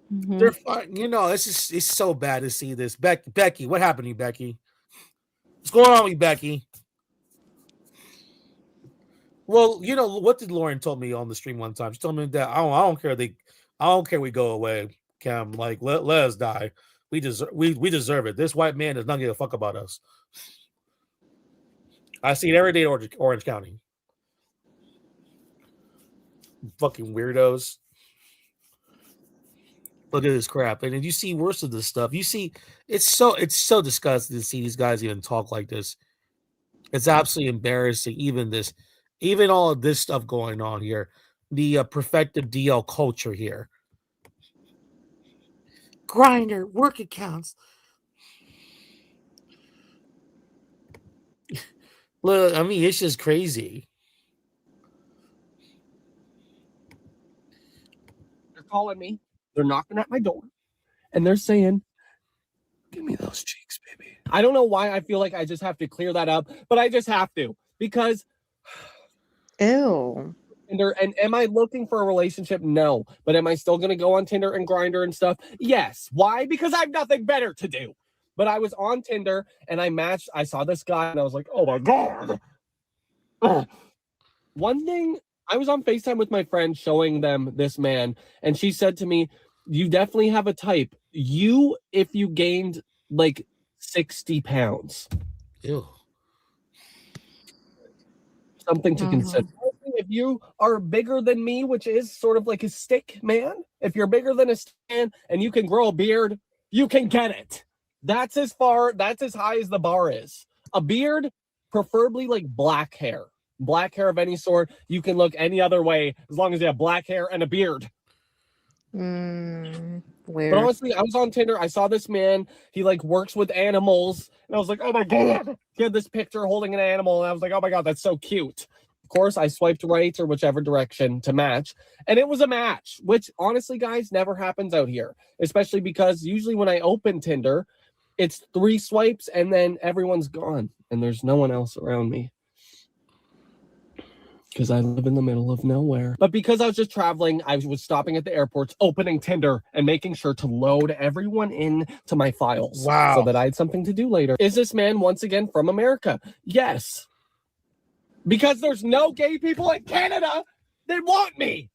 They're fine. It's so bad to see this. Becky, what happened to you, Becky? What's going on with you, Becky? Well, what did Lauren told me on the stream one time? She told me that I don't care we go away, Cam. Like let us die. We deserve it. This white man does not give a fuck about us. I see it every day in Orange County. Fucking weirdos. Look at this crap. And if you see worse of this stuff, you see it's so disgusting to see these guys even talk like this. It's absolutely embarrassing. Even all of this stuff going on here. The perfected DL culture here. Grinder, work accounts. Look, I mean, it's just crazy. They're calling me. They're knocking at my door. And they're saying, "Give me those cheeks, baby." I don't know why I feel like I just have to clear that up, but I just have to. Because ew. And am I looking for a relationship? No. But am I still going to go on Tinder and Grindr and stuff? Yes. Why? Because I have nothing better to do. But I was on Tinder and I saw this guy and I was like, oh my God. One thing, I was on FaceTime with my friend showing them this man, and she said to me, you definitely have a type. If you gained like 60 pounds. Ew. Something to consider. If you are bigger than me, which is sort of like a stick man, if you're bigger than a stick man and you can grow a beard, you can get it. That's as high as the bar is. A beard, preferably like black hair of any sort. You can look any other way as long as you have black hair and a beard. Weird. But honestly, I was on Tinder. I saw this man. He like works with animals, and I was like, oh my God. He had this picture holding an animal, and I was like, oh my God, that's so cute. Of course, I swiped right or whichever direction to match, and it was a match, which honestly, guys, never happens out here, especially because usually when I open Tinder, it's 3 swipes and then everyone's gone and there's no one else around me because I live in the middle of nowhere. But because I was just traveling, I was stopping at the airports, opening Tinder and making sure to load everyone in to my files. Wow. So that I had something to do later. Is this man once again from America? Yes. Because there's no gay people in Canada that want me.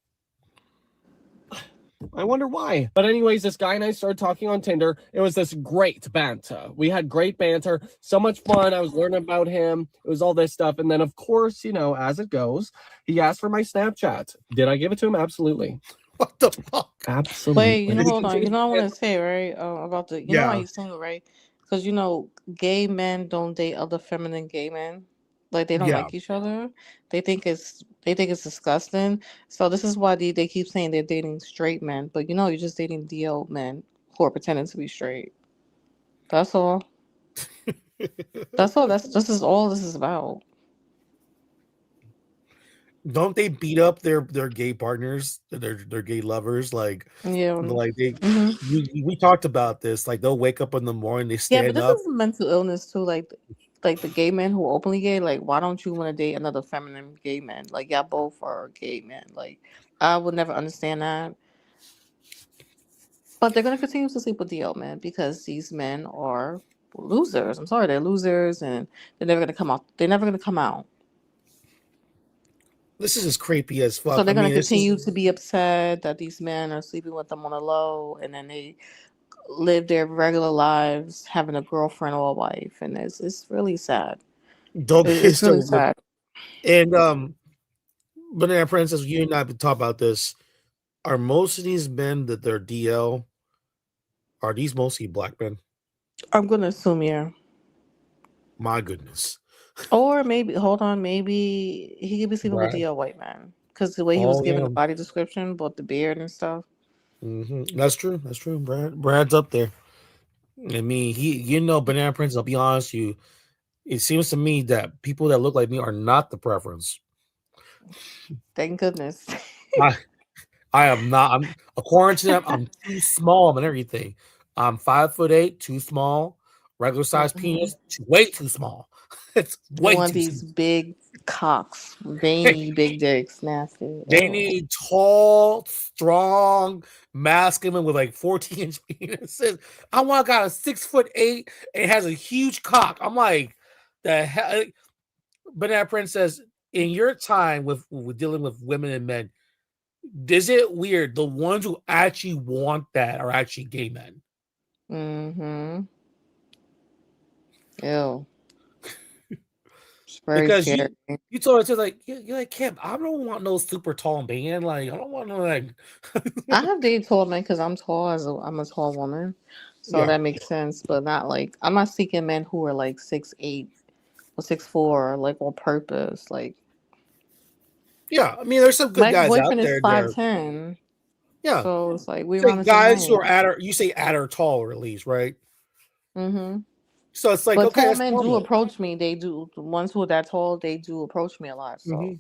I wonder why. But anyways, this guy and I started talking on Tinder. It was this great banter. We had great banter. So much fun. I was learning about him. It was all this stuff. And then, of course, as it goes, he asked for my Snapchat. Did I give it to him? Absolutely. What the fuck? Absolutely. Wait, hold on. What I want to say, right? About the, know why he's single, right? Because, gay men don't date other feminine gay men. Like they don't like each other. They think it's disgusting. So this is why they keep saying they're dating straight men, but you're just dating DL men who are pretending to be straight. That's all. That's all. This is all this is about. Don't they beat up their gay partners, their gay lovers? Like they. We talked about this. Like they'll wake up in the morning, they stand but this up. is mental illness too. Like like the gay men who are openly gay, like why don't you want to date another feminine gay man? Like y'all both are gay men. Like I would never understand that. But they're gonna continue to sleep with DL men because these men are losers. I'm sorry, they're losers and they're never gonna come out. They're never gonna come out. This is as creepy as So fuck. they're I gonna mean, this is continue to be upset that these men are sleeping with them on the low, and then they live their regular lives having a girlfriend or a wife, and it's really sad. don't get It's really started with. sad. And Banana Princess, you and I have been talking about this. Are most of these men that they're DL? Are these mostly black men? I'm gonna assume yeah. My goodness. Or maybe hold on, maybe he could be sleeping with Brad. DL white man because the way he was Oh given yeah. the body description, both the beard and stuff. That's true. That's true. Brad's up there. I mean, Banana Princess, I'll be honest with you. It seems to me that people that look like me are not the preference. Thank goodness. I am not. I'm according to them, I'm too small and everything. I'm 5'8", too small. Regular size penis, way too small. It's They way want too these small. big cocks, veiny big dicks, nasty. They Ew. need tall, strong, masculine with like 14-inch penises. I want a guy 6'8" and has a huge cock. I'm like, the hell. Banana Princess, in your time with dealing with women and men, is it weird the ones who actually want that are actually gay men? Mm-hmm. Ew. It's very Because scary. you told her like you're like Kim, I don't want no super tall man. Like I don't want no like. I have dated tall men because I'm tall I'm a tall woman, so Yeah. that makes sense. But not like I'm not seeking men who are like 6'8" or 6'4", like on purpose. Like Yeah, I mean, there's some good my guys out boyfriend is there. There, 5'10", yeah. so it's like we're Say around the same guys who height. are at or you say at or taller at least, right? Mm-hmm. So it's like But okay, tall that's men do normal. approach me. They do. The ones who are that tall, they do approach me a lot. So Mhm.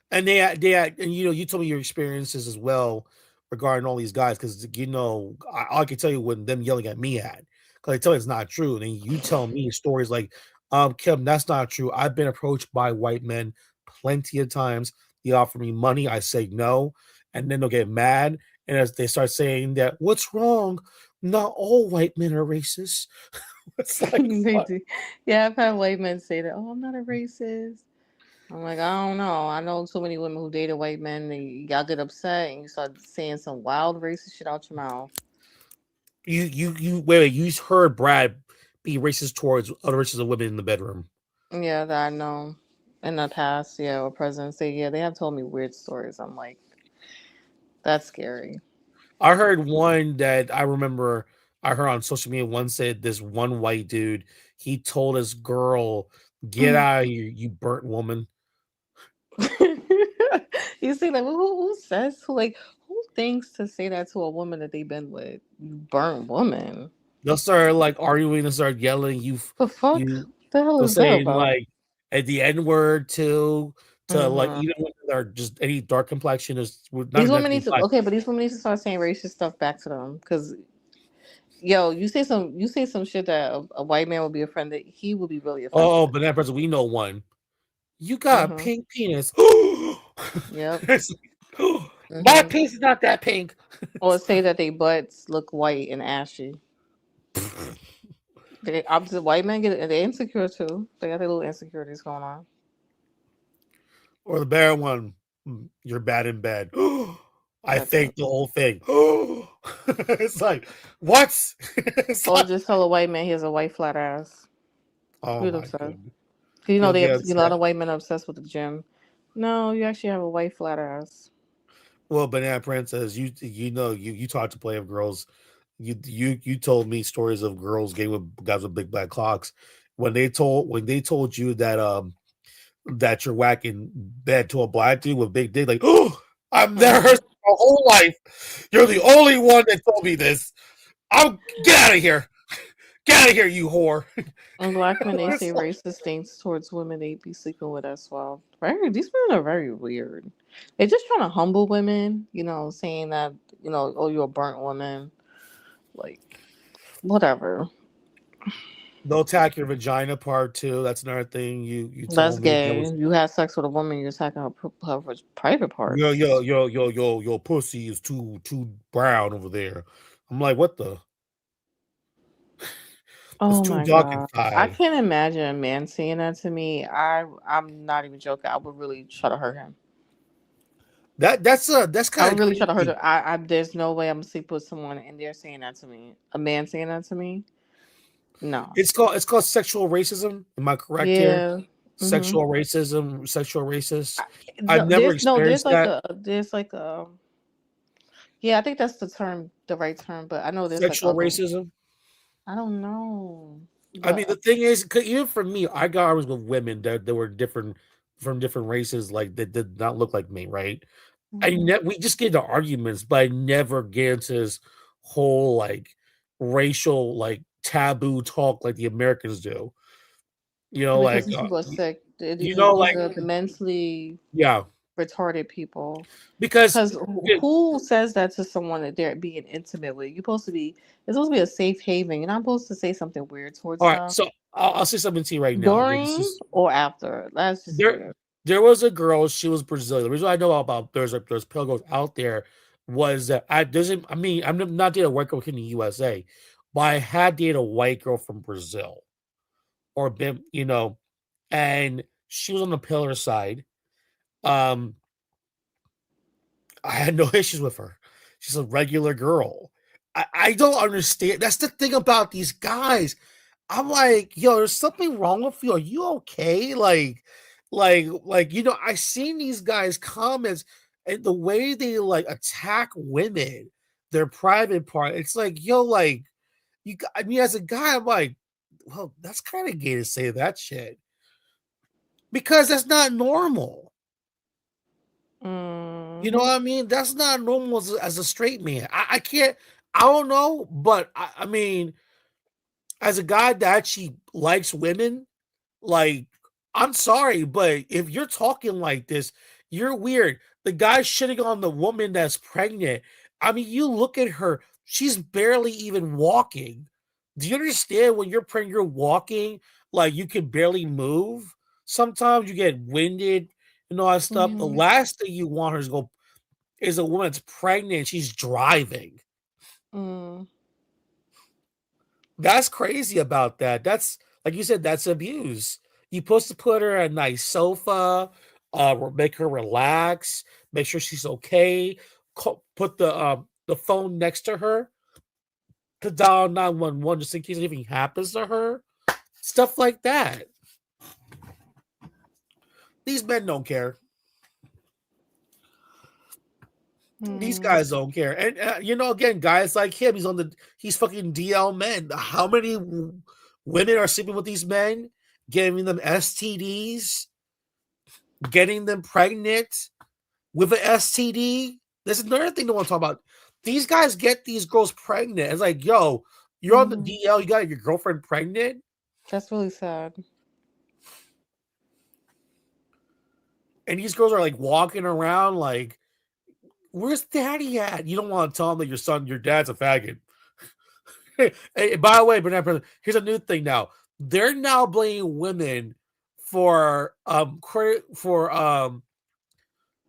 And and you told me your experiences as well regarding all these guys because I can tell you when them yelling at me at because I tell you it's not true, and then you tell me stories like, Kim, that's not true. I've been approached by white men plenty of times. They offer me money, I say no, and then they'll get mad, and as they start saying that, what's wrong? Not all white men are racist. It's like they what? do. Yeah, I've had white men say that. Oh, I'm not a racist. I'm like, I don't know. I know so many women who dated white men. Y'all get upset and you start saying some wild racist shit out your mouth. You wait, you heard Brad be racist towards other races of women in the bedroom. Yeah, that I know. In the past, yeah, or present. Say, yeah, they have told me weird stories. I'm like, that's scary. I heard one that I remember I heard on social media. One said this one white dude, he told his girl, get out of here, you burnt woman. You see, like, who thinks to say that to a woman that they've been with? You burnt woman. They'll start like arguing and start yelling. The fuck? You The hell they'll is that say about? like at the N word to like Mhm. even when they're just any dark complexion is not These even have women to be need to black. but these women need to start saying racist stuff back to them. Cause yo, you say some shit that a white man would be offended. He would be really Oh, offended. but that person we know one. You got a Mm-hmm. pink penis. Yep. It's like, my Mm-hmm. penis is not that pink. Or say that they butts look white and ashy. They opposite white men they're insecure too. They got their little insecurities going on. Or the bear one. You're bad in bed. I That's it. think the whole thing. It's like what? It's Or like just tell a white man he has a white flat ass. oh You'd my upset. goodness. 'Cause you know You'll they get a lot upset. of white men are obsessed with the gym. No, you actually have a white flat ass. Well, Banana Princess, you talk to plenty of girls. You told me stories of girls getting with guys with big black cocks. When they told you that you're whacking bed to a black dude with big dick, like, oh, I've never heard this my whole life. You're the only one that told me this. Get out of here. Get out of here, you whore. And black men, they It's say like, racist things towards women they be sleeping with as well. These women are very weird. They're just trying to humble women, saying that, oh, you're a burnt woman. Like, whatever. They'll attack your vagina part too. That's another thing you That's told me. That gay. was You had sex with a woman, you're attacking her private parts. your pussy is too brown over there. I'm like, what the? It's Oh too my dark god. I inside. can't imagine a man saying that to me. I'm not even joking. I would really try to hurt him. That's I kind would of really try to hurt crazy. him. I there's no way I'm gonna sleep with someone and they're saying that to me. A man saying that to me? No. It's called sexual racism. Am I correct here? Yeah. Mm-hmm. Sexual racism, sexual racist. I've No, never there's experienced that. like a yeah, I think that's the right term, but I know there's like Sexual other. racism. I don't know. I mean, the But thing is, 'cause even for me, I got arguments with women that were different from different races, like that did not look like me, right? mhm. We just get into arguments, but I never get into this whole like racial like taboo talk like the Americans do. You know, Because like these people are sick. you know, These like are the mentally yeah, retarded people. because Because who says that to someone that they're being intimate with? You're supposed to be. It's supposed to be a safe haven. You're not supposed to say something weird towards all right, them so I'll say something to you right now. Okay, this during is or after. That's just there. weird. There was a girl. She was Brazilian. The reason I know about there's pale girls out there was that I doesn't. I mean, I'm not dating a white girl in the USA, but I had dated a white girl from Brazil or been, and she was on the paler side. Um, I had no issues with her. She's a regular girl. I don't understand. That's the thing about these guys. I'm like, yo, there's something wrong with you. Are you okay? I seen these guys' comments and the way they like attack women, their private part. It's like, yo, like I mean, as a guy, I'm like, well, that's kind of gay to say that shit because that's not normal. You know Mm-hmm. what I mean? That's not normal as a straight man. I can't. I don't know, but I mean, as a guy that actually likes women, like, I'm sorry, but if you're talking like this, you're weird. The guy shitting on the woman that's pregnant. I mean, you look at her, she's barely even walking. Do you understand when you're pregnant, you're walking, like you can barely move? Sometimes you get winded and all that stuff. The Mm-hmm. last thing you want her to go is a woman that's pregnant, she's driving. Mm. That's crazy about that. That's like you said, that's abuse. You're supposed to put her on a nice sofa, make her relax, make sure she's okay. Put the phone next to her to dial 911 just in case anything happens to her. Stuff like that. These men don't care. These Mm. guys don't care. And again, guys like him, he's fucking DL men. How many women are sleeping with these men, giving them STDs, getting them pregnant with an STD? There's another thing I want to talk about. These guys get these girls pregnant. It's like, yo, you're on the DL, you got your girlfriend pregnant. That's really sad. And these girls are like walking around like, where's daddy at? You don't want to tell them that your dad's a faggot. Hey, by the way, Bernard, here's a new thing now. They're now blaming women for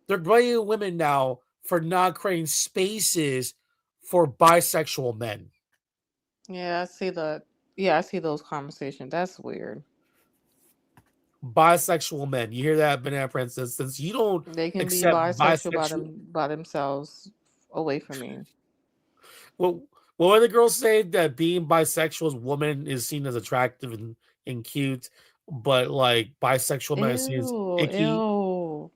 they're blaming women now for not creating spaces for bisexual men. Yeah, I see that. Yeah, I see those conversations. That's weird. Bisexual men. You hear that, Banana Princess? Since you don't They can be accept bisexual by themselves away from me. Well, when the girls say that being bisexual as woman is seen as attractive and cute, but like bisexual men is seen as icky. Ew.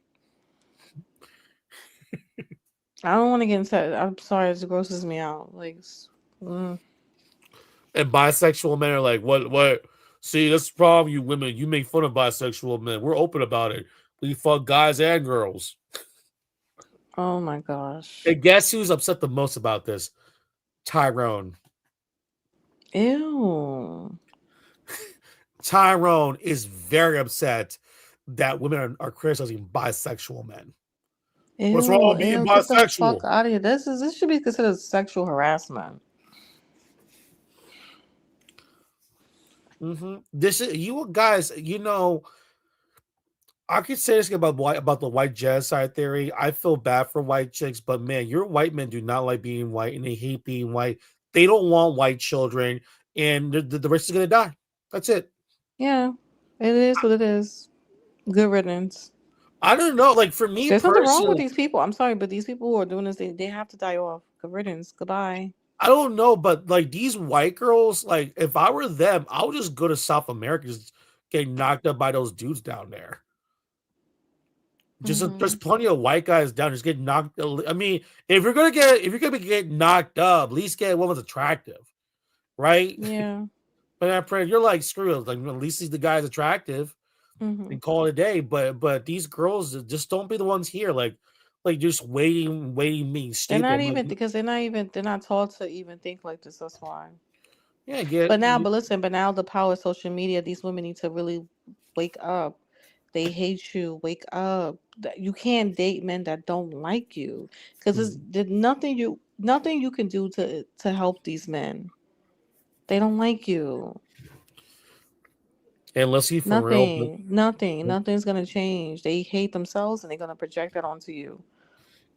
I don't want to get into that. I'm sorry, it grosses me out. Like, And bisexual men are like, what? See, that's the problem, you women. You make fun of bisexual men. We're open about it. We fuck guys and girls. oh my gosh. And guess who's upset the most about this? Tyrone. Ew. Tyrone is very upset that women are criticizing bisexual men. Ew. What's wrong with being Get the bisexual? fuck out of here. This should be considered sexual harassment. This is you guys. You know, I could say this about the white genocide theory. I feel bad for white chicks, but man, your white men do not like being white, and they hate being white. They don't want white children, and the rest is gonna die. That's it. Yeah, it is what it is. Good riddance. I don't know. Like for me There's nothing wrong with personally, these people. I'm sorry, but these people who are doing this, they have to die off. Good riddance. Goodbye. I don't know, but like these white girls, like if I were them, I would just go to South America, just get knocked up by those dudes down there. There's plenty of white guys down. Just get knocked. I mean, if you're gonna get knocked up, at least get one that's attractive, right? Yeah. But I'm afraid you're like screw it. Like at least the guy's attractive, and call it a day. But these girls just don't be the ones here. Like just waiting, being They're stupid. not Like, even because they're not taught to even think like this. That's why. yeah, But now the power of social media, these women need to really wake up. They hate you. Wake up. You can't date men that don't like you because there's nothing you can do to help these men. They don't like you. and let's see for real. Nothing's gonna change. They hate themselves and they're gonna project that onto you.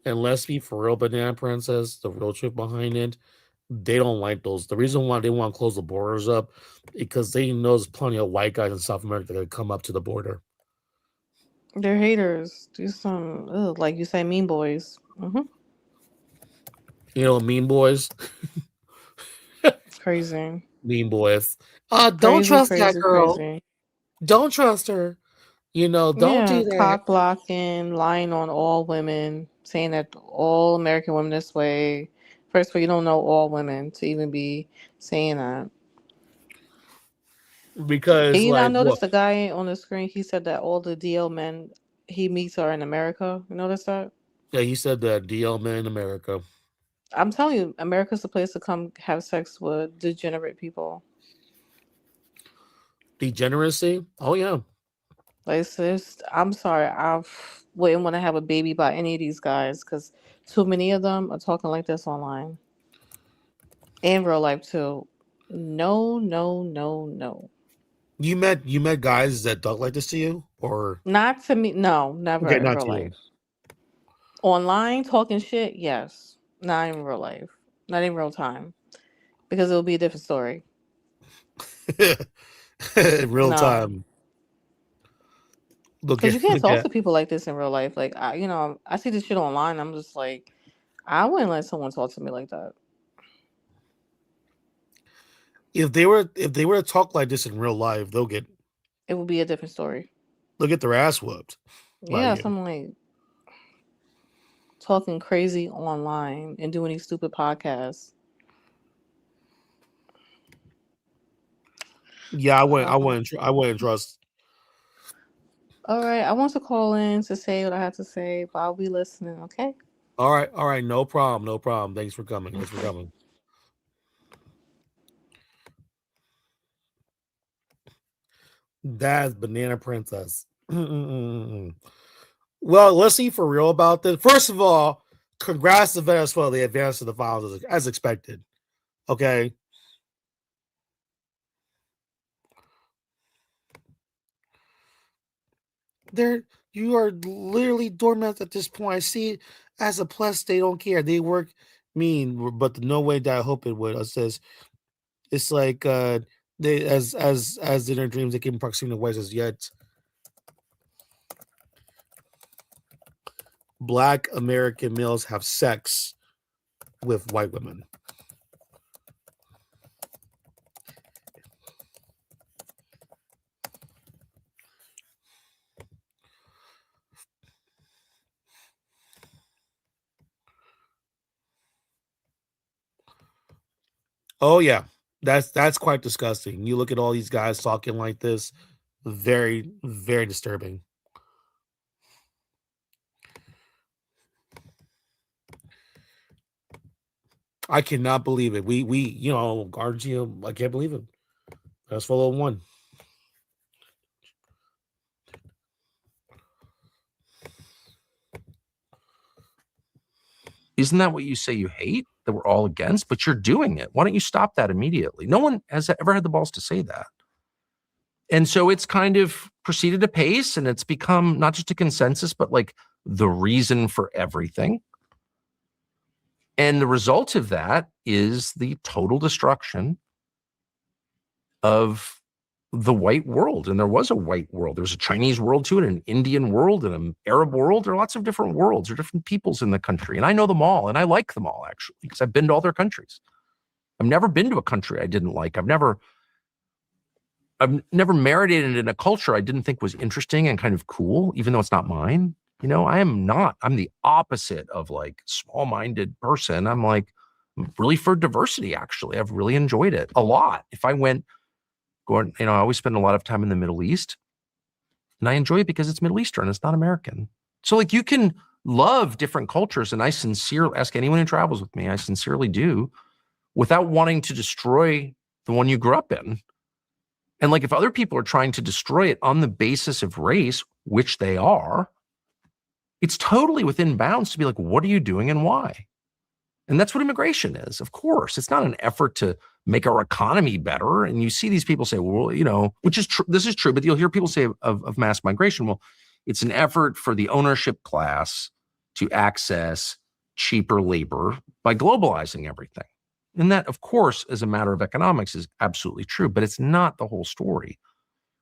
And let's be for real, Banana Princess, the real truth behind it, they don't like those. The reason why they want to close the borders up because they know there's plenty of white guys in South America that come up to the border. They're haters. Do some like you say, mean boys. You know, mean boys. It's crazy. Mean boys. Don't trust that girl. Don't trust her. You know, don't do that. Cock blocking, lying on all women, saying that all American women this way. First of all, you don't know all women to even be saying that. Because you not notice the guy on the screen? He said that all the DL men he meets are in America. You notice that? Yeah, he said that DL men in America. I'm telling you, America's the place to come have sex with degenerate people. Degeneracy? Oh yeah. Like, I'm sorry, I wouldn't want to have a baby by any of these guys because too many of them are talking like this online. In real life too. No. You met guys that talk like this to you, or not to me? No, never okay, in not real to life. you. Online talking shit, yes. Not in real life. Not in real time. Because it'll be a different story. In real time. Because you can't talk to people like this in real life. Like I see this shit online. I'm just like, I wouldn't let someone talk to me like that. If they were to talk like this in real life, it would be a different story. They'll get their ass whooped. Yeah, something like talking crazy online and doing these stupid podcasts. Yeah, I wouldn't trust. All right, I want to call in to say what I have to say, but I'll be listening. Okay. All right, no problem. Thanks for coming. That's Banana Princess. Well, let's see for real about this. First of all, congrats to Venezuela. They advanced to the finals as expected. Okay. You are literally doormats at this point. I see it as a plus. They don't care. They work mean, but no way that I hope it would. It says it's like they as in their dreams they keep proximity ways as yet. Black American males have sex with white women. Oh yeah, that's quite disgusting. You look at all these guys talking like this, very, very disturbing. I cannot believe it. We Gargio, I can't believe it. That's follow one. Isn't that what you say you hate, that we're all against? But you're doing it. Why don't you stop that immediately? No one has ever had the balls to say that. And so it's kind of proceeded apace, and it's become not just a consensus, but like the reason for everything. And the result of that is the total destruction of the white world. And there was a white world. There's a Chinese world to it, an Indian world, and an Arab world. There are lots of different worlds. There are different peoples in the country. And I know them all, and I like them all, actually, because I've been to all their countries. I've never been to a country I didn't like. I've never marinated in a culture I didn't think was interesting and kind of cool, even though it's not mine. You know, I'm the opposite of like small-minded person. I'm really for diversity, actually. I've really enjoyed it a lot. If I I always spend a lot of time in the Middle East, and I enjoy it because it's Middle Eastern. It's not American. So like you can love different cultures, and I sincerely ask anyone who travels with me, I sincerely do, without wanting to destroy the one you grew up in. And like if other people are trying to destroy it on the basis of race, which they are, it's totally within bounds to be like, what are you doing and why? And that's what immigration is. Of course, it's not an effort to make our economy better. And you see these people say, well, you know, which is true. This is true, but you'll hear people say of mass migration, well, it's an effort for the ownership class to access cheaper labor by globalizing everything. And that, of course, as a matter of economics is absolutely true, but it's not the whole story.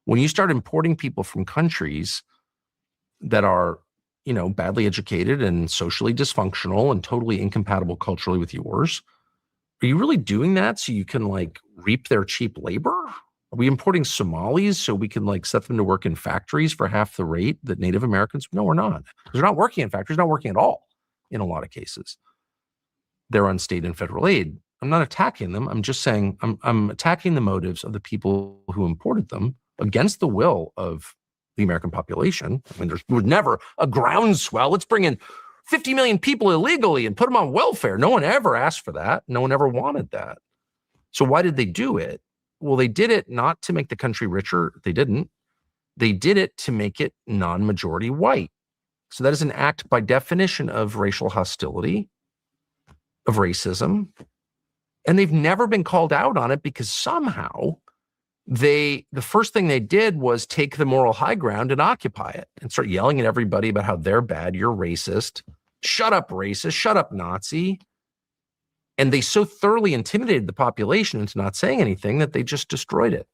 When you start importing people from countries that are, you know, badly educated and socially dysfunctional and totally incompatible culturally with yours, are you really doing that so you can like reap their cheap labor? Are we importing Somalis so we can like set them to work in factories for half the rate that Native Americans? No, we're not. They're not working in factories, not working at all in a lot of cases. They're on state and federal aid. I'm not attacking them. I'm just saying I'm attacking the motives of the people who imported them against the will of the American population. I mean, there was never a groundswell. Let's bring in 50 million people illegally and put them on welfare. No one ever asked for that. No one ever wanted that. So why did they do it? Well, they did it not to make the country richer. They didn't. They did it to make it non-majority white. So that is an act by definition of racial hostility, of racism. And they've never been called out on it because somehow the first thing they did was take the moral high ground and occupy it and start yelling at everybody about how they're bad, you're racist, shut up racist, shut up Nazi. And they so thoroughly intimidated the population into not saying anything that they just destroyed it.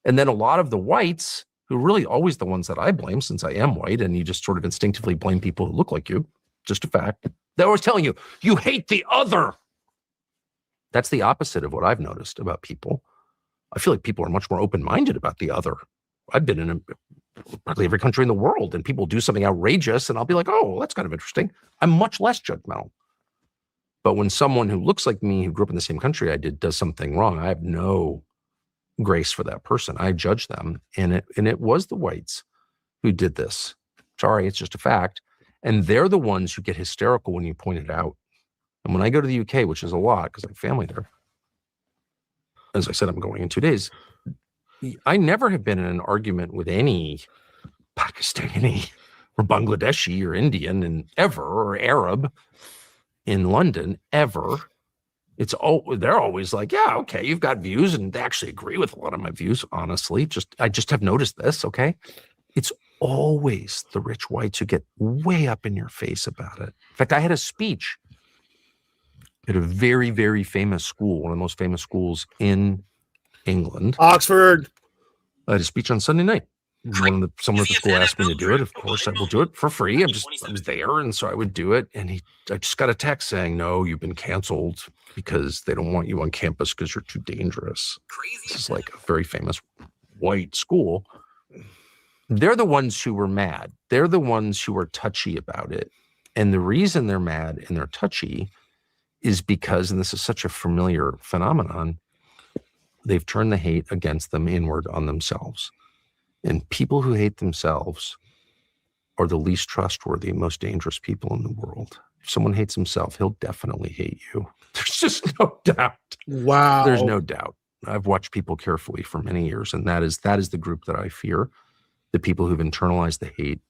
And then a lot of the whites, who are really always the ones that I blame since I am white, and you just sort of instinctively blame people who look like you, just a fact. They're always telling you, you hate the other. That's the opposite of what I've noticed about people. I feel like people are much more open-minded about the other. I've been in probably every country in the world, and people do something outrageous, and I'll be like, oh, well, that's kind of interesting. I'm much less judgmental. But when someone who looks like me, who grew up in the same country I did, does something wrong, I have no grace for that person. I judge them. And it was the whites who did this. Sorry, it's just a fact. And they're the ones who get hysterical when you point it out. And when I go to the UK, which is a lot because I have family there, as I said, I'm going in 2 days. I never have been in an argument with any Pakistani or Bangladeshi or Indian and ever, or Arab in London ever. They're always like, yeah, okay, you've got views, and they actually agree with a lot of my views, honestly. I just have noticed this, okay? It's always the rich whites who get way up in your face about it. In fact, I had a speech at a very, very famous school, one of the most famous schools in England. Oxford. I had a speech on Sunday night. Someone at the school asked me to do it. Of course, I will do it for free. I was there, and so I would do it. And I just got a text saying, no, you've been canceled because they don't want you on campus because you're too dangerous. This is like a very famous white school. They're the ones who were mad. They're the ones who are touchy about it. And the reason they're mad and they're touchy is because, and this is such a familiar phenomenon, they've turned the hate against them inward on themselves. And people who hate themselves are the least trustworthy, most dangerous people in the world. If someone hates himself, he'll definitely hate you. There's just no doubt. Wow. There's no doubt. I've watched people carefully for many years, and that is the group that I fear, the people who've internalized the hate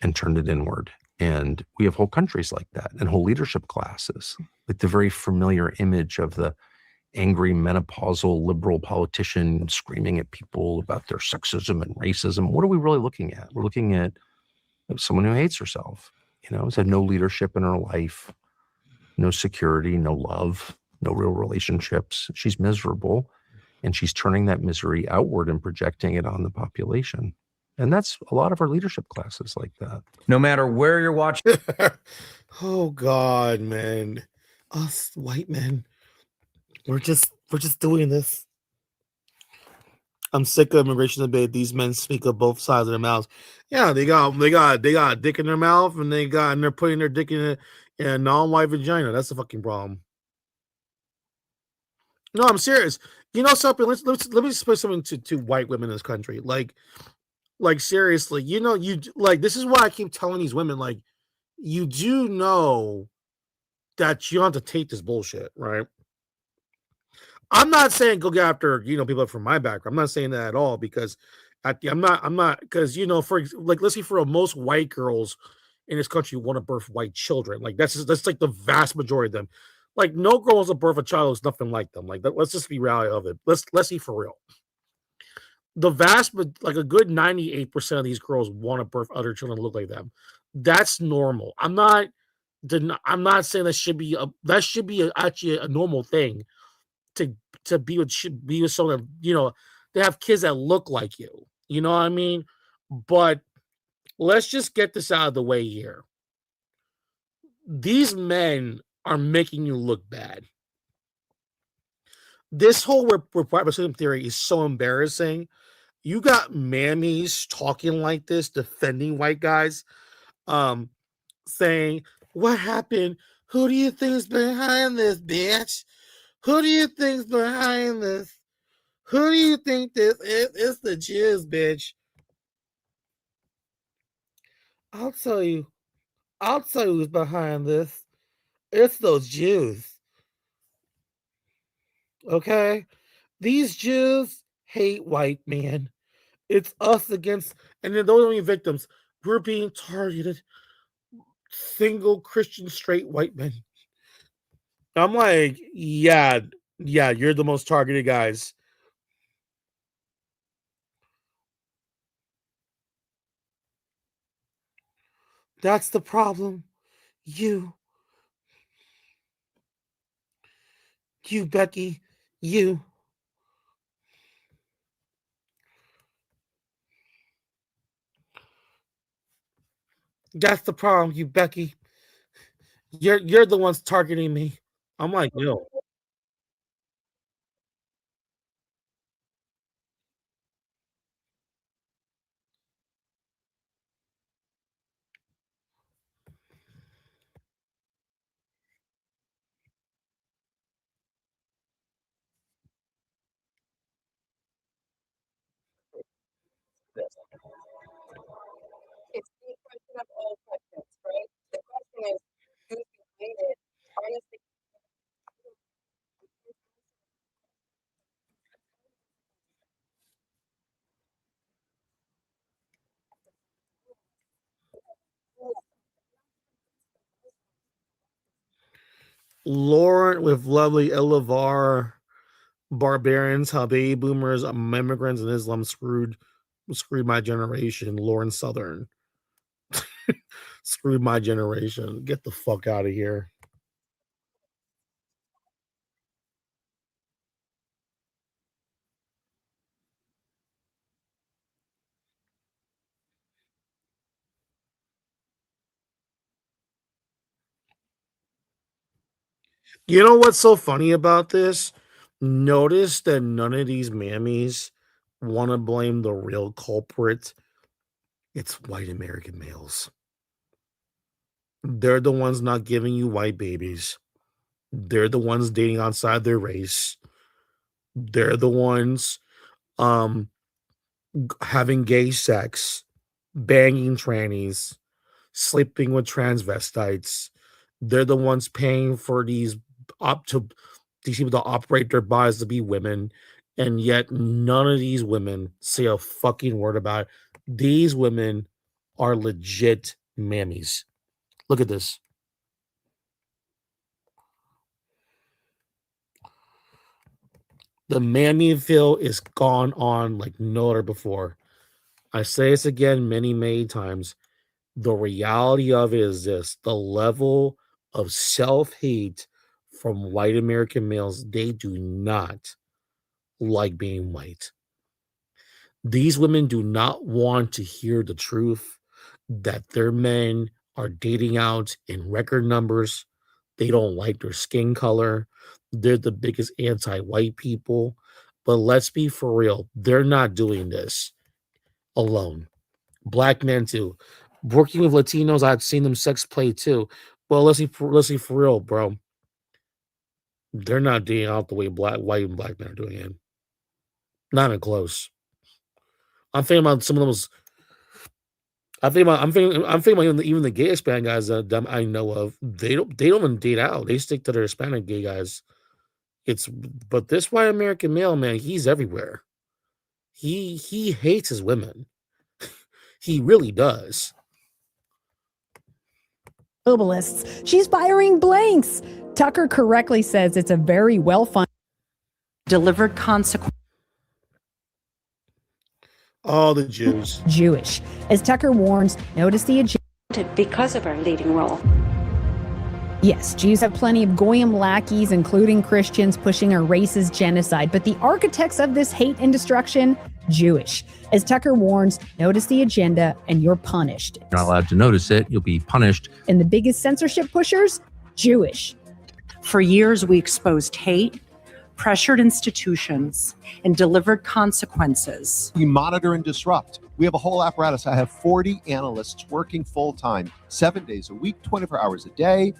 and turned it inward. And we have whole countries like that and whole leadership classes, like the very familiar image of the angry menopausal liberal politician screaming at people about their sexism and racism. What are we really looking at? We're looking at someone who hates herself, has had no leadership in her life, no security, no love, no real relationships. She's miserable, and she's turning that misery outward and projecting it on the population. And that's a lot of our leadership classes like that. No matter where you're watching. Oh God, man. Us white men. We're just doing this. I'm sick of immigration debate. These men speak of both sides of their mouths. Yeah, they got a dick in their mouth, and they're putting their dick in a non-white vagina. That's the fucking problem. No, I'm serious. You know something? Let me just put something to white women in this country. Like seriously, you this is why I keep telling these women, like, you do know that you don't have to take this bullshit, right? I'm not saying go get after, people from my background. I'm not saying that at all, because I'm not, because, let's say for most white girls in this country want to birth white children. Like that's like the vast majority of them. Like no girl wants to birth a child who's nothing like them. Like let's just be reality of it. Let's see for real. A good 98% of these girls want to birth other children that look like them. That's normal. I'm not saying that should be actually a normal thing to be with someone, to have kids that look like you. You know what I mean? But let's just get this out of the way here. These men are making you look bad. This whole replacement theory is so embarrassing. You got mammies talking like this, defending white guys, saying, "What happened? Who do you think's behind this, bitch? Who do you think's behind this? Who do you think this is? It's the Jews, bitch." I'll tell you who's behind this. It's those Jews. Okay? These Jews hate white men. It's us against, and then those only victims. We're being targeted. Single Christian straight white men. I'm like, yeah, you're the most targeted guys. That's the problem. You, Becky, you. That's the problem, you, Becky. You're the ones targeting me. I'm like, yo. It's the question of all questions, right? The question is who's behind it. Honestly, Lauren with lovely Elavar, barbarians, how baby boomers, immigrants, and Islam screwed my generation. Lauren Southern. Screwed my generation. Get the fuck out of here. You know what's so funny about this? Notice that none of these mammies want to blame the real culprit. It's white American males. They're the ones not giving you white babies. They're the ones dating outside their race. They're the ones having gay sex, banging trannies, sleeping with transvestites. They're the ones paying for these people to operate their bodies to be women, and yet none of these women say a fucking word about it. These women are legit mammies. Look at this. The Mandyville is gone on like no other before. I say this again many times. The reality of it is this: the level of self-hate from white American males, they do not like being white. These women do not want to hear the truth that their men are dating out in record numbers. They don't like their skin color. They're the biggest anti-white people. But let's be for real. They're not doing this alone. Black men too. Working with Latinos, I've seen them sex play too. Well, let's see for real, bro. They're not dating out the way white and black men are doing it. Not even close. I'm thinking about some of those. I'm thinking about even the gay Hispanic guys that I know of. They don't even date out. They stick to their Hispanic gay guys. But this white American male, man, he's everywhere. He hates his women. He really does. Globalists. She's firing blanks. Tucker correctly says it's a very well-funded, delivered consequence. All the Jews. Jewish. As Tucker warns, notice the agenda. Because of our leading role. Yes, Jews have plenty of goyim lackeys, including Christians, pushing a racist genocide. But the architects of this hate and destruction, Jewish. As Tucker warns, notice the agenda and you're punished. You're not allowed to notice it. You'll be punished. And the biggest censorship pushers, Jewish. For years, we exposed hate, pressured institutions, and delivered consequences. We monitor and disrupt. We have a whole apparatus. I have 40 analysts working full-time, 7 days a week, 24 hours a day,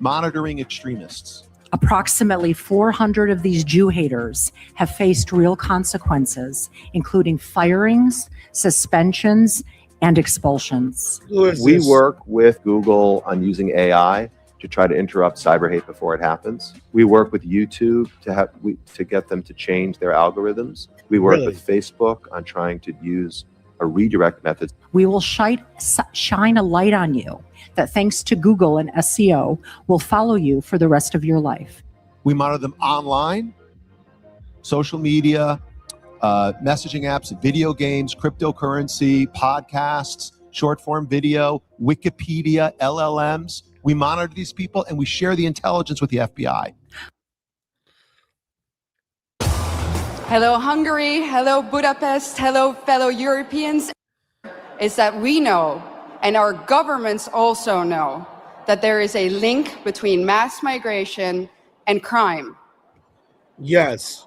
monitoring extremists. Approximately 400 of these Jew haters have faced real consequences, including firings, suspensions, and expulsions. We work with Google on using AI to try to interrupt cyber hate before it happens. We work with YouTube to get them to change their algorithms. We work with Facebook on trying to use a redirect method. We will shine a light on you that, thanks to Google and SEO, will follow you for the rest of your life. We monitor them online, social media, messaging apps, video games, cryptocurrency, podcasts, short form video, Wikipedia, LLMs. We monitor these people and we share the intelligence with the FBI. Hello, Hungary. Hello, Budapest. Hello, fellow Europeans. Is that we know, and our governments also know, that there is a link between mass migration and crime. Yes.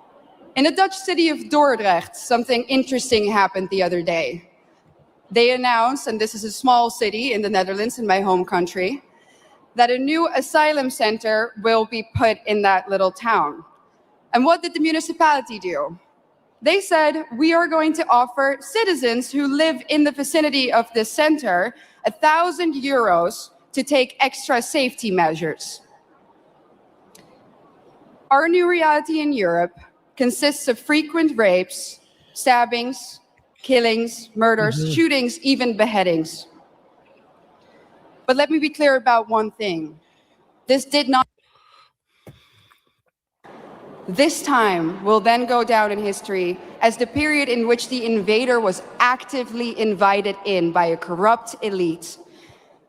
In the Dutch city of Dordrecht, something interesting happened the other day. They announced, and this is a small city in the Netherlands, in my home country, that a new asylum center will be put in that little town. And what did the municipality do? They said, we are going to offer citizens who live in the vicinity of this center €1,000 to take extra safety measures. Our new reality in Europe consists of frequent rapes, stabbings, killings, murders, shootings, even beheadings. But let me be clear about one thing. This time will then go down in history as the period in which the invader was actively invited in by a corrupt elite.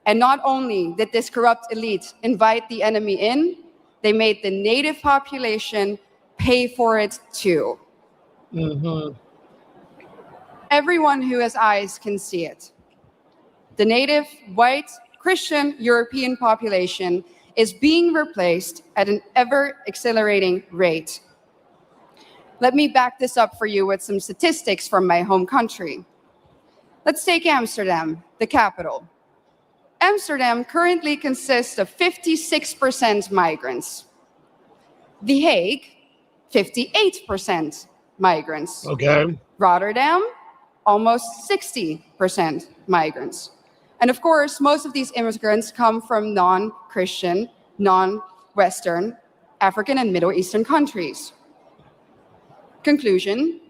And not only did this corrupt elite invite the enemy in, they made the native population pay for it too. Everyone who has eyes can see it. The native, white, Christian European population is being replaced at an ever-accelerating rate. Let me back this up for you with some statistics from my home country. Let's take Amsterdam, the capital. Amsterdam currently consists of 56% migrants. The Hague, 58% migrants. Okay. Rotterdam, almost 60% migrants. And of course, most of these immigrants come from non-Christian, non-Western, African and Middle Eastern countries. Conclusion,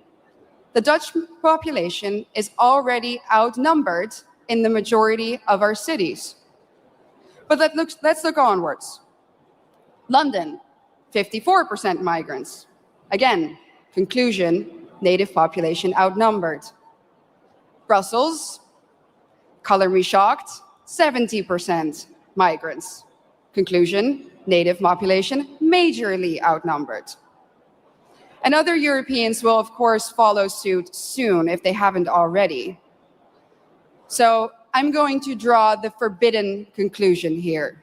the Dutch population is already outnumbered in the majority of our cities. But let's look onwards. London, 54% migrants. Again, Conclusion, native population outnumbered. Brussels, color me shocked, 70% migrants. Conclusion, native population majorly outnumbered. And other Europeans will, of course, follow suit soon if they haven't already. So I'm going to draw the forbidden conclusion here.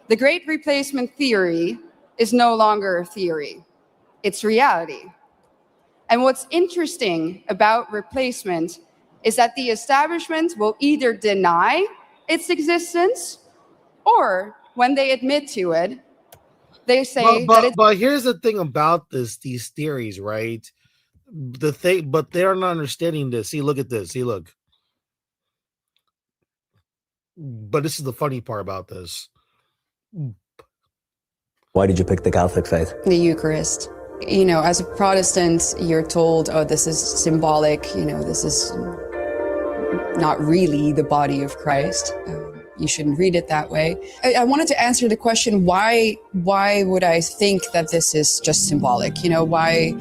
The Great Replacement theory is no longer a theory, it's reality. And what's interesting about replacement is that the establishment will either deny its existence, or when they admit to it, they say that it's... But here's the thing about these theories, right? But they're not understanding this. See, look at this. See, look. But this is the funny part about this. Why did you pick the Catholic faith? The Eucharist. You know, as a Protestant, you're told, oh, this is symbolic, you know, this is not really the body of Christ. You shouldn't read it that way. I wanted to answer the question, why would I think that this is just symbolic? You know, why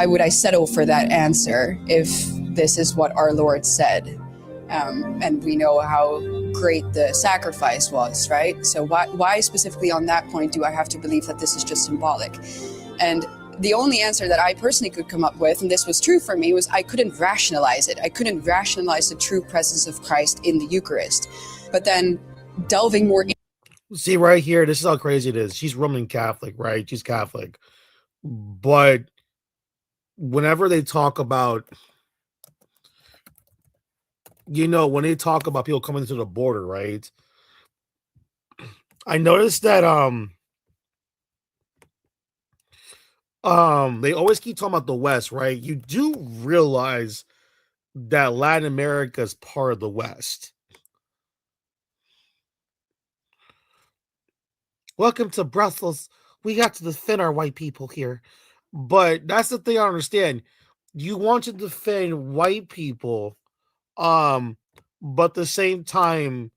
would I settle for that answer if this is what our Lord said? And we know how great the sacrifice was, right? So why specifically on that point do I have to believe that this is just symbolic? And the only answer that I personally could come up with, and this was true for me, was I couldn't rationalize it. I couldn't rationalize the true presence of Christ in the Eucharist. But then delving more in... See right here, this is how crazy it is. She's Roman Catholic, right? She's Catholic. But whenever they talk about, you know, when they talk about people coming to the border, right? I noticed that they always keep talking about the West, right? You do realize that Latin America is part of the West. Welcome to Brussels. We got to defend our white people here. But that's the thing I understand. You want to defend white people, but at the same time,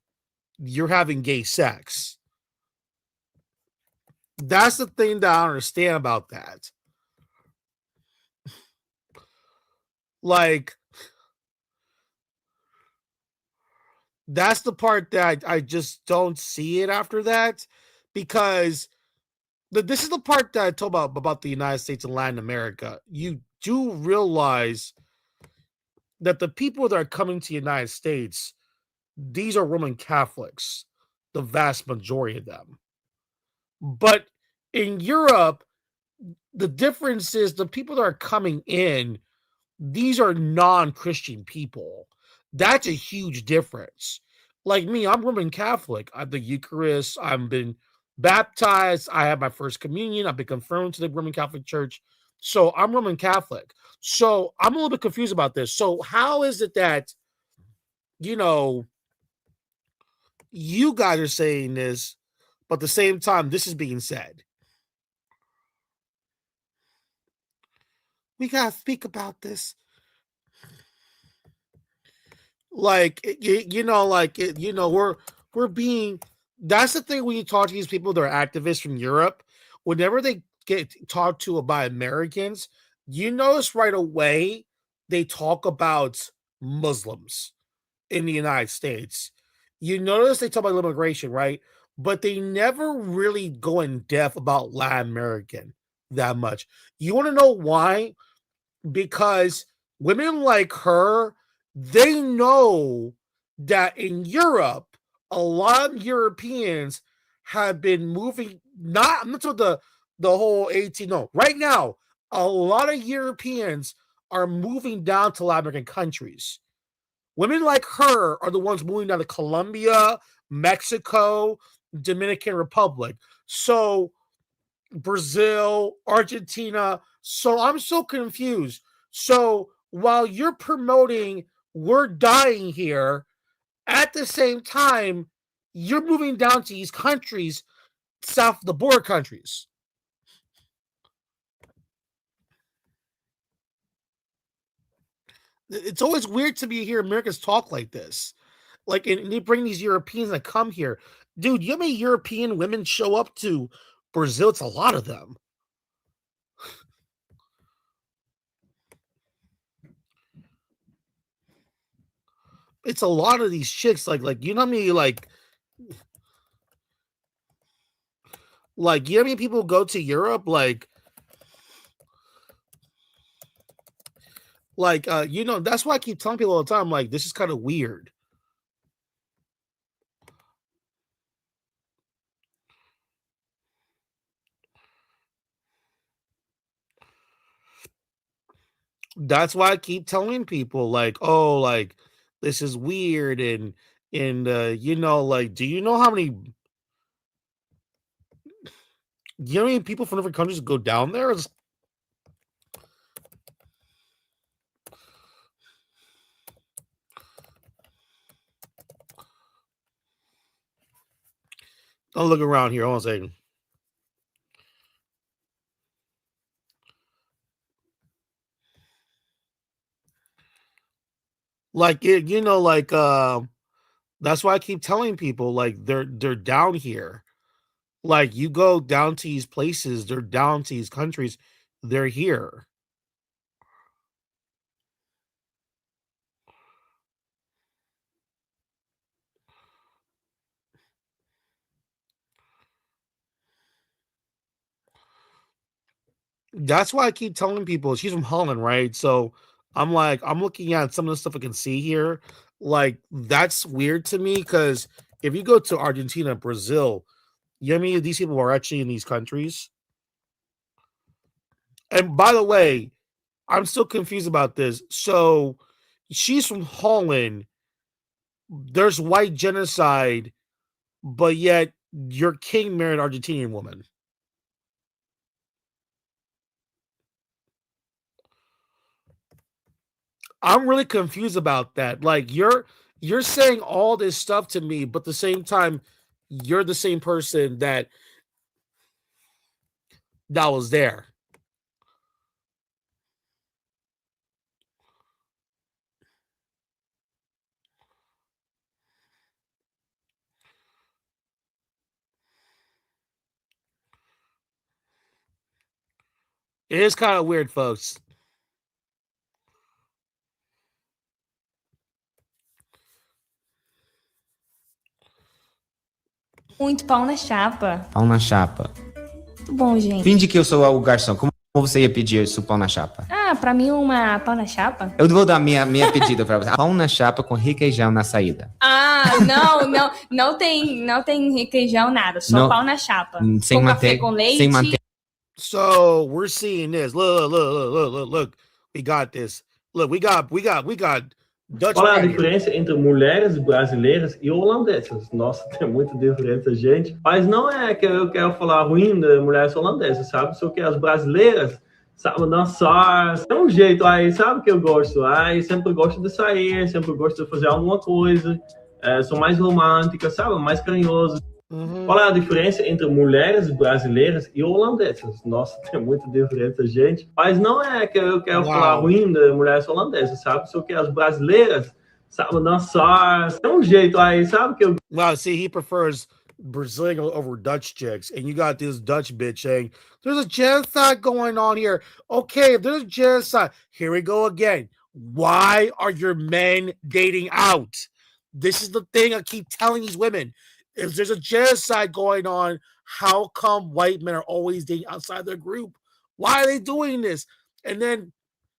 you're having gay sex. That's the thing that I understand about that. Like, that's the part that I just don't see it after that, because this is the part that I told about the United States and Latin America. You do realize that the people that are coming to the United States, these are Roman Catholics, the vast majority of them. But in Europe, the difference is the people that are coming in, these are non-Christian people. That's a huge difference. Like me, I'm Roman Catholic. I have the Eucharist. I've been baptized. I have my first communion. I've been confirmed to the Roman Catholic Church. So I'm Roman Catholic. So I'm a little bit confused about this. So how is it that, you know, you guys are saying this, but at the same time, this is being said? We got to speak about this. Like, we're being, that's the thing when you talk to these people that are activists from Europe, whenever they get talked to by Americans, you notice right away they talk about Muslims in the United States. You notice they talk about immigration, right? But they never really go in depth about Latin American that much. You want to know why? Because women like her, they know that in Europe, a lot of Europeans have been moving, I'm not talking the whole 18, no, right now, a lot of Europeans are moving down to Latin American countries. Women like her are the ones moving down to Colombia, Mexico, Dominican Republic. So Brazil, Argentina. So I'm so confused. So while you're promoting we're dying here, at the same time, you're moving down to these countries, south of the border countries. It's always weird to me to hear Americans talk like this. Like, and they bring these Europeans that come here. Dude, you know how many European women show up to Brazil? It's a lot of them. It's a lot of these chicks. Like you know how many like you know how many people go to Europe that's why I keep telling people all the time, like, this is kind of weird. That's why I keep telling people, like, oh, like, this is weird, and like, do you know how many people from different countries go down there? Don't look around here. Hold on a second. Like it, that's why I keep telling people, like, they're down here. Like, you go down to these places, they're down to these countries, they're here. That's why I keep telling people she's from Holland, right? So I'm like, I'm looking at some of the stuff I can see here. Like, that's weird to me because if you go to Argentina, Brazil, you know what I mean? These people are actually in these countries. And by the way, I'm still confused about this. So she's from Holland. There's white genocide, but yet your king married an Argentinian woman. I'm really confused about that. Like, you're saying all this stuff to me, but at the same time, you're the same person that was there. It is kind of weird, folks. Muito pau na chapa. Pão na chapa. Muito bom, gente. Finge que eu sou o garçom. Como você ia pedir isso, pão na chapa? Ah, pra mim uma pau na chapa. Eu vou dar minha pedida pra você. Pão na chapa com requeijão na saída. Ah, não tem requeijão, nada. Só Não, pau na chapa. sem Com café manteiga, com leite. sem manteiga. So we're seeing this. Look. We got this. Look, we got Dutch. Qual é a diferença entre mulheres brasileiras e holandesas? Nossa, tem muita diferença, gente. Mas não é que eu quero falar ruim de mulheres holandesas, sabe? Só que as brasileiras, sabe, dançar, tem um jeito aí, sabe, que eu gosto. Aí sempre gosto de sair, sempre gosto de fazer alguma coisa. Sou mais romântica, sabe? Mais carinhoso. Qual é a diferença entre mulheres brasileiras e holandesas? Nossa, tem muita diferença, gente. Mas não é que eu quero falar ruim de mulheres holandesas, sabe? Só que as brasileiras, sabe, dançar, tem um jeito aí, sabe? Que eu... Wow, see, he prefers Brazilian over Dutch chicks, and you got this Dutch bitch saying, there's a genocide going on here. Okay, if there's a genocide, here we go again. Why are your men dating out? This is the thing I keep telling these women. If there's a genocide going on, how come white men are always dating outside their group? Why are they doing this? And then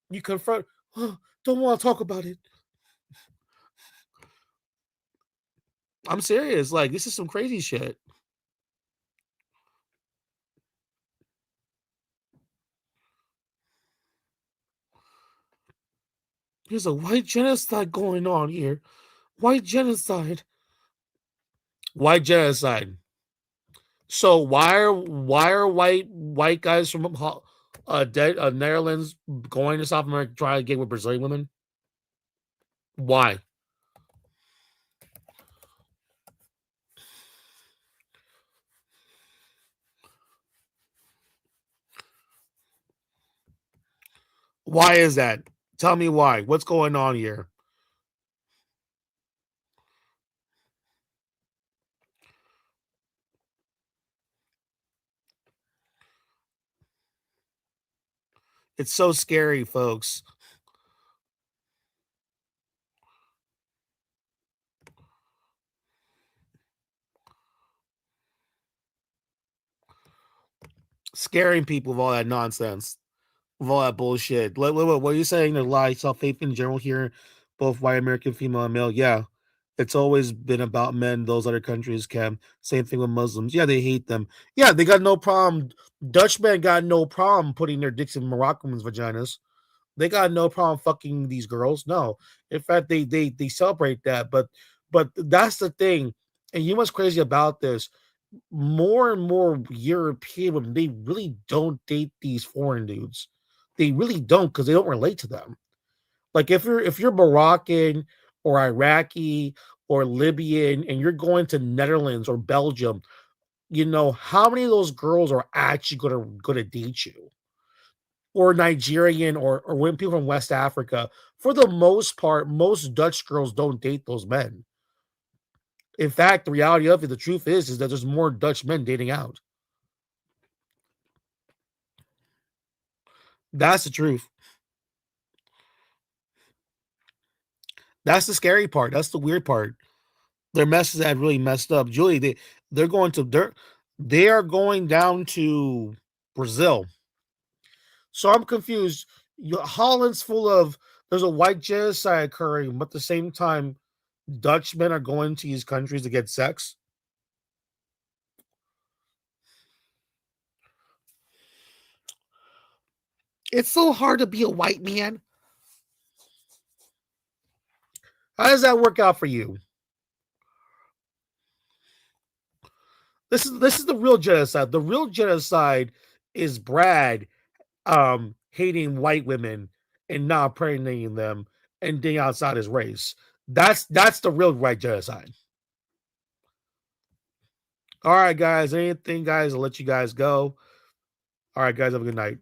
you confront, oh, don't want to talk about it. I'm serious. Like, this is some crazy shit. There's a white genocide going on here. White genocide. White genocide. So why are white guys from Netherlands going to South America trying to get with Brazilian women? Why? Why is that? Tell me why. What's going on here? It's so scary, folks. scaring people with all that nonsense, with all that bullshit. What are you saying? There's a lot of self-faith in general here, both white American, female, and male. Yeah, it's always been about men. Those other countries, Cam. Same thing with Muslims. Yeah, they hate them. Yeah, they got no problem. Dutchmen got no problem putting their dicks in Moroccans' vaginas. They got no problem fucking these girls. No, in fact, they celebrate that. But that's the thing. And you know what's crazy about this? More and more European women, they really don't date these foreign dudes. They really don't, because they don't relate to them. Like if you're Moroccan or Iraqi or Libyan and you're going to Netherlands or Belgium, you know how many of those girls are actually gonna date you? Or Nigerian or when people from West Africa. For the most part, most Dutch girls don't date those men. In fact, the reality of it, the truth is that there's more Dutch men dating out. That's the truth. That's the scary part. That's the weird part. Their messes have really messed up. Julie, they are going down to Brazil. So I'm confused. Holland's full of there's a white genocide occurring, but at the same time, Dutchmen are going to these countries to get sex. It's so hard to be a white man. How does that work out for you? This is the real genocide. The real genocide is Brad hating white women and not impregnating them and being outside his race. That's the real white genocide. All right, guys. Anything, guys? I'll let you guys go. All right, guys. Have a good night.